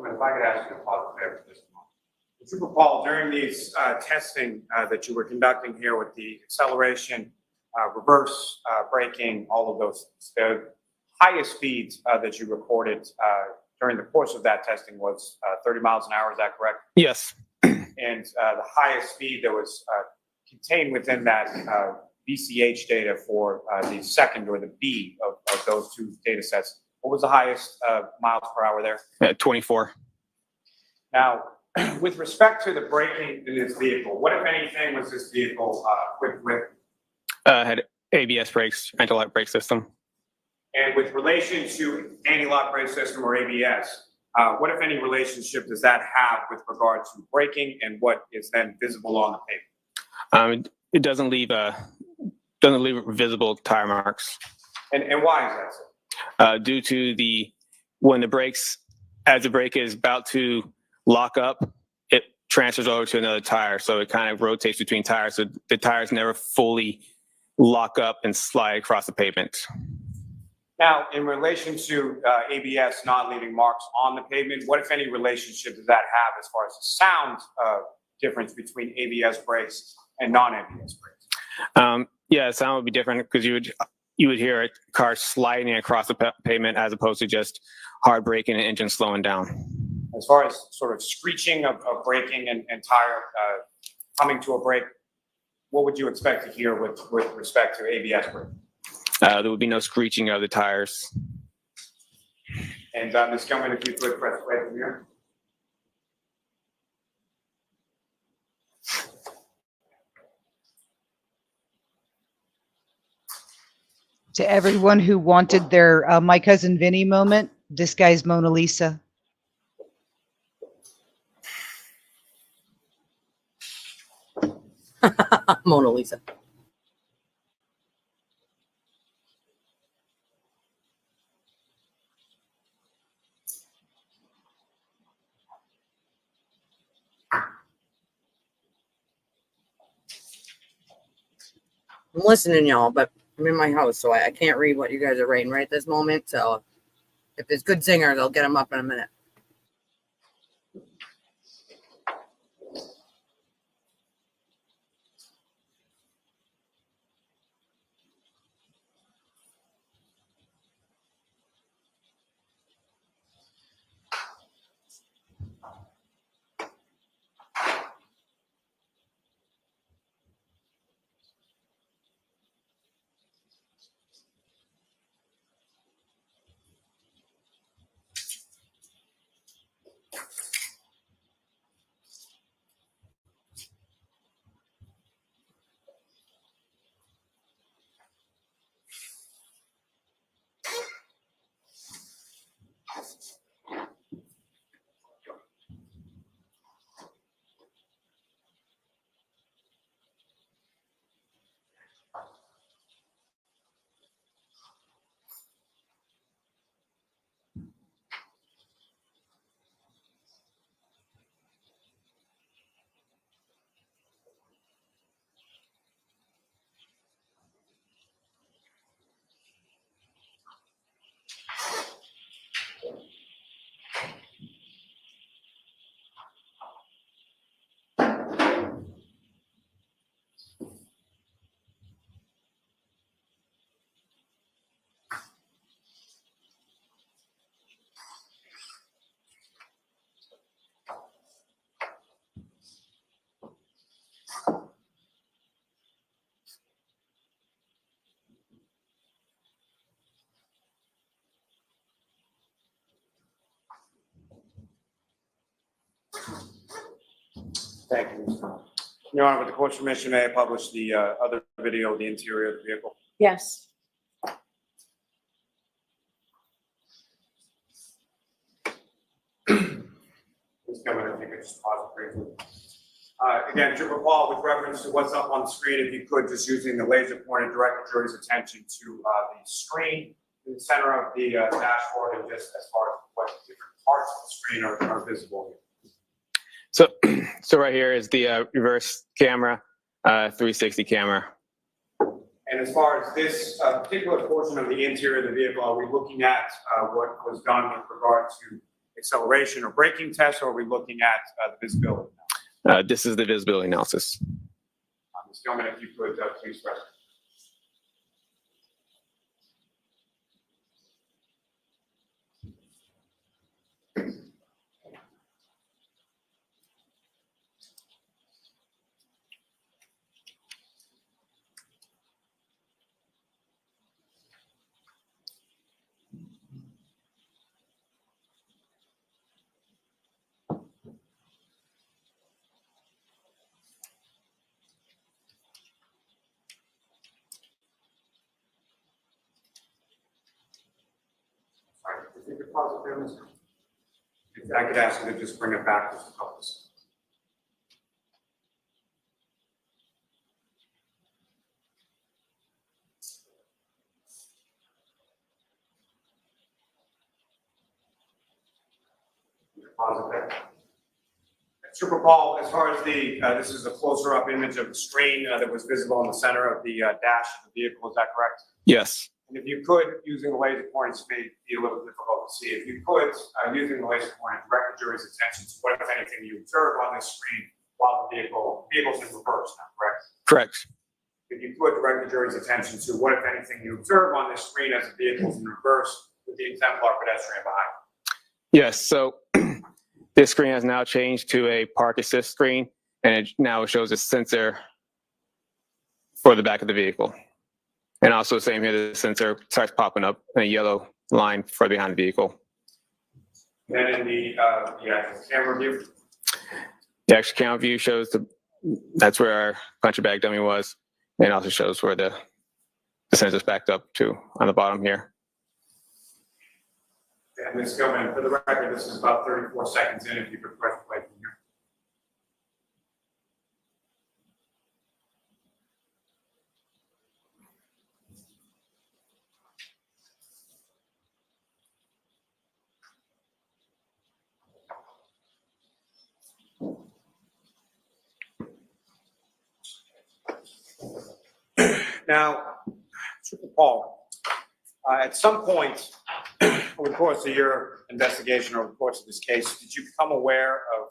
If I could ask you to pause there for just a moment. Trooper Paul, during these testing that you were conducting here with the acceleration, reverse braking, all of those, the highest speeds that you recorded during the course of that testing was 30 miles an hour, is that correct? Yes. And the highest speed that was contained within that VCH data for the second or the B of those two data sets, what was the highest miles per hour there? 24. Now, with respect to the braking in this vehicle, what, if anything, was this vehicle equipped with? Had ABS brakes, anti-lock brake system. And with relation to anti-lock brake system or ABS, what, if any, relationship does that have with regard to braking and what is then visible on the pavement? It doesn't leave visible tire marks. And why is that so? Due to when the brakes, as the brake is about to lock up, it transfers over to another tire. So it kind of rotates between tires. So the tires never fully lock up and slide across the pavement. Now, in relation to ABS not leaving marks on the pavement, what, if any, relationship does that have as far as the sound difference between ABS brakes and non-ABS brakes? Yeah, sound would be different because you would hear a car sliding across the pavement as opposed to just hard braking and engine slowing down. As far as sort of screeching of braking and tire coming to a brake, what would you expect to hear with respect to ABS braking? There would be no screeching of the tires. And Ms. Gilman, if you could press play from here. To everyone who wanted their My Cousin Vinny moment, this guy's Mona Lisa. Mona Lisa. I'm listening, y'all, but I'm in my house, so I can't read what you guys are writing right at this moment. So if there's good singers, I'll get them up in a minute. Thank you, Mr. Your Honor, with the court's permission, may I publish the other video of the interior of the vehicle? Yes. Please come in if you could just pause it briefly. Again, Trooper Paul, with reference to what's up on the screen, if you could, just using the laser pointer, direct the jury's attention to the screen in the center of the dashboard, and just as far as what different parts of the screen are visible here. So right here is the reverse camera, 360 camera. And as far as this particular portion of the interior of the vehicle, are we looking at what was done with regard to acceleration or braking tests, or are we looking at the visibility? This is the visibility analysis. Ms. Gilman, if you could please press. If you could pause it there, Mr. If I could ask you to just bring it back just a couple of seconds. Pause it there. Trooper Paul, as far as the, this is a closer up image of the screen that was visible in the center of the dash of the vehicle, is that correct? Yes. And if you could, using the laser pointer, may be a little difficult to see. If you could, using the laser pointer, direct the jury's attention to what, if anything, you observe on this screen while the vehicle's in reverse now, correct? Correct. If you could, direct the jury's attention to what, if anything, you observe on this screen as the vehicle's in reverse with the exemplar pedestrian behind. Yes. So this screen has now changed to a park assist screen, and it now shows a sensor for the back of the vehicle. And also same here, the sensor starts popping up in a yellow line further behind the vehicle. Then in the actual camera view, The actual camera view shows that's where our puncher bag dummy was, and also shows where the sensor's backed up to on the bottom here. and Ms. Gilman, for the record, this is about 34 seconds in. If you could press play from here. Now, Trooper Paul, at some point over the course of your investigation, over the course of this case, did you become aware of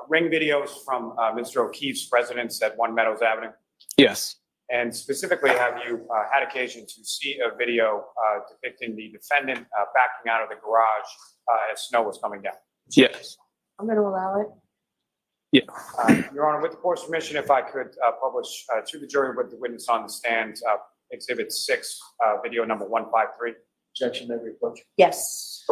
ring videos from Mr. O'Keefe's residence at 1 Meadows Avenue? Yes. And specifically, have you had occasion to see a video depicting the defendant backing out of the garage as snow was coming down? Yes. I'm going to allow it. Yeah. Your Honor, with the court's permission, if I could publish to the jury with the witness on the stand, Exhibit 6, video number 153. Objection, may we approach? Yes.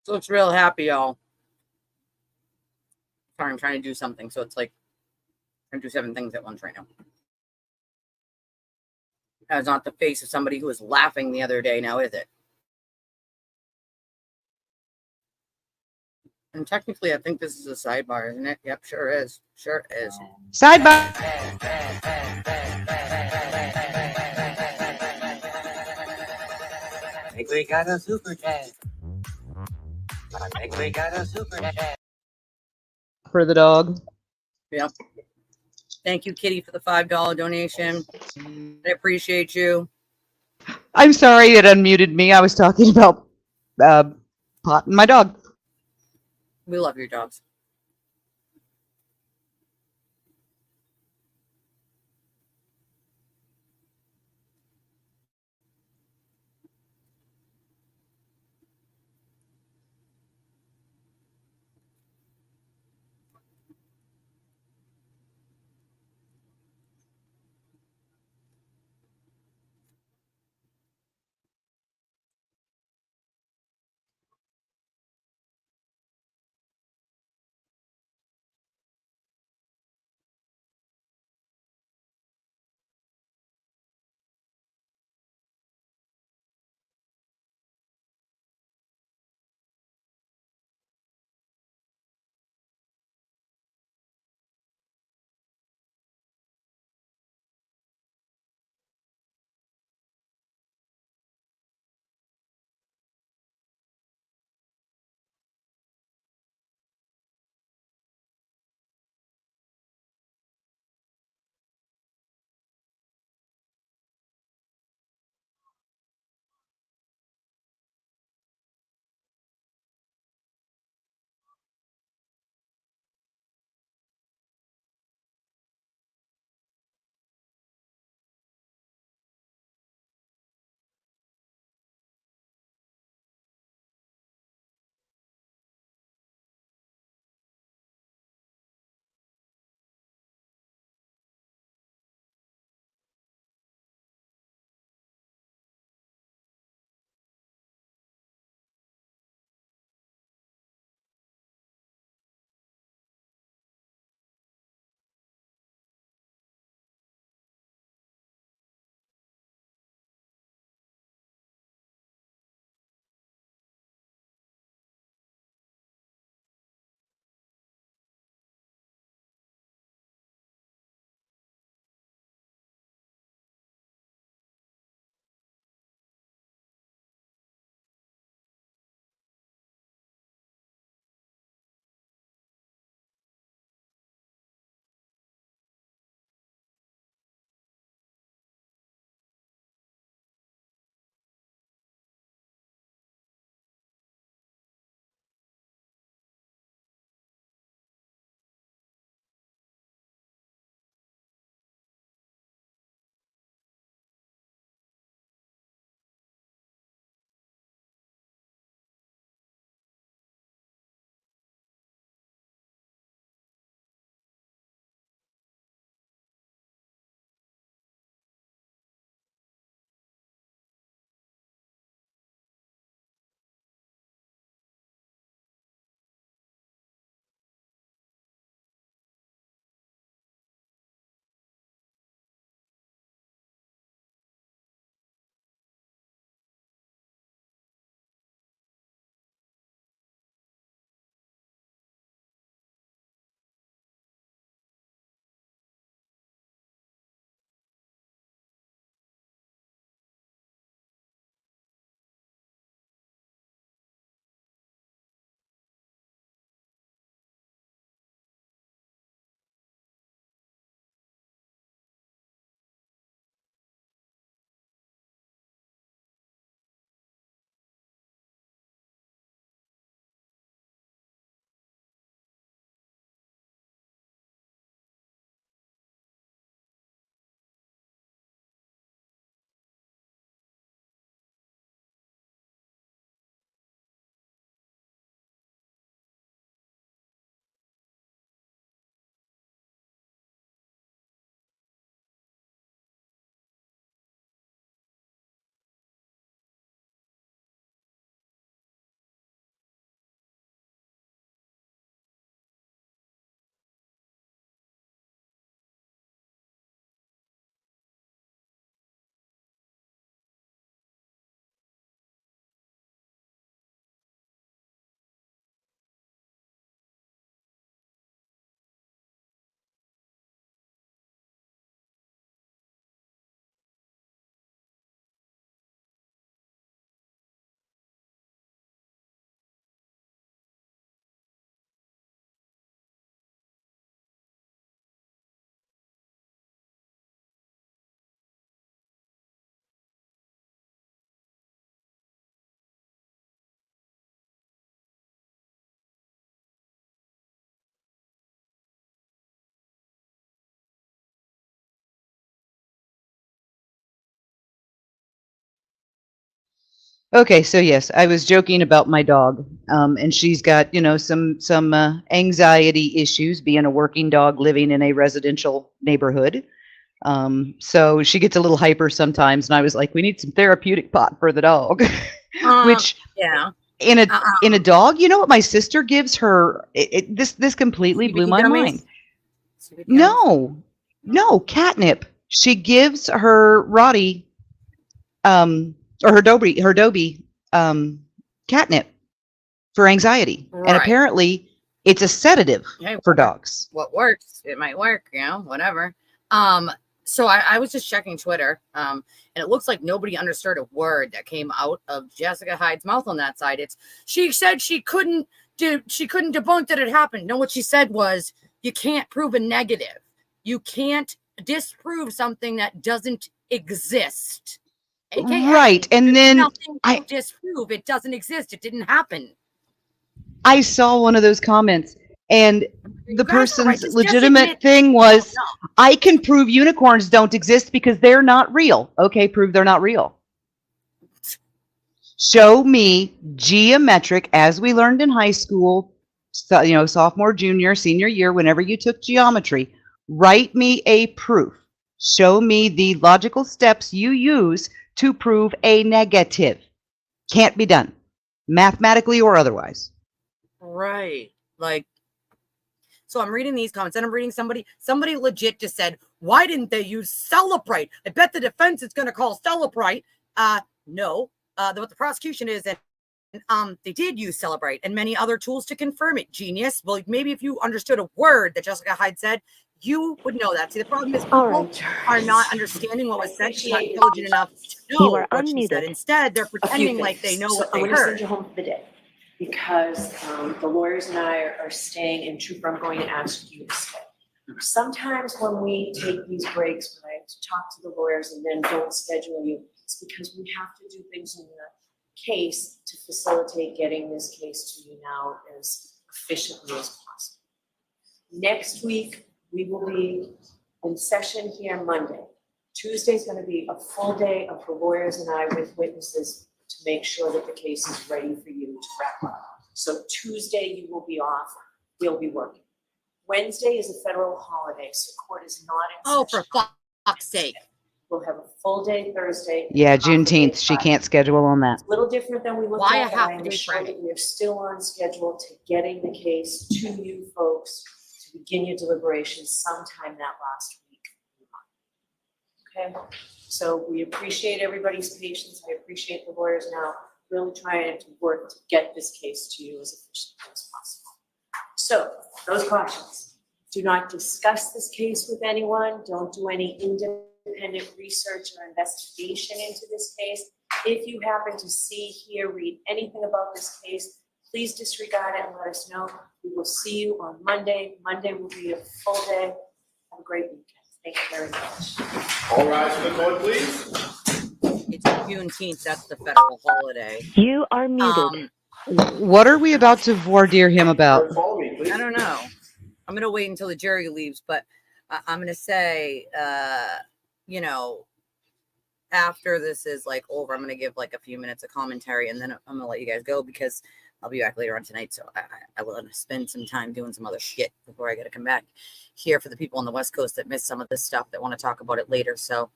So it's real happy, y'all. Sorry, I'm trying to do something, so it's like I'm trying to do 7 things at once right now. That's not the face of somebody who was laughing the other day, now is it? And technically, I think this is a sidebar, isn't it? Yep, sure is. Sure is. Sidebar. I think we got a super chat. I think we got a super chat. for the dog. Yep. Thank you, Kitty, for the $5 donation. I appreciate you. I'm sorry it unmuted me. I was talking about Pot and my dog. We love your dogs. Okay, so yes, I was joking about my dog, and she's got some anxiety issues, being a working dog living in a residential neighborhood. So she gets a little hyper sometimes, and I was like, we need some therapeutic pot for the dog. Which Yeah. in a dog, you know what my sister gives her? This completely blew CBD my gummies? mind. CBD gummies? No, catnip. She gives her Roddy, or her Dobie, catnip for anxiety, and Right. apparently it's a sedative Hey, for dogs. what works? It might work, whatever. So I was just checking Twitter, and it looks like nobody understood a word that came out of Jessica Hyde's mouth on that side. She said she couldn't debunk that it happened. No, what she said was, you can't prove a negative. You can't disprove something that doesn't exist. AKA, Right, and there's then nothing to disprove. It doesn't exist. It didn't happen. I saw one of those comments, and the guys are right. person's Just legitimate admit thing you was, don't know. I can prove unicorns don't exist because they're not real. Okay, prove they're not real. Show me geometric, as we learned in high school, sophomore, junior, senior year, whenever you took geometry, write me a proof. Show me the logical steps you use to prove a negative. Can't be done, mathematically or otherwise. Right. Like, so I'm reading these comments, and I'm reading somebody legit just said, why didn't they use Celebrite? I bet the defense is going to call Celebrite. No. What the prosecution is, and they did use Celebrite and many other tools to confirm it. Genius. Well, maybe if you understood a word that Jessica Hyde said, you would know that. See, the problem is people are not understanding what was said. She's not intelligent enough to know what she said. Instead, they're pretending like they know what they I'm going to heard. send you home for the day because the lawyers and I are staying, and Trooper, I'm going to ask you to stay. Sometimes when we take these breaks, when I talk to the lawyers and then don't schedule you, it's because we have to do things in the case to facilitate getting this case to you now as efficiently as possible. Next week, we will be in session here Monday. Tuesday's going to be a full day of the lawyers and I with witnesses to make sure that the case is ready for you to wrap up. So Tuesday you will be off, we'll be working. Wednesday is a federal holiday, so court is not in session. For fuck's sake. We'll have a full day Thursday. Yeah, Juneteenth, she can't schedule on that. A little different than we looked Why at, a but I half am day assured Friday? that we are still on schedule to getting the case to you folks to begin your deliberations sometime that last week. Okay, so we appreciate everybody's patience. I appreciate the lawyers now really trying to work to get this case to you as efficiently as possible. So those cautions: do not discuss this case with anyone. Don't do any independent research or investigation into this case. If you happen to see, hear, read anything about this case, please disregard it and let us know. We will see you on Monday. Monday will be a full day. Have a great weekend. Thank you very much. All rise for the vote, please. It's Juneteenth. That's the federal holiday. You are muted. What are we about to voir dire him about? I don't know. I'm gonna wait until the jury leaves, but I'm gonna say, after this is like over, I'm gonna give like a few minutes of commentary, and then I'm gonna let you guys go because I'll be back later on tonight. So I will spend some time doing some other shit before I gotta come back here for the people on the West Coast that missed some of this stuff that want to talk about it later. So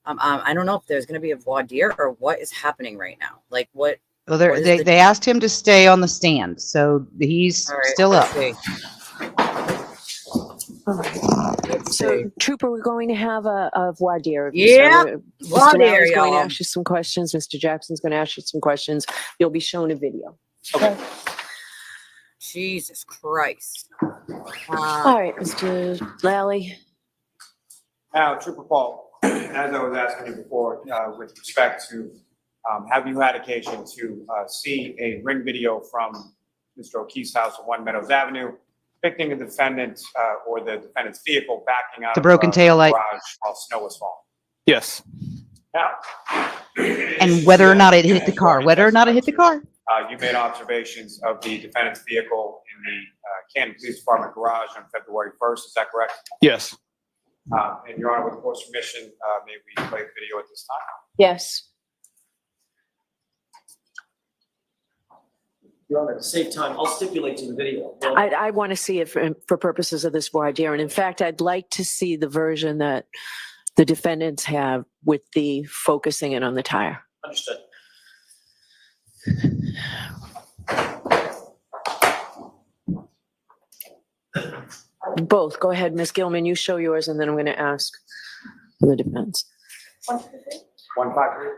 I don't know if there's gonna be a voir dire or what is happening right now. Like what? Well, they asked him to stay on the stand, so he's still up. All right. So, Trooper, we're going to have a voir dire. Yeah, voir Mr. dire, Mallory's going to y'all. ask you some questions. Mr. Jackson's going to ask you some questions. You'll be shown a video. Okay. Jesus Christ. All right, Mr. Lally. Now, Trooper Paul, as I was asking you before, with respect to, have you had occasion to see a ring video from Mr. O'Keefe's house on One Meadows Avenue, depicting a defendant or the defendant's vehicle backing out The broken of taillight. garage while snow was falling? Yes. Now, And whether or not it hit the car, you made observations of the defendant's vehicle in the Canton Police Department garage on February 1st. Is that correct? Yes. And Your Honor, with the court's permission, may we play the video at this time? Yes. Your Honor, to save time, I'll stipulate to the video. I want to see it for purposes of this voir dire. And in fact, I'd like to see the version that the defendants have with the focusing in on the tire. Understood. Both. Go ahead, Ms. Gilman, you show yours, and then I'm going to ask for the defense. 153.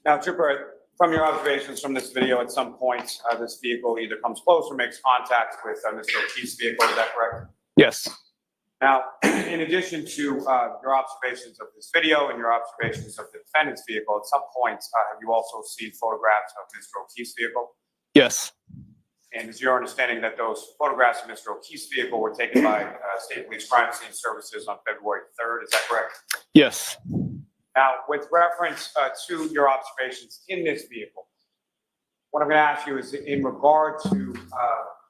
Now, Trooper, from your observations from this video, at some point, this vehicle either comes close or makes contact with Mr. O'Keefe's vehicle. Is that correct? Yes. Now, in addition to your observations of this video and your observations of the defendant's vehicle, at some point, have you also seen photographs of Mr. O'Keefe's vehicle? Yes. And is your understanding that those photographs of Mr. O'Keefe's vehicle were taken by State Police Crime Scene Services on February 3rd? Is that correct? Yes. Now, with reference to your observations in this vehicle, what I'm going to ask you is in regard to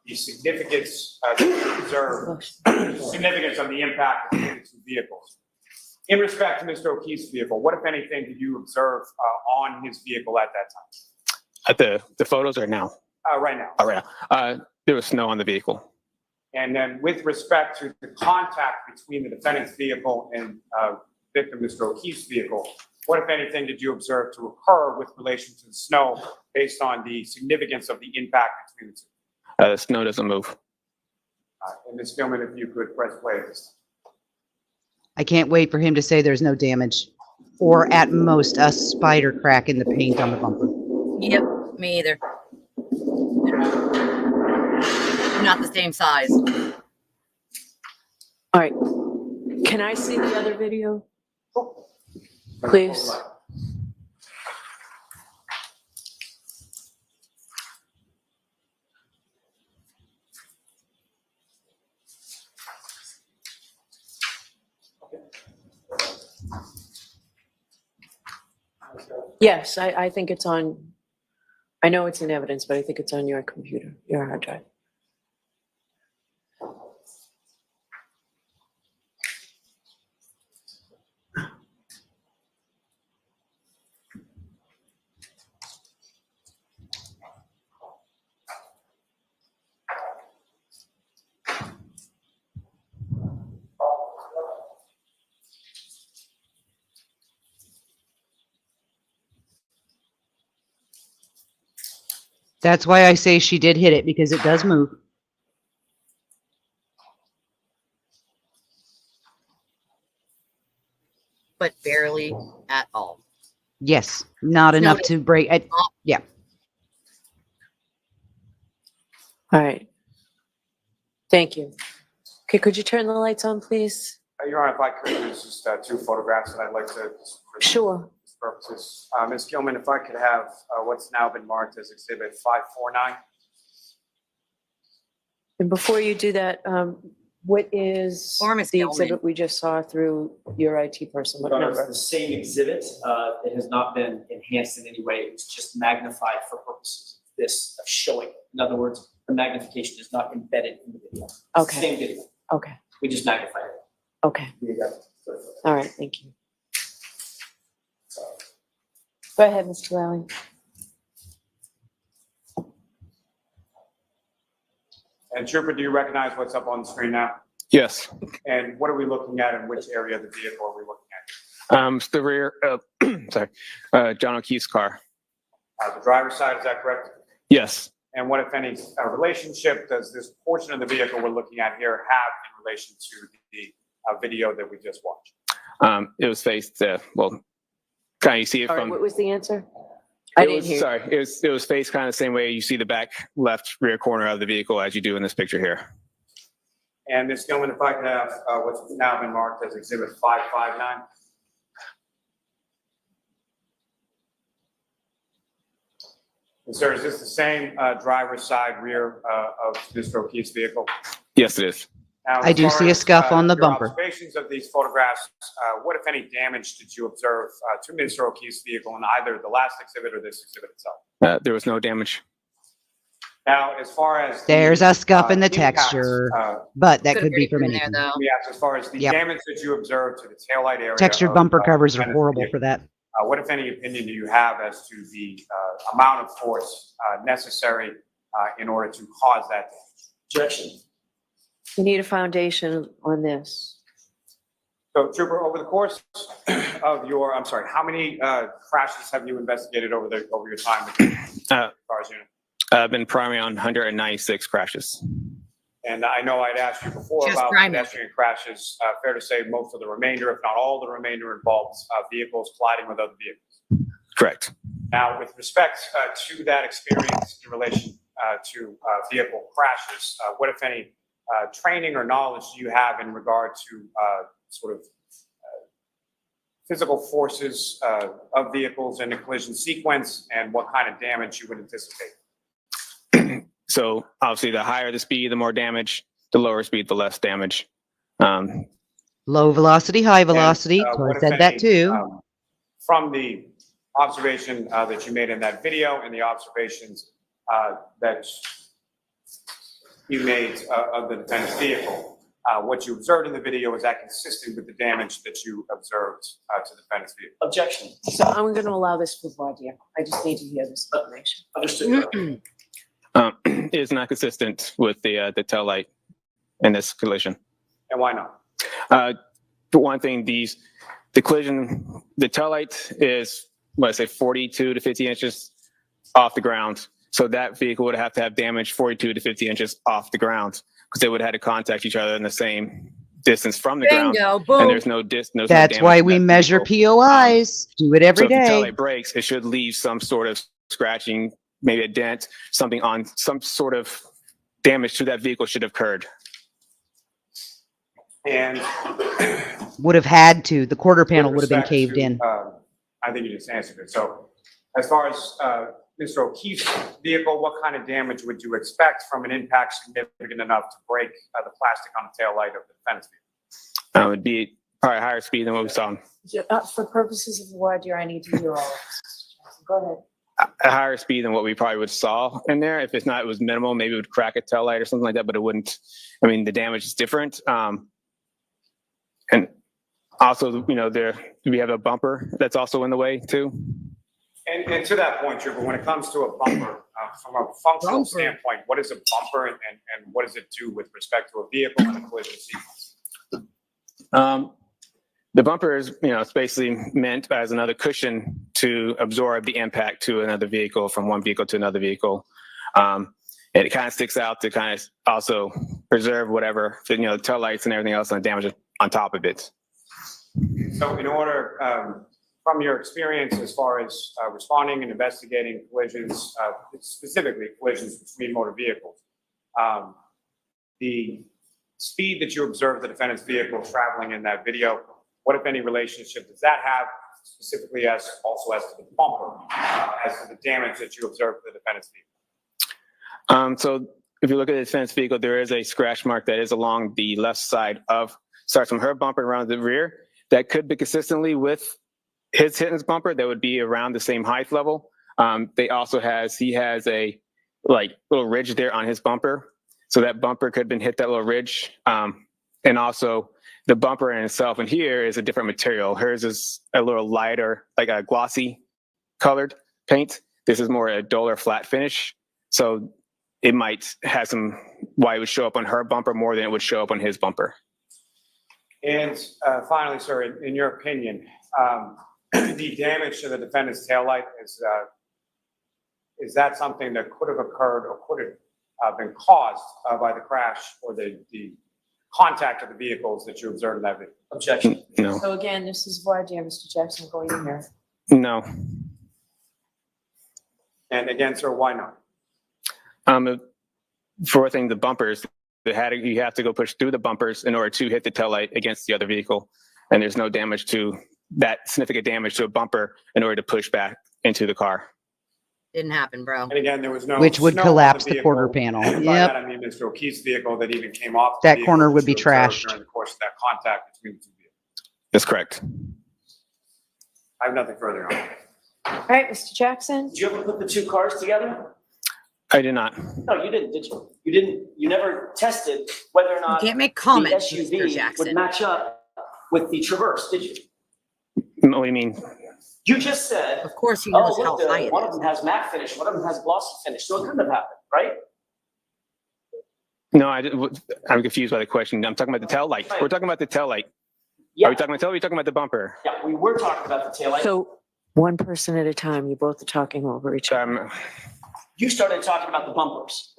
the significance that you observe, significance of the impact of the two vehicles. In respect to Mr. O'Keefe's vehicle, what, if anything, did you observe on his vehicle at that time? At the photos or now? Right now. Oh, right now. There was snow on the vehicle. And then with respect to the contact between the defendant's vehicle and victim Mr. O'Keefe's vehicle, what, if anything, did you observe to occur with relation to the snow based on the significance of the impact between the two? The snow doesn't move. And Ms. Gilman, if you could press play at this time. I can't wait for him to say there's no damage, or at most a spider crack in the paint on the bumper. Yep, me either. Not the same size. All right. Can I see the other video? Please. Yes, I think it's on, I know it's in evidence, but I think it's on your computer, your hard drive. That's why I say she did hit it, because it does move. But barely at all. Yes, not enough to break. Yeah. All right. Thank you. Okay, could you turn the lights on, please? Your Honor, if I could, there's just two photographs that I'd like to. Sure. Purposes. Ms. Gilman, if I could have what's now been marked as Exhibit 549. And before you do that, what is the exhibit we just saw through your IT person? What Your Honor, number? it's the same exhibit. It has not been enhanced in any way. It was just magnified for purposes of this of showing. In other words, the magnification is not embedded in the video. It's Okay. the same video. Okay. We just magnified it. Okay. All right, thank you. Go ahead, Mr. Lally. And Trooper, do you recognize what's up on the screen now? Yes. And what are we looking at, and which area of the vehicle are we looking at? It's the rear, sorry, John O'Keefe's car. The driver's side, is that correct? Yes. And what, if any, relationship does this portion of the vehicle we're looking at here have in relation to the video that we just watched? It was faced, well, kind of you see it All right, from. what was the answer? I didn't hear. Sorry, it was faced kind of the same way you see the back left rear corner of the vehicle as you do in this picture here. And Ms. Gilman, if I could have what's now been marked as Exhibit 559. And sir, is this the same driver's side rear of Mr. O'Keefe's vehicle? Yes, it is. Now, I as do far see a as, scuff on the your bumper. Observations of these photographs, what, if any, damage did you observe to Mr. O'Keefe's vehicle in either the last exhibit or this exhibit itself? There was no damage. Now, as far as There's a scuff in the impact, texture, but that Could've could be already from been there, anything. though. let me ask, as far as the Yep. damage that you observed to the taillight area. Textured of- bumper of covers the are defendant's horrible vehicle, for that. what, if any, opinion do you have as to the amount of force necessary in order to cause that damage? Objection. We need a foundation on this. So, Trooper, over the course of your, I'm sorry, how many crashes have you investigated over your time with the cars unit? I've been primarily on 196 crashes. And I know I'd asked you before Just about primary. pedestrian crashes. Fair to say most of the remainder, if not all the remainder, involves vehicles colliding with other vehicles. Correct. Now, with respect to that experience in relation to vehicle crashes, what, if any, training or knowledge do you have in regard to sort of physical forces of vehicles in a collision sequence and what kind of damage you would anticipate? So obviously, the higher the speed, the more damage. The lower speed, the less damage. Low velocity, high velocity. And, Tori what, if said that any, too. From the observation that you made in that video and the observations that you made of the defendant's vehicle, what you observed in the video, is that consistent with the damage that you observed to the defendant's vehicle? Objection. So I'm going to allow this for voir dire. I just need to hear this information. Understood. It is not consistent with the tail light in this collision. And why not? For one thing, the collision, the tail light is, what I say, 42 to 50 inches off the ground. So that vehicle would have to have damage 42 to 50 inches off the ground, because they would have had to contact each other in the same distance from the ground. Bingo, boom. And there's no distance. That's why we measure POIs. Do it every So if the tail day. light breaks, it should leave some sort of scratching, maybe a dent, something on some sort of damage to that vehicle should have occurred. And Would have had to. The quarter panel would have been respect caved to, in. I think you just answered it. So as far as Mr. O'Keefe's vehicle, what kind of damage would you expect from an impact significant enough to break the plastic on the tail light of the defendant's vehicle? It would be probably higher speed than what we saw. For purposes of voir dire, I need to hear all of this. Go ahead. A higher speed than what we probably would saw in there. If it's not, it was minimal. Maybe it would crack a tail light or something like that, but it wouldn't. I mean, the damage is different. And also, you know, we have a bumper that's also in the way too. And to that point, Trooper, when it comes to a bumper, from a functional standpoint, what is a bumper and what does it do with respect to a vehicle and a collision sequence? The bumper is, you know, it's basically meant as another cushion to absorb the impact to another vehicle, from one vehicle to another vehicle. And it kind of sticks out to kind of also preserve whatever, you know, the tail lights and everything else and the damage on top of it. So in order, from your experience as far as responding and investigating collisions, specifically collisions between motor vehicles, the speed that you observed the defendant's vehicle traveling in that video, what, if any, relationship does that have specifically as to the bumper, as to the damage that you observed to the defendant's vehicle? So if you look at the defendant's vehicle, there is a scratch mark that is along the left side starts from her bumper around the rear. That could be consistently with his hitting his bumper. That would be around the same height level. He has a little ridge there on his bumper. So that bumper could have been hit that little ridge. And also the bumper in itself and here is a different material. Hers is a little lighter, like a glossy colored paint. This is more a duller flat finish. So it might have why it would show up on her bumper more than it would show up on his bumper. And finally, sir, in your opinion, the damage to the defendant's taillight is that something that could have occurred or could have been caused by the crash or the contact of the vehicles that you observed in that video? Objection. No. So again, this is voir dire, Mr. Jackson, going in here. No. And again, sir, why not? For one thing, the bumpers, you have to go push through the bumpers in order to hit the taillight against the other vehicle. And there's no damage to that, significant damage to a bumper in order to push back into the car. Didn't happen, bro. And again, there was no Which would snow on collapse the vehicle. quarter panel. And by Yep. that, I mean Mr. O'Keefe's vehicle that even came off. the That vehicle corner that would be you observed trashed. During the course of that contact between the two vehicles. That's correct. I have nothing further on. All right, Mr. Jackson? Did you ever put the two cars together? I did not. No, you didn't, did you? You never tested whether or not You can't make the comments, Mr. SUV Jackson. would match up with the Traverse, did you? What do you mean? You just said, Of course he oh, knows how look, high it one of is. them has matte finish, one of them has glossy finish, so it couldn't have happened, right? No, I'm confused by the question. I'm talking about the tail light. We're talking about the tail light. Yeah. Are we talking about tail light? Or are we talking about the bumper? Yeah, we were talking about the taillight. So one person at a time, you both are talking over each other. You started talking about the bumpers.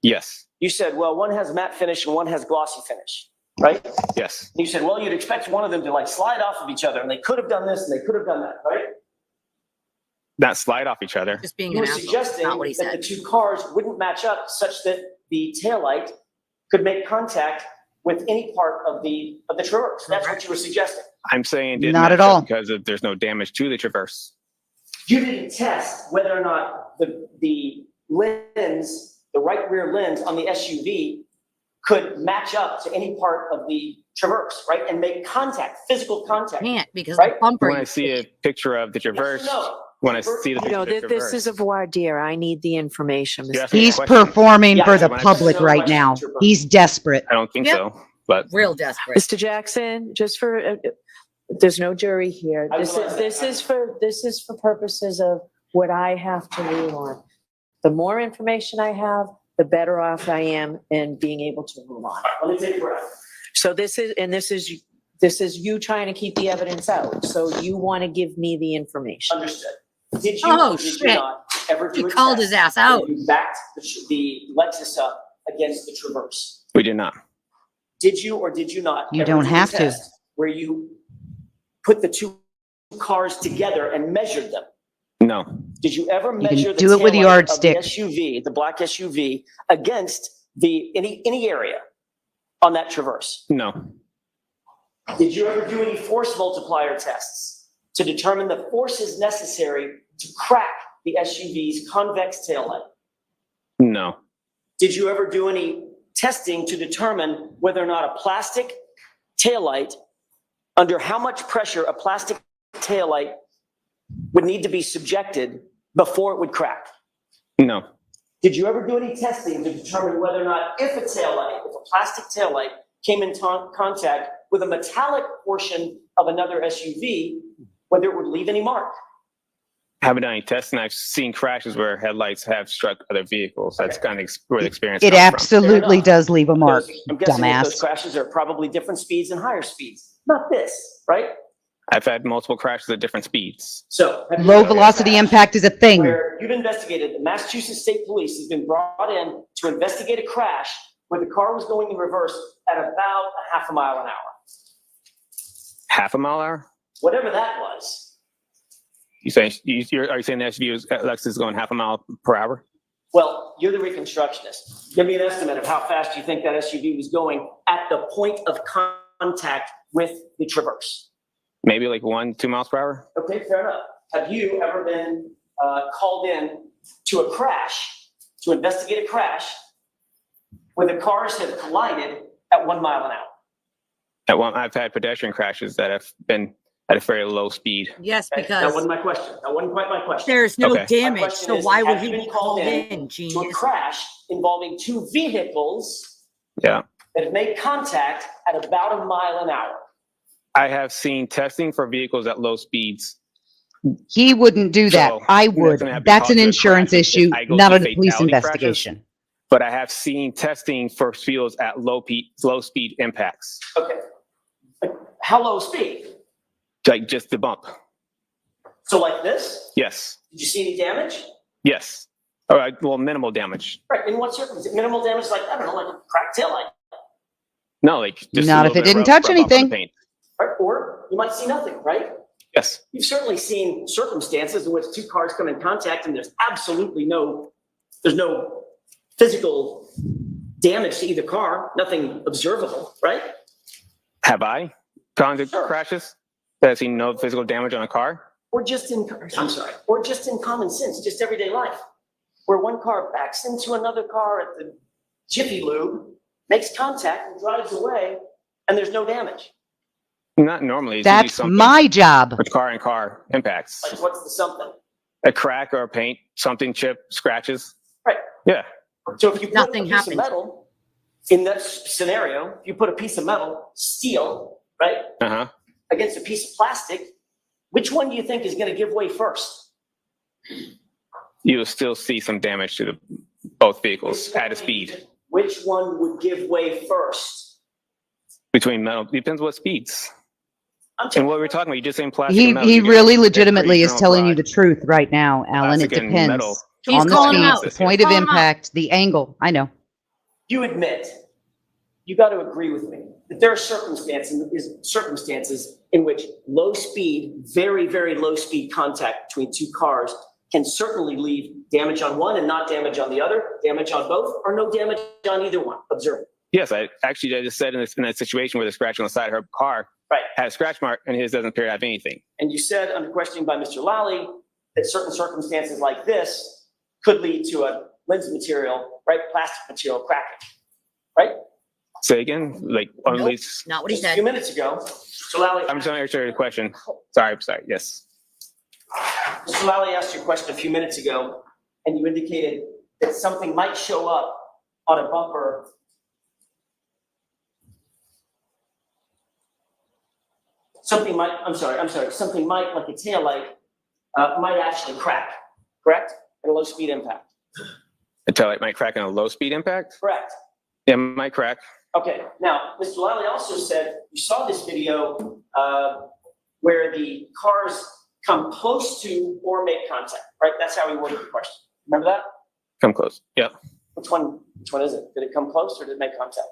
Yes. You said, well, one has matte finish and one has glossy finish, right? Yes. You said, well, you'd expect one of them to like slide off of each other, and they could have done this and they could have done that, right? Not slide off each other. Just being You an were asshole. suggesting Not what he that said. the two cars wouldn't match up such that the taillight could make contact with any part of the Traverse. That's what you were suggesting. I'm saying it didn't Not match at up all. because there's no damage to the Traverse. You didn't test whether or not the lens, the right rear lens on the SUV could match up to any part of the Traverse, right? And make contact, physical contact. Can't because Right? the bumper. When I see a picture of the Traverse, No. when I see the You picture know, of the this Traverse, is a voir dire. I need the information. You're Mr. asking me a He's question? performing Yeah, for the when I- public no right question, now. Trooper. He's desperate. I don't think Yep. so. But Real desperate. Mr. Jackson, just for, there's no jury here. I This realize is, that. this is for purposes of what I have to rule on. The more information I have, the better off I am in being able to rule on. Let me take a breath. So this is you trying to keep the evidence out. So you want to give me the information. Understood. Did you Oh, or did you shit. not ever do He a called test his ass where out. You backed the Lexus up against the Traverse. we did not. Did you or did you not? You ever don't do a have to. test Where you put the two cars together and measured them? No. Did you ever You can measure the do it with a taillight yardstick. of the SUV, the black SUV, against any area on that Traverse? No. Did you ever do any force multiplier tests to determine the forces necessary to crack the SUV's convex taillight? No. Did you ever do any testing to determine whether or not a plastic taillight, under how much pressure a plastic taillight would need to be subjected before it would crack? No. Did you ever do any testing to determine whether or not if a plastic taillight came in contact with a metallic portion of another SUV, whether it would leave any mark? Haven't done any tests, and I've seen crashes where headlights have struck other vehicles. That's kind of where the experience It comes from. absolutely enough. does leave a mark, I'm guessing that those dumbass. crashes are probably different speeds and higher speeds. Not this, right? I've had multiple crashes at different speeds. So. have you Low ever velocity crashed impact is a thing. Where you've investigated, the Massachusetts State Police has been brought in to investigate a crash where the car was going in reverse at about a half a mile an hour. Half a mile an hour? Whatever that was. Are you saying the SUV Lexus is going half a mile per hour? Well, you're the reconstructionist. Give me an estimate of how fast you think that SUV was going at the point of contact with the Traverse. Maybe like 1-2 miles per hour? Okay, fair enough. Have you ever been called in to a crash, to investigate a crash, where the cars have collided at 1 mile an hour? I've had pedestrian crashes that have been at a very low speed. Yes, Okay, because that wasn't my question. That wasn't quite my question. there's no Okay. My damage, question so is, why would have he you be been called in, to a genius? crash involving two vehicles Yeah. that have made contact at about a mile an hour? I have seen testing for vehicles at low speeds. He wouldn't do that. So, I that's would. gonna have to That's cause an a insurance crash if issue, I go not through a police fatality crashes. investigation. But I have seen testing for fuels at low speed impacts, Okay. How low speed? like just the bump. So like this? Yes. Did you see any damage? Yes. All right. Well, minimal damage. Right, in what circumstance? Minimal damage, like, I don't know, like a cracked taillight, No, like just Not a if little it bit of didn't rub touch off on the anything. paint. right? Or you might see nothing, right? Yes. You've certainly seen circumstances in which two cars come in contact and there's absolutely no physical damage to either car, nothing observable, right? Have I gone to crashes that I've seen no physical damage on a car? or just in common sense, just everyday life, where one car backs into another car at the Jiffy Lube, makes contact and drives away, and there's no damage. Not normally. It's usually That's something my job. with car impacts. Like what's the something? A crack or a paint, something chip, scratches. Right. Yeah. So if you put Nothing a piece happens. of metal in that scenario, if you put a piece of metal, steel, right, Uh-huh. against a piece of plastic, which one do you think is going to give way first? You will still see some damage to both vehicles at a speed. Which one would give way first? Between metal, depends what speeds. And what we're talking about, you just saying plastic He and metal. he You get really extra legitimately is eternal telling you pride. the truth right now, Alan. It Plastic and depends metal. on the calling him speed, out. the point of Calling him out. impact, the angle. I know. You admit, you got to agree with me, that there are circumstances in which low speed, very, very low speed contact between two cars can certainly leave damage on one and not damage on the other, damage on both, or no damage on either one. Observe. Yes, I just said in that situation where the scratch on the side of her car had a scratch mark and his doesn't appear to have anything. And you said under questioning by Mr. Lally that certain circumstances like this could lead to a lens material, right, plastic material cracking, right? Say again, like on least. Not what he Just a said. few minutes ago, Mr. Lally, I'm trying to answer your question. Sorry. Yes. Mr. Lally asked you a question a few minutes ago, and you indicated that something might show up on a bumper. Something might, something might, like a taillight, might actually crack, correct? At a low speed impact. A taillight might crack in a low speed impact? Correct. Yeah, it might crack. Okay, now, Mr. Lally also said you saw this video where the cars come close to or make contact, right? That's how he worded the question. Remember that? Come close. Yep. Which one is it? Did it come close or did it make contact?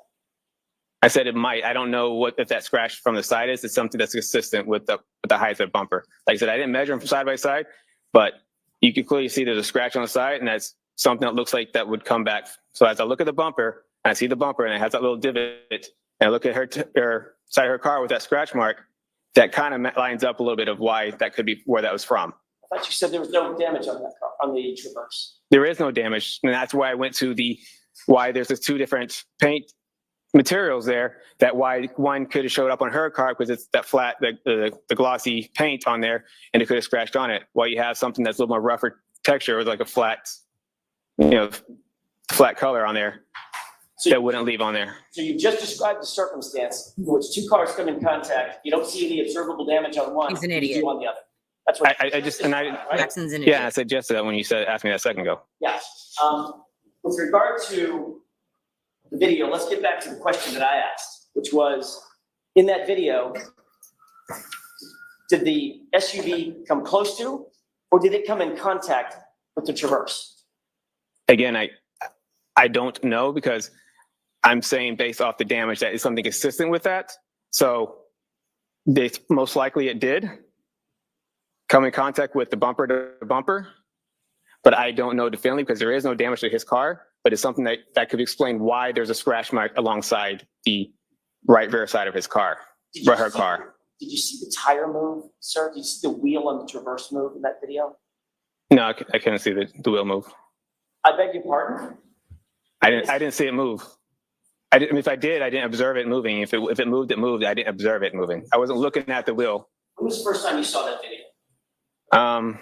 I said it might. I don't know if that scratch from the side is. It's something that's consistent with the height of the bumper. Like I said, I didn't measure them from side by side, but you can clearly see there's a scratch on the side, and that's something that looks like that would come back. So as I look at the bumper, and I see the bumper, and it has that little divot, and I look at her side of her car with that scratch mark, that kind of lines up a little bit of why that could be where that was from. I thought you said there was no damage on that car, on the Traverse. There is no damage, and that's why I went to why there's the two different paint materials there, that why one could have showed up on her car because it's that flat, the glossy paint on there, and it could have scratched on it. While you have something that's a little more rougher texture with like a flat, flat color on there, so that wouldn't leave on there. So you just described the circumstance in which two cars come in contact. You don't see any observable damage on one. He's an you idiot. do on the other. That's what I just, and I, Jackson's an idiot. yeah, I suggested that when you asked me that a second ago. Yeah. With regard to the video, let's get back to the question that I asked, which was, in that video, did the SUV come close to, or did it come in contact with the Traverse? Again, I don't know, because I'm saying based off the damage that is something consistent with that. So most likely it did come in contact with the bumper to bumper, but I don't know definitively because there is no damage to his car, but it's something that could explain why there's a scratch mark alongside the right rear side of his car, her car. Did you see the tire move, sir? Did you see the wheel on the Traverse move in that video? No, I couldn't see the wheel move. I beg your pardon? I didn't see it move. If I did, I didn't observe it moving. If it moved, it moved. I didn't observe it moving. I wasn't looking at the wheel. When was the first time you saw that video?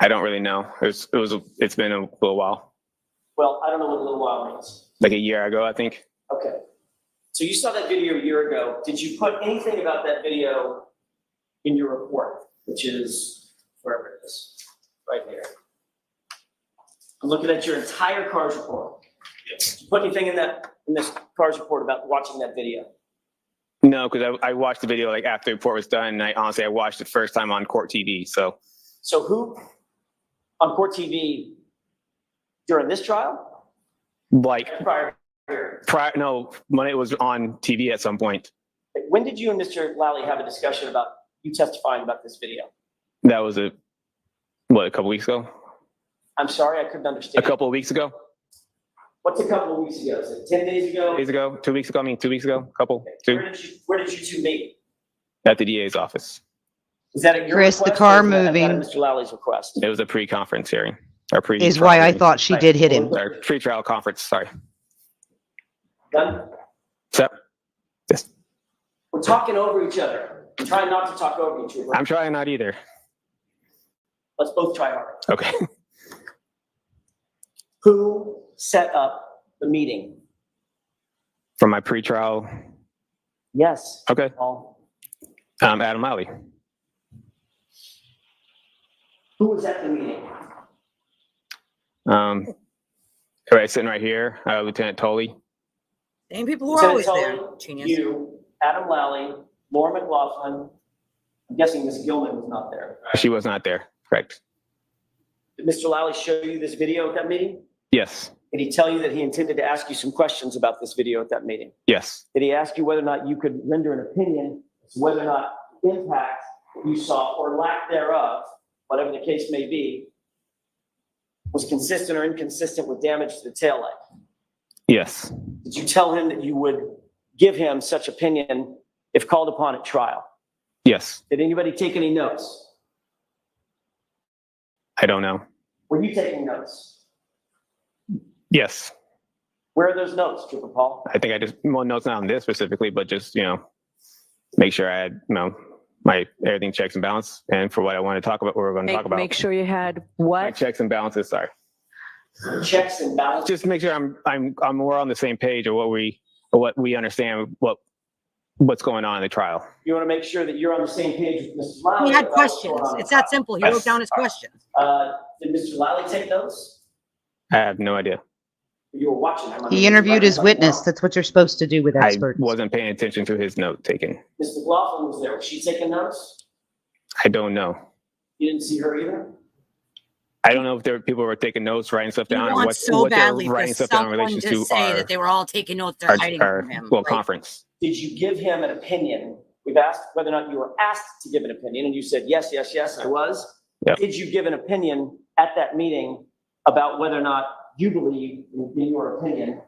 I don't really know. It's been a little while. Well, I don't know what a little while means. Like a year ago, I think. Okay. So you saw that video a year ago. Did you put anything about that video in your report, which is wherever it is, right here? I'm looking at your entire CARS report. Did you put anything in this CARS report about watching that video? No, because I watched the video like after the report was done, and I watched it first time on court TV. So who on court TV during this trial? Like prior, no, when it was on TV at some point. When did you and Mr. Lally have a discussion about you testifying about this video? That was a couple weeks ago? I'm sorry, I couldn't understand. A couple of weeks ago? What's a couple of weeks ago? Is it 10 days ago? 2 days ago? 2 weeks ago? 2 weeks ago? Two. Where did you two meet? At the DA's office. Is that at your Chris, the request, car or is that at moving Mr. Lally request? It was a pre-conference hearing, or pre. is why I thought she did hit him. Or pre-trial conference, sorry. Done? So, yes. We're talking over each other. I'm trying not to talk over each other. I'm trying not either. Let's both try hard. Okay. Who set up the meeting? For my pre-trial, Yes. okay. Paul. Adam Lally. Who was at the meeting? Right, sitting right here, Lieutenant Tolley. Same people who are always there. Lieutenant Tully, Genius. you, Adam Lally, Laura McLaughlin. I'm guessing Ms. Gilman was not there. She was not there, correct? Did Mr. Lally show you this video at that meeting? Yes, Did he tell you that he intended to ask you some questions about this video at that meeting? yes, Did he ask you whether or not you could render an opinion as to whether or not impact you saw or lack thereof, whatever the case may be, was consistent or inconsistent with damage to the taillight? yes, Did you tell him that you would give him such opinion if called upon at trial? yes. Did anybody take any notes? I don't know. Were you taking notes? Yes, Where are those notes, Trooper Paul? I think I just, well, no, it's not on this specifically, but just, make sure I had, my everything checks and balance. And for what I want to talk about, what we're going to talk about. Make sure you had My what? checks and balances, sorry. Checks and balances? Just make sure we're on the same page of what we understand, what's going on in the trial. You want to make sure that you're on the same page with Mr. Lally? He had about what's questions. going on in It's the that trial? simple. He Yes. wrote down his questions. Did Mr. Lally take notes? I have no idea. You were watching him. He interviewed his witness. That's what you're supposed to do with I experts. wasn't paying attention to his note taking. Ms. McLaughlin was there. Was she taking notes? I don't know. You didn't see her either? I don't know if there were people who were taking notes, writing stuff He down, or wants so what they're badly for writing stuff down in someone relation to to say our, that they were all taking notes. They're hiding from him. Like, conference. Did you give him an opinion? We've asked whether or not you were asked to give an opinion, and you said, yes, yes, yes, I was. Yep. Did you give an opinion at that meeting about whether or not you believe, in your opinion,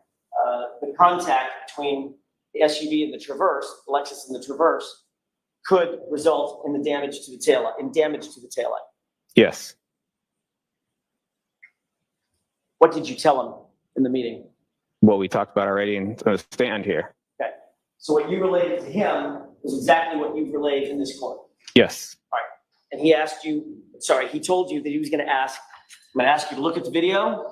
the contact between the SUV and the Traverse, the Lexus and the Traverse, could result in the damage to the taillight? Yes. What did you tell him in the meeting? What we talked about already in the stand here. Okay. So what you related to him was exactly what you've relayed in this court. Yes. All right. And he told you that he was going to ask, I'm going to ask you to look at the video,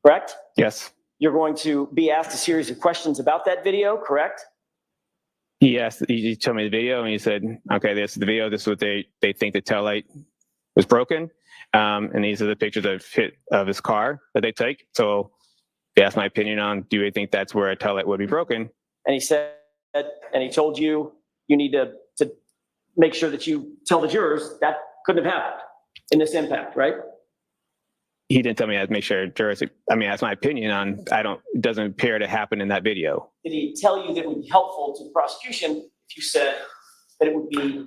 correct? Yes. You're going to be asked a series of questions about that video, correct? He told me the video and he said, okay, this is the video. This is what they think the taillight was broken. And these are the pictures of his car that they take. So they asked my opinion on, do you think that's where a taillight would be broken? And he said, and he told you, you need to make sure that you tell the jurors that couldn't have happened in this impact, right? He didn't tell me I'd make sure jurors, that's my opinion on, it doesn't appear to happen in that video. Did he tell you that it would be helpful to the prosecution if you said that it would be,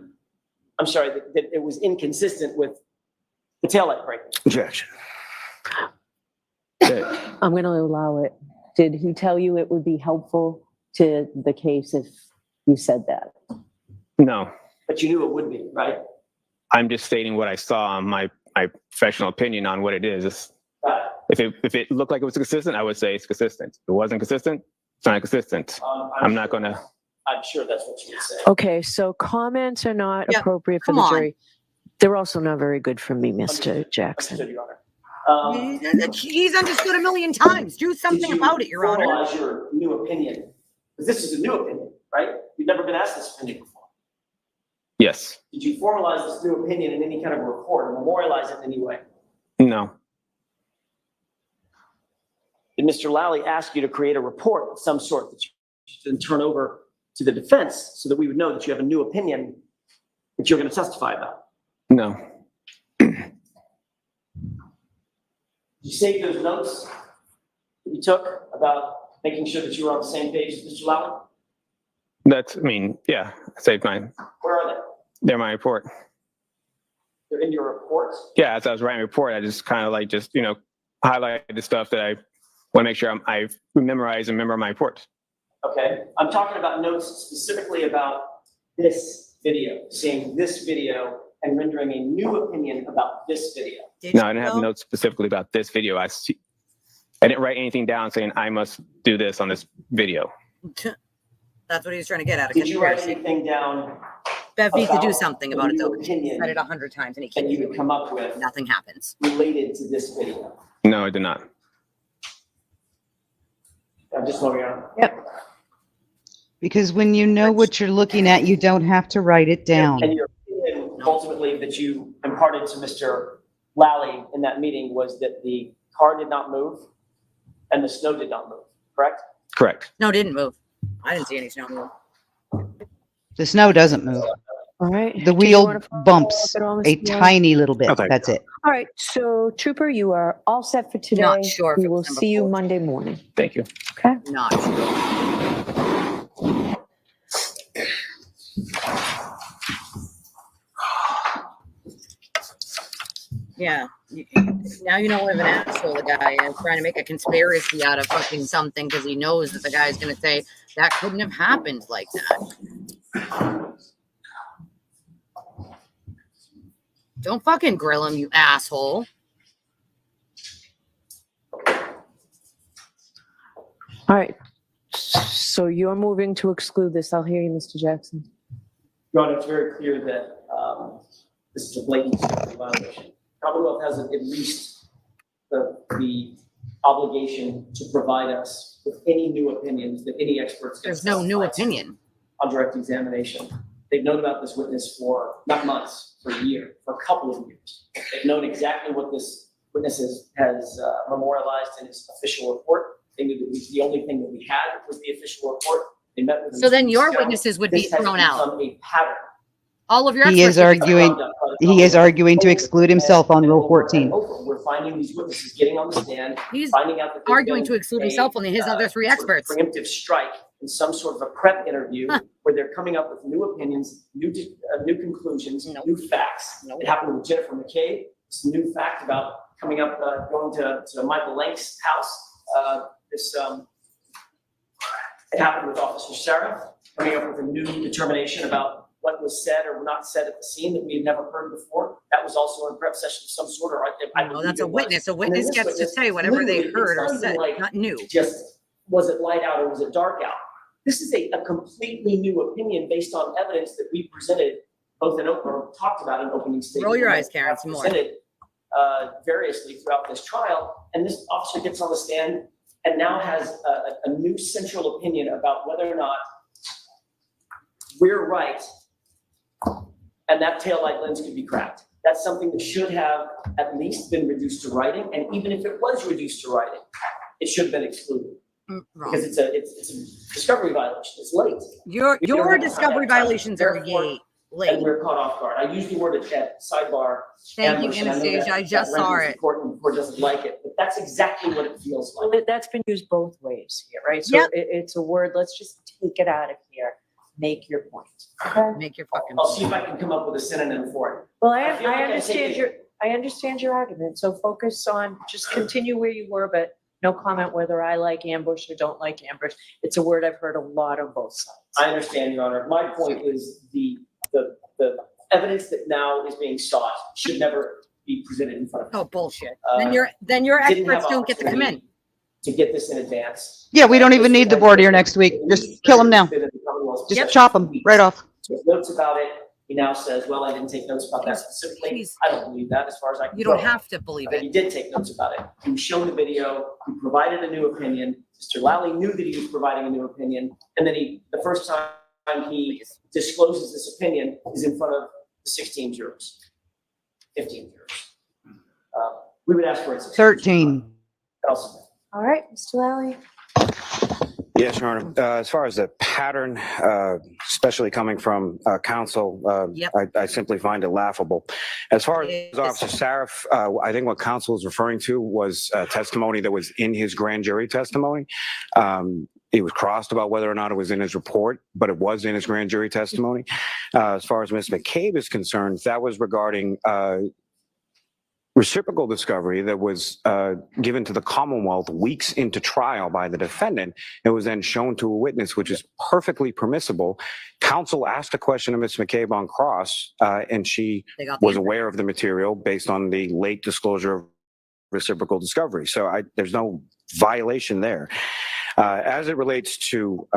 that it was inconsistent with the taillight breaking? Objection. I'm going to allow it. Did he tell you it would be helpful to the case if you said that? No. But you knew it would be, right? I'm just stating what I saw, my professional opinion on what it is. If it looked like it was consistent, I would say it's consistent. If it wasn't consistent, it's not consistent. I'm not going to. I'm sure that's what you would say. Okay, so comments are not appropriate for come the on. jury. They're also not very good for me, Mr. Jackson. Understood, Your Honor. He's understood a million times. Do something about it, Your Honor. Formalize your new opinion, because this is a new opinion, right? You've never been asked this opinion before. Yes. Did you formalize this new opinion in any kind of report or memorialize it in any way? No. Did Mr. Lally ask you to create a report of some sort that you should then turn over to the defense so that we would know that you have a new opinion that you're going to testify about? No. Did you save those notes that you took about making sure that you were on the same page as Mr. Lally? Yeah, I saved mine. Where are they? They're in my report. They're in your report? Yeah, as I was writing a report, I just kind of highlighted the stuff that I want to make sure I memorize and remember my report. Okay. I'm talking about notes specifically about this video, seeing this video and rendering a new opinion about this video. No, I didn't have notes specifically about this video. I didn't write anything down saying I must do this on this video. That's what he was trying to get at. Did you write anything down? Bev needs to do about something the about it new though. 'Cause opinion She's said it 100 times and he that keeps you doing would it. come up with Nothing happens. related to this video? No, I did not. I'm just moving on. Because when you know what you're looking at, you don't have to write it down. And your opinion ultimately that you imparted to Mr. Lally in that meeting was that the car did not move and the snow did not move, correct? Correct. No, it didn't move. I didn't see any snow move. The snow doesn't move. All right. The Did you wheel wanna follow bumps up at all, a Mr. Lally? tiny little bit. Okay. That's it. All right, so Trooper, you are all set for today. Not sure if We it will was number see you 4. Monday morning. Thank you. Okay? Not sure. Yeah. Now you know what an asshole the guy is, trying to make a conspiracy out of fucking something because he knows that the guy's going to say that couldn't have happened like that. Don't fucking grill him, you asshole. All right. So you're moving to exclude this. I'll hear you, Mr. Jackson. Your Honor, it's very clear that this is a blatant violation. Commonwealth has at least the obligation to provide us with any new opinions that any experts. There's no new opinion. On direct examination. They've known about this witness for not months, for a year, for a couple of years. They've known exactly what this witness has memorialized in his official report. They knew that the only thing that we had was the official report. They met with him. So then your 2 weeks ago. witnesses would be This has thrown out. become a pattern. All of your He is experts would be thrown arguing to exclude himself on Rule 14. We're finding these witnesses getting on the stand, He's finding out that they've arguing been to exclude a, himself on his other 3 sort of experts. preemptive strike in some sort of a prep interview where they're coming up with new opinions, new conclusions, new facts. It happened with Jennifer McCabe. It's a new fact about coming up, going to Michael Lank's house. It happened with Officer Sarah, coming up with a new determination about what was said or not said at the scene that we had never heard before. That was also a prep session of some sort, or I No, that's a believe it was. witness. A And then witness this gets to witness, say whatever they literally, heard or it's not said, even like not new. just, was it light out or was it dark out? This is a completely new opinion based on evidence that we presented, both in open, or talked about in opening statement. Roll your eyes, Karen, some more. Presented variously throughout this trial, and this officer gets on the stand and now has a new central opinion about whether or not we're right and that taillight lens could be cracked. That's something that should have at least been reduced to writing, and even if it was reduced to writing, it should have been excluded. Because it's a discovery violation, it's late. Your We don't have discovery that time. violations are Therefore, late. And we're caught off guard. I use the word at sidebar. Thank you, ambush, and I know Anastasia. that- I just that saw renders it. the court and the court doesn't like it, but that's exactly what it feels like. Well, that's been used both ways here, right? So Yep. it's a word, let's just take it out of here, make your point. Okay? Make your fucking. I'll see if I can come up with a synonym for it. Well, I feel like I I understand your argument, so focus on, just continue where you were, but no comment whether I like ambush or don't like ambush. It's a word I've heard a lot on both sides. I understand, Your Honor. My point is the evidence that now is being sought should never be presented in front of. Oh, bullshit. Then your didn't have experts don't get to come in. opportunity To get this in advance. Yeah, we don't even need the board here next week. Just kill him now. Just chop him right off. Took notes about it. He now says, well, I didn't take notes about that specifically. I don't believe that as far as I can You don't go. have to believe But he did take notes about it. He was shown the video. He provided a new opinion. Mr. Lally knew that he was providing a new opinion. And then the first time he discloses this opinion is in front of the 16 jurors, 15 jurors. We would ask for its 13. Also, All right, Mr. Lally. Yes, Your Honor. As far as the pattern, especially coming from counsel, I simply find it laughable. As far as Officer Sarif, I think what counsel is referring to was testimony that was in his grand jury testimony. He was crossed about whether or not it was in his report, but it was in his grand jury testimony. As far as Ms. McCabe is concerned, that was regarding reciprocal discovery that was given to the Commonwealth weeks into trial by the defendant. It was then shown to a witness, which is perfectly permissible. Counsel asked a question of Ms. McCabe on cross, and she was aware of the material based on the late disclosure of reciprocal discovery. So there's no violation there. As it relates to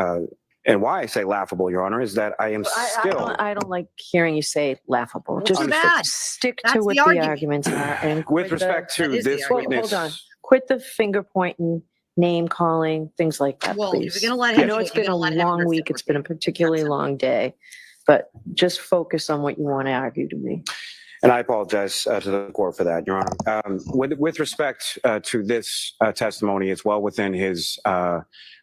and why I say laughable, Your Honor, is that I am still. I don't like hearing you say laughable. Well, Just too bad. stick That's to what the the argument. arguments are. And With respect to this witness. Hold on. Quit the finger pointing, name calling, things like that, Well, please. if you're gonna let I him know do it's it, you're been a gonna let him long week. It's been a particularly long day, but just focus on what you want to argue to me. And I apologize to the court for that, Your Honor. With respect to this testimony, it's well within his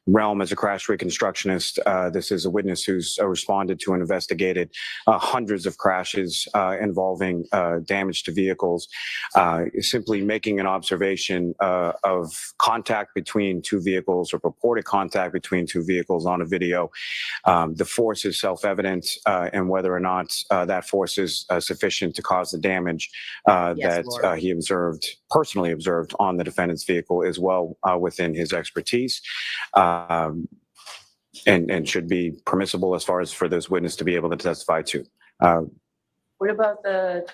realm as a crash reconstructionist. This is a witness who's responded to and investigated hundreds of crashes involving damage to vehicles. Simply making an observation of contact between two vehicles or purported contact between two vehicles on a video. The force is self-evident, and whether or not that force is sufficient to cause the damage that he personally observed on the defendant's vehicle is well within his expertise. And should be permissible as far as for this witness to be able to testify to. What about the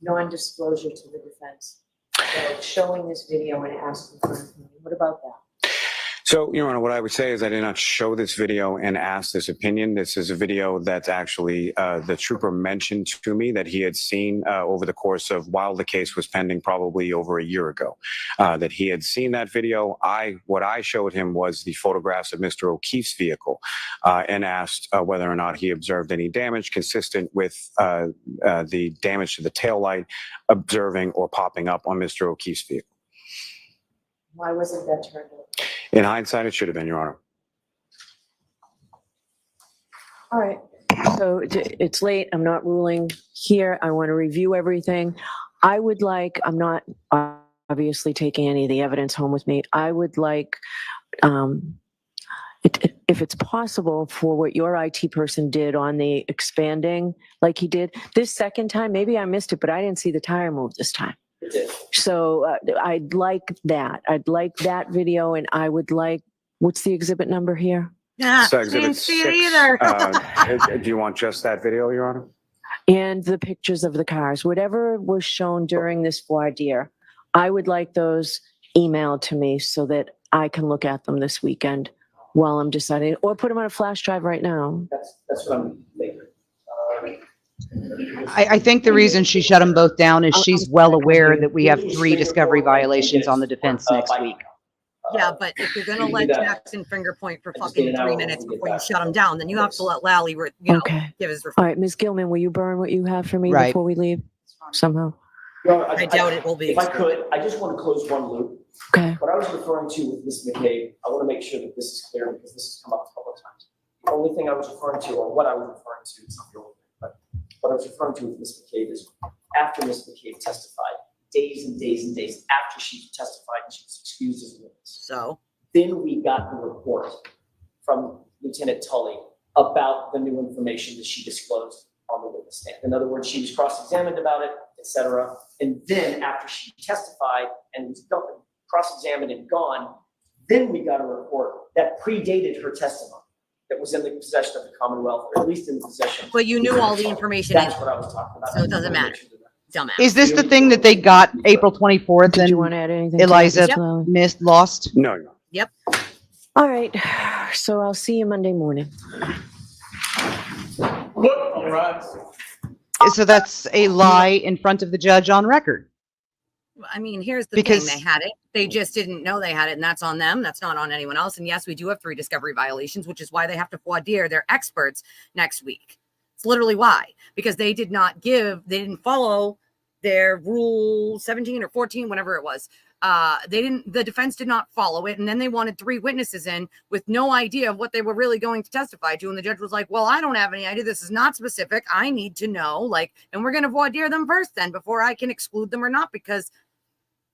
non-disclosure to the defense? So showing this video and asking for information, what about that? So, Your Honor, what I would say is I did not show this video and ask this opinion. This is a video that's actually the trooper mentioned to me that he had seen over the course of while the case was pending, probably over a year ago, that he had seen that video. What I showed him was the photographs of Mr. O'Keefe's vehicle and asked whether or not he observed any damage consistent with the damage to the taillight observing or popping up on Mr. O'Keefe's vehicle. Why wasn't that turned over? In hindsight, it should have been, Your Honor. All right. So it's late. I'm not ruling here. I want to review everything. I would like, I'm not obviously taking any of the evidence home with me. I would like, if it's possible, for what your IT person did on the expanding, like he did this second time, maybe I missed it, but I didn't see the tire move this time. So I'd like that. I'd like that video, and I would like, what's the exhibit number here? Yeah, So I didn't exhibit see 6, it either. Do you want just that video, Your Honor? And the pictures of the cars, whatever was shown during this voir dire, I would like those emailed to me so that I can look at them this weekend while I'm deciding, or put them on a flash drive right now. That's what I'm thinking. I think the reason she shut them both down is she's well aware that we have 3 discovery violations on the defense next week. Yeah, but if you're gonna let Jackson finger point for fucking 3 minutes before you shut him down, then you have to let Lally, give his. All right, Ms. Gilman, will you burn what you have for me Right. before we leave somehow? I doubt it will be. If I could, I just want to close one loop. Okay. What I was referring to with Ms. McCabe, I want to make sure that this is clear because this has come up a couple of times. The only thing I was referring to, or what I was referring to, is not the only thing, but what I was referring to with Ms. McCabe is after Ms. McCabe testified, days and days and days after she testified and she was excused as a witness. So then we got the report from Lieutenant Tully about the new information that she disclosed on the witness stand. In other words, she was cross-examined about it, etc. And then after she testified and was cross-examined and gone, then we got a report that predated her testimony that was in the possession of the Commonwealth, or at least in the possession. But you knew all the information. That's what I was talking about. So it doesn't matter. Dumbass. Is this the thing that they got April 24th Did and you want to add anything? Eliza to missed, lost? No. Yep. All right. So I'll see you Monday morning. All right. So that's a lie in front of the judge on record. I mean, here's the Because- thing. They had it. They just didn't know they had it, and that's on them. That's not on anyone else. And yes, we do have 3 discovery violations, which is why they have to voir dire their experts next week. It's literally why, because they didn't follow their rule 17 or 14, whatever it was. The defense did not follow it. And then they wanted 3 witnesses in with no idea of what they were really going to testify to. And the judge was like, well, I don't have any idea. This is not specific. I need to know, and we're going to voir dire them first then before I can exclude them or not, because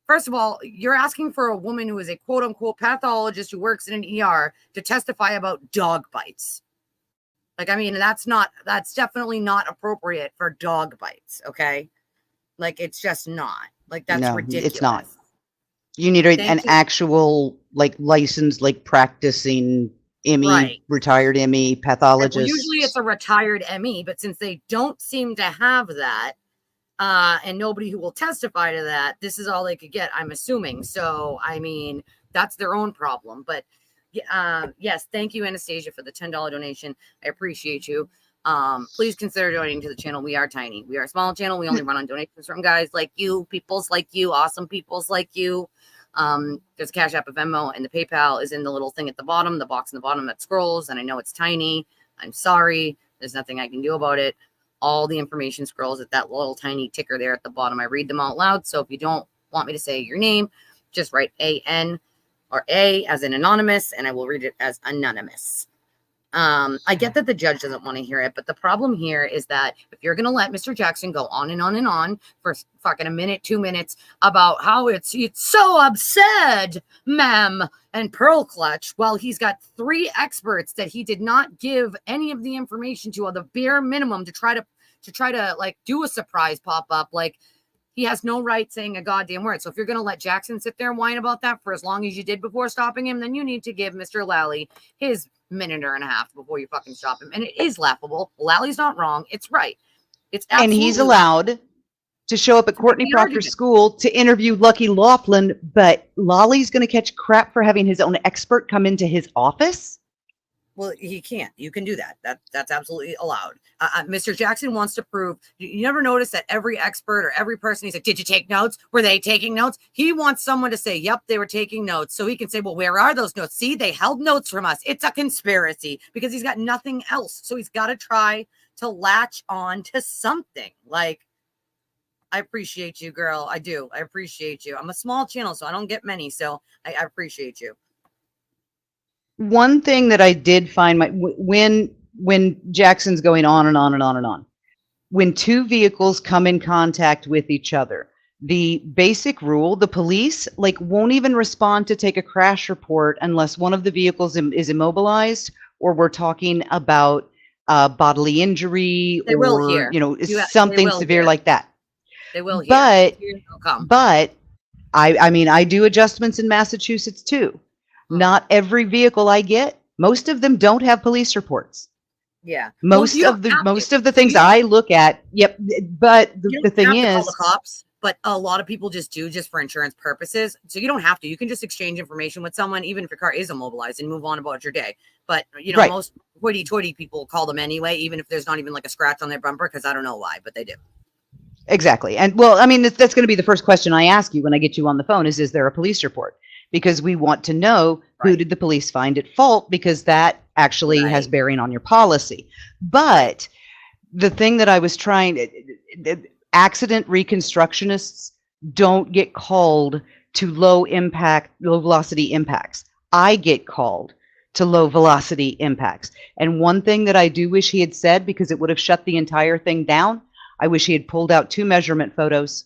first of all, you're asking for a woman who is a quote unquote pathologist who works in an ER to testify about dog bites. That's definitely not appropriate for dog bites. Okay. It's just not. Like, that's No, ridiculous. it's not. You need an actual, like, licensed, like, practicing Right. retired ME Well, pathologist. usually it's a retired ME, but since they don't seem to have that, and nobody who will testify to that, this is all they could get, I'm assuming. So, I mean, that's their own problem. But yes, thank you, Anastasia, for the $10 donation. I appreciate you. Please consider donating to the channel. We are tiny. We are a small channel. We only run on donations from guys like you, peoples like you, awesome peoples like you. There's a Cash App, a Venmo, and the PayPal is in the little thing at the bottom, the box in the bottom that scrolls. And I know it's tiny. I'm sorry. There's nothing I can do about it. All the information scrolls at that little tiny ticker there at the bottom. I read them out loud. So if you don't want me to say your name, just write AN or A as in anonymous, and I will read it as anonymous. I get that the judge doesn't want to hear it, but the problem here is that if you're going to let Mr. Jackson go on and on and on for fucking a minute, 2 minutes about how it's so absurd, ma'am, and pearl clutch, while he's got 3 experts that he did not give any of the information to, or the bare minimum to try to like do a surprise pop up, like, he has no right saying a goddamn word. So if you're going to let Jackson sit there and whine about that for as long as you did before stopping him, then you need to give Mr. Lally his minute and a half before you fucking stop him. And it is laughable. Lally's not wrong. It's right. It's absolutely And he's allowed to show up at Courtney Proctor's school to interview Lucky Laughlin, but Lolly's going to catch crap for having his own expert come into his office? Well, he can't. You can do that. That's absolutely allowed. Mr. Jackson wants to prove. You never notice that every expert or every person, he's like, did you take notes? Were they taking notes? He wants someone to say, yep, they were taking notes. So he can say, well, where are those notes? See, they held notes from us. It's a conspiracy, because he's got nothing else. So he's got to try to latch on to something. Like, I appreciate you, girl. I do. I appreciate you. I'm a small channel, so I don't get many. So I appreciate you. One thing that I did find when Jackson's going on and on and on and on, when 2 vehicles come in contact with each other, the basic rule, the police won't even respond to take a crash report unless one of the vehicles is immobilized, or we're talking about bodily injury, They will or hear. something They will severe hear. like that. They will hear. But I mean, I do adjustments in Massachusetts too. Not every vehicle I get, most of them don't have police reports. Yeah. Most of the things I look at, yep. But the thing is, call the cops, but a lot of people just do, just for insurance purposes. So you don't have to. You can just exchange information with someone, even if your car is immobilized, and move on about your day. But Right. most hoity-toity people call them anyway, even if there's not even like a scratch on their bumper, because I don't know why, but they do. Exactly. And well, I mean, that's going to be the first question I ask you when I get you on the phone is there a police report? Because we want to know who did the police find at fault, because that actually has bearing on your policy. But the thing that I was accident reconstructionists don't get called to low velocity impacts. I get called to low velocity impacts. And one thing that I do wish he had said, because it would have shut the entire thing down, I wish he had pulled out 2 measurement photos.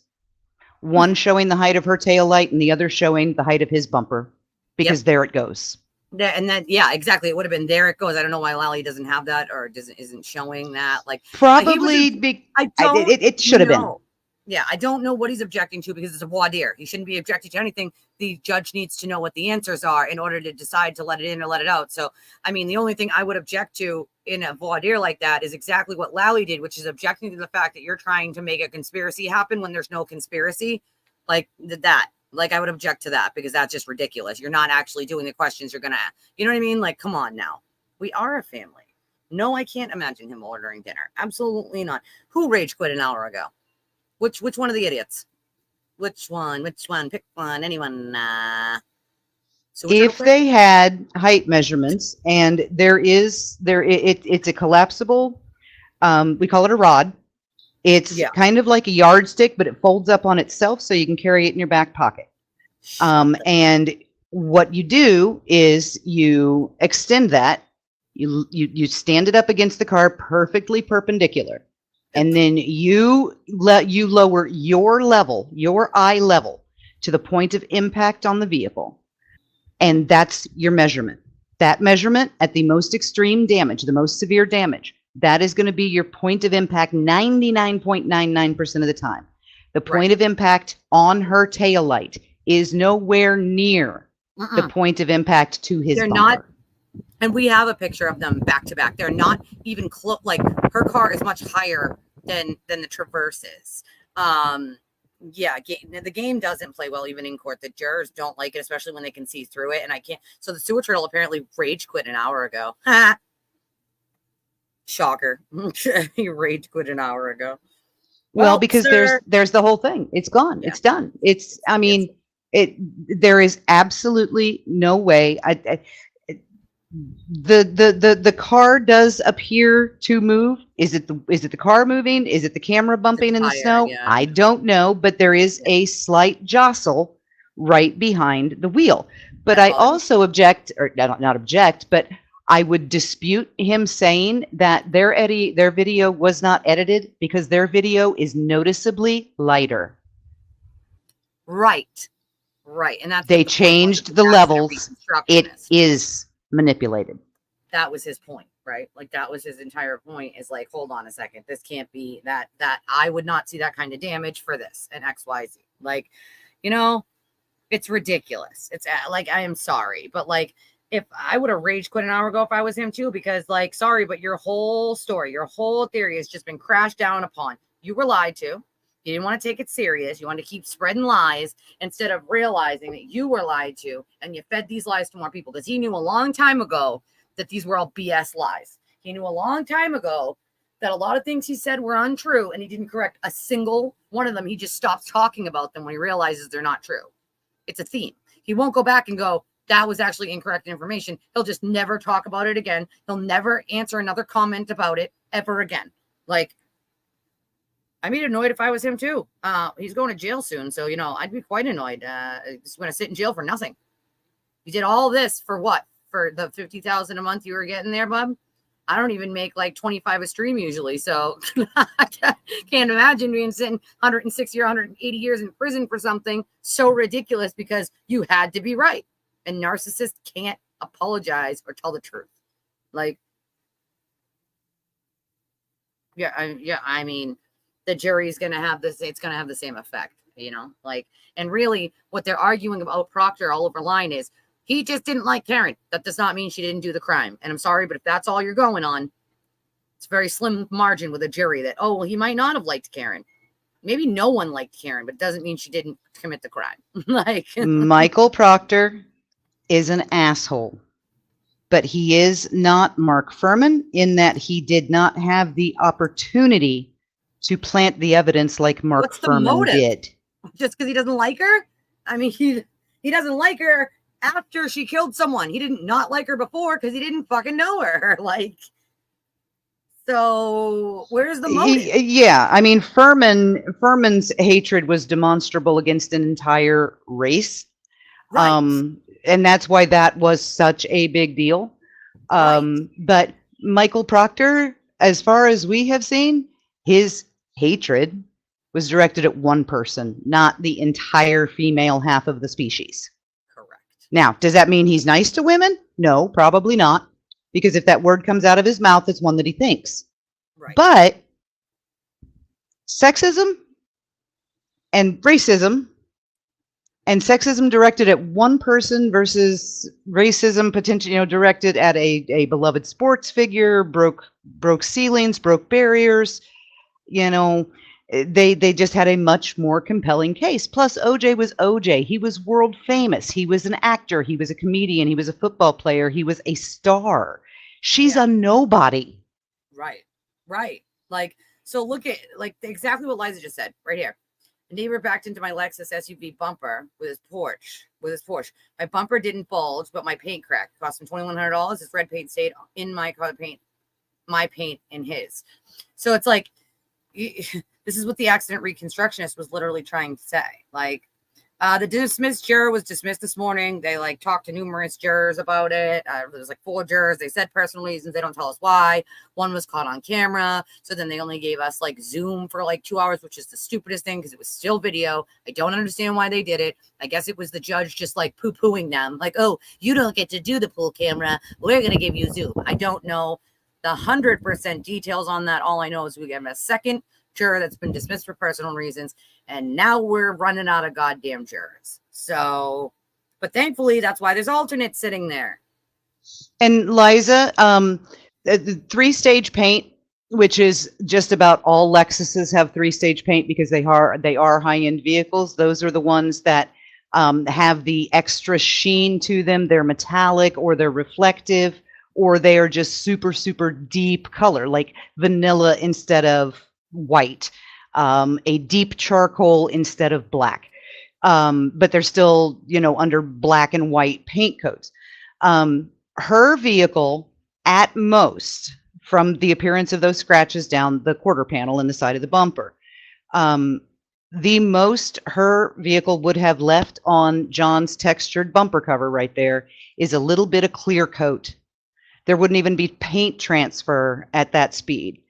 One showing the height of her tail light and the other showing the height of his bumper, because there it goes. Yeah, and then exactly. It would have been there it goes. I don't know why Lally doesn't have that, or isn't showing that. Like, Probably it should have been. Yeah, I don't know what he's objecting to, because it's a voir dire. He shouldn't be objecting to anything. The judge needs to know what the answers are in order to decide to let it in or let it out. So, I mean, the only thing I would object to in a voir dire like that is exactly what Lally did, which is objecting to the fact that you're trying to make a conspiracy happen when there's no conspiracy. Like that. Like, I would object to that, because that's just ridiculous. You're not actually doing the questions you're going to ask. You know what I mean? Like, come on now. We are a family. No, I can't imagine him ordering dinner. Absolutely not. Who rage quit an hour ago? Which one of the idiots? Which one? Pick one. Anyone? So if they had height measurements, and it's a collapsible, we call it a rod. It's kind of like a yardstick, but it folds up on itself, so you can carry it in your back pocket. And what you do is you extend that, you stand it up against the car perfectly perpendicular. And then you lower your eye level to the point of impact on the vehicle. And that's your measurement. That measurement at the most extreme damage, the most severe damage, that is going to be your point of impact 99.99% of the time. The point of impact on her taillight is nowhere near the point of impact to his They're bumper. not, and we have a picture of them back to back. They're not even close. Like her car is much higher than the Traverse is. Yeah, the game doesn't play well even in court. The jurors don't like it, especially when they can see through it. And I can't. So the sewer turtle apparently rage quit an hour ago. Shocker. He rage quit an hour ago. Well, because sir, there's the whole thing. It's gone. It's done. It's, I mean, there is absolutely no way. The car does appear to move. Is it the car moving? Is it the camera bumping in the snow? yeah. I don't know, but there is a slight jostle right behind the wheel. But I also object, or not object, but I would dispute him saying that their video was not edited, because their video is noticeably lighter. Right. And that's They what the point was, changed with the accident levels. It reconstructionist. is manipulated. That was his point, right? Like that was his entire point, is like, hold on a second, this can't be that I would not see that kind of damage for this and XYZ. Like, it's ridiculous. It's like, I am sorry, but like, if I would have rage quit an hour ago if I was him too, because like, sorry, but your whole story, your whole theory has just been crashed down upon. You were lied to. You didn't want to take it serious. You wanted to keep spreading lies instead of realizing that you were lied to, and you fed these lies to more people, because he knew a long time ago that these were all BS lies. He knew a long time ago that a lot of things he said were untrue, and he didn't correct a single one of them. He just stopped talking about them when he realizes they're not true. It's a theme. He won't go back and go, that was actually incorrect information. He'll just never talk about it again. He'll never answer another comment about it ever again. Like, I'd be annoyed if I was him too. He's going to jail soon, so I'd be quite annoyed. Just going to sit in jail for nothing. You did all this for what? For the $50,000 a month you were getting there, bub? I don't even make like 25 a stream usually, so I can't imagine being sitting 160 or 180 years in prison for something so ridiculous because you had to be right. And narcissists can't apologize or tell the truth. Like, I mean, the jury's going to have this, it's going to have the same effect, like, and really what they're arguing about Proctor all over line is he just didn't like Karen. That does not mean she didn't do the crime. And I'm sorry, but if that's all you're going on, it's a very slim margin with a jury that, oh, well, he might not have liked Karen. Maybe no one liked Karen, but it doesn't mean she didn't commit the crime. Like Michael Proctor is an asshole, but he is not Mark Furman in that he did not have the opportunity to plant the evidence like Mark Furman did. Just because he doesn't like her? I mean, he doesn't like her after she killed someone. He didn't not like her before because he didn't fucking know her. Like, so where's the motive? Yeah, I mean, Furman's hatred was demonstrable against an entire race. Right. And that's why that was such a big deal. But Michael Proctor, as far as we have seen, his hatred was directed at one person, not the entire female half of the species. Correct. Now, does that mean he's nice to women? No, probably not. Because if that word comes out of his mouth, it's one that he thinks. Right. But sexism and racism, and sexism directed at one person versus racism potentially, directed at a beloved sports figure, broke ceilings, broke barriers. They just had a much more compelling case. Plus, OJ was OJ. He was world famous. He was an actor. He was a comedian. He was a football player. He was a star. She's a nobody. Right. Like, so look at like exactly what Liza just said right here. A neighbor backed into my Lexus SUV bumper with his Porsche. My bumper didn't bulge, but my paint cracked. It cost him $2,100. His red paint stayed in my car paint, my paint in his. So it's like, this is what the accident reconstructionist was literally trying to say. Like, the dismissed juror was dismissed this morning. They like talked to numerous jurors about it. There was like 4 jurors. They said personal reasons. They don't tell us why. One was caught on camera. So then they only gave us like Zoom for like 2 hours, which is the stupidest thing because it was still video. I don't understand why they did it. I guess it was the judge just like poo-pooing them. Like, oh, you don't get to do the pool camera. We're going to give you Zoom. I don't know the 100% details on that. All I know is we gave him a second juror that's been dismissed for personal reasons, and now we're running out of goddamn jurors. So, but thankfully, that's why there's alternates sitting there. And Liza, the three-stage paint, which is just about all Lexuses have three-stage paint because they are high-end vehicles. Those are the ones that have the extra sheen to them. They're metallic or they're reflective, or they are just super, super deep color, like vanilla instead of white, a deep charcoal instead of black. But they're still, under black and white paint coats. Her vehicle, at most, from the appearance of those scratches down the quarter panel in the side of the bumper, the most her vehicle would have left on John's textured bumper cover right there is a little bit of clear coat. There wouldn't even be paint transfer at that speed.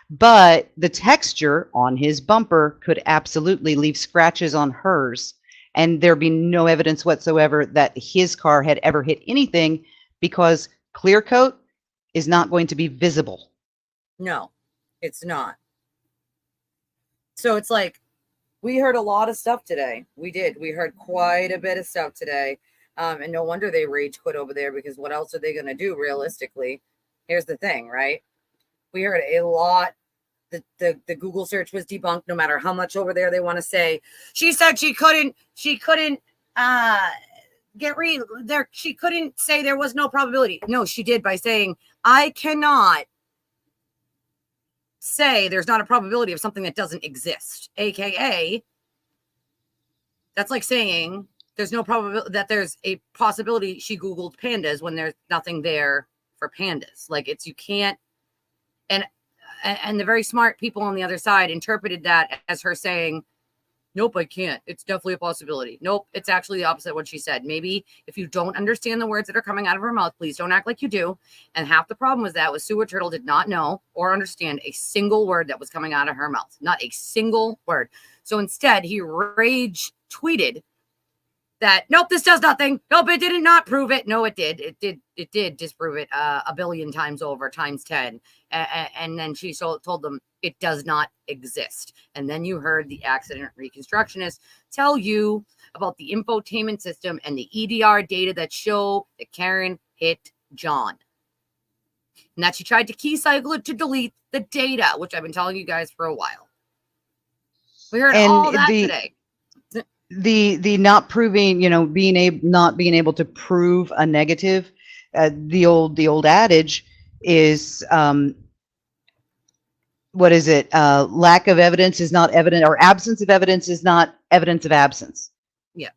But the texture on his bumper could absolutely leave scratches on hers, and there'd be no evidence whatsoever that his car had ever hit anything, because clear coat is not going to be visible. No, it's not. So it's like, we heard a lot of stuff today. We did. We heard quite a bit of stuff today. And no wonder they rage quit over there, because what else are they going to do realistically? Here's the thing, right? We heard a lot. The Google search was debunked, no matter how much over there they want to say. She said she couldn't get there. She couldn't say there was no probability. No, she did by saying, I cannot say there's not a probability of something that doesn't exist. AKA, that's like saying there's no probability that there's a possibility she Googled pandas when there's nothing there for pandas. Like, it's, you can't, and the very smart people on the other side interpreted that as her saying, nope, I can't. It's definitely a possibility. Nope, it's actually the opposite of what she said. Maybe if you don't understand the words that are coming out of her mouth, please don't act like you do. And half the problem was that was Sewer Turtle did not know or understand a single word that was coming out of her mouth. Not a single word. So instead, he rage tweeted that, nope, this does nothing. Nope, it did not prove it. No, it did. It did disprove it a billion times over, times 10. And then she told them it does not exist. And then you heard the accident reconstructionist tell you about the infotainment system and the EDR data that show that Karen hit John. And that she tried to key cycle it to delete the data, which I've been telling you guys for a while. We heard all that today. The not proving, not being able to prove a negative, the old adage is, what is it? Lack of evidence is not evidence, or absence of evidence is not evidence of absence. Yeah.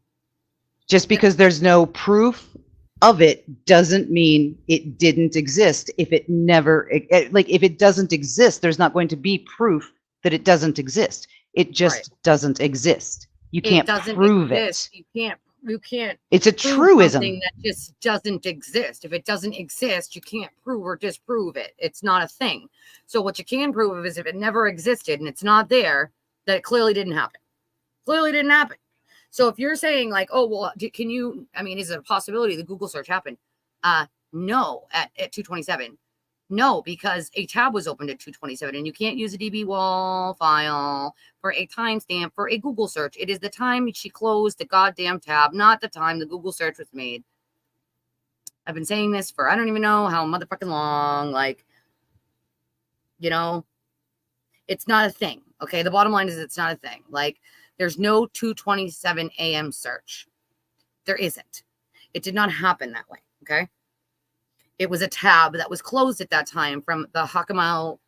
Just because there's no proof of it doesn't mean it didn't exist. If it never, if it doesn't exist, there's not going to be proof that it doesn't exist. It just doesn't exist. You can't prove it. You can't. It's a truism. Something that just doesn't exist. If it doesn't exist, you can't prove or disprove it. It's not a thing. So what you can prove is if it never existed and it's not there, that it clearly didn't happen. Clearly didn't happen. So if you're saying like, oh, well, can you, is it a possibility the Google search happened? No, at 227. No, because a tab was opened at 227 and you can't use a DB wall file for a timestamp for a Google search. It is the time she closed the goddamn tab, not the time the Google search was made. I've been saying this for I don't even know how motherfucking long. It's not a thing. Okay, the bottom line is it's not a thing. Like, there's no 2:27 a.m. search. There isn't. It did not happen that way. Okay. It was a tab that was closed at that time from the Hockamau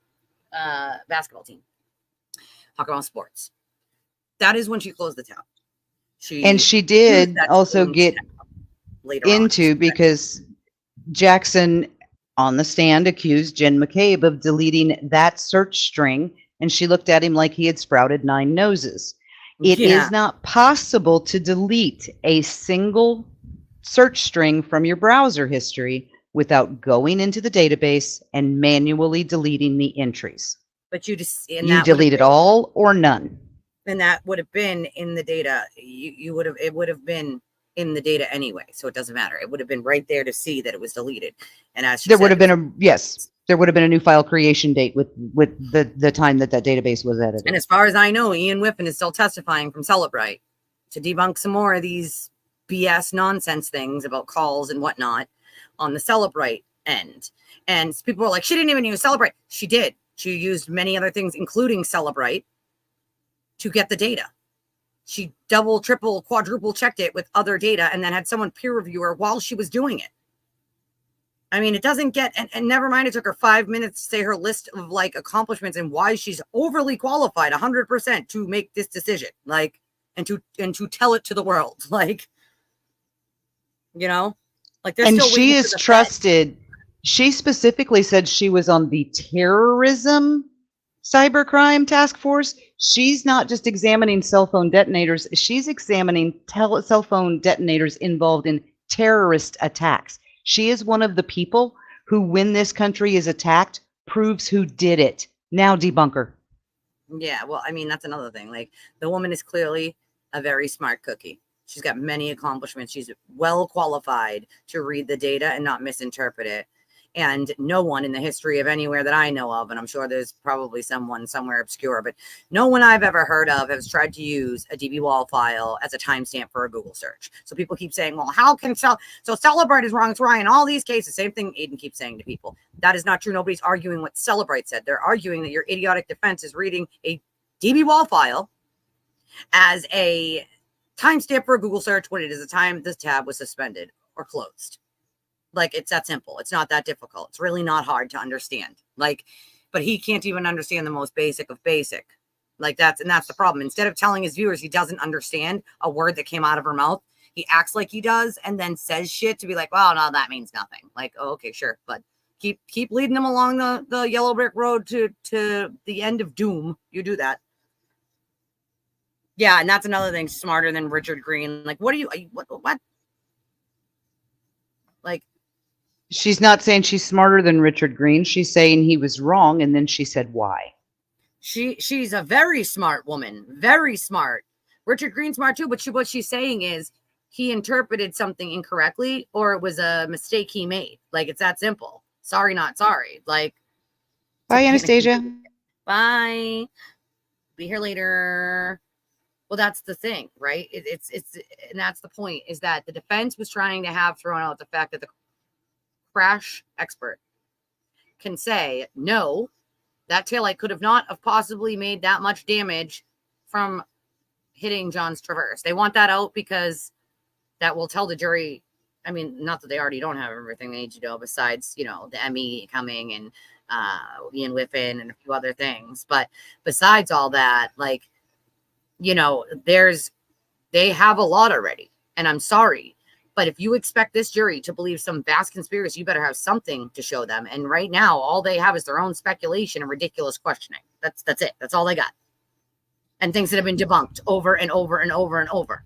basketball team, Hockamau Sports. That is when she closed the tab. She did also get into, because Jackson on the stand accused Jen McCabe of deleting that search string, and she looked at him like he had sprouted 9 noses. It is not possible to delete a single search string from your browser history without going into the database and manually deleting the entries. But you deleted all or none. And that would have been in the data. It would have been in the data anyway. So it doesn't matter. It would have been right there to see that it was deleted. And as she there said, would have been yes. There would have been a new file creation date with the time that database was edited. And as far as I know, Ian Whiffen is still testifying from Celebrite to debunk some more of these BS nonsense things about calls and whatnot on the Celebrite end. And people were like, she didn't even use Celebrite. She did. She used many other things, including Celebrite, to get the data. She double, triple, quadruple checked it with other data and then had someone peer review her while she was doing it. I mean, it doesn't get, and never mind, it took her 5 minutes to say her list of like accomplishments and why she's overly qualified 100% to make this decision, like, and to tell it to the world, like, you know, like they're And still she waiting for is the trusted. She specifically said she was on the terrorism cybercrime task force. She's not just examining cell phone detonators. She's examining cell phone detonators involved in terrorist attacks. She is one of the people who, when this country is attacked, proves who did it. Now debunker. Yeah, well, I mean, that's another thing. Like, the woman is clearly a very smart cookie. She's got many accomplishments. She's well qualified to read the data and not misinterpret it. And no one in the history of anywhere that I know of, and I'm sure there's probably someone somewhere obscure, but no one I've ever heard of has tried to use a DB wall file as a timestamp for a Google search. So people keep saying, well, how can so Celebrite is wrong? It's right in all these cases. Same thing Aiden keeps saying to people. That is not true. Nobody's arguing what Celebrite said. They're arguing that your idiotic defense is reading a DB wall file as a timestamp for a Google search when it is the time this tab was suspended or closed. Like, it's that simple. It's not that difficult. It's really not hard to understand. Like, but he can't even understand the most basic of basic. Like, that's the problem. Instead of telling his viewers he doesn't understand a word that came out of her mouth, he acts like he does and then says shit to be like, well, no, that means nothing. Like, oh, okay, sure. But keep leading them along the yellow brick road to the end of doom. You do that. Yeah, and that's another thing, smarter than Richard Green. Like, what? Like, She's not saying she's smarter than Richard Green. She's saying he was wrong, and then she said why. She's a very smart woman, very smart. Richard Green's smart too, but what she's saying is he interpreted something incorrectly, or it was a mistake he made. Like, it's that simple. Sorry, not sorry. Like, bye, Anastasia. Bye. Be here later. Well, that's the thing, right? It's and that's the point, is that the defense was trying to have thrown out the fact that the crash expert can say, no, that taillight could have not have possibly made that much damage from hitting John's traverse. They want that out because that will tell the jury, I mean, not that they already don't have everything they need to know besides, you know, the ME coming and Ian Whiffen and a few other things. But besides all that, like, you know, they have a lot already. And I'm sorry, but if you expect this jury to believe some vast conspiracy, you better have something to show them. And right now, all they have is their own speculation and ridiculous questioning. That's it. That's all they got. And things that have been debunked over and over and over and over.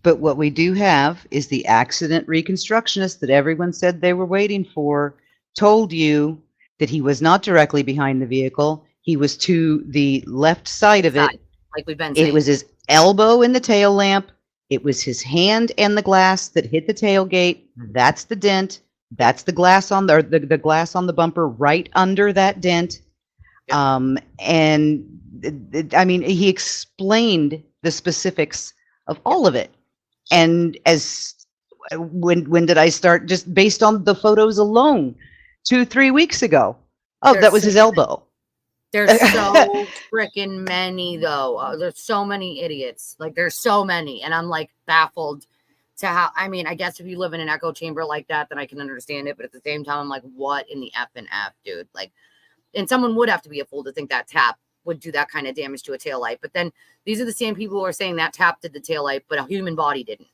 But what we do have is the accident reconstructionist that everyone said they were waiting for told you that he was not directly behind the vehicle. He was to the left side of it. Like we've been saying. It was his elbow in the tail lamp. It was his hand and the glass that hit the tailgate. That's the dent. That's the glass on the glass on the bumper right under that dent. And I mean, he explained the specifics of all of it. And when did I start? Just based on the photos alone, 2-3 weeks ago. Oh, that was his elbow. There's so freaking many, though. There's so many idiots. Like, there's so many. And I'm, like, baffled to how, I mean, I guess if you live in an echo chamber like that, then I can understand it. But at the same time, I'm like, what in the F and F, dude? Like, and someone would have to be a fool to think that tap would do that kind of damage to a taillight. But then these are the same people who are saying that tap did the taillight, but a human body didn't.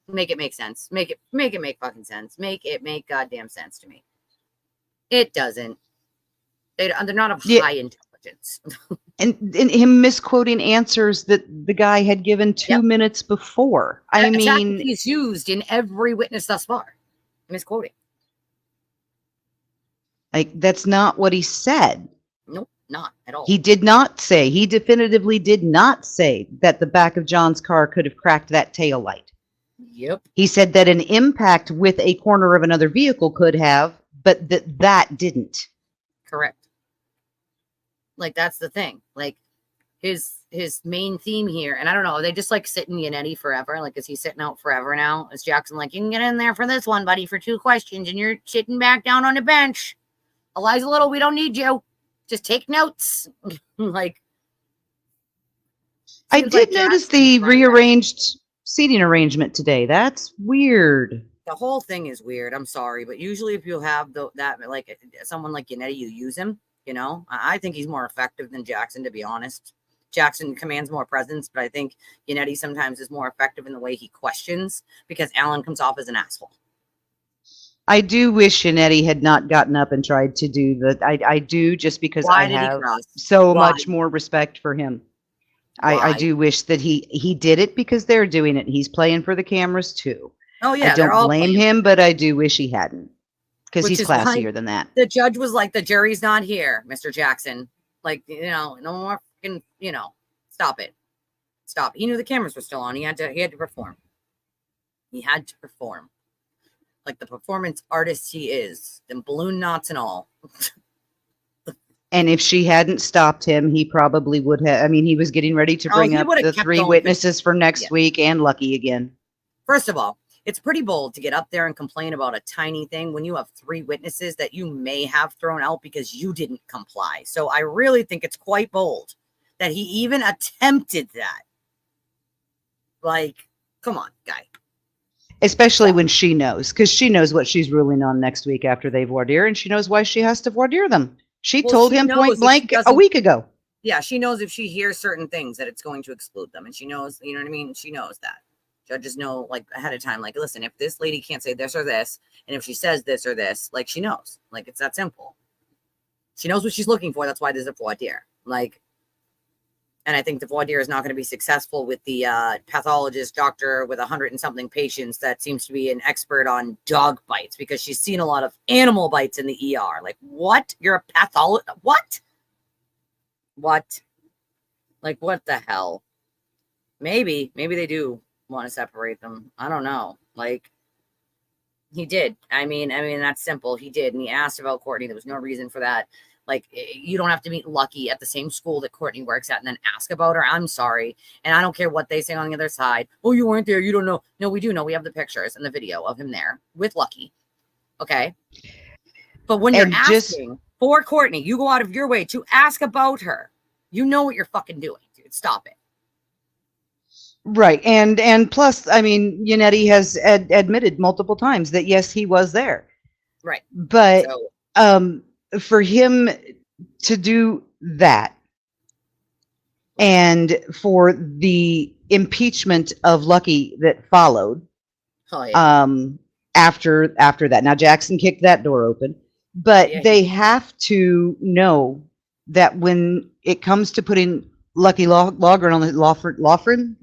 Make it make sense. Make it make fucking sense. Make it make goddamn sense to me. It doesn't. They're not of high intelligence. and him misquoting answers that the guy had given 2 minutes before. I mean, he's used in every witness thus far. Misquoting. Like, that's not what he said. Nope, not at all. He definitively did not say that the back of John's car could have cracked that taillight. Yep. He said that an impact with a corner of another vehicle could have, but that didn't. Correct. Like, that's the thing. Like, his main theme here, and I don't know, are they just like sitting Yannetti forever? Like, is he sitting out forever now? Is Jackson like, you can get in there for this one, buddy, for 2 questions, and you're sitting back down on the bench. Eliza Little, we don't need you. Just take notes. Like, I did notice the rearranged seating arrangement today. That's weird. the whole thing is weird. I'm sorry, but usually if you have that, like someone like Yannetti, you use him. You know, I think he's more effective than Jackson, to be honest. Jackson commands more presence, but I think Yannetti sometimes is more effective in the way he questions because Alan comes off as an asshole. I do wish Yannetti had not gotten up and tried to do the. I do, just because Why I did he have cross? so Why? much more respect for him. I Why? do wish that he did it because they're doing it. He's playing for the cameras too. Oh yeah, I they're don't all blame playing. him, but I do wish he hadn't, because Which he's is why classier than that. The judge was like, the jury's not here, Mr. Jackson. Like, you know, no more fucking, you know, stop it. Stop. He knew the cameras were still on. He had to perform. He had to perform. Like the performance artist he is. Them balloon knots and all. And if she hadn't stopped him, he probably would have. I mean, he was getting ready to bring he up would've the kept 3 going for- witnesses for next Yeah. week and Lucky again. First of all, it's pretty bold to get up there and complain about a tiny thing when you have 3 witnesses that you may have thrown out because you didn't comply. So I really think it's quite bold that he even attempted that. Like, come on, guy. Especially when she knows, because she knows what she's ruling on next week after they voir dire, and she knows why she has to voir dire them. She Well, told she him knows point if she blank a doesn't- week ago. Yeah, she knows if she hears certain things that it's going to exclude them. And she knows, you know what I mean? She knows that. Judges know, like, ahead of time, like, listen, if this lady can't say this or this, and if she says this or this, like, she knows. Like, it's that simple. She knows what she's looking for. That's why there's a voir dire. Like, and I think the voir dire is not going to be successful with the pathologist doctor with 100 and something patients that seems to be an expert on dog bites because she's seen a lot of animal bites in the ER. Like, what? You're a pathologist? What? What? Like, what the hell? Maybe they do want to separate them. I don't know. Like, he did. I mean, that's simple. He did. And he asked about Courtney. There was no reason for that. Like, you don't have to meet Lucky at the same school that Courtney works at and then ask about her. I'm sorry. And I don't care what they say on the other side. Oh, you weren't there. You don't know. No, we do know. We have the pictures and the video of him there with Lucky. Okay. But when you're asking for Courtney, you go out of your way to ask about her. You know what you're fucking doing, dude. Stop it. Right. And plus, I mean, Yannetti has admitted multiple times that, yes, he was there. Right. But for him to do that and for the impeachment of Lucky that followed after that. Now, Jackson kicked that door open, but they have to know that when it comes to putting Lucky Logren on the Logren,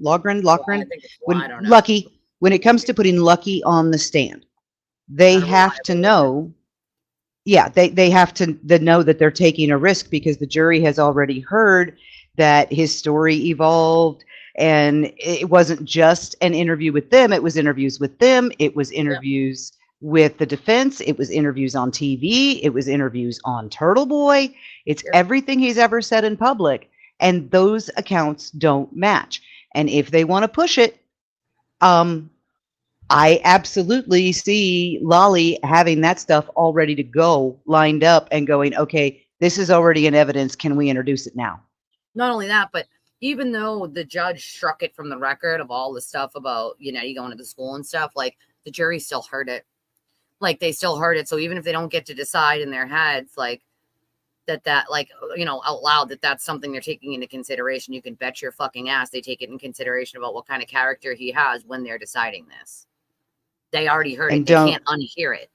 when it comes to putting Lucky on the stand, they have to know. Yeah, they have to know that they're taking a risk because the jury has already heard that his story evolved, and it wasn't just an interview with them. It was interviews with them. It was interviews with the defense. It was interviews on TV. It was interviews on Turtle Boy. It's everything he's ever said in public, and those accounts don't match. And if they want to push it, I absolutely see Lolly having that stuff all ready to go, lined up and going, okay, this is already in evidence. Can we introduce it now? Not only that, but even though the judge struck it from the record of all the stuff about, you know, you going to the school and stuff, like the jury still heard it. Like they still heard it. So even if they don't get to decide in their heads, like that, like, you know, out loud, that's something they're taking into consideration. You can bet your fucking ass they take it in consideration about what kind of character he has when they're deciding this. They already heard it. They can't unhear it.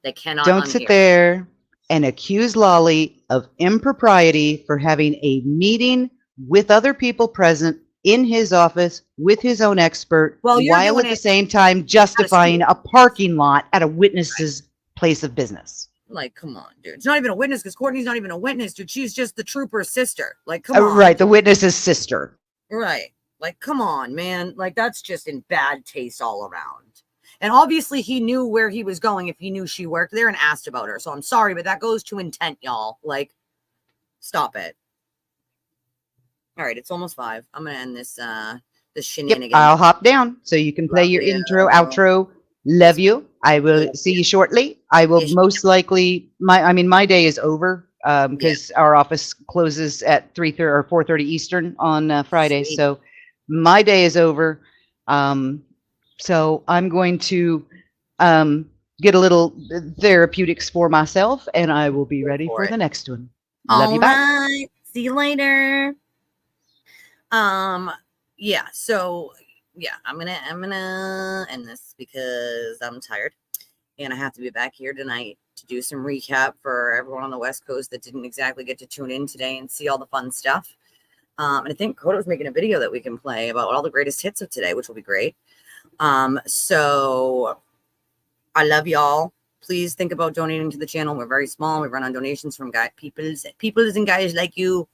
They cannot Don't sit there and accuse Lolly of impropriety for having a meeting with other people present in his office with his own expert, while at the same time justifying a parking lot at a witness's place of business. Like, come on, dude. It's not even a witness because Courtney's not even a witness, dude. She's just the trooper's sister. Like, come on. Right, the witness's sister. Right. Like, come on, man. Like, that's just in bad taste all around. And obviously he knew where he was going if he knew she worked there and asked about her. So I'm sorry, but that goes to intent, y'all. Like, stop it. All right, it's almost 5. I'm gonna end this this shenanigans. Yep, I'll hop down so you can play your intro, outro. Love you. I will see you shortly. I will most likely my day is over because our office closes at 3:30 or 4:30 Eastern on Friday. Sweet. So my day is over. So I'm going to get a little therapeutics for myself, and I will be ready for the next one. Love you. Bye. Right. See you later. Yeah, so yeah, I'm gonna end this because I'm tired and I have to be back here tonight to do some recap for everyone on the West Coast that didn't exactly get to tune in today and see all the fun stuff. And I think Coda was making a video that we can play about all the greatest hits of today, which will be great. So I love y'all. Please think about donating to the channel. We're very small. We run on donations from peoples and guys like you.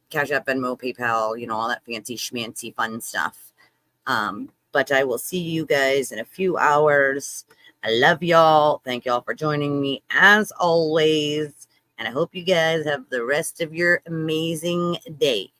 Cash App, Venmo, PayPal, you know, all that fancy schmancy fun stuff. But I will see you guys in a few hours. I love y'all. Thank y'all for joining me as always. And I hope you guys have the rest of your amazing day.